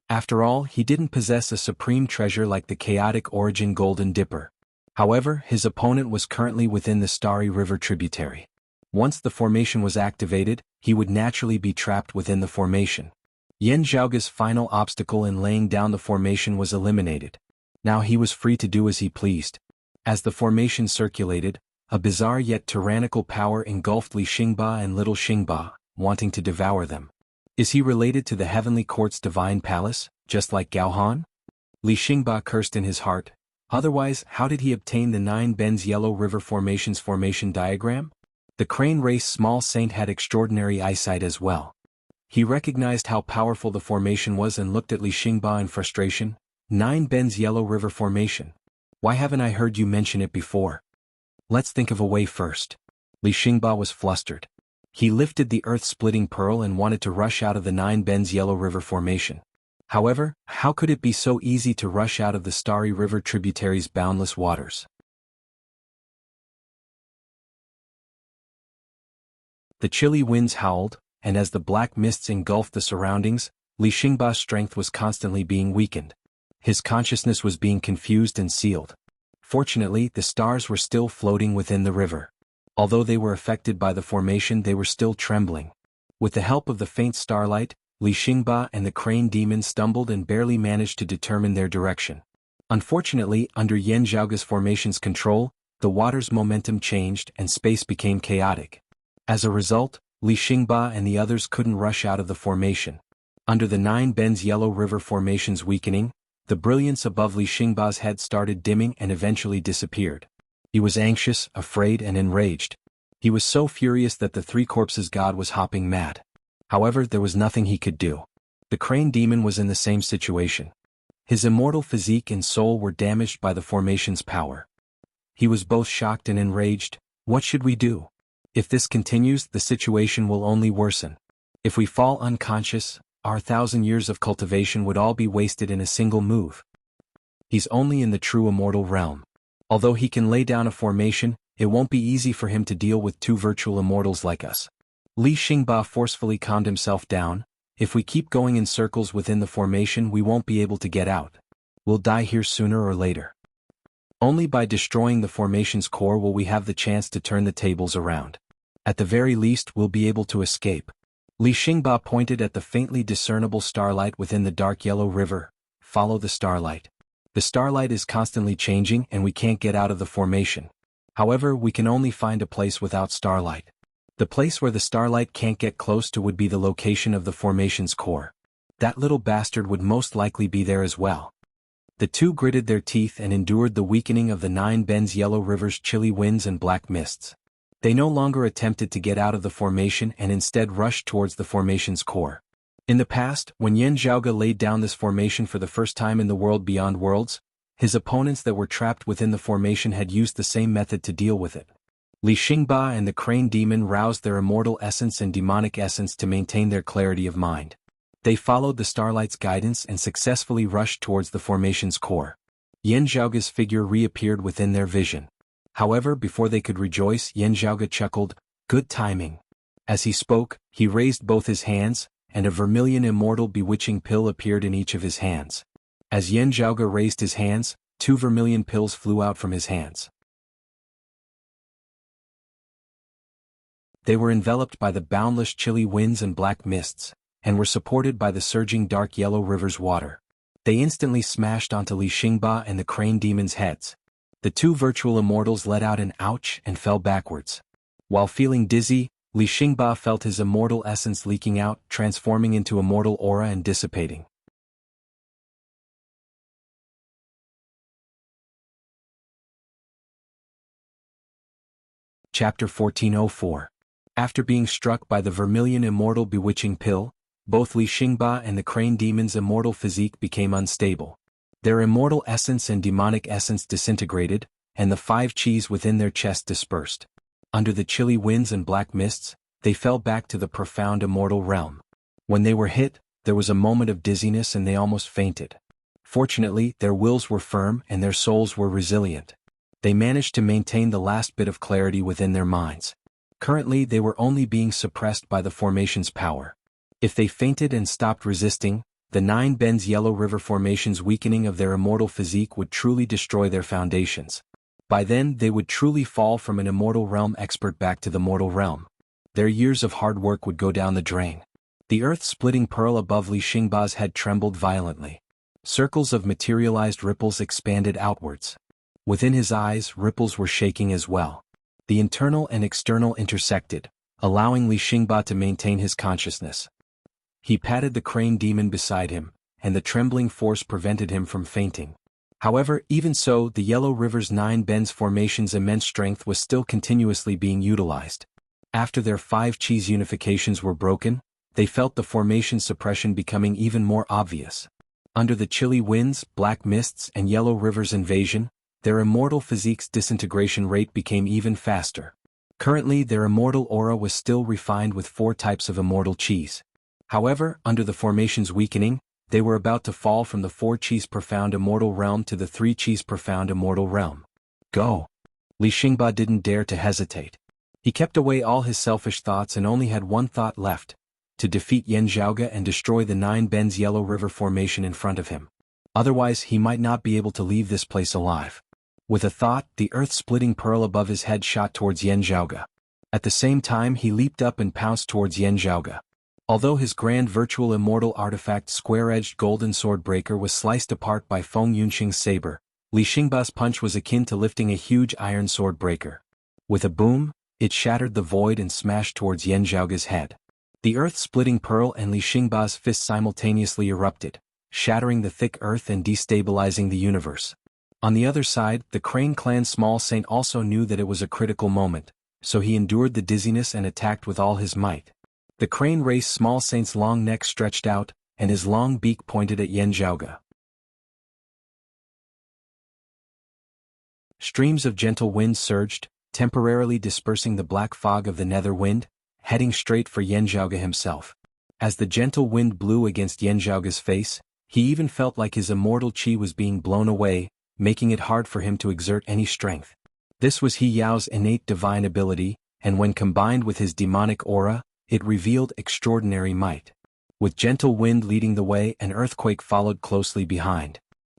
After all, he didn't possess a supreme treasure like the chaotic origin Golden Dipper. However, his opponent was currently within the starry river tributary. Once the formation was activated, he would naturally be trapped within the formation. Yan Zhaoge's final obstacle in laying down the formation was eliminated. Now he was free to do as he pleased. As the formation circulated, a bizarre yet tyrannical power engulfed Li Xingba and Little Xingba, wanting to devour them. Is he related to the Heavenly Court's divine palace, just like Gao Han? Li Xingba cursed in his heart. Otherwise, how did he obtain the 9 bends Yellow River formation's formation diagram? The crane race small saint had extraordinary eyesight as well. He recognized how powerful the formation was and looked at Li Xingba in frustration. 9 bends Yellow River formation. Why haven't I heard you mention it before? Let's think of a way first. Li Xingba was flustered. He lifted the earth-splitting pearl and wanted to rush out of the 9 bends Yellow River formation. However, how could it be so easy to rush out of the starry river tributary's boundless waters? The chilly winds howled, and as the black mists engulfed the surroundings, Li Xingba's strength was constantly being weakened. His consciousness was being confused and sealed. Fortunately, the stars were still floating within the river. Although they were affected by the formation, they were still trembling. With the help of the faint starlight, Li Xingba and the crane demon stumbled and barely managed to determine their direction. Unfortunately, under Yan Zhaoge's formation's control, the water's momentum changed and space became chaotic. As a result, Li Xingba and the others couldn't rush out of the formation. Under the 9 bends Yellow River formation's weakening, the brilliance above Li Xingba's head started dimming and eventually disappeared. He was anxious, afraid, and enraged. He was so furious that the 3 corpses god was hopping mad. However, there was nothing he could do. The crane demon was in the same situation. His immortal physique and soul were damaged by the formation's power. He was both shocked and enraged. What should we do? If this continues, the situation will only worsen. If we fall unconscious, our 1,000 years of cultivation would all be wasted in a single move. He's only in the true immortal realm. Although he can lay down a formation, it won't be easy for him to deal with 2 virtual immortals like us. Li Xingba forcefully calmed himself down. If we keep going in circles within the formation, we won't be able to get out. We'll die here sooner or later. Only by destroying the formation's core will we have the chance to turn the tables around. At the very least we'll be able to escape. Li Xingba pointed at the faintly discernible starlight within the dark yellow river. Follow the starlight. The starlight is constantly changing and we can't get out of the formation. However, we can only find a place without starlight. The place where the starlight can't get close to would be the location of the formation's core. That little bastard would most likely be there as well. The two gritted their teeth and endured the weakening of the 9 bends yellow river's chilly winds and black mists. They no longer attempted to get out of the formation and instead rushed towards the formation's core. In the past, when Yan Zhaoge laid down this formation for the first time in the world beyond worlds, his opponents that were trapped within the formation had used the same method to deal with it. Li Xingba and the Crane Demon roused their immortal essence and demonic essence to maintain their clarity of mind. They followed the starlight's guidance and successfully rushed towards the formation's core. Yan Zhaoge's figure reappeared within their vision. However, before they could rejoice, Yan Zhaoge chuckled, "Good timing." As he spoke, he raised both his hands, and a vermilion immortal bewitching pill appeared in each of his hands. As Yan Zhaoge raised his hands, 2 vermilion pills flew out from his hands. They were enveloped by the boundless chilly winds and black mists, and were supported by the surging dark yellow river's water. They instantly smashed onto Li Xingba and the Crane Demon's heads. The 2 virtual immortals let out an ouch and fell backwards. While feeling dizzy, Li Xingba felt his immortal essence leaking out, transforming into immortal aura and dissipating. Chapter 1404. After being struck by the vermilion immortal bewitching pill, both Li Xingba and the Crane Demon's immortal physique became unstable. Their immortal essence and demonic essence disintegrated, and the 5 qis within their chest dispersed. Under the chilly winds and black mists, they fell back to the profound immortal realm. When they were hit, there was a moment of dizziness and they almost fainted. Fortunately, their wills were firm and their souls were resilient. They managed to maintain the last bit of clarity within their minds. Currently, they were only being suppressed by the formation's power. If they fainted and stopped resisting, the 9 bends yellow river formation's weakening of their immortal physique would truly destroy their foundations. By then, they would truly fall from an immortal realm expert back to the mortal realm. Their years of hard work would go down the drain. The earth-splitting pearl above Li Xingba's head trembled violently. Circles of materialized ripples expanded outwards. Within his eyes, ripples were shaking as well. The internal and external intersected, allowing Li Xingba to maintain his consciousness. He patted the Crane Demon beside him, and the trembling force prevented him from fainting. However, even so, the Yellow River's 9 bends formation's immense strength was still continuously being utilized. After their 5 qis unifications were broken, they felt the formation suppression becoming even more obvious. Under the chilly winds, black mists, and Yellow River's invasion, their immortal physique's disintegration rate became even faster. Currently, their immortal aura was still refined with 4 types of immortal qis. However, under the formation's weakening, they were about to fall from the 4 qis profound immortal realm to the 3 qis profound immortal realm. Go! Li Xingba didn't dare to hesitate. He kept away all his selfish thoughts and only had one thought left: to defeat Yan Zhaoge and destroy the 9 bends yellow river formation in front of him. Otherwise, he might not be able to leave this place alive. With a thought, the earth-splitting pearl above his head shot towards Yan Zhaoge. At the same time, he leaped up and pounced towards Yan Zhaoge. Although his grand virtual immortal artifact square-edged golden sword breaker was sliced apart by Feng Yunqing's saber, Li Xingba's punch was akin to lifting a huge iron sword breaker. With a boom, it shattered the void and smashed towards Yan Zhaoge's head. The earth-splitting pearl and Li Xingba's fist simultaneously erupted, shattering the thick earth and destabilizing the universe. On the other side, the Crane clan's small saint also knew that it was a critical moment, so he endured the dizziness and attacked with all his might. The Crane race small saint's long neck stretched out, and his long beak pointed at Yan Zhaoge. Streams of gentle wind surged, temporarily dispersing the black fog of the nether wind, heading straight for Yan Zhaoge himself. As the gentle wind blew against Yan Zhaoge's face, he even felt like his immortal qi was being blown away, making it hard for him to exert any strength. This was He Yao's innate divine ability, and when combined with his demonic aura, it revealed extraordinary might. With gentle wind leading the way, an earthquake followed closely behind.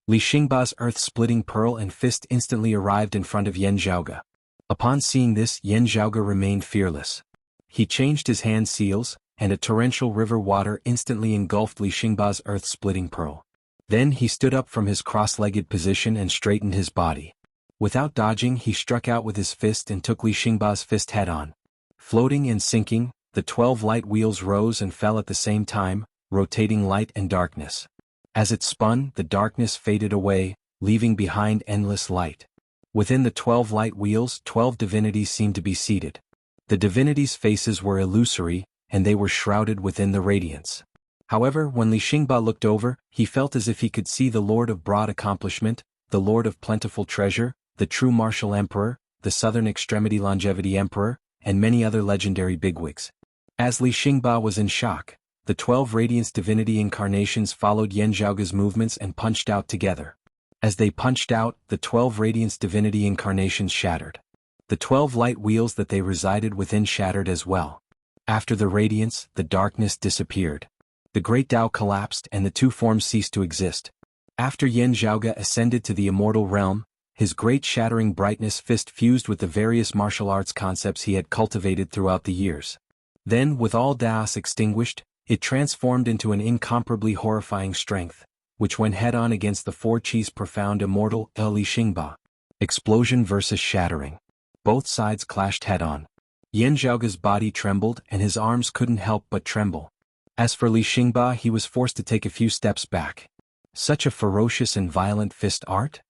Li Xingba's earth-splitting pearl and fist instantly arrived in front of Yan Zhaoge. Upon seeing this, Yan Zhaoge remained fearless. He changed his hand seals, and a torrential river water instantly engulfed Li Xingba's earth-splitting pearl. Then he stood up from his cross-legged position and straightened his body. Without dodging, he struck out with his fist and took Li Xingba's fist head-on. Floating and sinking, the 12 light wheels rose and fell at the same time, rotating light and darkness. As it spun, the darkness faded away, leaving behind endless light. Within the 12 light wheels, 12 divinities seemed to be seated. The divinities' faces were illusory, and they were shrouded within the radiance. However, when Li Xingba looked over, he felt as if he could see the Lord of Broad Accomplishment, the Lord of Plentiful Treasure, the True Martial Emperor, the Southern Extremity Longevity Emperor, and many other legendary bigwigs. As Li Xingba was in shock, the 12 Radiance Divinity incarnations followed Yan Zhaoge's movements and punched out together. As they punched out, the 12 Radiance Divinity incarnations shattered. The 12 light wheels that they resided within shattered as well. After the radiance, the darkness disappeared. The Great Tao collapsed and the two forms ceased to exist. After Yan Zhaoge ascended to the immortal realm, his great shattering brightness fist fused with the various martial arts concepts he had cultivated throughout the years. Then, with all Daos extinguished, it transformed into an incomparably horrifying strength, which went head-on against the 4 Chi's profound immortal Li Xingba. Explosion versus shattering. Both sides clashed head-on. Yan Zhaoge's body trembled and his arms couldn't help but tremble. As for Li Xingba, he was forced to take a few steps back. Such a ferocious and violent fist art?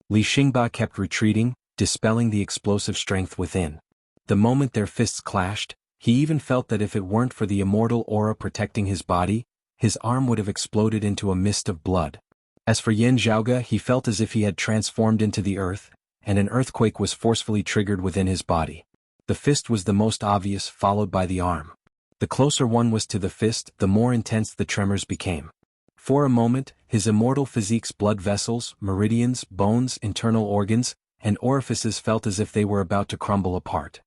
Li Xingba kept retreating, dispelling the explosive strength within. The moment their fists clashed, he even felt that if it weren't for the immortal aura protecting his body, his arm would have exploded into a mist of blood. As for Yan Zhaoge, he felt as if he had transformed into the earth, and an earthquake was forcefully triggered within his body. The fist was the most obvious, followed by the arm. The closer one was to the fist, the more intense the tremors became. For a moment, his immortal physique's blood vessels, meridians, bones, internal organs, and orifices felt as if they were about to crumble apart.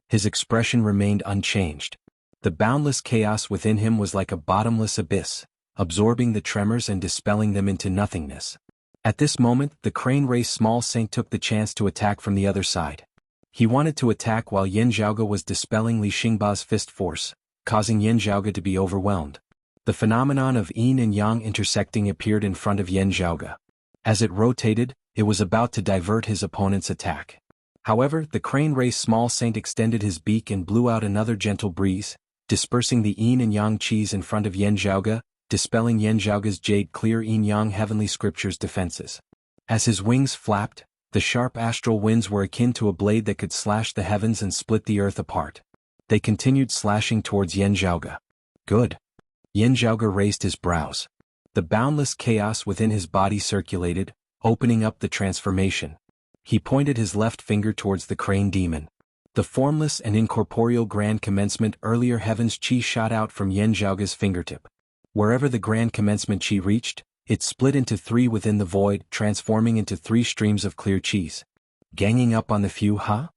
His expression remained unchanged. The boundless chaos within him was like a bottomless abyss, absorbing the tremors and dispelling them into nothingness. At this moment, the crane race small saint took the chance to attack from the other side. He wanted to attack while Yan Zhaoge was dispelling Li Xingba's fist force, causing Yan Zhaoge to be overwhelmed. The phenomenon of yin and yang intersecting appeared in front of Yan Zhaoge. As it rotated, it was about to divert his opponent's attack. However, the crane race small saint extended his beak and blew out another gentle breeze, dispersing the yin and yang qis in front of Yan Zhaoge, dispelling Yan Zhaoge's jade clear yin-yang heavenly scriptures defenses. As his wings flapped, the sharp astral winds were akin to a blade that could slash the heavens and split the earth apart. They continued slashing towards Yan Zhaoge. Good. Yan Zhaoge raised his brows. The boundless chaos within his body circulated, opening up the transformation. He pointed his left finger towards the crane demon. The formless and incorporeal grand commencement earlier heaven's qi shot out from Yan Zhaoge's fingertip. Wherever the grand commencement qi reached, it split into 3 within the void, transforming into 3 streams of clear qis. Ganging up on the few, huh?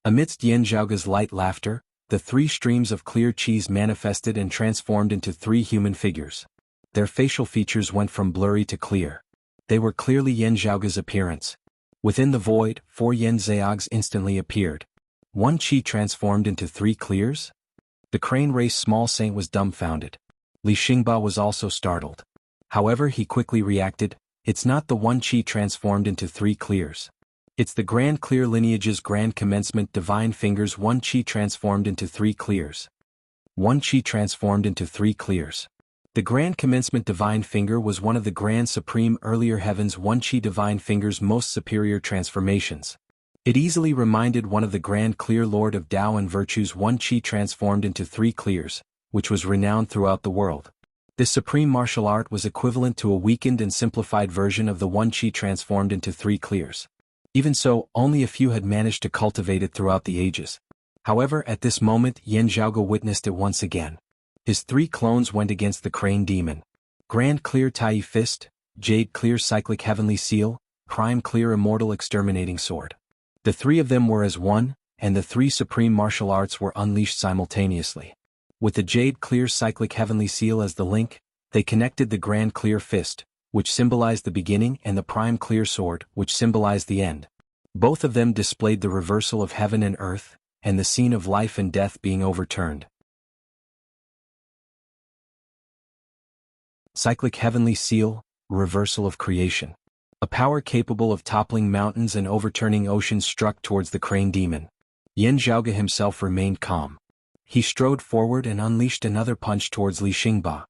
Amidst Yan Zhaoge's light laughter, the 3 streams of clear qis manifested and transformed into 3 human figures. Their facial features went from blurry to clear. They were clearly Yan Zhaoge's appearance. Within the void, 4 Yan Zhaoges instantly appeared. 1 qi transformed into 3 clears? The crane race small saint was dumbfounded. Li Xingba was also startled. However, he quickly reacted, it's not the 1 qi transformed into 3 clears. It's the grand clear lineage's grand commencement divine fingers 1 qi transformed into 3 clears. 1 qi transformed into 3 clears. The grand commencement divine finger was one of the grand supreme earlier heavens 1 qi divine finger's most superior transformations. It easily reminded one of the grand clear lord of Tao and virtues 1 qi transformed into 3 clears, which was renowned throughout the world. This supreme martial art was equivalent to a weakened and simplified version of the 1 qi transformed into 3 clears. Even so, only a few had managed to cultivate it throughout the ages. However, at this moment, Yan Zhaoge witnessed it once again. His 3 clones went against the crane demon. Grand clear Tai fist, jade clear cyclic heavenly seal, prime clear immortal exterminating sword. The 3 of them were as one, and the 3 supreme martial arts were unleashed simultaneously. With the jade clear cyclic heavenly seal as the link, they connected the grand clear fist, which symbolized the beginning, and the prime clear sword, which symbolized the end. Both of them displayed the reversal of heaven and earth, and the scene of life and death being overturned. Cyclic heavenly seal, reversal of creation. A power capable of toppling mountains and overturning oceans struck towards the crane demon. Yan Zhaoge himself remained calm. He strode forward and unleashed another punch towards Li Xingba.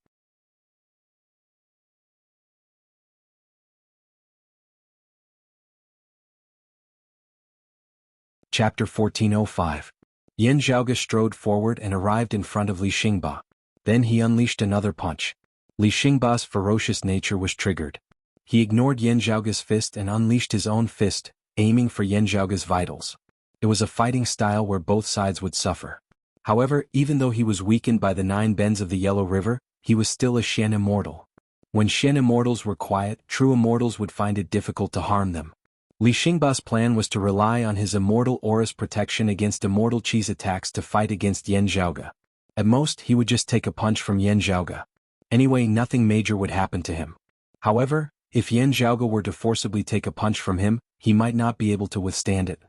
Chapter 1405. Yan Zhaoge strode forward and arrived in front of Li Xingba. Then he unleashed another punch. Li Xingba's ferocious nature was triggered. He ignored Yan Zhaoge's fist and unleashed his own fist, aiming for Yan Zhaoge's vitals. It was a fighting style where both sides would suffer. However, even though he was weakened by the 9 bends of the Yellow River, he was still a Xian immortal. When Xian immortals were quiet, true immortals would find it difficult to harm them. Li Xingba's plan was to rely on his immortal aura's protection against immortal Qi's attacks to fight against Yan Zhaoge. At most, he would just take a punch from Yan Zhaoge. Anyway, nothing major would happen to him. However, if Yan Zhaoge were to forcibly take a punch from him, he might not be able to withstand it.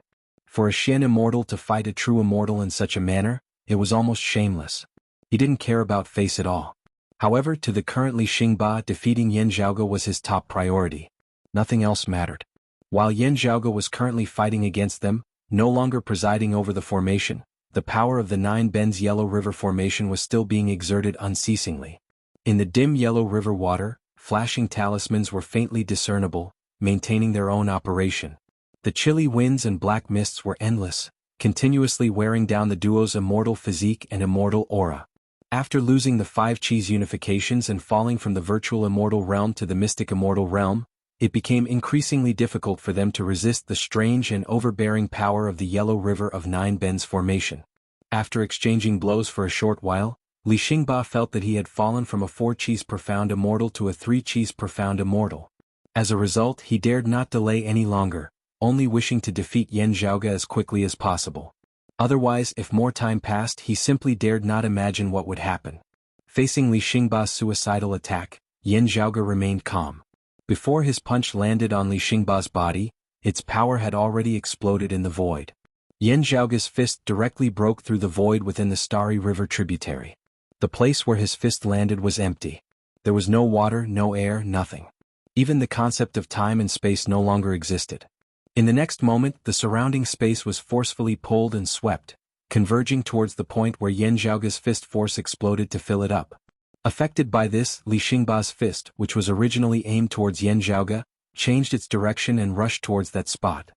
For a Xian immortal to fight a true immortal in such a manner, it was almost shameless. He didn't care about face at all. However, to the current Li Xingba, defeating Yan Zhaoge was his top priority. Nothing else mattered. While Yan Zhaoge was currently fighting against them, no longer presiding over the formation, the power of the 9 bends Yellow River formation was still being exerted unceasingly. In the dim Yellow River water, flashing talismans were faintly discernible, maintaining their own operation. The chilly winds and black mists were endless, continuously wearing down the duo's immortal physique and immortal aura. After losing the 5 Qis unifications and falling from the virtual immortal realm to the mystic immortal realm, it became increasingly difficult for them to resist the strange and overbearing power of the Yellow River of 9 bends formation. After exchanging blows for a short while, Li Xingba felt that he had fallen from a 4 Qis profound immortal to a 3 Qis profound immortal. As a result, he dared not delay any longer, only wishing to defeat Yan Zhaoge as quickly as possible. Otherwise, if more time passed, he simply dared not imagine what would happen. Facing Li Xingba's suicidal attack, Yan Zhaoge remained calm. Before his punch landed on Li Xingba's body, its power had already exploded in the void. Yan Zhaoge's fist directly broke through the void within the Starry River tributary. The place where his fist landed was empty. There was no water, no air, nothing. Even the concept of time and space no longer existed. In the next moment, the surrounding space was forcefully pulled and swept, converging towards the point where Yan Zhaoge's fist force exploded to fill it up. Affected by this, Li Xingba's fist, which was originally aimed towards Yan Zhaoge, changed its direction and rushed towards that spot.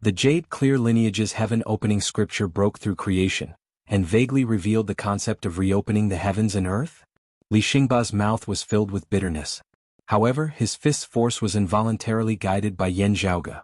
The Jade Clear Lineage's heaven-opening scripture broke through creation, and vaguely revealed the concept of reopening the heavens and earth? Li Xingba's mouth was filled with bitterness. However, his fist's force was involuntarily guided by Yan Zhaoge.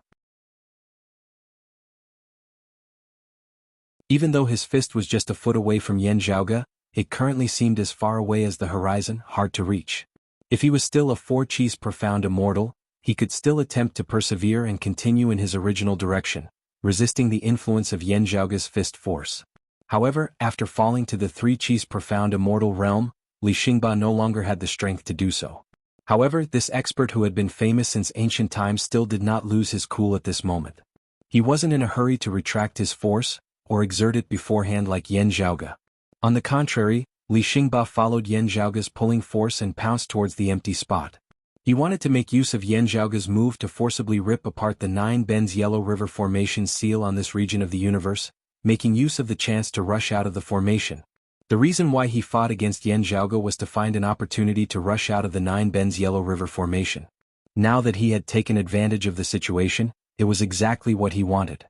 Even though his fist was just a foot away from Yan Zhaoge, it currently seemed as far away as the horizon, hard to reach. If he was still a 4 Qis profound immortal, he could still attempt to persevere and continue in his original direction, resisting the influence of Yan Zhaoge's fist force. However, after falling to the 3 Qis profound immortal realm, Li Xingba no longer had the strength to do so. However, this expert who had been famous since ancient times still did not lose his cool at this moment. He wasn't in a hurry to retract his force, or exert it beforehand like Yan Zhaoge. On the contrary, Li Xingba followed Yan Zhaoge's pulling force and pounced towards the empty spot. He wanted to make use of Yan Zhaoge's move to forcibly rip apart the 9 bends Yellow River formation seal on this region of the universe, making use of the chance to rush out of the formation. The reason why he fought against Yan Zhaoge was to find an opportunity to rush out of the 9 bends Yellow River formation. Now that he had taken advantage of the situation, it was exactly what he wanted.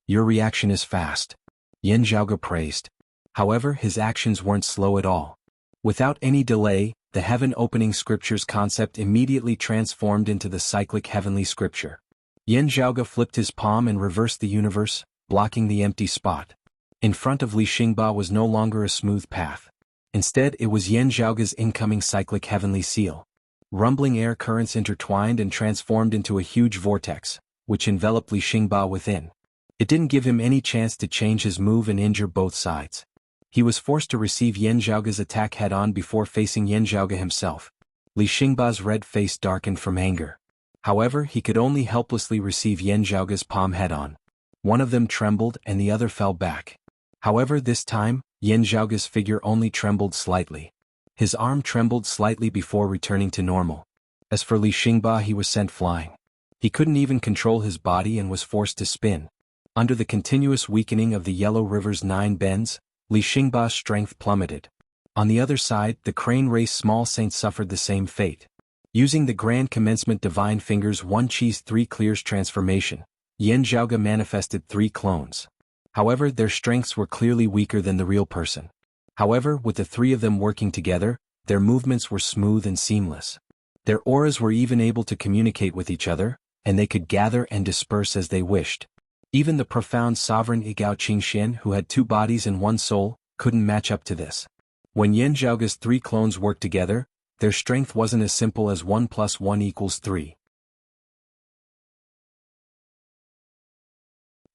Your reaction is fast. Yan Zhaoge praised. However, his actions weren't slow at all. Without any delay, the heaven-opening scripture's concept immediately transformed into the cyclic heavenly scripture. Yan Zhaoge flipped his palm and reversed the universe, blocking the empty spot. In front of Li Xingba was no longer a smooth path. Instead, it was Yan Zhaoge's incoming cyclic heavenly seal. Rumbling air currents intertwined and transformed into a huge vortex, which enveloped Li Xingba within. It didn't give him any chance to change his move and injure both sides. He was forced to receive Yan Zhaoge's attack head-on before facing Yan Zhaoge himself. Li Xingba's red face darkened from anger. However, he could only helplessly receive Yan Zhaoge's palm head-on. One of them trembled and the other fell back. However, this time, Yan Zhaoge's figure only trembled slightly. His arm trembled slightly before returning to normal. As for Li Xingba, he was sent flying. He couldn't even control his body and was forced to spin. Under the continuous weakening of the Yellow River's 9 bends, Li Xingba's strength plummeted. On the other side, the crane race small saint suffered the same fate. Using the Grand Commencement Divine Fingers 1 Cheese 3 Clears transformation, Yan Zhaoge manifested 3 clones. However, their strengths were clearly weaker than the real person. However, with the 3 of them working together, their movements were smooth and seamless. Their auras were even able to communicate with each other, and they could gather and disperse as they wished. Even the profound sovereign Igao Qingxian, who had 2 bodies and 1 soul, couldn't match up to this. When Yan Zhaoge's 3 clones worked together, their strength wasn't as simple as 1 + 1 = 3.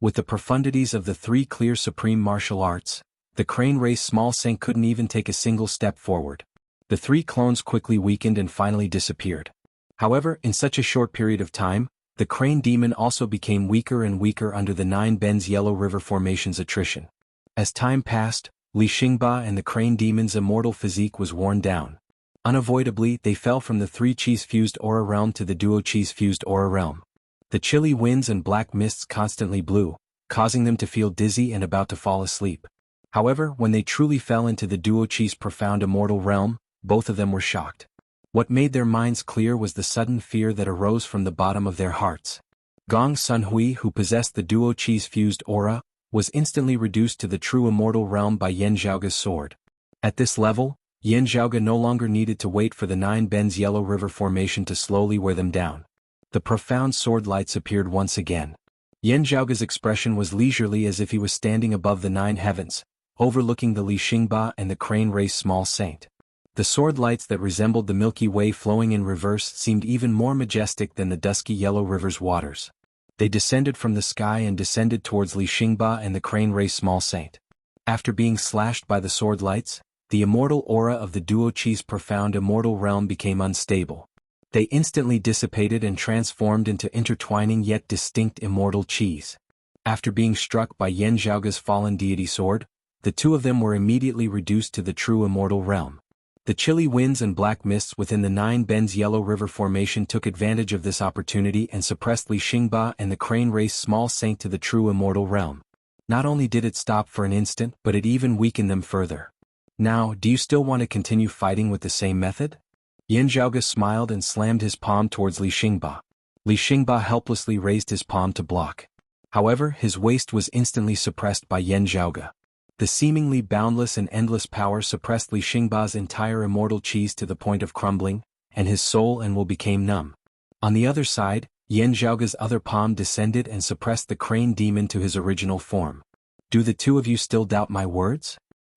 With the profundities of the 3 clear supreme martial arts, the crane race small saint couldn't even take a single step forward. The 3 clones quickly weakened and finally disappeared. However, in such a short period of time, the crane demon also became weaker and weaker under the 9 bends Yellow River Formation's attrition. As time passed, Li Xingba and the crane demon's immortal physique was worn down. Unavoidably, they fell from the 3 cheese-fused aura realm to the duo cheese-fused aura realm. The chilly winds and black mists constantly blew, causing them to feel dizzy and about to fall asleep. However, when they truly fell into the duo cheese profound immortal realm, both of them were shocked. What made their minds clear was the sudden fear that arose from the bottom of their hearts. Gong Sunhui, who possessed the duo cheese-fused aura, was instantly reduced to the true immortal realm by Yan Zhaoge's sword. At this level, Yan Zhaoge no longer needed to wait for the 9 bends Yellow River Formation to slowly wear them down. The profound sword lights appeared once again. Yan Zhaoge's expression was leisurely as if he was standing above the 9 heavens, overlooking the Li Xingba and the crane race small saint. The sword lights that resembled the Milky Way flowing in reverse seemed even more majestic than the dusky Yellow River's waters. They descended from the sky and descended towards Li Xingba and the crane race small saint. After being slashed by the sword lights, the immortal aura of the duo cheese profound immortal realm became unstable. They instantly dissipated and transformed into intertwining yet distinct immortal cheese. After being struck by Yan Zhaoge's fallen deity sword, the 2 of them were immediately reduced to the true immortal realm. The chilly winds and black mists within the 9 bends Yellow River Formation took advantage of this opportunity and suppressed Li Xingba and the crane race small saint to the true immortal realm. Not only did it stop for an instant, but it even weakened them further. Now, do you still want to continue fighting with the same method? Yan Zhaoge smiled and slammed his palm towards Li Xingba. Li Xingba helplessly raised his palm to block. However, his waist was instantly suppressed by Yan Zhaoge. The seemingly boundless and endless power suppressed Li Xingba's entire immortal cheese to the point of crumbling, and his soul and will became numb. On the other side, Yan Zhaoge's other palm descended and suppressed the crane demon to his original form. Do the 2 of you still doubt my words?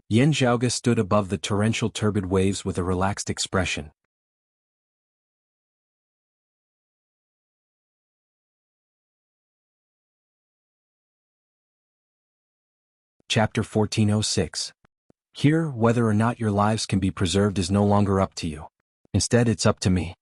Yan Zhaoge stood above the torrential turbid waves with a relaxed expression. Chapter 1406. Here, whether or not your lives can be preserved is no longer up to you. Instead, it's up to me.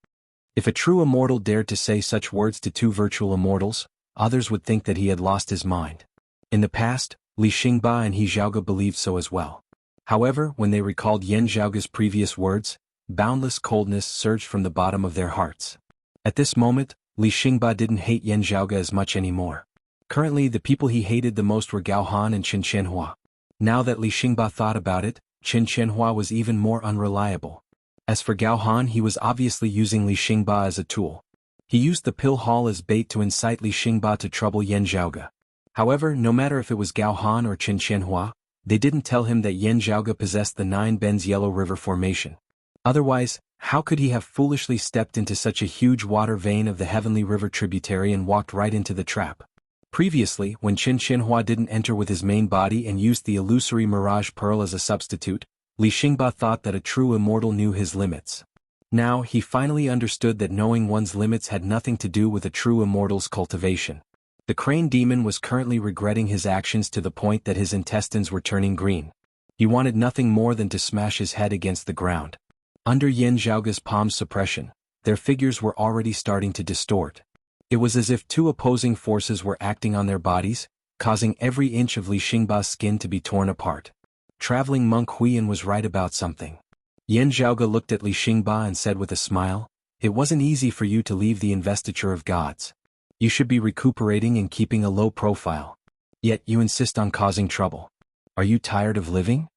If a true immortal dared to say such words to 2 virtual immortals, others would think that he had lost his mind. In the past, Li Xingba and He Zhaoge believed so as well. However, when they recalled Yan Zhaoge's previous words, boundless coldness surged from the bottom of their hearts. At this moment, Li Xingba didn't hate Yan Zhaoge as much anymore. Currently, the people he hated the most were Gao Han and Qin Qianhua. Now that Li Xingba thought about it, Qin Qianhua was even more unreliable. As for Gao Han, he was obviously using Li Xingba as a tool. He used the pill hall as bait to incite Li Xingba to trouble Yan Zhaoge. However, no matter if it was Gao Han or Qin Qianhua, they didn't tell him that Yan Zhaoge possessed the 9 bends Yellow River Formation. Otherwise, how could he have foolishly stepped into such a huge water vein of the heavenly river tributary and walked right into the trap? Previously, when Qin Qianhua didn't enter with his main body and used the illusory Mirage Pearl as a substitute, Li Xingba thought that a true immortal knew his limits. Now, he finally understood that knowing one's limits had nothing to do with a true immortal's cultivation. The crane demon was currently regretting his actions to the point that his intestines were turning green. He wanted nothing more than to smash his head against the ground. Under Yan Zhaoge's palm's suppression, their figures were already starting to distort. It was as if two opposing forces were acting on their bodies, causing every inch of Li Xingba's skin to be torn apart. Traveling monk Huiyan was right about something. Yan Zhaoge looked at Li Xingba and said with a smile, "It wasn't easy for you to leave the investiture of gods. You should be recuperating and keeping a low profile. Yet you insist on causing trouble. Are you tired of living?"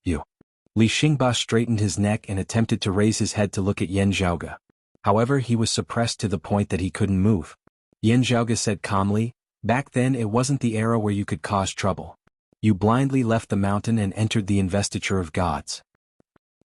"You." Li Xingba straightened his neck and attempted to raise his head to look at Yan Zhaoge. However, he was suppressed to the point that he couldn't move. Yan Zhaoge said calmly, "Back then it wasn't the era where you could cause trouble. You blindly left the mountain and entered the investiture of gods.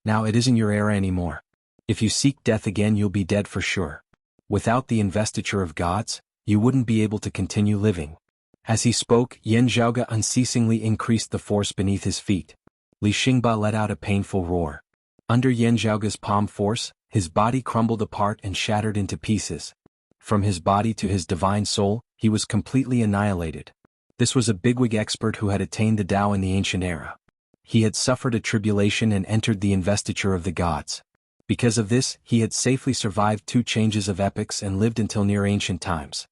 Now it isn't your era anymore. If you seek death again, you'll be dead for sure. Without the investiture of gods, you wouldn't be able to continue living." As he spoke, Yan Zhaoge unceasingly increased the force beneath his feet. Li Xingba let out a painful roar. Under Yan Zhaoge's palm force, his body crumbled apart and shattered into pieces. From his body to his divine soul, he was completely annihilated. This was a bigwig expert who had attained the Tao in the ancient era. He had suffered a tribulation and entered the investiture of the gods. Because of this, he had safely survived 2 changes of epochs and lived until near ancient times.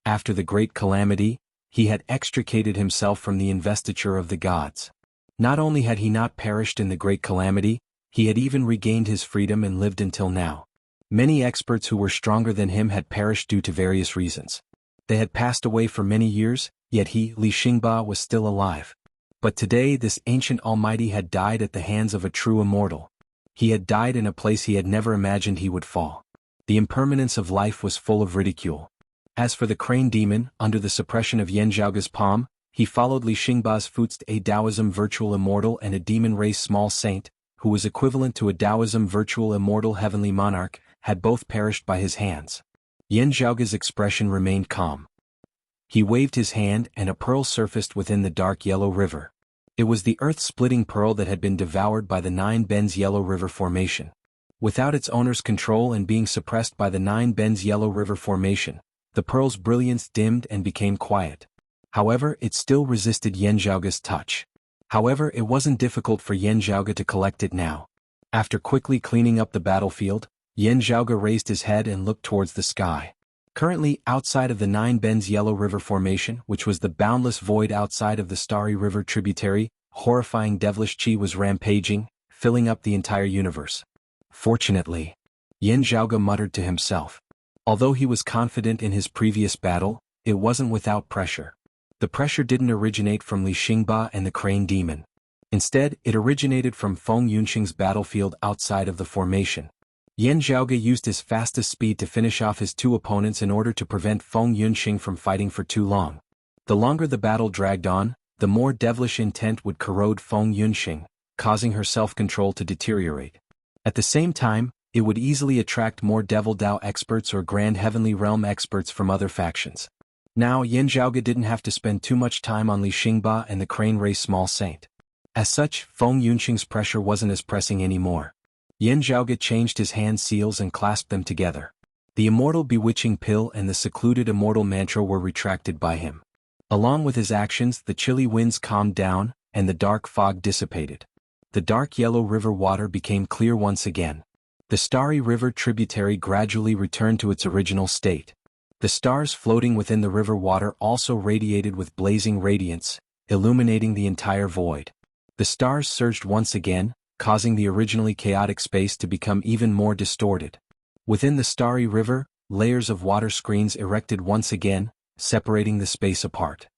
After the great calamity, he had extricated himself from the investiture of the gods. Not only had he not perished in the great calamity, he had even regained his freedom and lived until now. Many experts who were stronger than him had perished due to various reasons. They had passed away for many years, yet he, Li Xingba, was still alive. But today this ancient almighty had died at the hands of a true immortal. He had died in a place he had never imagined he would fall. The impermanence of life was full of ridicule. As for the crane demon, under the suppression of Yan Zhaoge's palm, he followed Li Xingba's footsteps. A Taoism virtual immortal and a demon race small saint, who was equivalent to a Taoism virtual immortal heavenly monarch, had both perished by his hands. Yan Zhaoge's expression remained calm. He waved his hand and a pearl surfaced within the dark yellow river. It was the earth-splitting pearl that had been devoured by the 9 Bends Yellow River Formation. Without its owner's control and being suppressed by the 9 Bends Yellow River Formation, the pearl's brilliance dimmed and became quiet. However, it still resisted Yan Zhaoge's touch. However, it wasn't difficult for Yan Zhaoge to collect it now. After quickly cleaning up the battlefield, Yan Zhaoge raised his head and looked towards the sky. Currently, outside of the 9 Bends Yellow River Formation, which was the boundless void outside of the Starry River tributary, horrifying devilish chi was rampaging, filling up the entire universe. Fortunately, Yan Zhaoge muttered to himself. Although he was confident in his previous battle, it wasn't without pressure. The pressure didn't originate from Li Xingba and the crane demon. Instead, it originated from Feng Yunxing's battlefield outside of the formation. Yan Zhaoge used his fastest speed to finish off his 2 opponents in order to prevent Feng Yunxing from fighting for too long. The longer the battle dragged on, the more devilish intent would corrode Feng Yunxing, causing her self-control to deteriorate. At the same time, it would easily attract more Devil Dao experts or Grand Heavenly Realm experts from other factions. Now Yan Zhaoge didn't have to spend too much time on Li Xingba and the crane race small saint. As such, Feng Yunxing's pressure wasn't as pressing anymore. Yan Zhaoge changed his hand seals and clasped them together. The immortal bewitching pill and the secluded immortal mantra were retracted by him. Along with his actions, the chilly winds calmed down, and the dark fog dissipated. The dark yellow river water became clear once again. The starry river tributary gradually returned to its original state. The stars floating within the river water also radiated with blazing radiance, illuminating the entire void. The stars surged once again, causing the originally chaotic space to become even more distorted. Within the starry river, layers of water screens erected once again, separating the space apart.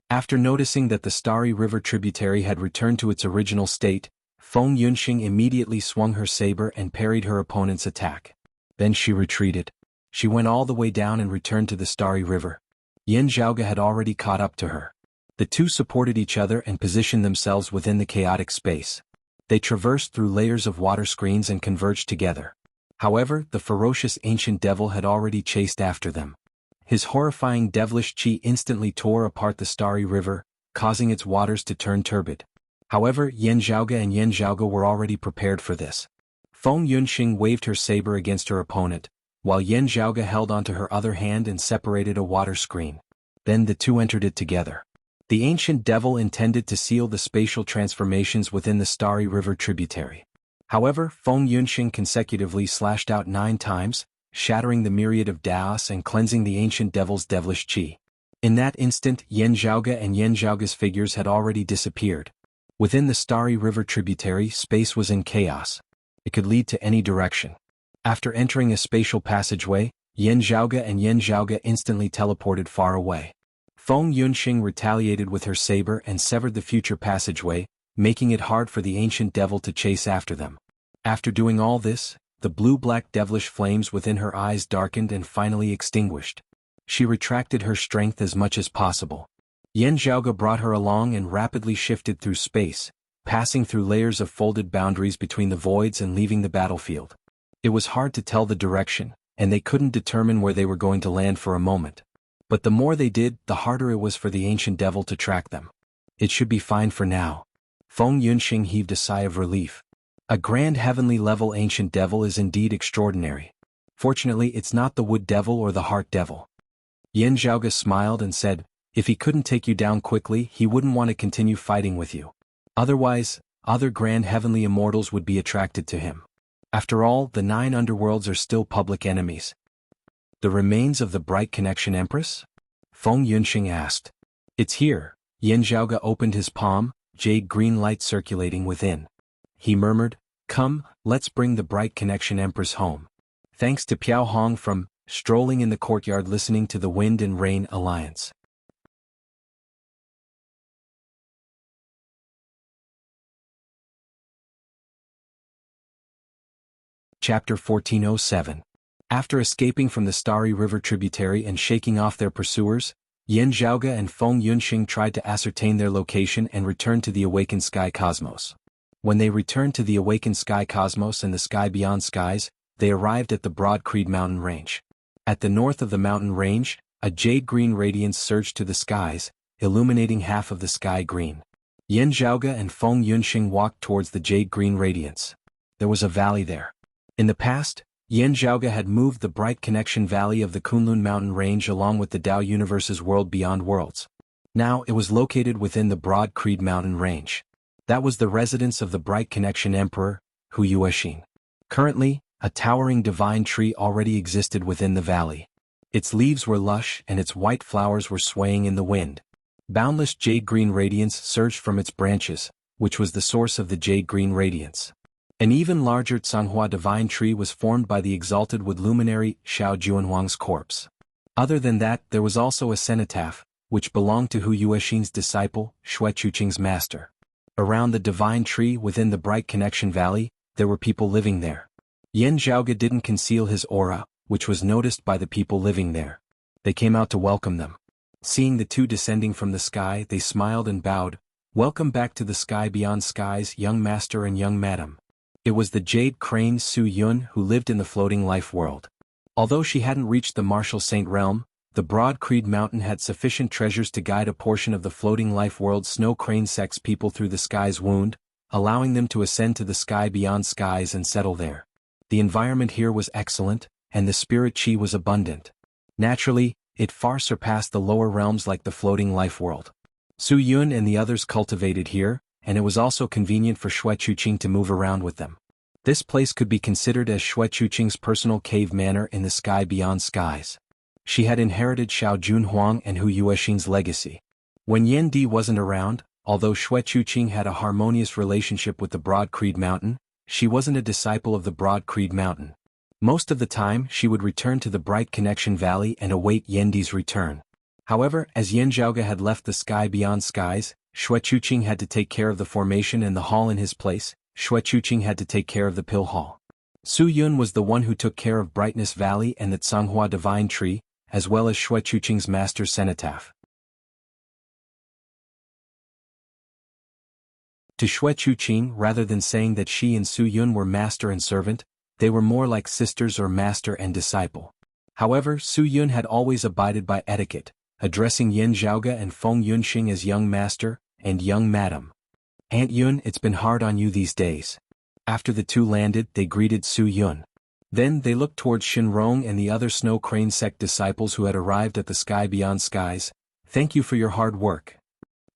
After noticing that the starry river tributary had returned to its original state, Feng Yunxing immediately swung her saber and parried her opponent's attack. Then she retreated. She went all the way down and returned to the starry river. Yan Zhaoge had already caught up to her. The two supported each other and positioned themselves within the chaotic space. They traversed through layers of water screens and converged together. However, the ferocious ancient devil had already chased after them. His horrifying devilish chi instantly tore apart the starry river, causing its waters to turn turbid. However, Yan Zhaoge were already prepared for this. Feng Yunxing waved her saber against her opponent, while Yen Zhaoge held onto her other hand and separated a water screen. Then the two entered it together. The ancient devil intended to seal the spatial transformations within the starry river tributary. However, Feng Yunxing consecutively slashed out 9 times, shattering the myriad of Daos and cleansing the ancient devil's devilish qi. In that instant, Yen Zhaoge and Yen Zhaoge's figures had already disappeared. Within the starry river tributary, space was in chaos. It could lead to any direction. After entering a spatial passageway, Yen Zhaoge and Yen Zhaoge instantly teleported far away. Feng Yunxing retaliated with her saber and severed the future passageway, making it hard for the ancient devil to chase after them. After doing all this, the blue-black devilish flames within her eyes darkened and finally extinguished. She retracted her strength as much as possible. Yen Zhaoge brought her along and rapidly shifted through space, passing through layers of folded boundaries between the voids and leaving the battlefield. It was hard to tell the direction, and they couldn't determine where they were going to land for a moment. But the more they did, the harder it was for the ancient devil to track them. It should be fine for now. Feng Yunxing heaved a sigh of relief. A grand heavenly level ancient devil is indeed extraordinary. Fortunately, it's not the wood devil or the heart devil. Yen Zhaoge smiled and said, if he couldn't take you down quickly, he wouldn't want to continue fighting with you. Otherwise, other grand heavenly immortals would be attracted to him. After all, the 9 underworlds are still public enemies. The remains of the Bright Connection Empress? Feng Yunxing asked. It's here. Yen Zhaoge opened his palm, jade green light circulating within. He murmured, come, let's bring the Bright Connection Empress home. Thanks to Piao Hong from strolling in the courtyard listening to the Wind and Rain Alliance. Chapter 1407. After escaping from the starry river tributary and shaking off their pursuers, Yen Zhaoge and Feng Yunxing tried to ascertain their location and return to the awakened sky cosmos. When they returned to the awakened sky cosmos and the sky beyond skies, they arrived at the Broad Creed mountain range. At the north of the mountain range, a jade-green radiance surged to the skies, illuminating half of the sky green. Yen Zhaoge and Feng Yunxing walked towards the jade-green radiance. There was a valley there. In the past, Yen Zhaoge had moved the Bright Connection Valley of the Kunlun mountain range along with the Dao Universe's world beyond worlds. Now it was located within the Broad Creed mountain range. That was the residence of the Bright Connection Emperor, Hu Yuexin. Currently, a towering divine tree already existed within the valley. Its leaves were lush and its white flowers were swaying in the wind. Boundless jade-green radiance surged from its branches, which was the source of the jade-green radiance. An even larger Tsanghua divine tree was formed by the exalted wood luminary Xiao Juanhuang's corpse. Other than that, there was also a cenotaph, which belonged to Hu Yuexin's disciple, Xue Chuqing's master. Around the divine tree within the Bright Connection Valley, there were people living there. Yen Zhaoge didn't conceal his aura, which was noticed by the people living there. They came out to welcome them. Seeing the two descending from the sky, they smiled and bowed. Welcome back to the sky beyond skies, young master and young madam. It was the jade crane Su Yun who lived in the floating life world. Although she hadn't reached the martial saint realm, the Broad Creed mountain had sufficient treasures to guide a portion of the floating life world's snow crane sex people through the sky's wound, allowing them to ascend to the sky beyond skies and settle there. The environment here was excellent, and the spirit chi was abundant. Naturally, it far surpassed the lower realms like the floating life world. Su Yun and the others cultivated here, and it was also convenient for Xue Chuqing to move around with them. This place could be considered as Xue Chuqing's personal cave manor in the sky beyond skies. She had inherited Xiao Junhuang and Hu Yuexin's legacy. When Yan Di wasn't around, although Xue Chuqing had a harmonious relationship with the Broad Creed Mountain, she wasn't a disciple of the Broad Creed Mountain. Most of the time, she would return to the Bright Connection Valley and await Yan Di's return. However, as Yen Zhaoge had left the sky beyond skies, Xue Chuqing had to take care of the formation and the hall in his place. Xue Chuqing had to take care of the pill hall. Su Yun was the one who took care of Brightness Valley and the Tsanghua Divine Tree, as well as Xue Chuqing's master cenotaph. To Xue Chuqing, rather than saying that she and Su Yun were master and servant, they were more like sisters or master and disciple. However, Su Yun had always abided by etiquette, addressing Yen Zhaoge and Feng Yunxing as young master and young madam. Aunt Yun, it's been hard on you these days. After the two landed, they greeted Su Yun. Then they looked towards Shinrong and the other Snow Crane sect disciples who had arrived at the sky beyond skies. Thank you for your hard work.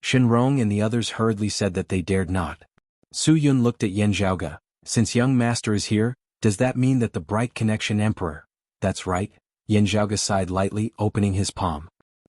Shinrong and the others hurriedly said that they dared not. Su Yun looked at Yan Zhaoge. Since young master is here, does that mean that the Bright Connection Emperor? That's right. Yan Zhaoge sighed lightly, opening his palm.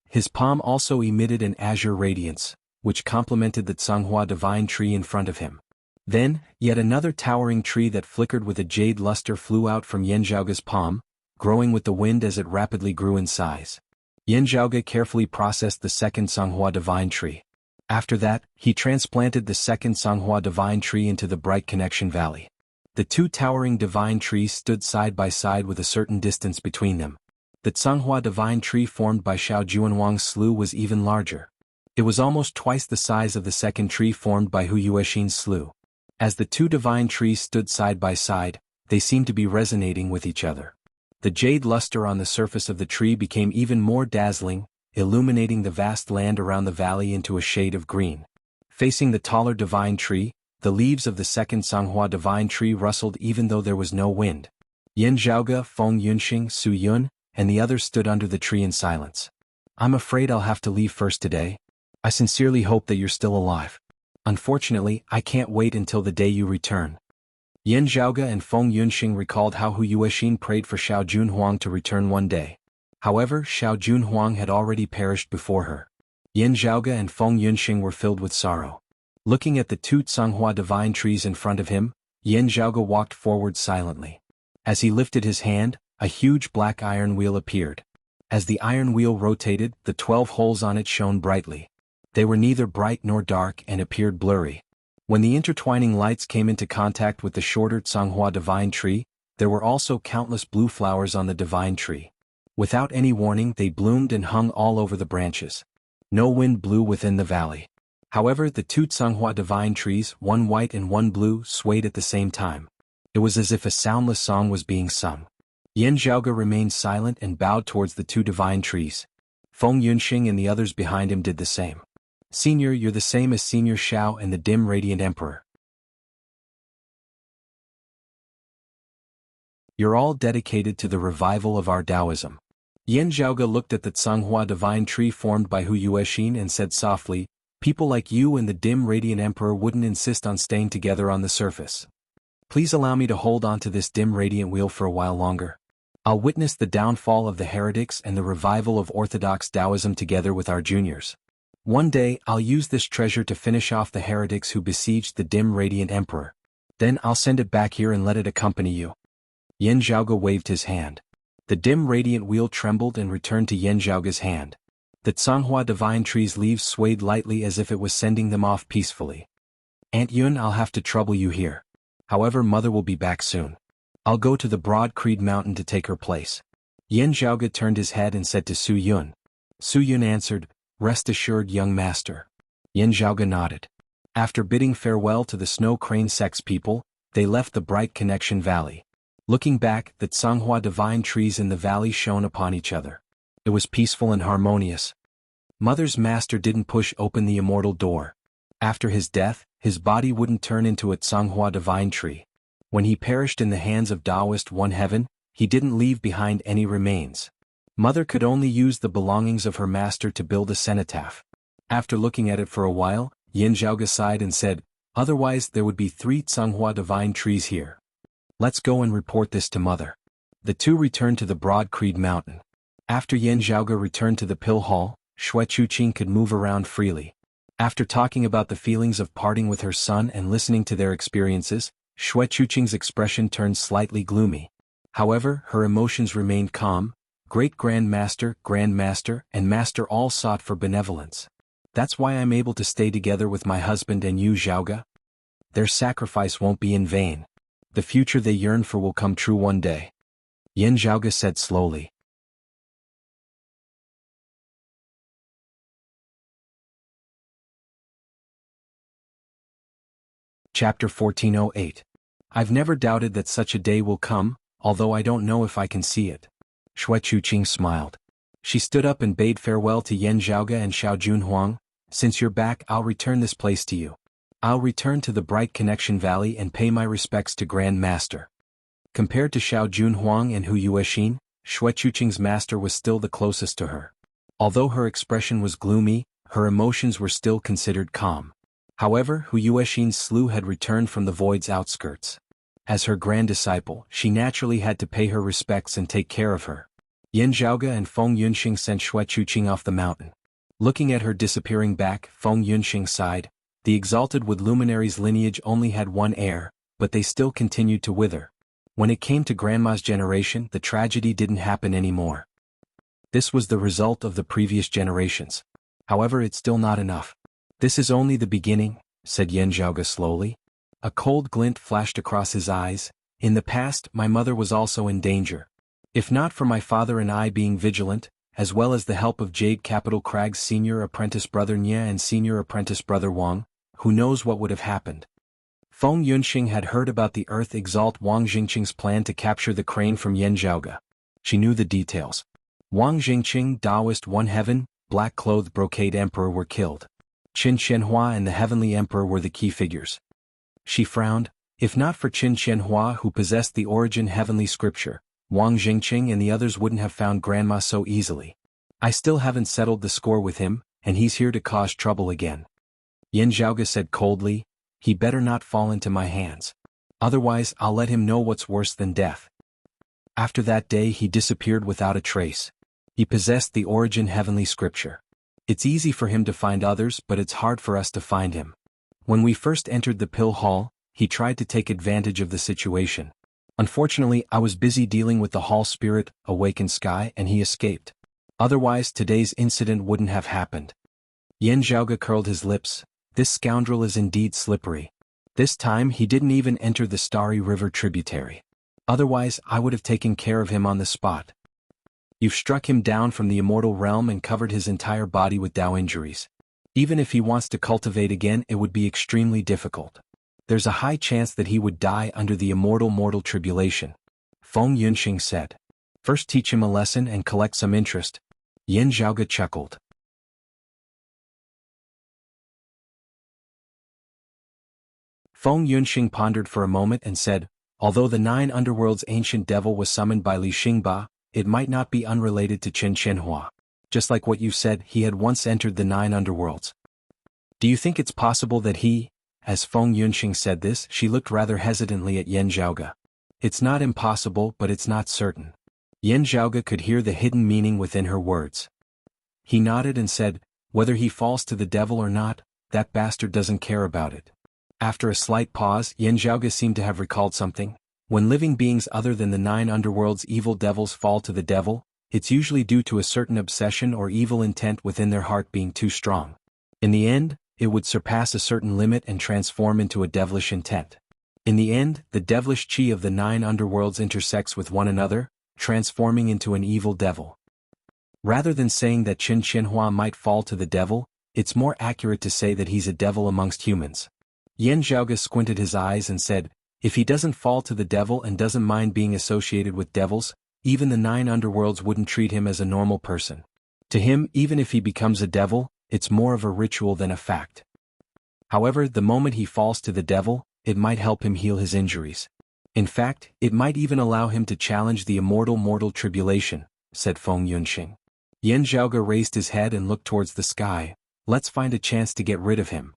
His palm also emitted an azure radiance, which complemented the Tsanghua divine tree in front of him. Then, yet another towering tree that flickered with a jade luster flew out from Yan Zhaoge's palm, growing with the wind as it rapidly grew in size. Yan Zhaoge carefully processed the second Tsanghua divine tree. After that, he transplanted the second Tsanghua divine tree into the Bright Connection Valley. The two towering divine trees stood side by side with a certain distance between them. The Tsanghua divine tree formed by Xiao Juanhuang's slough was even larger. It was almost twice the size of the second tree formed by Hu Yuexin's slough. As the two divine trees stood side by side, they seemed to be resonating with each other. The jade luster on the surface of the tree became even more dazzling, illuminating the vast land around the valley into a shade of green. Facing the taller divine tree, the leaves of the second Tsanghua divine tree rustled even though there was no wind. Yan Zhaoge, Feng Yunxing, Su Yun, and the others stood under the tree in silence. I'm afraid I'll have to leave first today. I sincerely hope that you're still alive. Unfortunately, I can't wait until the day you return. Yan Zhaoge and Feng Yunxing recalled how Hu Yuexin prayed for Xiao Junhuang to return one day. However, Xiao Junhuang had already perished before her. Yan Zhaoge and Feng Yunxing were filled with sorrow. Looking at the two Tsanghua divine trees in front of him, Yan Zhaoge walked forward silently. As he lifted his hand, a huge black iron wheel appeared. As the iron wheel rotated, the 12 holes on it shone brightly. They were neither bright nor dark and appeared blurry. When the intertwining lights came into contact with the shorter Tsanghua divine tree, there were also countless blue flowers on the divine tree. Without any warning, they bloomed and hung all over the branches. No wind blew within the valley. However, the two Tsanghua divine trees, one white and one blue, swayed at the same time. It was as if a soundless song was being sung. Yan Zhaoge remained silent and bowed towards the two divine trees. Feng Yunxing and the others behind him did the same. Senior, you're the same as Senior Xiao and the dim radiant emperor. You're all dedicated to the revival of our Taoism. Yan Zhaoge looked at the Tsanghua divine tree formed by Hu Yuexin and said softly, people like you and the dim radiant emperor wouldn't insist on staying together on the surface. Please allow me to hold on to this dim radiant wheel for a while longer. I'll witness the downfall of the heretics and the revival of orthodox Taoism together with our juniors. One day, I'll use this treasure to finish off the heretics who besieged the dim radiant emperor. Then I'll send it back here and let it accompany you. Yan Zhaoge waved his hand. The dim radiant wheel trembled and returned to Yan Zhaoge's hand. The Tsanghua divine tree's leaves swayed lightly as if it was sending them off peacefully. Aunt Yun, I'll have to trouble you here. However, Mother will be back soon. I'll go to the Broad Creed Mountain to take her place. Yan Zhaoge turned his head and said to Su Yun. Su Yun answered, Rest assured, young master. Yan Zhaoge nodded. After bidding farewell to the Snow Crane Sect's people, they left the Bright Connection Valley. Looking back, the Tsanghua divine trees in the valley shone upon each other. It was peaceful and harmonious. Mother's master didn't push open the immortal door. After his death, his body wouldn't turn into a Tsanghua divine tree. When he perished in the hands of Taoist One Heaven, he didn't leave behind any remains. Mother could only use the belongings of her master to build a cenotaph. After looking at it for a while, Yan Zhaoge sighed and said, Otherwise there would be 3 Tsanghua divine trees here. Let's go and report this to Mother. The two returned to the Broad Creed Mountain. After Yan Zhaoge returned to the pill hall, Xue Chuqing could move around freely. After talking about the feelings of parting with her son and listening to their experiences, Xue Chuqing's expression turned slightly gloomy. However, her emotions remained calm. Great Grand Master, and Master all sought for benevolence. That's why I'm able to stay together with my husband and you, Zhaoge. Their sacrifice won't be in vain. The future they yearn for will come true one day. Yan Zhaoge said slowly. Chapter 1408. I've never doubted that such a day will come, although I don't know if I can see it. Xue Chuqing smiled. She stood up and bade farewell to Yan Zhaoge and Xiao Junhuang. Since you're back, I'll return this place to you. I'll return to the Bright Connection Valley and pay my respects to Grand Master. Compared to Xiao Junhuang and Hu Yuexin, Xuechuqing's master was still the closest to her. Although her expression was gloomy, her emotions were still considered calm. However, Hu Yuexin's slew had returned from the void's outskirts. As her grand disciple, she naturally had to pay her respects and take care of her. Yan Zhaoge and Feng Yunxing sent Xuechuqing off the mountain. Looking at her disappearing back, Feng Yunxing sighed. The exalted Wood Luminary's lineage only had one heir, but they still continued to wither. When it came to Grandma's generation, the tragedy didn't happen anymore. This was the result of the previous generations. However, it's still not enough. This is only the beginning, said Yan Zhaoge slowly. A cold glint flashed across his eyes. In the past, my mother was also in danger. If not for my father and I being vigilant, as well as the help of Jade Capital Crag's senior apprentice brother Nya and senior apprentice brother Wang, who knows what would have happened. Feng Yunxing had heard about the Earth Exalt Wang Jingqing's plan to capture the crane from Yan Zhaoge. She knew the details. Wang Jingqing, Taoist One Heaven, black-clothed brocade emperor were killed. Qin Qianhua and the Heavenly Emperor were the key figures. She frowned. If not for Qin Qianhua who possessed the origin heavenly scripture, Wang Jingqing and the others wouldn't have found Grandma so easily. I still haven't settled the score with him, and he's here to cause trouble again. Yan Zhaoge said coldly, he better not fall into my hands. Otherwise I'll let him know what's worse than death. After that day he disappeared without a trace. He possessed the origin heavenly scripture. It's easy for him to find others, but it's hard for us to find him. When we first entered the pill hall, he tried to take advantage of the situation. Unfortunately, I was busy dealing with the hall spirit, awakened sky, and he escaped. Otherwise today's incident wouldn't have happened. Yan Zhaoge curled his lips. This scoundrel is indeed slippery. This time he didn't even enter the Starry River tributary. Otherwise I would have taken care of him on the spot. You've struck him down from the immortal realm and covered his entire body with Dao injuries. Even if he wants to cultivate again, it would be extremely difficult. There's a high chance that he would die under the immortal mortal tribulation. Feng Yunxing said. First teach him a lesson and collect some interest. Yan Zhaoge chuckled. Feng Yunxing pondered for a moment and said, although the 9 underworld's ancient devil was summoned by Li Xingba, it might not be unrelated to Qin Qianhua. Just like what you said, he had once entered the 9 underworlds. Do you think it's possible that he... As Feng Yunxing said this, she looked rather hesitantly at Yan Zhaoge. It's not impossible, but it's not certain. Yan Zhaoge could hear the hidden meaning within her words. He nodded and said, whether he falls to the devil or not, that bastard doesn't care about it. After a slight pause, Yan Zhaoge seemed to have recalled something. When living beings other than the 9 underworld's evil devils fall to the devil, it's usually due to a certain obsession or evil intent within their heart being too strong. In the end, it would surpass a certain limit and transform into a devilish intent. In the end, the devilish chi of the 9 underworlds intersects with one another, transforming into an evil devil. Rather than saying that Qin Qianhua might fall to the devil, it's more accurate to say that he's a devil amongst humans. Yan Zhaoge squinted his eyes and said, if he doesn't fall to the devil and doesn't mind being associated with devils, even the 9 underworlds wouldn't treat him as a normal person. To him, even if he becomes a devil, it's more of a ritual than a fact. However, the moment he falls to the devil, it might help him heal his injuries. In fact, it might even allow him to challenge the immortal mortal tribulation, said Feng Yunxing. Yan Zhaoge raised his head and looked towards the sky. Let's find a chance to get rid of him.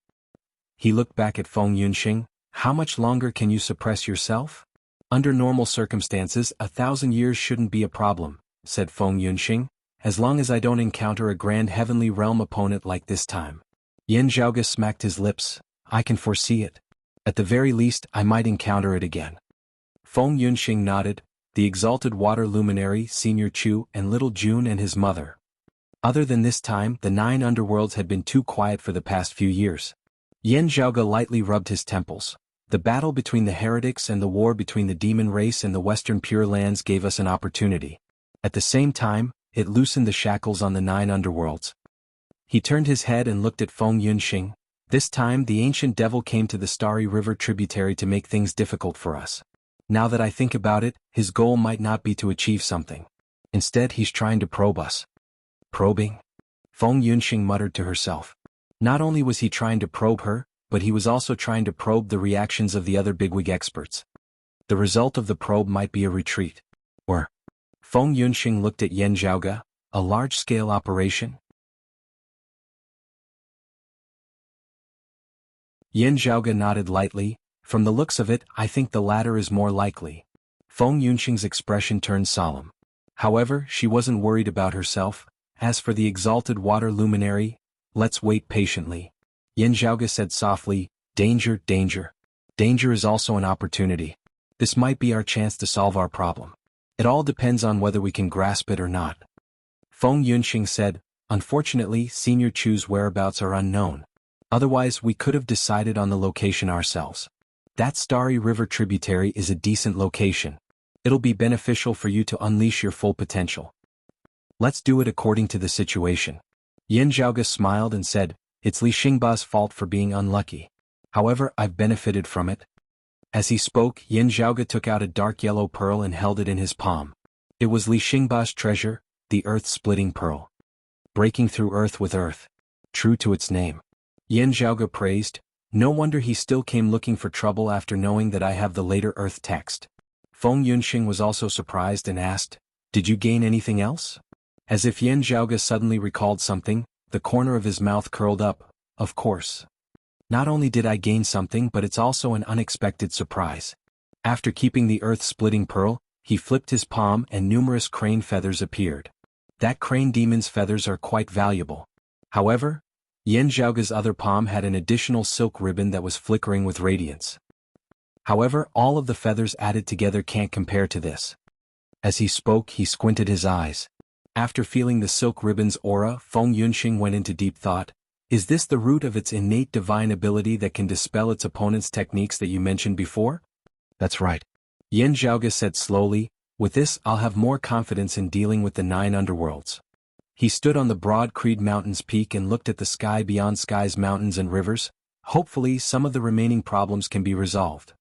He looked back at Feng Yunxing. How much longer can you suppress yourself? Under normal circumstances, 1,000 years shouldn't be a problem, said Feng Yunxing, as long as I don't encounter a grand heavenly realm opponent like this time. Yan Zhaoge smacked his lips. I can foresee it. At the very least, I might encounter it again. Feng Yunxing nodded. The exalted water luminary, Senior Chu, and little June and his mother. Other than this time, the 9 underworlds had been too quiet for the past few years. Yan Zhaoge lightly rubbed his temples. The battle between the heretics and the war between the demon race and the Western Pure Lands gave us an opportunity. At the same time, it loosened the shackles on the 9 underworlds. He turned his head and looked at Feng Yunxing. This time the ancient devil came to the Starry River tributary to make things difficult for us. Now that I think about it, his goal might not be to achieve something. Instead, he's trying to probe us. Probing? Feng Yunxing muttered to herself. Not only was he trying to probe her, but he was also trying to probe the reactions of the other bigwig experts. The result of the probe might be a retreat. Or, Feng Yunxing looked at Yan Zhaoge, a large-scale operation? Yan Zhaoge nodded lightly. From the looks of it, I think the latter is more likely. Feng Yunxing's expression turned solemn. However, she wasn't worried about herself. As for the exalted water luminary, let's wait patiently. Yan Zhaoge said softly, danger, danger. Danger is also an opportunity. This might be our chance to solve our problem. It all depends on whether we can grasp it or not. Feng Yunxing said, unfortunately, Senior Chu's whereabouts are unknown. Otherwise, we could have decided on the location ourselves. That Starry River tributary is a decent location. It'll be beneficial for you to unleash your full potential. Let's do it according to the situation. Yan Zhaoge smiled and said, it's Li Xingba's fault for being unlucky. However, I've benefited from it. As he spoke, Yan Zhaoge took out a dark yellow pearl and held it in his palm. It was Li Xingba's treasure, the earth-splitting pearl. Breaking through earth with earth. True to its name. Yan Zhaoge praised, no wonder he still came looking for trouble after knowing that I have the later earth text. Feng Yunxing was also surprised and asked, did you gain anything else? As if Yan Zhaoge suddenly recalled something, the corner of his mouth curled up, of course. Not only did I gain something, but it's also an unexpected surprise. After keeping the earth-splitting pearl, he flipped his palm and numerous crane feathers appeared. That crane demon's feathers are quite valuable. However, Yan Zhaoge's other palm had an additional silk ribbon that was flickering with radiance. However, all of the feathers added together can't compare to this. As he spoke, he squinted his eyes. After feeling the silk ribbon's aura, Feng Yunxing went into deep thought. Is this the root of its innate divine ability that can dispel its opponent's techniques that you mentioned before? That's right. Yan Zhaoge said slowly, with this I'll have more confidence in dealing with the 9 underworlds. He stood on the broad Creed Mountain's peak and looked at the sky beyond sky's mountains and rivers. Hopefully some of the remaining problems can be resolved.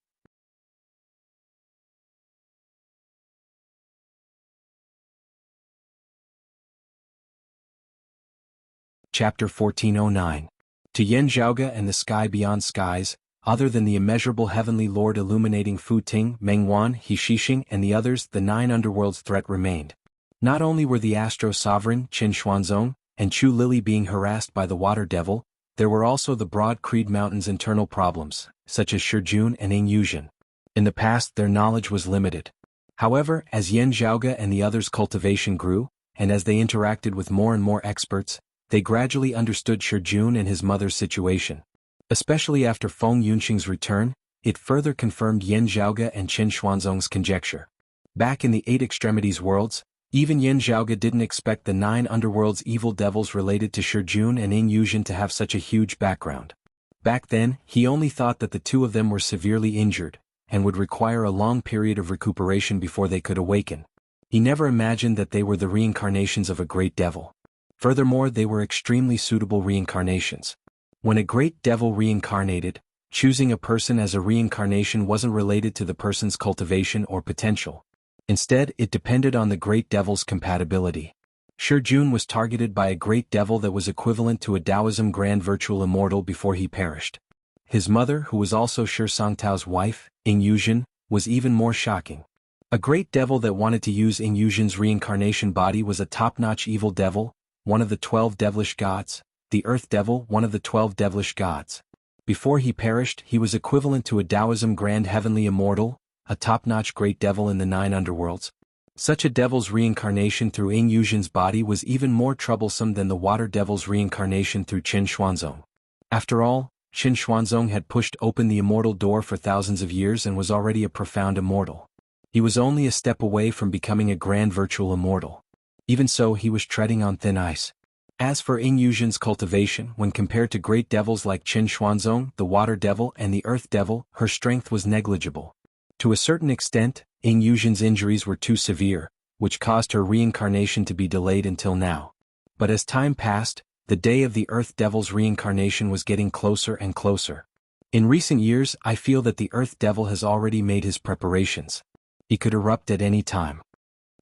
Chapter 1409. To Yan Zhaoge and the sky beyond skies, other than the immeasurable heavenly lord illuminating Fu Ting, Mengwan, He Shixing and the others, the 9 underworlds threat remained. Not only were the Astro Sovereign, Qin Xuanzong, and Chu Lili being harassed by the Water Devil, there were also the broad Creed Mountain's internal problems, such as Shijun and Ing Yuzhen. In the past their knowledge was limited. However, as Yan Zhaoge and the others' cultivation grew, and as they interacted with more and more experts, they gradually understood Shijun and his mother's situation. Especially after Feng Yunxing's return, it further confirmed Yan Zhaoge and Qin Xuanzong's conjecture. Back in the 8 extremities worlds, even Yan Zhaoge didn't expect the 9 underworlds' evil devils related to Shijun and Ing Yuzhen to have such a huge background. Back then, he only thought that the 2 of them were severely injured, and would require a long period of recuperation before they could awaken. He never imagined that they were the reincarnations of a great devil. Furthermore, they were extremely suitable reincarnations. When a great devil reincarnated, choosing a person as a reincarnation wasn't related to the person's cultivation or potential. Instead, it depended on the great devil's compatibility. Shijun was targeted by a great devil that was equivalent to a Taoism Grand Virtual Immortal before he perished. His mother, who was also Shi Songtao's wife, Ing Yuzhen, was even more shocking. A great devil that wanted to use Ing Yuzhen's reincarnation body was a top-notch evil devil, one of the 12 devilish gods, the Earth Devil, one of the 12 devilish gods. Before he perished, he was equivalent to a Taoism Grand Heavenly Immortal, a top-notch great devil in the 9 underworlds. Such a devil's reincarnation through Ing Yuzhen's body was even more troublesome than the Water Devil's reincarnation through Qin Xuanzong. After all, Qin Xuanzong had pushed open the immortal door for thousands of years and was already a profound immortal. He was only a step away from becoming a Grand Virtual Immortal. Even so, he was treading on thin ice. As for Ing Yuzhen's cultivation, when compared to great devils like Qin Xuanzong, the Water Devil and the Earth Devil, her strength was negligible. To a certain extent, Ing Yuzhen's injuries were too severe, which caused her reincarnation to be delayed until now. But as time passed, the day of the Earth Devil's reincarnation was getting closer and closer. In recent years, I feel that the Earth Devil has already made his preparations. He could erupt at any time.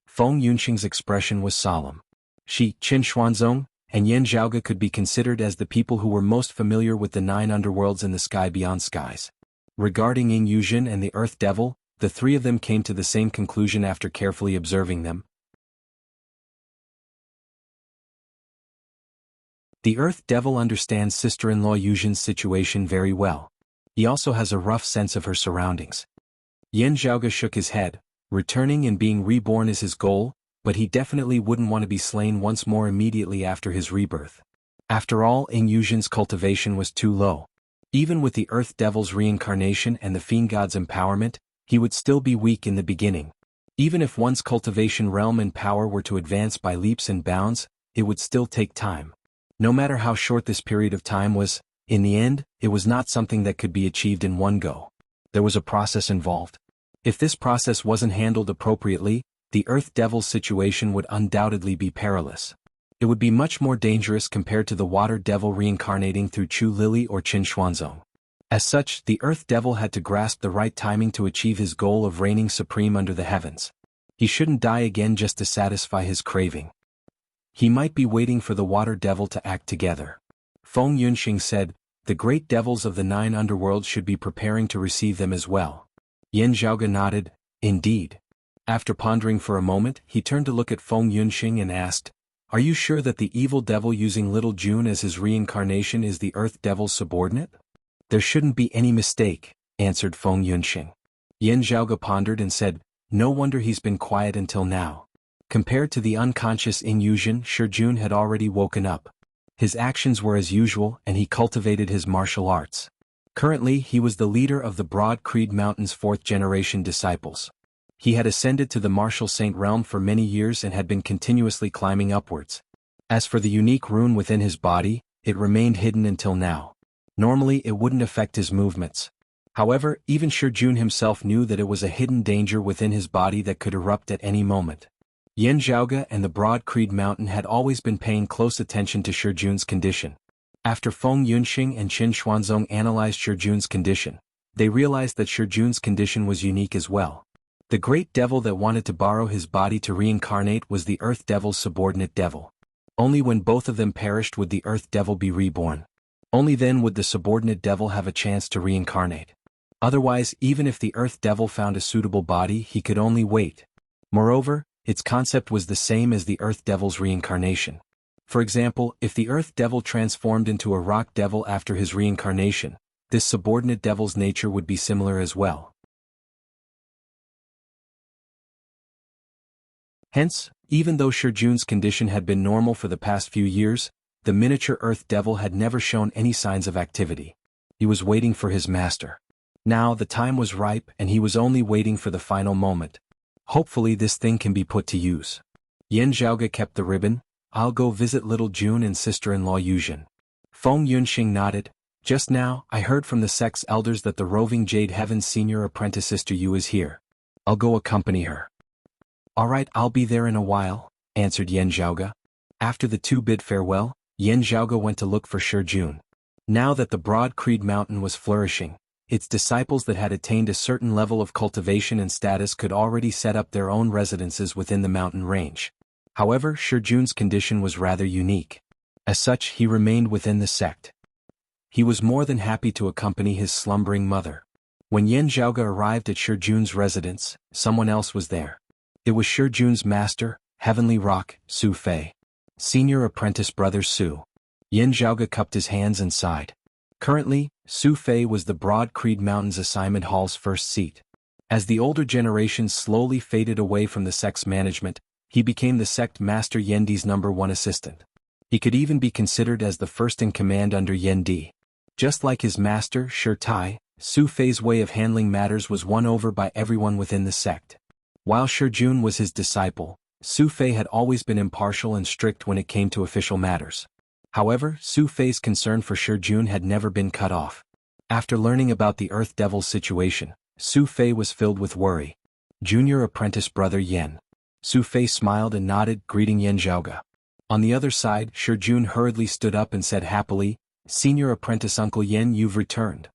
Feng Yunxing's expression was solemn. She, Qin Xuanzong, and Yan Zhaoge could be considered as the people who were most familiar with the 9 underworlds and the sky beyond skies. Regarding Ing Yuzhen and the Earth Devil, the three of them came to the same conclusion after carefully observing them. The Earth Devil understands sister-in-law Yuzhen's situation very well. He also has a rough sense of her surroundings. Yan Zhaoge shook his head. Returning and being reborn is his goal, but he definitely wouldn't want to be slain once more immediately after his rebirth. After all, Yuzhen's cultivation was too low. Even with the Earth Devil's reincarnation and the Fiend God's empowerment, he would still be weak in the beginning. Even if one's cultivation realm and power were to advance by leaps and bounds, it would still take time. No matter how short this period of time was, in the end, it was not something that could be achieved in one go. There was a process involved. If this process wasn't handled appropriately, the Earth Devil's situation would undoubtedly be perilous. It would be much more dangerous compared to the Water Devil reincarnating through Chu Lili or Qin Xuanzong. As such, the Earth Devil had to grasp the right timing to achieve his goal of reigning supreme under the heavens. He shouldn't die again just to satisfy his craving. He might be waiting for the Water Devil to act together. Feng Yunxing said, the great devils of the 9 underworlds should be preparing to receive them as well. Yan Zhaoge nodded, indeed. After pondering for a moment, he turned to look at Feng Yunxing and asked, are you sure that the evil devil using Little June as his reincarnation is the Earth Devil's subordinate? There shouldn't be any mistake, answered Feng Yunxing. Yan Zhaoge pondered and said, no wonder he's been quiet until now. Compared to the unconscious Yuzhen, Shijun had already woken up. His actions were as usual and he cultivated his martial arts. Currently he was the leader of the Broad Creed Mountain's 4th-generation disciples. He had ascended to the martial saint realm for many years and had been continuously climbing upwards. As for the unique rune within his body, it remained hidden until now. Normally it wouldn't affect his movements. However, even Shijun himself knew that it was a hidden danger within his body that could erupt at any moment. Yan Zhaoge and the Broad Creed Mountain had always been paying close attention to Shijun's condition. After Feng Yunxing and Qin Xuanzong analyzed Shijun's condition, they realized that Shijun's condition was unique as well. The great devil that wanted to borrow his body to reincarnate was the Earth Devil's subordinate devil. Only when both of them perished would the Earth Devil be reborn. Only then would the subordinate devil have a chance to reincarnate. Otherwise, even if the Earth Devil found a suitable body, he could only wait. Moreover, its concept was the same as the Earth Devil's reincarnation. For example, if the Earth Devil transformed into a Rock Devil after his reincarnation, this subordinate devil's nature would be similar as well. Hence, even though Shijun's condition had been normal for the past few years, the miniature Earth Devil had never shown any signs of activity. He was waiting for his master. Now the time was ripe and he was only waiting for the final moment. Hopefully this thing can be put to use. Yan Zhaoge kept the ribbon. I'll go visit little June and sister-in-law Yuzhen. Feng Yunxing nodded. Just now, I heard from the sect's elders that the roving Jade Heaven's senior apprentice Sister Yu is here. I'll go accompany her. Alright, I'll be there in a while, answered Yan Zhaoge. After the two bid farewell, Yan Zhaoge went to look for Shijun. Now that the Broad Creed Mountain was flourishing, its disciples that had attained a certain level of cultivation and status could already set up their own residences within the mountain range. However, Shijun's condition was rather unique. As such, he remained within the sect. He was more than happy to accompany his slumbering mother. When Yan Zhaoge arrived at Shijun's residence, someone else was there. It was Shijun's master, Heavenly Rock, Su Fei. Senior apprentice brother Su. Yan Zhaoge cupped his hands and sighed. Currently, Su Fei was the Broad Creed Mountain's assignment hall's first seat. As the older generations slowly faded away from the sect's management, he became the sect master Yendi's #1 assistant. He could even be considered as the first in command under Yendi. Just like his master, Shi Tai, Su Fei's way of handling matters was won over by everyone within the sect. While Shijun was his disciple, Su Fei had always been impartial and strict when it came to official matters. However, Su Fei's concern for Shijun had never been cut off. After learning about the Earth Devil's situation, Su Fei was filled with worry. Junior apprentice brother Yan. Su Fei smiled and nodded, greeting Yan Zhaoge. On the other side, Shijun hurriedly stood up and said happily, Senior apprentice Uncle Yan, you've returned.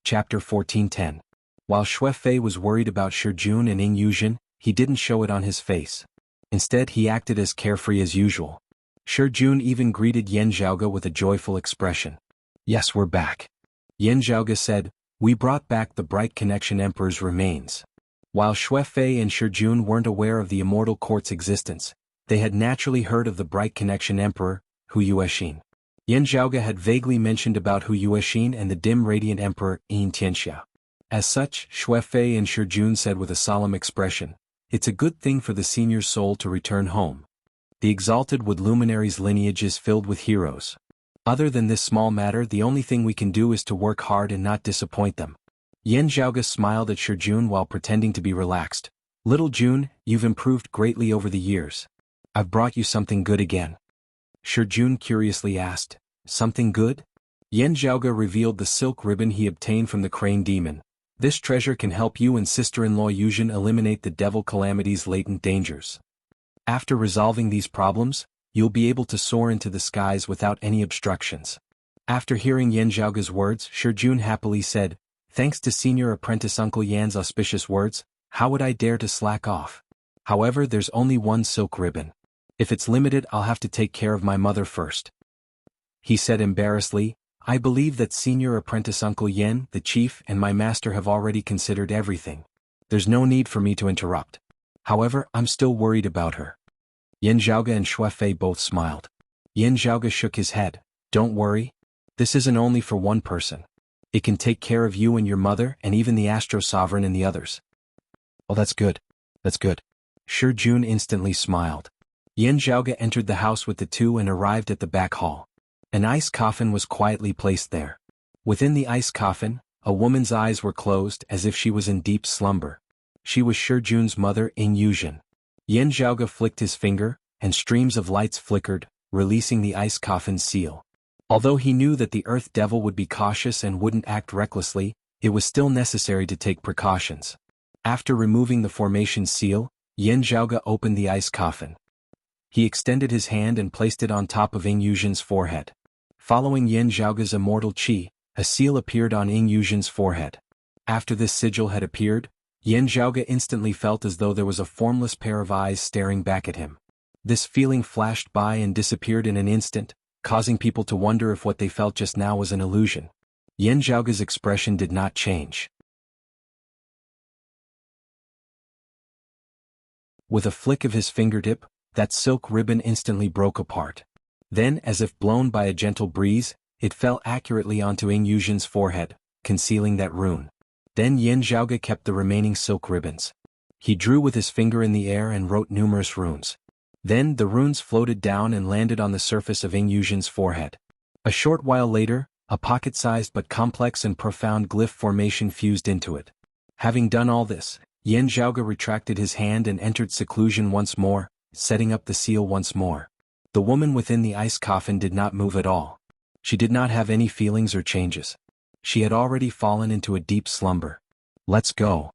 Chapter 14:10. While Xue Fei was worried about Shijun and Yuzhen, he didn't show it on his face. Instead, he acted as carefree as usual. Shi Jun even greeted Yan Zhaoge with a joyful expression. Yes, we're back. Yan Zhaoge said, we brought back the Bright Connection Emperor's remains. While Xue Fei and Shi Jun weren't aware of the Immortal Court's existence, they had naturally heard of the Bright Connection Emperor, Hu Yuexin. Yan Zhaoge had vaguely mentioned about Hu Yuexin and the dim radiant Emperor, Yin Tianxia. As such, Xue Fei and Shi Jun said with a solemn expression, it's a good thing for the senior's soul to return home. The exalted Wood Luminary's lineage is filled with heroes. Other than this small matter, the only thing we can do is to work hard and not disappoint them. Yan Zhaoge smiled at Shi Jun while pretending to be relaxed. Little Jun, you've improved greatly over the years. I've brought you something good again. Shi Jun curiously asked, something good? Yan Zhaoge revealed the silk ribbon he obtained from the crane demon. This treasure can help you and sister-in-law Yuzhen eliminate the devil calamity's latent dangers. After resolving these problems, you'll be able to soar into the skies without any obstructions. After hearing Yan Zhaoge's words, Shi Jun happily said, thanks to senior apprentice Uncle Yan's auspicious words, how would I dare to slack off? However, there's only one silk ribbon. If it's limited, I'll have to take care of my mother first. He said embarrassedly, I believe that senior apprentice Uncle Yan, the chief, and my master have already considered everything. There's no need for me to interrupt. However, I'm still worried about her. Yan Zhaoge and Xue Fei both smiled. Yan Zhaoge shook his head. Don't worry. This isn't only for one person. It can take care of you and your mother and even the Astro Sovereign and the others. Oh, that's good. That's good. Shi Jun instantly smiled. Yan Zhaoge entered the house with the two and arrived at the back hall. An ice coffin was quietly placed there. Within the ice coffin, a woman's eyes were closed as if she was in deep slumber. She was Shi Jun's mother, Yuzhen. Yan Zhaoge flicked his finger, and streams of lights flickered, releasing the ice coffin's seal. Although he knew that the Earth Devil would be cautious and wouldn't act recklessly, it was still necessary to take precautions. After removing the formation's seal, Yan Zhaoge opened the ice coffin. He extended his hand and placed it on top of Yuzhen's forehead. Following Yan Zhaoge's immortal qi, a seal appeared on Yuzhen's forehead. After this sigil had appeared, Yan Zhaoge instantly felt as though there was a formless pair of eyes staring back at him. This feeling flashed by and disappeared in an instant, causing people to wonder if what they felt just now was an illusion. Yan Zhaoge's expression did not change. With a flick of his fingertip, that silk ribbon instantly broke apart. Then, as if blown by a gentle breeze, it fell accurately onto Yuzhen's forehead, concealing that rune. Then Yan Zhaoge kept the remaining silk ribbons. He drew with his finger in the air and wrote numerous runes. Then the runes floated down and landed on the surface of Yuzhen's forehead. A short while later, a pocket-sized but complex and profound glyph formation fused into it. Having done all this, Yan Zhaoge retracted his hand and entered seclusion once more, setting up the seal once more. The woman within the ice coffin did not move at all. She did not have any feelings or changes. She had already fallen into a deep slumber. Let's go.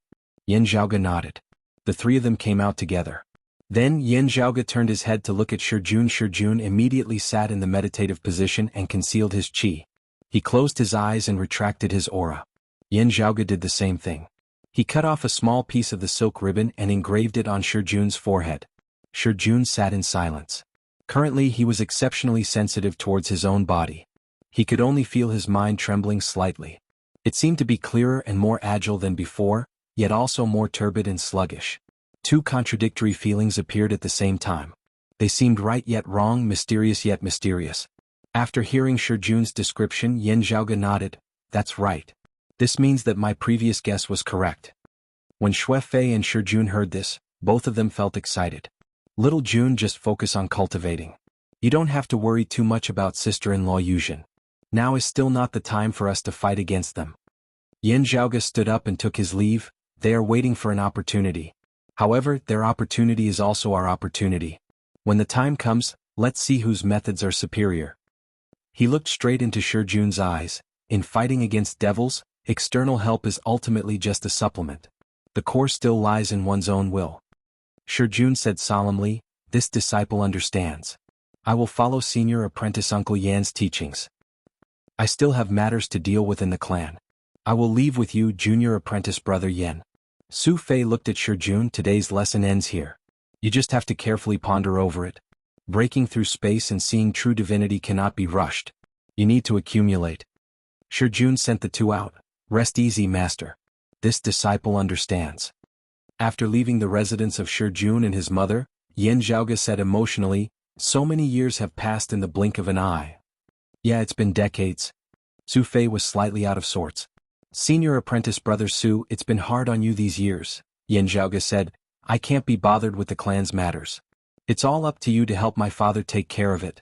Yan Zhaoge nodded. The three of them came out together. Then Yan Zhaoge turned his head to look at Shi Jun. Shi Jun immediately sat in the meditative position and concealed his qi. He closed his eyes and retracted his aura. Yan Zhaoge did the same thing. He cut off a small piece of the silk ribbon and engraved it on Shi Jun's forehead. Shi Jun sat in silence. Currently he was exceptionally sensitive towards his own body. He could only feel his mind trembling slightly. It seemed to be clearer and more agile than before, yet also more turbid and sluggish. Two contradictory feelings appeared at the same time. They seemed right yet wrong, mysterious yet mysterious. After hearing Shi Jun's description, Yan Zhaoge nodded. That's right. This means that my previous guess was correct. When Xue Fei and Shi Jun heard this, both of them felt excited. Little Jun, just focus on cultivating. You don't have to worry too much about sister-in-law Yuzhen. Now is still not the time for us to fight against them. Yan Zhaoge stood up and took his leave. They are waiting for an opportunity. However, their opportunity is also our opportunity. When the time comes, let's see whose methods are superior. He looked straight into Shi Jun's eyes. In fighting against devils, external help is ultimately just a supplement. The core still lies in one's own will. Shi Jun said solemnly, this disciple understands. I will follow senior apprentice Uncle Yan's teachings. I still have matters to deal with in the clan. I will leave with you, junior apprentice brother Yan. Su Fei looked at Shi Jun. Today's lesson ends here. You just have to carefully ponder over it. Breaking through space and seeing true divinity cannot be rushed. You need to accumulate. Shijun sent the two out. Rest easy, master. This disciple understands. After leaving the residence of Shijun and his mother, Yan Zhaoge said emotionally, so many years have passed in the blink of an eye. Yeah, it's been decades. Su Fei was slightly out of sorts. Senior apprentice brother Su, it's been hard on you these years, Yan Zhaoge said. I can't be bothered with the clan's matters. It's all up to you to help my father take care of it.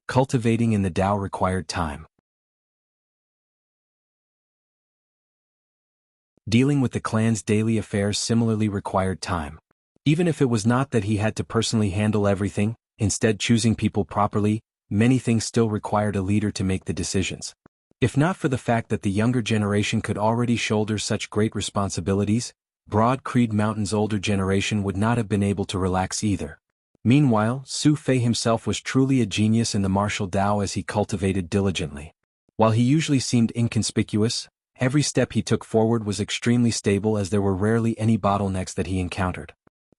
Cultivating in the Dao required time. Dealing with the clan's daily affairs similarly required time. Even if it was not that he had to personally handle everything, instead choosing people properly, many things still required a leader to make the decisions. If not for the fact that the younger generation could already shoulder such great responsibilities, Broad Creed Mountain's older generation would not have been able to relax either. Meanwhile, Su Fei himself was truly a genius in the martial Dao as he cultivated diligently. While he usually seemed inconspicuous, every step he took forward was extremely stable as there were rarely any bottlenecks that he encountered.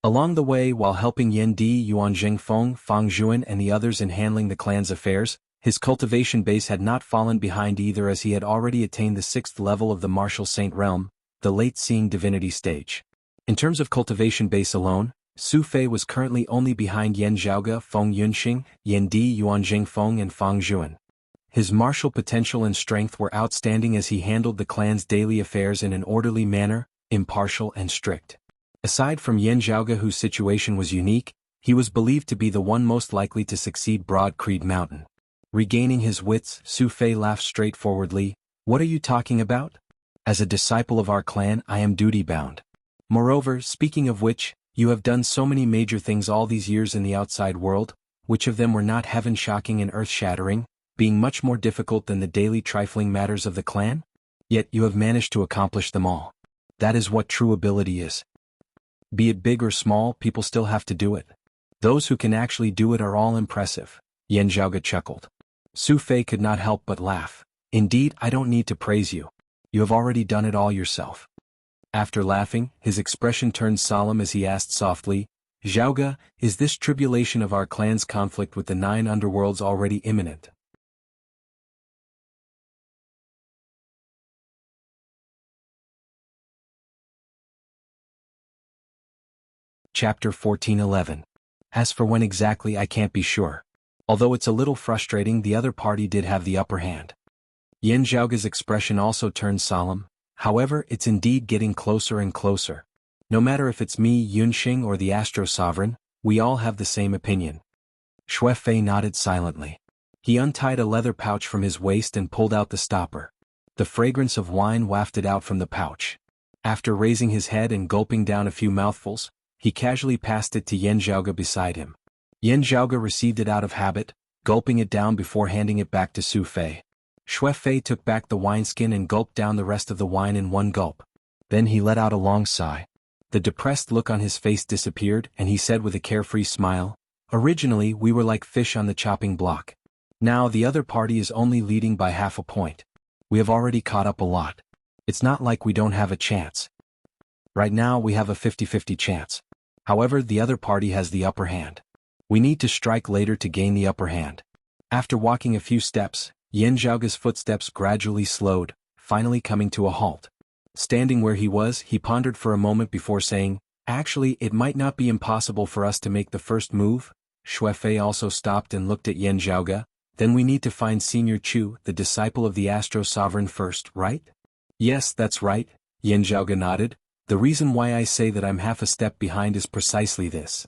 Along the way, while helping Yan Di, Yuan Zhengfeng, Fang Zhuan and the others in handling the clan's affairs, his cultivation base had not fallen behind either as he had already attained the 6th level of the martial saint realm, the late seeing divinity stage. In terms of cultivation base alone, Su Fei was currently only behind Yan Zhaoge, Feng Yunxing, Yan Di, Yuan Zhengfeng and Fang Zhuan. His martial potential and strength were outstanding as he handled the clan's daily affairs in an orderly manner, impartial and strict. Aside from Yan Zhaoge, whose situation was unique, he was believed to be the one most likely to succeed Broad Creed Mountain. Regaining his wits, Su Fei laughed straightforwardly. What are you talking about? As a disciple of our clan, I am duty-bound. Moreover, speaking of which, you have done so many major things all these years in the outside world, which of them were not heaven-shocking and earth-shattering, being much more difficult than the daily trifling matters of the clan? Yet you have managed to accomplish them all. That is what true ability is. Be it big or small, people still have to do it. Those who can actually do it are all impressive, Yan Zhaoge chuckled. Su Fei could not help but laugh. Indeed, I don't need to praise you. You have already done it all yourself. After laughing, his expression turned solemn as he asked softly, Zhaoge, is this tribulation of our clan's conflict with the 9 underworlds already imminent? Chapter 14:11. As for when exactly, I can't be sure. Although it's a little frustrating, the other party did have the upper hand. Yan Zhaoge's expression also turned solemn. However, it's indeed getting closer and closer. No matter if it's me, Yunxing, or the Astro Sovereign, we all have the same opinion. Shui Fei nodded silently. He untied a leather pouch from his waist and pulled out the stopper. The fragrance of wine wafted out from the pouch. After raising his head and gulping down a few mouthfuls, he casually passed it to Yan Zhaoge beside him. Yan Zhaoge received it out of habit, gulping it down before handing it back to Su Fei. Shui Fei took back the wineskin and gulped down the rest of the wine in one gulp. Then he let out a long sigh. The depressed look on his face disappeared and he said with a carefree smile, originally we were like fish on the chopping block. Now the other party is only leading by half a point. We have already caught up a lot. It's not like we don't have a chance. Right now we have a 50-50 chance. However, the other party has the upper hand. We need to strike later to gain the upper hand. After walking a few steps, Yan Zhaoge's footsteps gradually slowed, finally coming to a halt. Standing where he was, he pondered for a moment before saying, actually, it might not be impossible for us to make the first move. Shui Fei also stopped and looked at Yan Zhaoge. Then we need to find Senior Chu, the disciple of the Astro Sovereign first, right? Yes, that's right, Yan Zhaoge nodded. The reason why I say that I'm half a step behind is precisely this.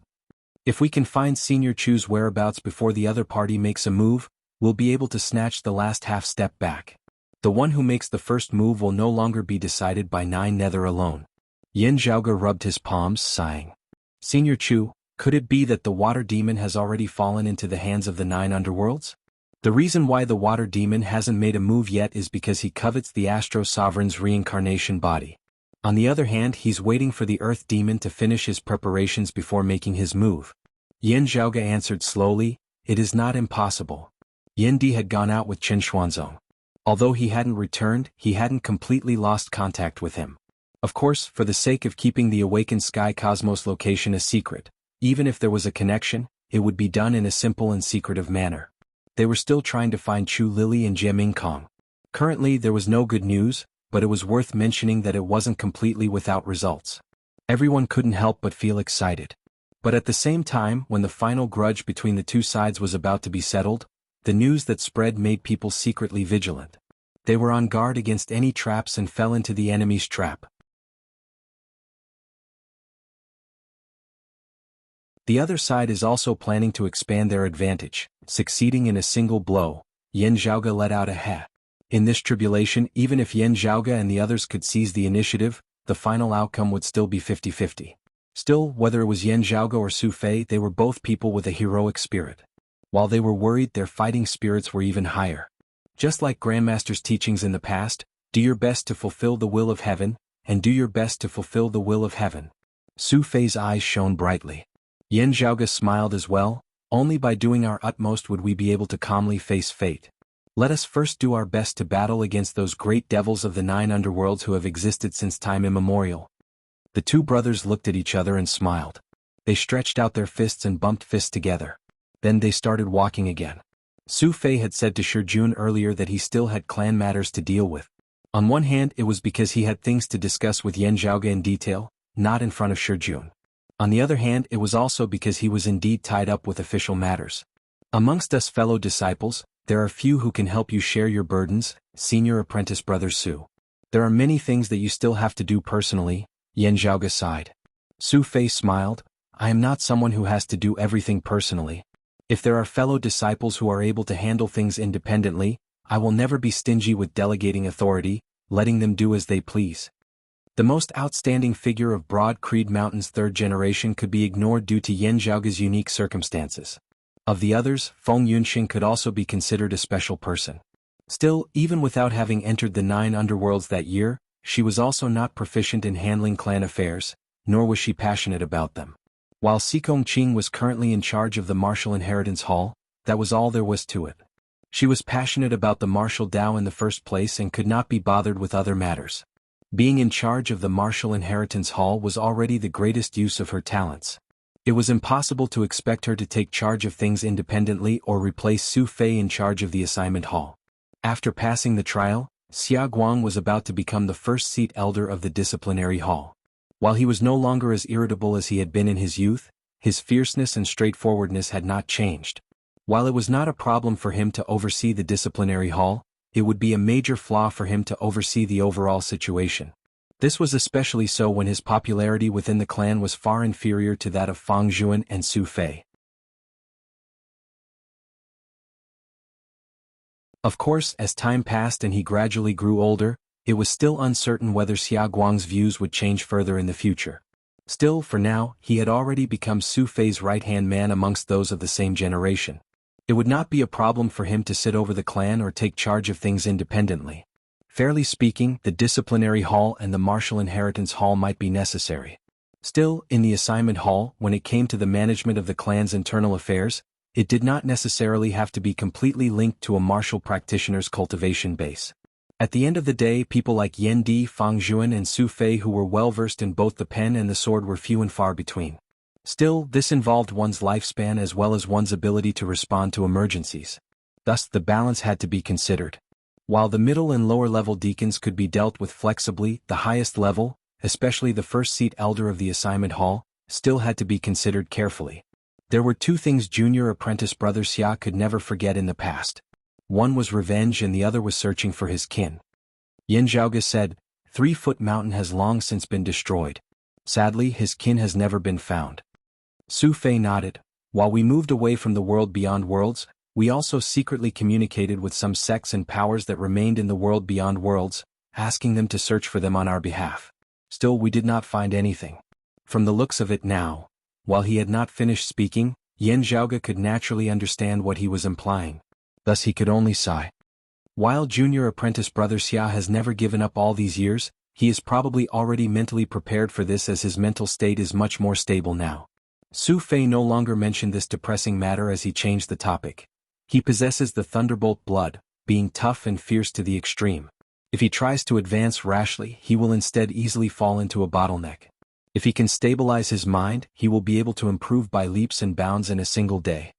If we can find Senior Chu's whereabouts before the other party makes a move, we'll be able to snatch the last half step back. The one who makes the first move will no longer be decided by 9 nether alone. Yan Zhaoge rubbed his palms, sighing. Senior Chu, could it be that the water demon has already fallen into the hands of the 9 underworlds? The reason why the water demon hasn't made a move yet is because he covets the Astro Sovereign's reincarnation body. On the other hand, he's waiting for the earth demon to finish his preparations before making his move. Yan Zhaoge answered slowly, it is not impossible. Yan Di had gone out with Chen Xuanzong. Although he hadn't returned, he hadn't completely lost contact with him. Of course, for the sake of keeping the awakened sky cosmos location a secret, even if there was a connection, it would be done in a simple and secretive manner. They were still trying to find Chu Lili and Jie Mingkong. Currently there was no good news, but it was worth mentioning that it wasn't completely without results. Everyone couldn't help but feel excited. But at the same time, when the final grudge between the two sides was about to be settled, the news that spread made people secretly vigilant. They were on guard against any traps and fell into the enemy's trap. The other side is also planning to expand their advantage, succeeding in a single blow. Yan Zhaoge let out a "ha." In this tribulation, even if Yan Zhaoge and the others could seize the initiative, the final outcome would still be 50-50. Still, whether it was Yan Zhaoge or Su Fei, they were both people with a heroic spirit. While they were worried, their fighting spirits were even higher. Just like Grandmaster's teachings in the past, do your best to fulfill the will of heaven, and do your best to fulfill the will of heaven. Su Fei's eyes shone brightly. Yan Zhaoge smiled as well. Only by doing our utmost would we be able to calmly face fate. Let us first do our best to battle against those great devils of the 9 underworlds who have existed since time immemorial. The two brothers looked at each other and smiled. They stretched out their fists and bumped fists together. Then they started walking again. Su Fei had said to Shi Jun earlier that he still had clan matters to deal with. On one hand, it was because he had things to discuss with Yan Zhaoge in detail, not in front of Shi Jun. On the other hand, it was also because he was indeed tied up with official matters. Amongst us fellow disciples, there are few who can help you share your burdens, Senior Apprentice Brother Su. There are many things that you still have to do personally, Yan Zhaoge sighed. Su Fei smiled. I am not someone who has to do everything personally. If there are fellow disciples who are able to handle things independently, I will never be stingy with delegating authority, letting them do as they please. The most outstanding figure of Broad Creed Mountain's 3rd generation could be ignored due to Yan Zhaoge's unique circumstances. Of the others, Feng Yunxing could also be considered a special person. Still, even without having entered the 9 underworlds that year, she was also not proficient in handling clan affairs, nor was she passionate about them. While Xikong Qing was currently in charge of the Martial Inheritance Hall, that was all there was to it. She was passionate about the martial Dao in the first place and could not be bothered with other matters. Being in charge of the Martial Inheritance Hall was already the greatest use of her talents. It was impossible to expect her to take charge of things independently or replace Su Fei in charge of the assignment hall. After passing the trial, Xia Guang was about to become the first seat elder of the disciplinary hall. While he was no longer as irritable as he had been in his youth, his fierceness and straightforwardness had not changed. While it was not a problem for him to oversee the disciplinary hall, it would be a major flaw for him to oversee the overall situation. This was especially so when his popularity within the clan was far inferior to that of Fang Zhuan and Su Fei. Of course, as time passed and he gradually grew older, it was still uncertain whether Xia Guang's views would change further in the future. Still, for now, he had already become Su Fei's right-hand man amongst those of the same generation. It would not be a problem for him to sit over the clan or take charge of things independently. Fairly speaking, the disciplinary hall and the martial inheritance hall might be necessary. Still, in the assignment hall, when it came to the management of the clan's internal affairs, it did not necessarily have to be completely linked to a martial practitioner's cultivation base. At the end of the day, people like Yan Di, Fang Zhuan and Su Fei who were well-versed in both the pen and the sword were few and far between. Still, this involved one's lifespan as well as one's ability to respond to emergencies. Thus, the balance had to be considered. While the middle and lower level deacons could be dealt with flexibly, the highest level, especially the first seat elder of the assignment hall, still had to be considered carefully. There were 2 things junior apprentice brother Xia could never forget in the past. One was revenge and the other was searching for his kin. Yan Zhaoge said, 3-Foot Mountain has long since been destroyed. Sadly, his kin has never been found. Su Fei nodded. While we moved away from the world beyond worlds, we also secretly communicated with some sects and powers that remained in the world beyond worlds, asking them to search for them on our behalf. Still, we did not find anything. From the looks of it now, while he had not finished speaking, Yan Zhaoge could naturally understand what he was implying. Thus he could only sigh. While junior apprentice brother Xia has never given up all these years, he is probably already mentally prepared for this as his mental state is much more stable now. Su Fei no longer mentioned this depressing matter as he changed the topic. He possesses the thunderbolt blood, being tough and fierce to the extreme. If he tries to advance rashly, he will instead easily fall into a bottleneck. If he can stabilize his mind, he will be able to improve by leaps and bounds in a single day.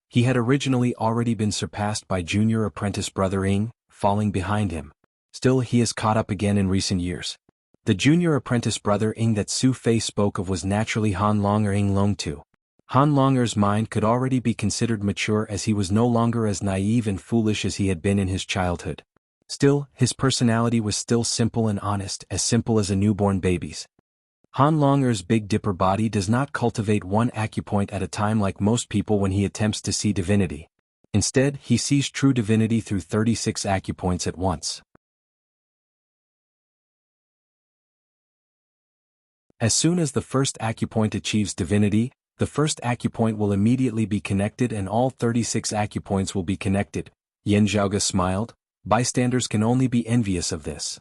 He had originally already been surpassed by junior apprentice brother Ing, falling behind him. Still he has caught up again in recent years. The junior apprentice brother Ing that Su Fei spoke of was naturally Han Long or Ing Long Tu. Han Longer's mind could already be considered mature as he was no longer as naive and foolish as he had been in his childhood. Still, his personality was still simple and honest, as simple as a newborn baby's. Han Longer's Big Dipper body does not cultivate one acupoint at a time like most people when he attempts to see divinity. Instead, he sees true divinity through 36 acupoints at once. As soon as the first acupoint achieves divinity, the first acupoint will immediately be connected and all 36 acupoints will be connected. Yan Zhaoge smiled. Bystanders can only be envious of this.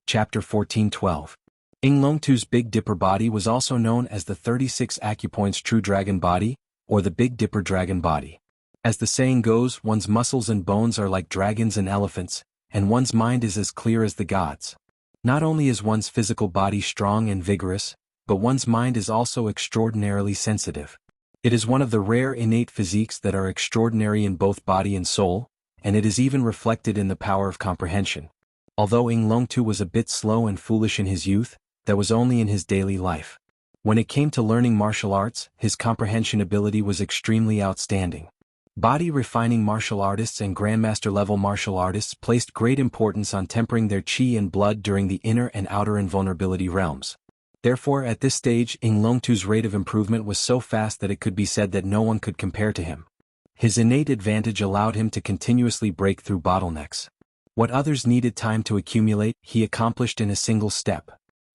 Chapter 14:12. Ing Long Tu's Big Dipper body was also known as the 36 acupoints True Dragon Body, or the Big Dipper Dragon Body. As the saying goes, one's muscles and bones are like dragons and elephants, and one's mind is as clear as the gods. Not only is one's physical body strong and vigorous, but one's mind is also extraordinarily sensitive. It is one of the rare innate physiques that are extraordinary in both body and soul, and it is even reflected in the power of comprehension. Although Ing Long Tu was a bit slow and foolish in his youth, that was only in his daily life. When it came to learning martial arts, his comprehension ability was extremely outstanding. Body-refining martial artists and grandmaster-level martial artists placed great importance on tempering their qi and blood during the inner and outer invulnerability realms. Therefore, at this stage, Ing Long Tu's rate of improvement was so fast that it could be said that no one could compare to him. His innate advantage allowed him to continuously break through bottlenecks. What others needed time to accumulate, he accomplished in a single step.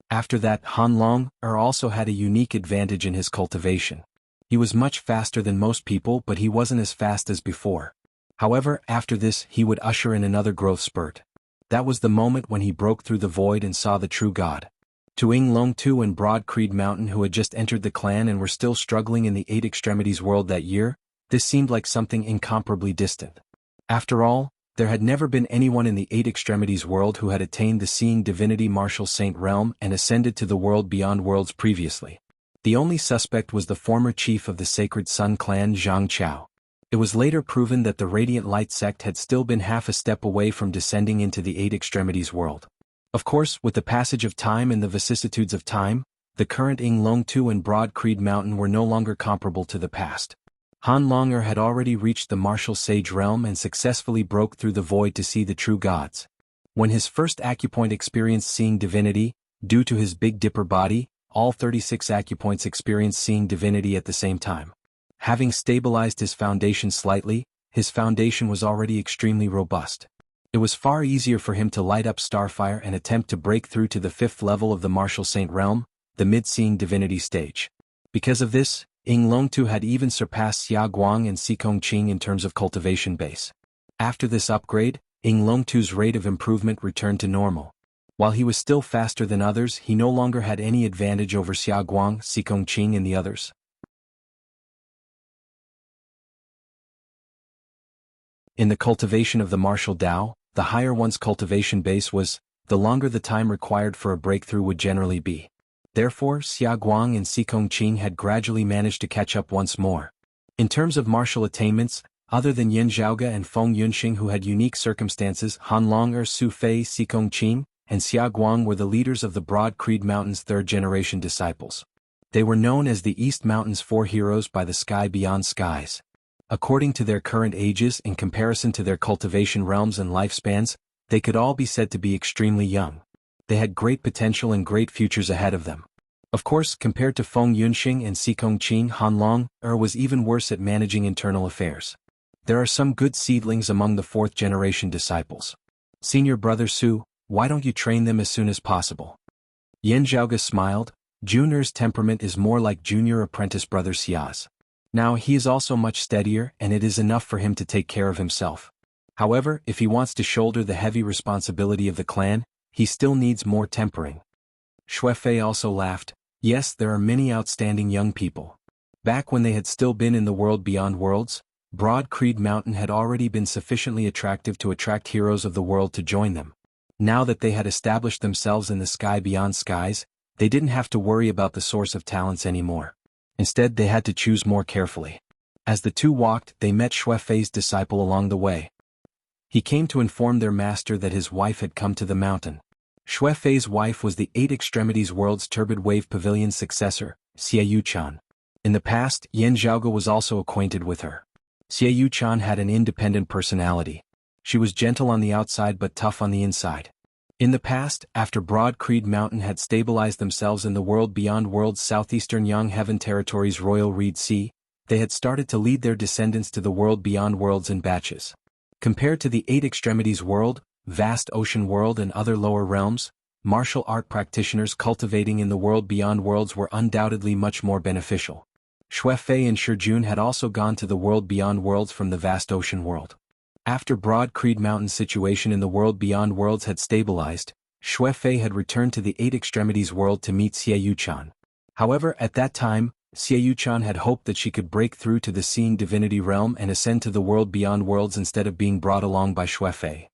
After that, Han Long also had a unique advantage in his cultivation. He was much faster than most people, but he wasn't as fast as before. However, after this, he would usher in another growth spurt. That was the moment when he broke through the void and saw the true God. To Ing Long Tu and Broad Creed Mountain, who had just entered the clan and were still struggling in the Eight Extremities world that year, this seemed like something incomparably distant. After all, there had never been anyone in the Eight Extremities world who had attained the Seeing Divinity Martial Saint realm and ascended to the world beyond worlds previously. The only suspect was the former chief of the Sacred Sun clan, Zhang Chao. It was later proven that the Radiant Light sect had still been half a step away from descending into the Eight Extremities world. Of course, with the passage of time and the vicissitudes of time, the current Ing Long Tu and Broad Creed Mountain were no longer comparable to the past. Han Longer had already reached the martial sage realm and successfully broke through the void to see the true gods. When his first acupoint experienced seeing divinity, due to his Big Dipper body, all 36 acupoints experienced seeing divinity at the same time. Having stabilized his foundation slightly, his foundation was already extremely robust. It was far easier for him to light up Starfire and attempt to break through to the 5th level of the martial saint realm, the mid-seeing divinity stage. Because of this, Ing Long Tu had even surpassed Xia Guang and Xikong Qing in terms of cultivation base. After this upgrade, Ing Long Tu's rate of improvement returned to normal. While he was still faster than others, he no longer had any advantage over Xia Guang, Xikong Qing and the others. In the cultivation of the martial Tao, the higher one's cultivation base was, the longer the time required for a breakthrough would generally be. Therefore, Xia Guang and Xikong Qing had gradually managed to catch up once more. In terms of martial attainments, other than Yan Zhaoge and Feng Yunxing who had unique circumstances, Han Long, Su Fei, Xikong Qing, and Xia Guang were the leaders of the Broad Creed Mountain's third-generation disciples. They were known as the East Mountain's 4 heroes by the sky beyond skies. According to their current ages in comparison to their cultivation realms and lifespans, they could all be said to be extremely young. They had great potential and great futures ahead of them. Of course, compared to Feng Yunxing and Xikong Qing, Han Long was even worse at managing internal affairs. There are some good seedlings among the 4th-generation disciples. Senior brother Su, why don't you train them as soon as possible? Yan Zhaoge smiled. Junior's temperament is more like junior apprentice brother Xia's. Now he is also much steadier and it is enough for him to take care of himself. However, if he wants to shoulder the heavy responsibility of the clan, he still needs more tempering. Xue Fei also laughed. Yes, there are many outstanding young people. Back when they had still been in the world beyond worlds, Broad Creed Mountain had already been sufficiently attractive to attract heroes of the world to join them. Now that they had established themselves in the sky beyond skies, they didn't have to worry about the source of talents anymore. Instead, they had to choose more carefully. As the two walked, they met Xue Fei's disciple along the way. He came to inform their master that his wife had come to the mountain. Xue Fei's wife was the Eight Extremities World's Turbid Wave Pavilion's successor, Xie Yuchan. In the past, Yan Zhaoge was also acquainted with her. Xie Yuchan had an independent personality. She was gentle on the outside but tough on the inside. In the past, after Broad Creed Mountain had stabilized themselves in the world beyond world's southeastern Yang Heaven Territory's Royal Reed Sea, they had started to lead their descendants to the world beyond worlds in batches. Compared to the Eight Extremities World, Vast Ocean World and other lower realms, martial art practitioners cultivating in the world beyond worlds were undoubtedly much more beneficial. Xue Fei and Shi Jun had also gone to the world beyond worlds from the Vast Ocean World. After Broad Creed Mountain's situation in the world beyond worlds had stabilized, Xue Fei had returned to the Eight Extremities World to meet Xie Yuchan. However, at that time, Xie Yuchan had hoped that she could break through to the Seeing Divinity realm and ascend to the world beyond worlds instead of being brought along by Xue Fei.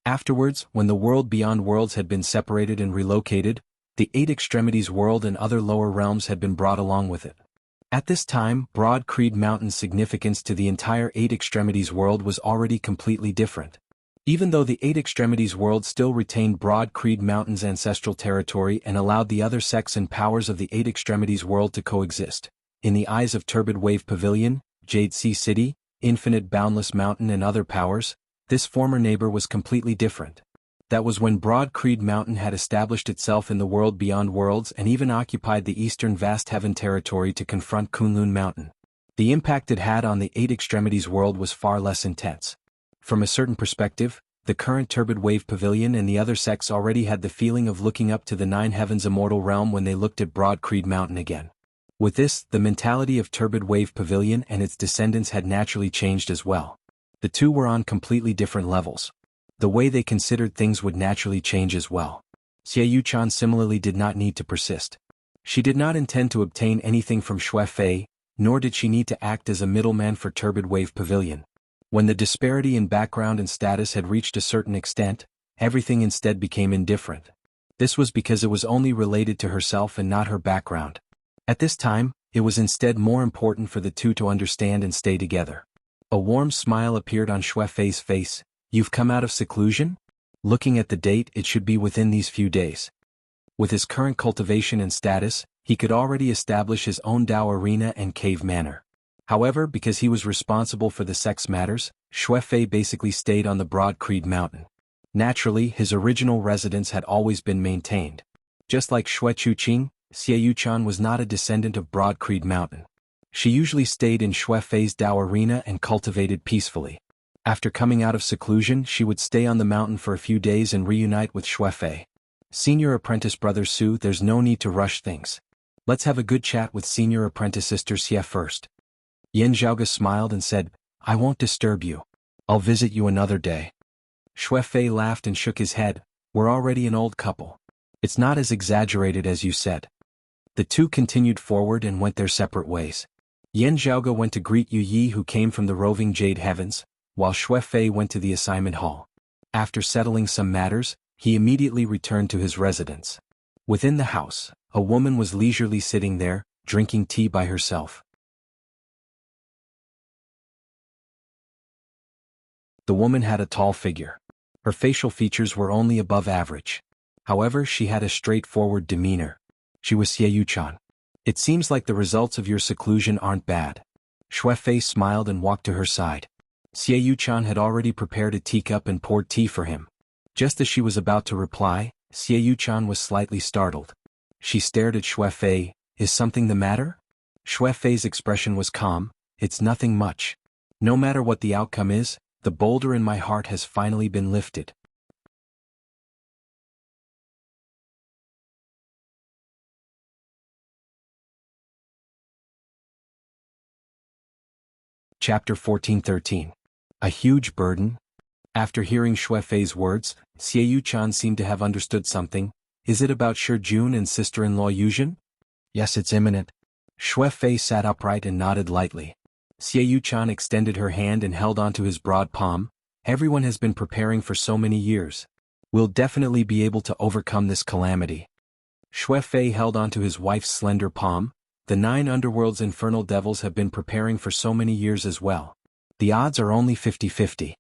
Afterwards, when the world beyond worlds had been separated and relocated, the Eight Extremities World and other lower realms had been brought along with it. At this time, Broad Creed Mountain's significance to the entire Eight Extremities World was already completely different. Even though the Eight Extremities World still retained Broad Creed Mountain's ancestral territory and allowed the other sects and powers of the Eight Extremities World to coexist, in the eyes of Turbid Wave Pavilion, Jade Sea City, Infinite Boundless Mountain and other powers, this former neighbor was completely different. That was when Broad Creed Mountain had established itself in the world beyond worlds and even occupied the eastern Vast Heaven territory to confront Kunlun Mountain. The impact it had on the Eight Extremities World was far less intense. From a certain perspective, the current Turbid Wave Pavilion and the other sects already had the feeling of looking up to the Nine Heavens immortal realm when they looked at Broad Creed Mountain again. With this, the mentality of Turbid Wave Pavilion and its descendants had naturally changed as well. The two were on completely different levels. The way they considered things would naturally change as well. Xie Yuchan similarly did not need to persist. She did not intend to obtain anything from Xue Fei, nor did she need to act as a middleman for Turbid Wave Pavilion. When the disparity in background and status had reached a certain extent, everything instead became indifferent. This was because it was only related to herself and not her background. At this time, it was instead more important for the two to understand and stay together. A warm smile appeared on Xue Fei's face. "You've come out of seclusion?" Looking at the date, it should be within these few days. With his current cultivation and status, he could already establish his own Dao arena and cave manor. However, because he was responsible for the sex matters, Xue Fei basically stayed on the Broad Creed Mountain. Naturally, his original residence had always been maintained. Just like Xue Chuqing, Xie Yuchan was not a descendant of Broad Creed Mountain. She usually stayed in Xue Fei's Dao arena and cultivated peacefully. After coming out of seclusion, she would stay on the mountain for a few days and reunite with Xue Fei. "Senior apprentice brother Su, there's no need to rush things. Let's have a good chat with senior apprentice sister Xie first." Yan Zhaoge smiled and said, "I won't disturb you. I'll visit you another day." Xue Fei laughed and shook his head. "We're already an old couple. It's not as exaggerated as you said." The two continued forward and went their separate ways. Yan Zhaoge went to greet Yu Yi, who came from the roving Jade Heavens, while Xue Fei went to the assignment hall. After settling some matters, he immediately returned to his residence. Within the house, a woman was leisurely sitting there, drinking tea by herself. The woman had a tall figure. Her facial features were only above average. However, she had a straightforward demeanor. She was Xie Yuchan. "It seems like the results of your seclusion aren't bad." Xue Fei smiled and walked to her side. Xie Yuchan had already prepared a teacup and poured tea for him. Just as she was about to reply, Xie Yuchan was slightly startled. She stared at Xue Fei. "Is something the matter?" Xue Fei's expression was calm. "It's nothing much. No matter what the outcome is, the boulder in my heart has finally been lifted." Chapter 14-13. A huge burden? After hearing Xue Fei's words, Xie Yuchan seemed to have understood something. "Is it about Shi Jun and sister-in-law Yuzhen?" "Yes, it's imminent. Xue Fei sat upright and nodded lightly. Xie Yuchan extended her hand and held onto his broad palm. Everyone has been preparing for so many years. We'll definitely be able to overcome this calamity. Xue Fei held onto his wife's slender palm. The 9 underworld's infernal devils have been preparing for so many years as well. The odds are only 50-50.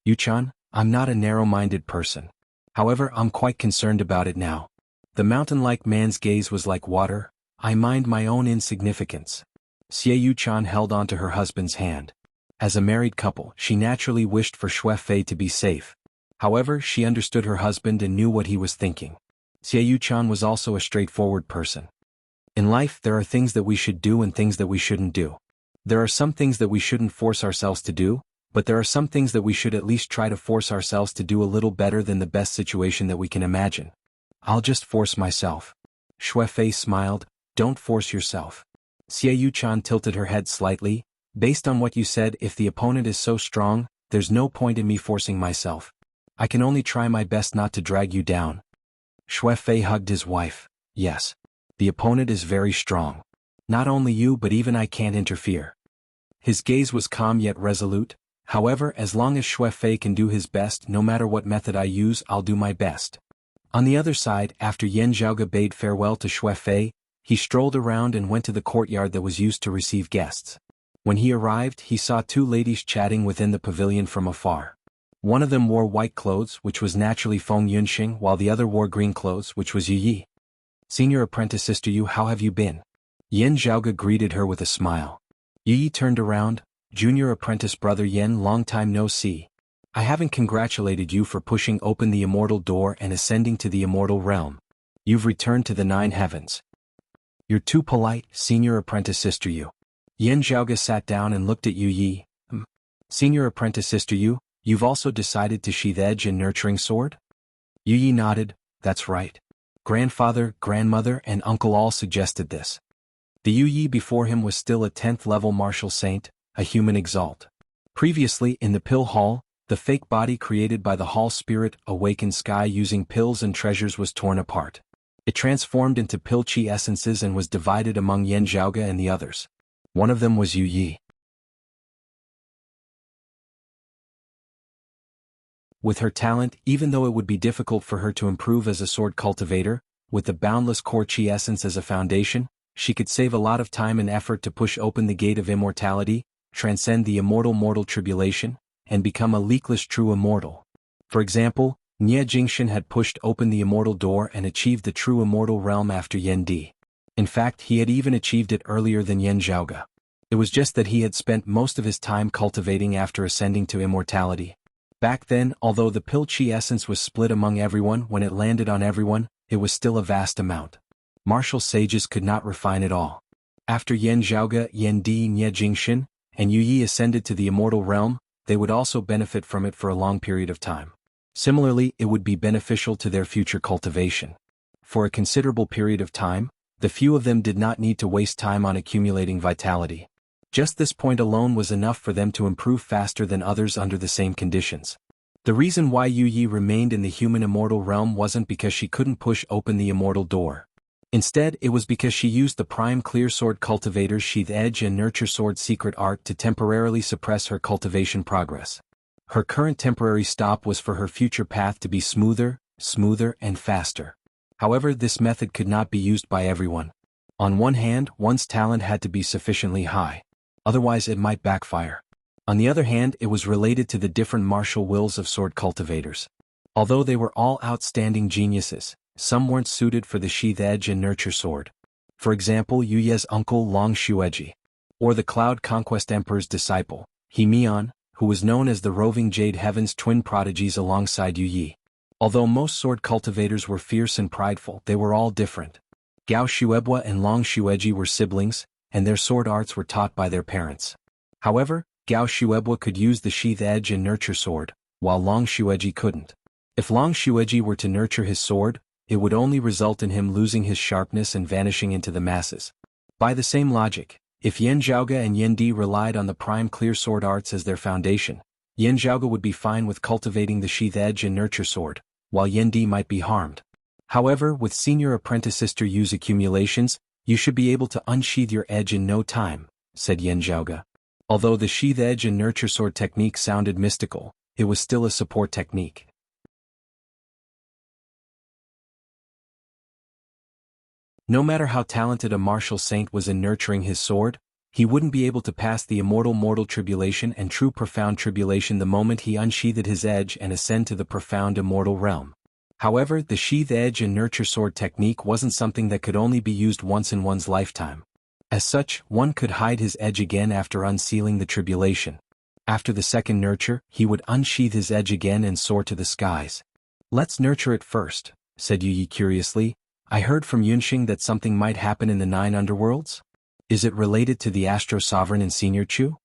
Yuchan, I'm not a narrow-minded person. However, I'm quite concerned about it now. The mountain-like man's gaze was like water. I mind my own insignificance. Xie Yuchan held onto her husband's hand. As a married couple, she naturally wished for Xue Fei to be safe. However, she understood her husband and knew what he was thinking. Xie Yuchan was also a straightforward person. In life, there are things that we should do and things that we shouldn't do. There are some things that we shouldn't force ourselves to do, but there are some things that we should at least try to force ourselves to do a little better than the best situation that we can imagine. I'll just force myself. Xue Fei smiled. Don't force yourself. Xie Yuchan tilted her head slightly. Based on what you said, if the opponent is so strong, there's no point in me forcing myself. I can only try my best not to drag you down. Xue Fei hugged his wife. Yes. The opponent is very strong. Not only you but even I can't interfere. His gaze was calm yet resolute. However, as long as Xue Fei can do his best, no matter what method I use, I'll do my best. On the other side, after Yan Zhaoge bade farewell to Xue Fei, he strolled around and went to the courtyard that was used to receive guests. When he arrived, he saw 2 ladies chatting within the pavilion from afar. One of them wore white clothes, which was naturally Feng Yunxing, while the other wore green clothes, which was Yu Yi. Senior apprentice sister Yu, how have you been? Yan Zhaoge greeted her with a smile. Yu Yi turned around. Junior apprentice brother Yan, long time no see. I haven't congratulated you for pushing open the immortal door and ascending to the immortal realm. You've returned to the 9 heavens. You're too polite, senior apprentice sister Yu. Yan Zhaoge sat down and looked at Yu Yi. Senior apprentice sister Yu, you've also decided to sheath edge and nurturing sword? Yu Yi nodded. That's right. Grandfather, grandmother, and uncle all suggested this. The Yu Yi before him was still a 10th level martial saint, a human exalt. Previously, in the pill hall, the fake body created by the hall spirit awakened sky using pills and treasures was torn apart. It transformed into pill chi essences and was divided among Yan Zhaoge and the others. One of them was Yu Yi. With her talent, even though it would be difficult for her to improve as a sword cultivator, with the boundless core chi essence as a foundation, she could save a lot of time and effort to push open the gate of immortality, transcend the immortal mortal tribulation, and become a leakless true immortal. For example, Nie Jingshan had pushed open the immortal door and achieved the true immortal realm after Yan Di. In fact, he had even achieved it earlier than Yan Zhaoge. It was just that he had spent most of his time cultivating after ascending to immortality. Back then, although the pill chi essence was split among everyone when it landed on everyone, it was still a vast amount. Martial sages could not refine it all. After Yan Zhaoge, Yan Di, Nie Jingshan, and Yu Yi ascended to the immortal realm, they would also benefit from it for a long period of time. Similarly, it would be beneficial to their future cultivation. For a considerable period of time, the few of them did not need to waste time on accumulating vitality. Just this point alone was enough for them to improve faster than others under the same conditions. The reason why Yu Yi remained in the human immortal realm wasn't because she couldn't push open the immortal door. Instead, it was because she used the prime clear sword cultivator's sheath edge and nurture sword secret art to temporarily suppress her cultivation progress. Her current temporary stop was for her future path to be smoother, and faster. However, this method could not be used by everyone. On one hand, one's talent had to be sufficiently high. Otherwise it might backfire. On the other hand, it was related to the different martial wills of sword cultivators. Although they were all outstanding geniuses, some weren't suited for the sheath edge and nurture sword. For example, Yu Ye's uncle Long Xueji, or the Cloud Conquest Emperor's disciple, He Mian, who was known as the roving Jade Heaven's twin prodigies alongside Yu Yi. Although most sword cultivators were fierce and prideful, they were all different. Gao Xuebua and Long Xueji were siblings, and their sword arts were taught by their parents. However, Gao Xuebua could use the sheath edge and nurture sword, while Long Xueji couldn't. If Long Xueji were to nurture his sword, it would only result in him losing his sharpness and vanishing into the masses. By the same logic, if Yan Zhaoge and Yan Di relied on the prime clear sword arts as their foundation, Yan Zhaoge would be fine with cultivating the sheath edge and nurture sword, while Yan Di might be harmed. However, with senior apprentice sister Yu's accumulations, You should be able to unsheath your edge in no time, said Yan Zhaoge. Although the sheath edge and nurture sword technique sounded mystical, it was still a support technique. No matter how talented a martial saint was in nurturing his sword, he wouldn't be able to pass the immortal mortal tribulation and true profound tribulation the moment he unsheathed his edge and ascend to the profound immortal realm. However, the sheath edge and nurture sword technique wasn't something that could only be used once in one's lifetime. As such, one could hide his edge again after unsealing the tribulation. After the second nurture, he would unsheath his edge again and soar to the skies. Let's nurture it first, said Yu Yi curiously. I heard from Yunxing that something might happen in the 9 underworlds? Is it related to the Astro Sovereign and Senior Chu?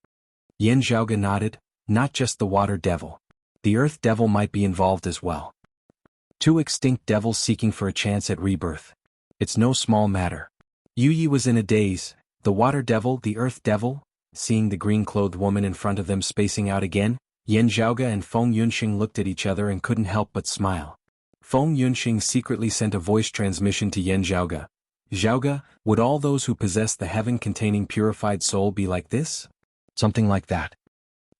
Yan Zhaoge nodded. Not just the water devil. The earth devil might be involved as well. 2 extinct devils seeking for a chance at rebirth. It's no small matter. Yu Yi was in a daze. The water devil, the earth devil? Seeing the green-clothed woman in front of them spacing out again, Yan Zhaoge and Feng Yunxing looked at each other and couldn't help but smile. Feng Yunxing secretly sent a voice transmission to Yan Zhaoge. Zhaoge, would all those who possess the heaven-containing purified soul be like this? Something like that.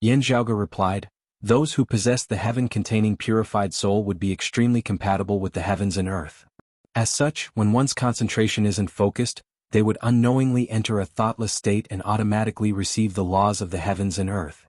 Yan Zhaoge replied, those who possess the heaven-containing purified soul would be extremely compatible with the heavens and earth. As such, when one's concentration isn't focused, they would unknowingly enter a thoughtless state and automatically receive the laws of the heavens and earth.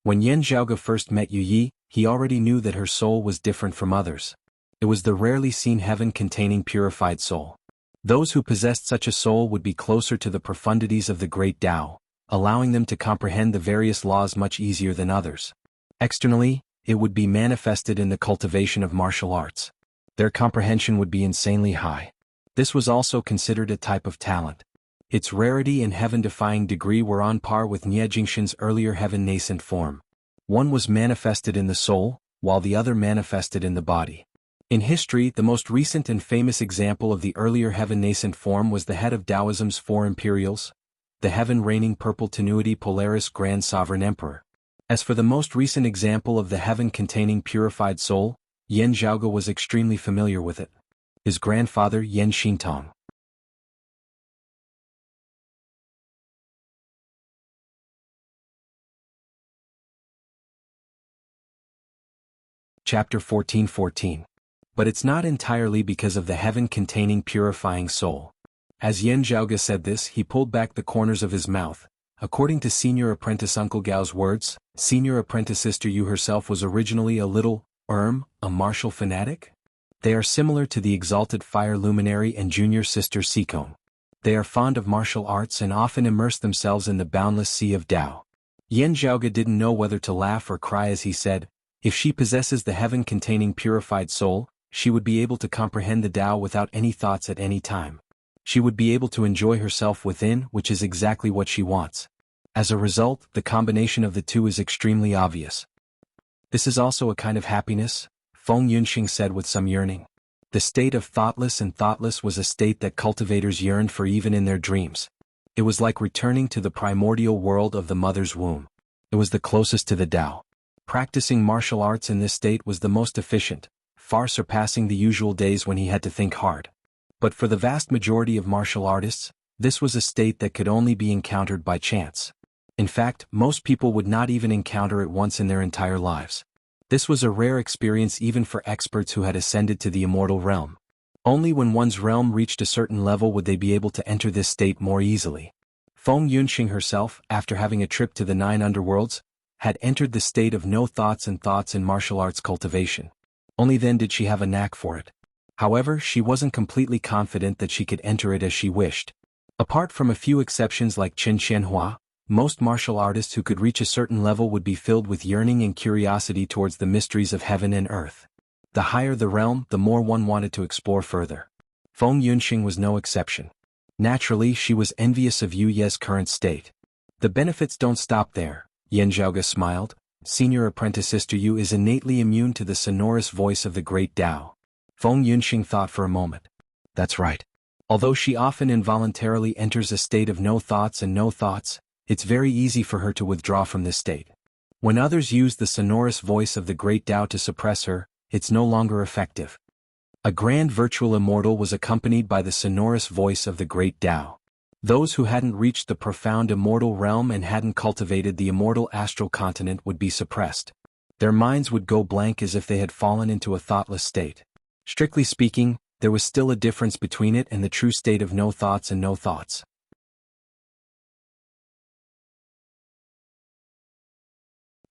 When Yan Zhaoge first met Yu Yi, he already knew that her soul was different from others. It was the rarely seen heaven-containing purified soul. Those who possessed such a soul would be closer to the profundities of the great Tao, allowing them to comprehend the various laws much easier than others. Externally, it would be manifested in the cultivation of martial arts. Their comprehension would be insanely high. This was also considered a type of talent. Its rarity and heaven-defying degree were on par with Nie Jingxin's earlier heaven-nascent form. One was manifested in the soul, while the other manifested in the body. In history, the most recent and famous example of the earlier heaven-nascent form was the head of Taoism's 4 imperials, the heaven-reigning purple tenuity Polaris Grand Sovereign Emperor. As for the most recent example of the heaven-containing purified soul, Yan Zhaoge was extremely familiar with it. His grandfather Yan Xintong. Chapter 14:14. But it's not entirely because of the heaven-containing purifying soul. As Yan Zhaoge said this, he pulled back the corners of his mouth. According to Senior Apprentice Uncle Gao's words, Senior Apprentice Sister Yu herself was originally a little, a martial fanatic? They are similar to the exalted fire luminary and junior sister Sikong. They are fond of martial arts and often immerse themselves in the boundless sea of Tao. Yan Zhaoge didn't know whether to laugh or cry as he said, if she possesses the heaven-containing purified soul, she would be able to comprehend the Tao without any thoughts at any time. She would be able to enjoy herself within, which is exactly what she wants. As a result, the combination of the two is extremely obvious. This is also a kind of happiness, Feng Yunxing said with some yearning. The state of thoughtless and thoughtless was a state that cultivators yearned for even in their dreams. It was like returning to the primordial world of the mother's womb. It was the closest to the Tao. Practicing martial arts in this state was the most efficient, far surpassing the usual days when he had to think hard. But for the vast majority of martial artists, this was a state that could only be encountered by chance. In fact, most people would not even encounter it once in their entire lives. This was a rare experience even for experts who had ascended to the immortal realm. Only when one's realm reached a certain level would they be able to enter this state more easily. Feng Yunxing herself, after having a trip to the 9 underworlds, had entered the state of no thoughts and thoughts in martial arts cultivation. Only then did she have a knack for it. However, she wasn't completely confident that she could enter it as she wished. Apart from a few exceptions like Qin Qianhua, most martial artists who could reach a certain level would be filled with yearning and curiosity towards the mysteries of heaven and earth. The higher the realm, the more one wanted to explore further. Feng Yunxing was no exception. Naturally, she was envious of Yu Ye's current state. The benefits don't stop there, Yan Zhaoge smiled. Senior Apprentice Sister Yu is innately immune to the sonorous voice of the great Tao. Feng Yunxing thought for a moment. That's right. Although she often involuntarily enters a state of no thoughts and no thoughts, it's very easy for her to withdraw from this state. When others use the sonorous voice of the great Tao to suppress her, it's no longer effective. A grand virtual immortal was accompanied by the sonorous voice of the great Tao. Those who hadn't reached the profound immortal realm and hadn't cultivated the immortal astral continent would be suppressed. Their minds would go blank as if they had fallen into a thoughtless state. Strictly speaking, there was still a difference between it and the true state of no thoughts and no thoughts.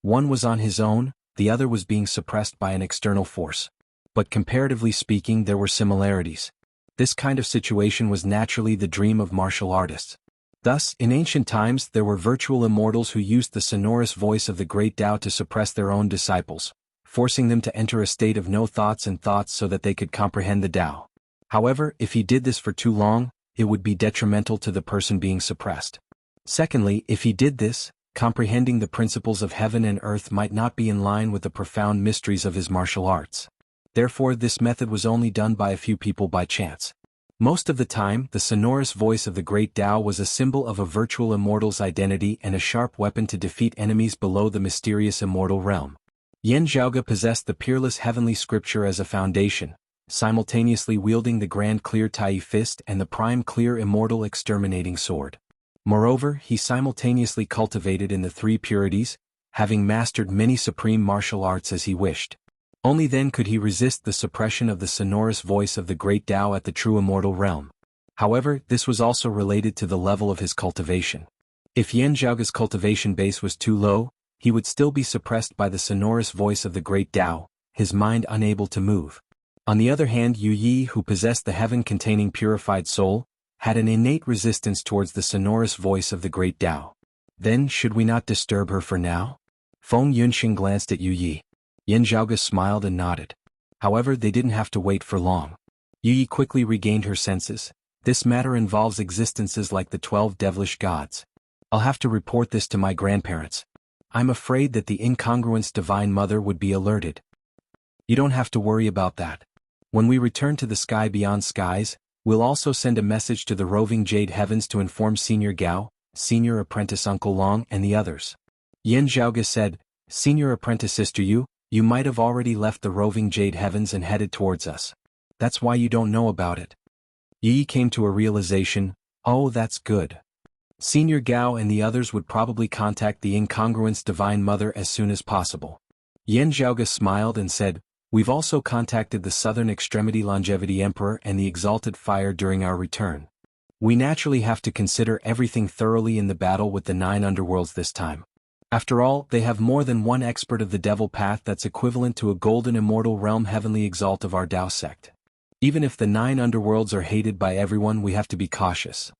One was on his own, the other was being suppressed by an external force. But comparatively speaking, there were similarities. This kind of situation was naturally the dream of martial artists. Thus, in ancient times there were virtual immortals who used the sonorous voice of the great Tao to suppress their own disciples, forcing them to enter a state of no thoughts and thoughts so that they could comprehend the Tao. However, if he did this for too long, it would be detrimental to the person being suppressed. Secondly, if he did this, comprehending the principles of heaven and earth might not be in line with the profound mysteries of his martial arts. Therefore, this method was only done by a few people by chance. Most of the time, the sonorous voice of the great Tao was a symbol of a virtual immortal's identity and a sharp weapon to defeat enemies below the mysterious immortal realm. Yan Zhaoge possessed the peerless heavenly scripture as a foundation, simultaneously wielding the grand clear Tai fist and the prime clear immortal exterminating sword. Moreover, he simultaneously cultivated in the three purities, having mastered many supreme martial arts as he wished. Only then could he resist the suppression of the sonorous voice of the great Tao at the true immortal realm. However, this was also related to the level of his cultivation. If Yan Zhaoge's cultivation base was too low, he would still be suppressed by the sonorous voice of the great Tao, his mind unable to move. On the other hand, Yu Yi, who possessed the heaven-containing purified soul, had an innate resistance towards the sonorous voice of the great Tao. Then, should we not disturb her for now? Feng Yunxing glanced at Yu Yi. Yan Zhaoge smiled and nodded. However, they didn't have to wait for long. Yu Yi quickly regained her senses. This matter involves existences like the 12 devilish gods. I'll have to report this to my grandparents. I'm afraid that the incongruence Divine Mother would be alerted. You don't have to worry about that. When we return to the sky beyond skies, we'll also send a message to the roving Jade Heavens to inform Senior Gao, Senior Apprentice Uncle Long and the others. Yan Zhaoge said, Senior Apprentice Sister you might have already left the roving Jade Heavens and headed towards us. That's why you don't know about it. Yi came to a realization, oh that's good. Senior Gao and the others would probably contact the incongruence Divine Mother as soon as possible. Yan Zhaoge smiled and said, we've also contacted the Southern Extremity Longevity Emperor and the Exalted Fire during our return. We naturally have to consider everything thoroughly in the battle with the 9 underworlds this time. After all, they have more than one expert of the devil path that's equivalent to a golden immortal realm heavenly exalt of our Tao sect. Even if the 9 underworlds are hated by everyone, we have to be cautious.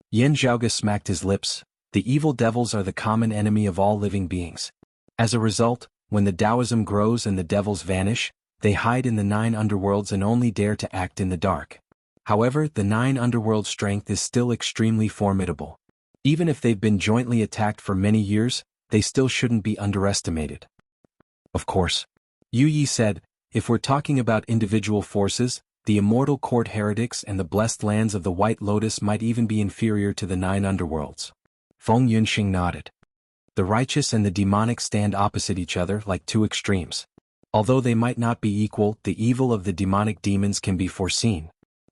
Yan Zhaoge smacked his lips. The evil devils are the common enemy of all living beings. As a result, when the Taoism grows and the devils vanish, they hide in the 9 underworlds and only dare to act in the dark. However, the 9 underworld strength is still extremely formidable. Even if they've been jointly attacked for many years, they still shouldn't be underestimated. Of course. Yu Yi said, if we're talking about individual forces, the immortal court heretics and the blessed lands of the White Lotus might even be inferior to the 9 underworlds. Feng Yunxing nodded. The righteous and the demonic stand opposite each other like two extremes. Although they might not be equal, the evil of the demonic demons can be foreseen.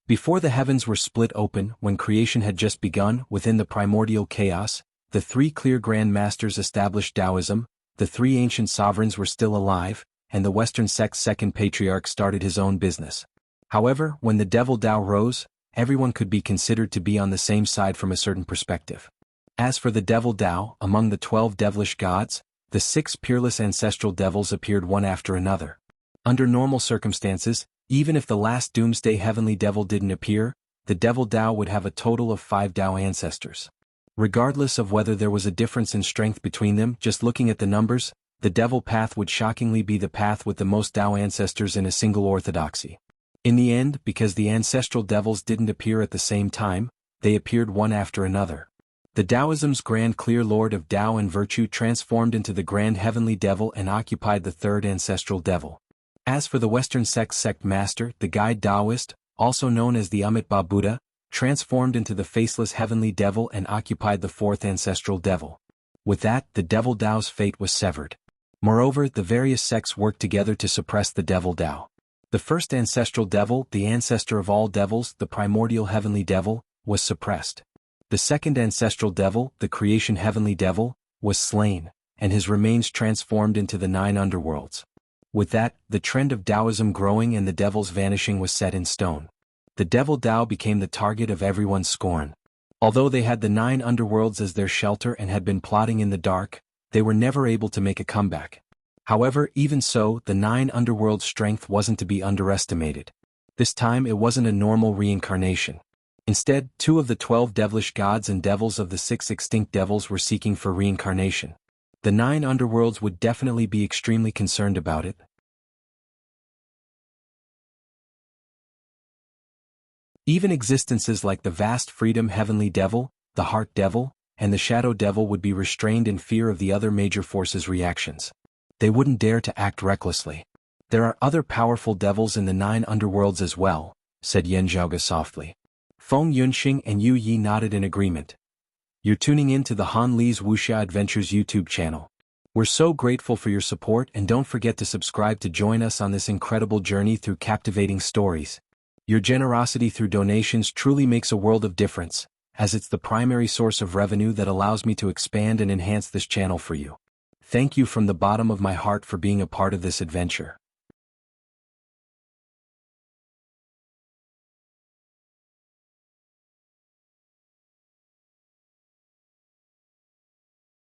Before the heavens were split open, when creation had just begun, within the primordial chaos, the 3 clear Grand Masters established Taoism, the 3 ancient sovereigns were still alive, and the Western sect's second patriarch started his own business. However, when the devil Tao rose, everyone could be considered to be on the same side from a certain perspective. As for the devil Tao, among the 12 devilish gods, the 6 peerless ancestral devils appeared one after another. Under normal circumstances, even if the last doomsday heavenly devil didn't appear, the devil Tao would have a total of 5 Tao ancestors. Regardless of whether there was a difference in strength between them, just looking at the numbers, the devil path would shockingly be the path with the most Tao ancestors in a single orthodoxy. In the end, because the ancestral devils didn't appear at the same time, they appeared one after another. The Taoism's grand clear lord of Tao and virtue transformed into the grand heavenly devil and occupied the 3rd ancestral devil. As for the Western sect's sect master, the guide Taoist, also known as the Amitabha Buddha, transformed into the faceless heavenly devil and occupied the 4th ancestral devil. With that, the devil Tao's fate was severed. Moreover, the various sects worked together to suppress the devil Tao. The first ancestral devil, the ancestor of all devils, the primordial heavenly devil, was suppressed. The second ancestral devil, the creation heavenly devil, was slain, and his remains transformed into the 9 underworlds. With that, the trend of Taoism growing and the devil's vanishing was set in stone. The devil Tao became the target of everyone's scorn. Although they had the 9 underworlds as their shelter and had been plotting in the dark, they were never able to make a comeback. However, even so, the 9 underworlds' strength wasn't to be underestimated. This time it wasn't a normal reincarnation. Instead, 2 of the 12 devilish gods and devils of the 6 extinct devils were seeking for reincarnation. The 9 underworlds would definitely be extremely concerned about it. Even existences like the vast freedom heavenly devil, the heart devil, and the shadow devil would be restrained in fear of the other major forces' reactions. They wouldn't dare to act recklessly. There are other powerful devils in the 9 underworlds as well, said Yan Zhaoge softly. Feng Yunxing and Yu Yi nodded in agreement. You're tuning in to the Han Li's Wuxia Adventures YouTube channel. We're so grateful for your support, and don't forget to subscribe to join us on this incredible journey through captivating stories. Your generosity through donations truly makes a world of difference, as it's the primary source of revenue that allows me to expand and enhance this channel for you. Thank you from the bottom of my heart for being a part of this adventure.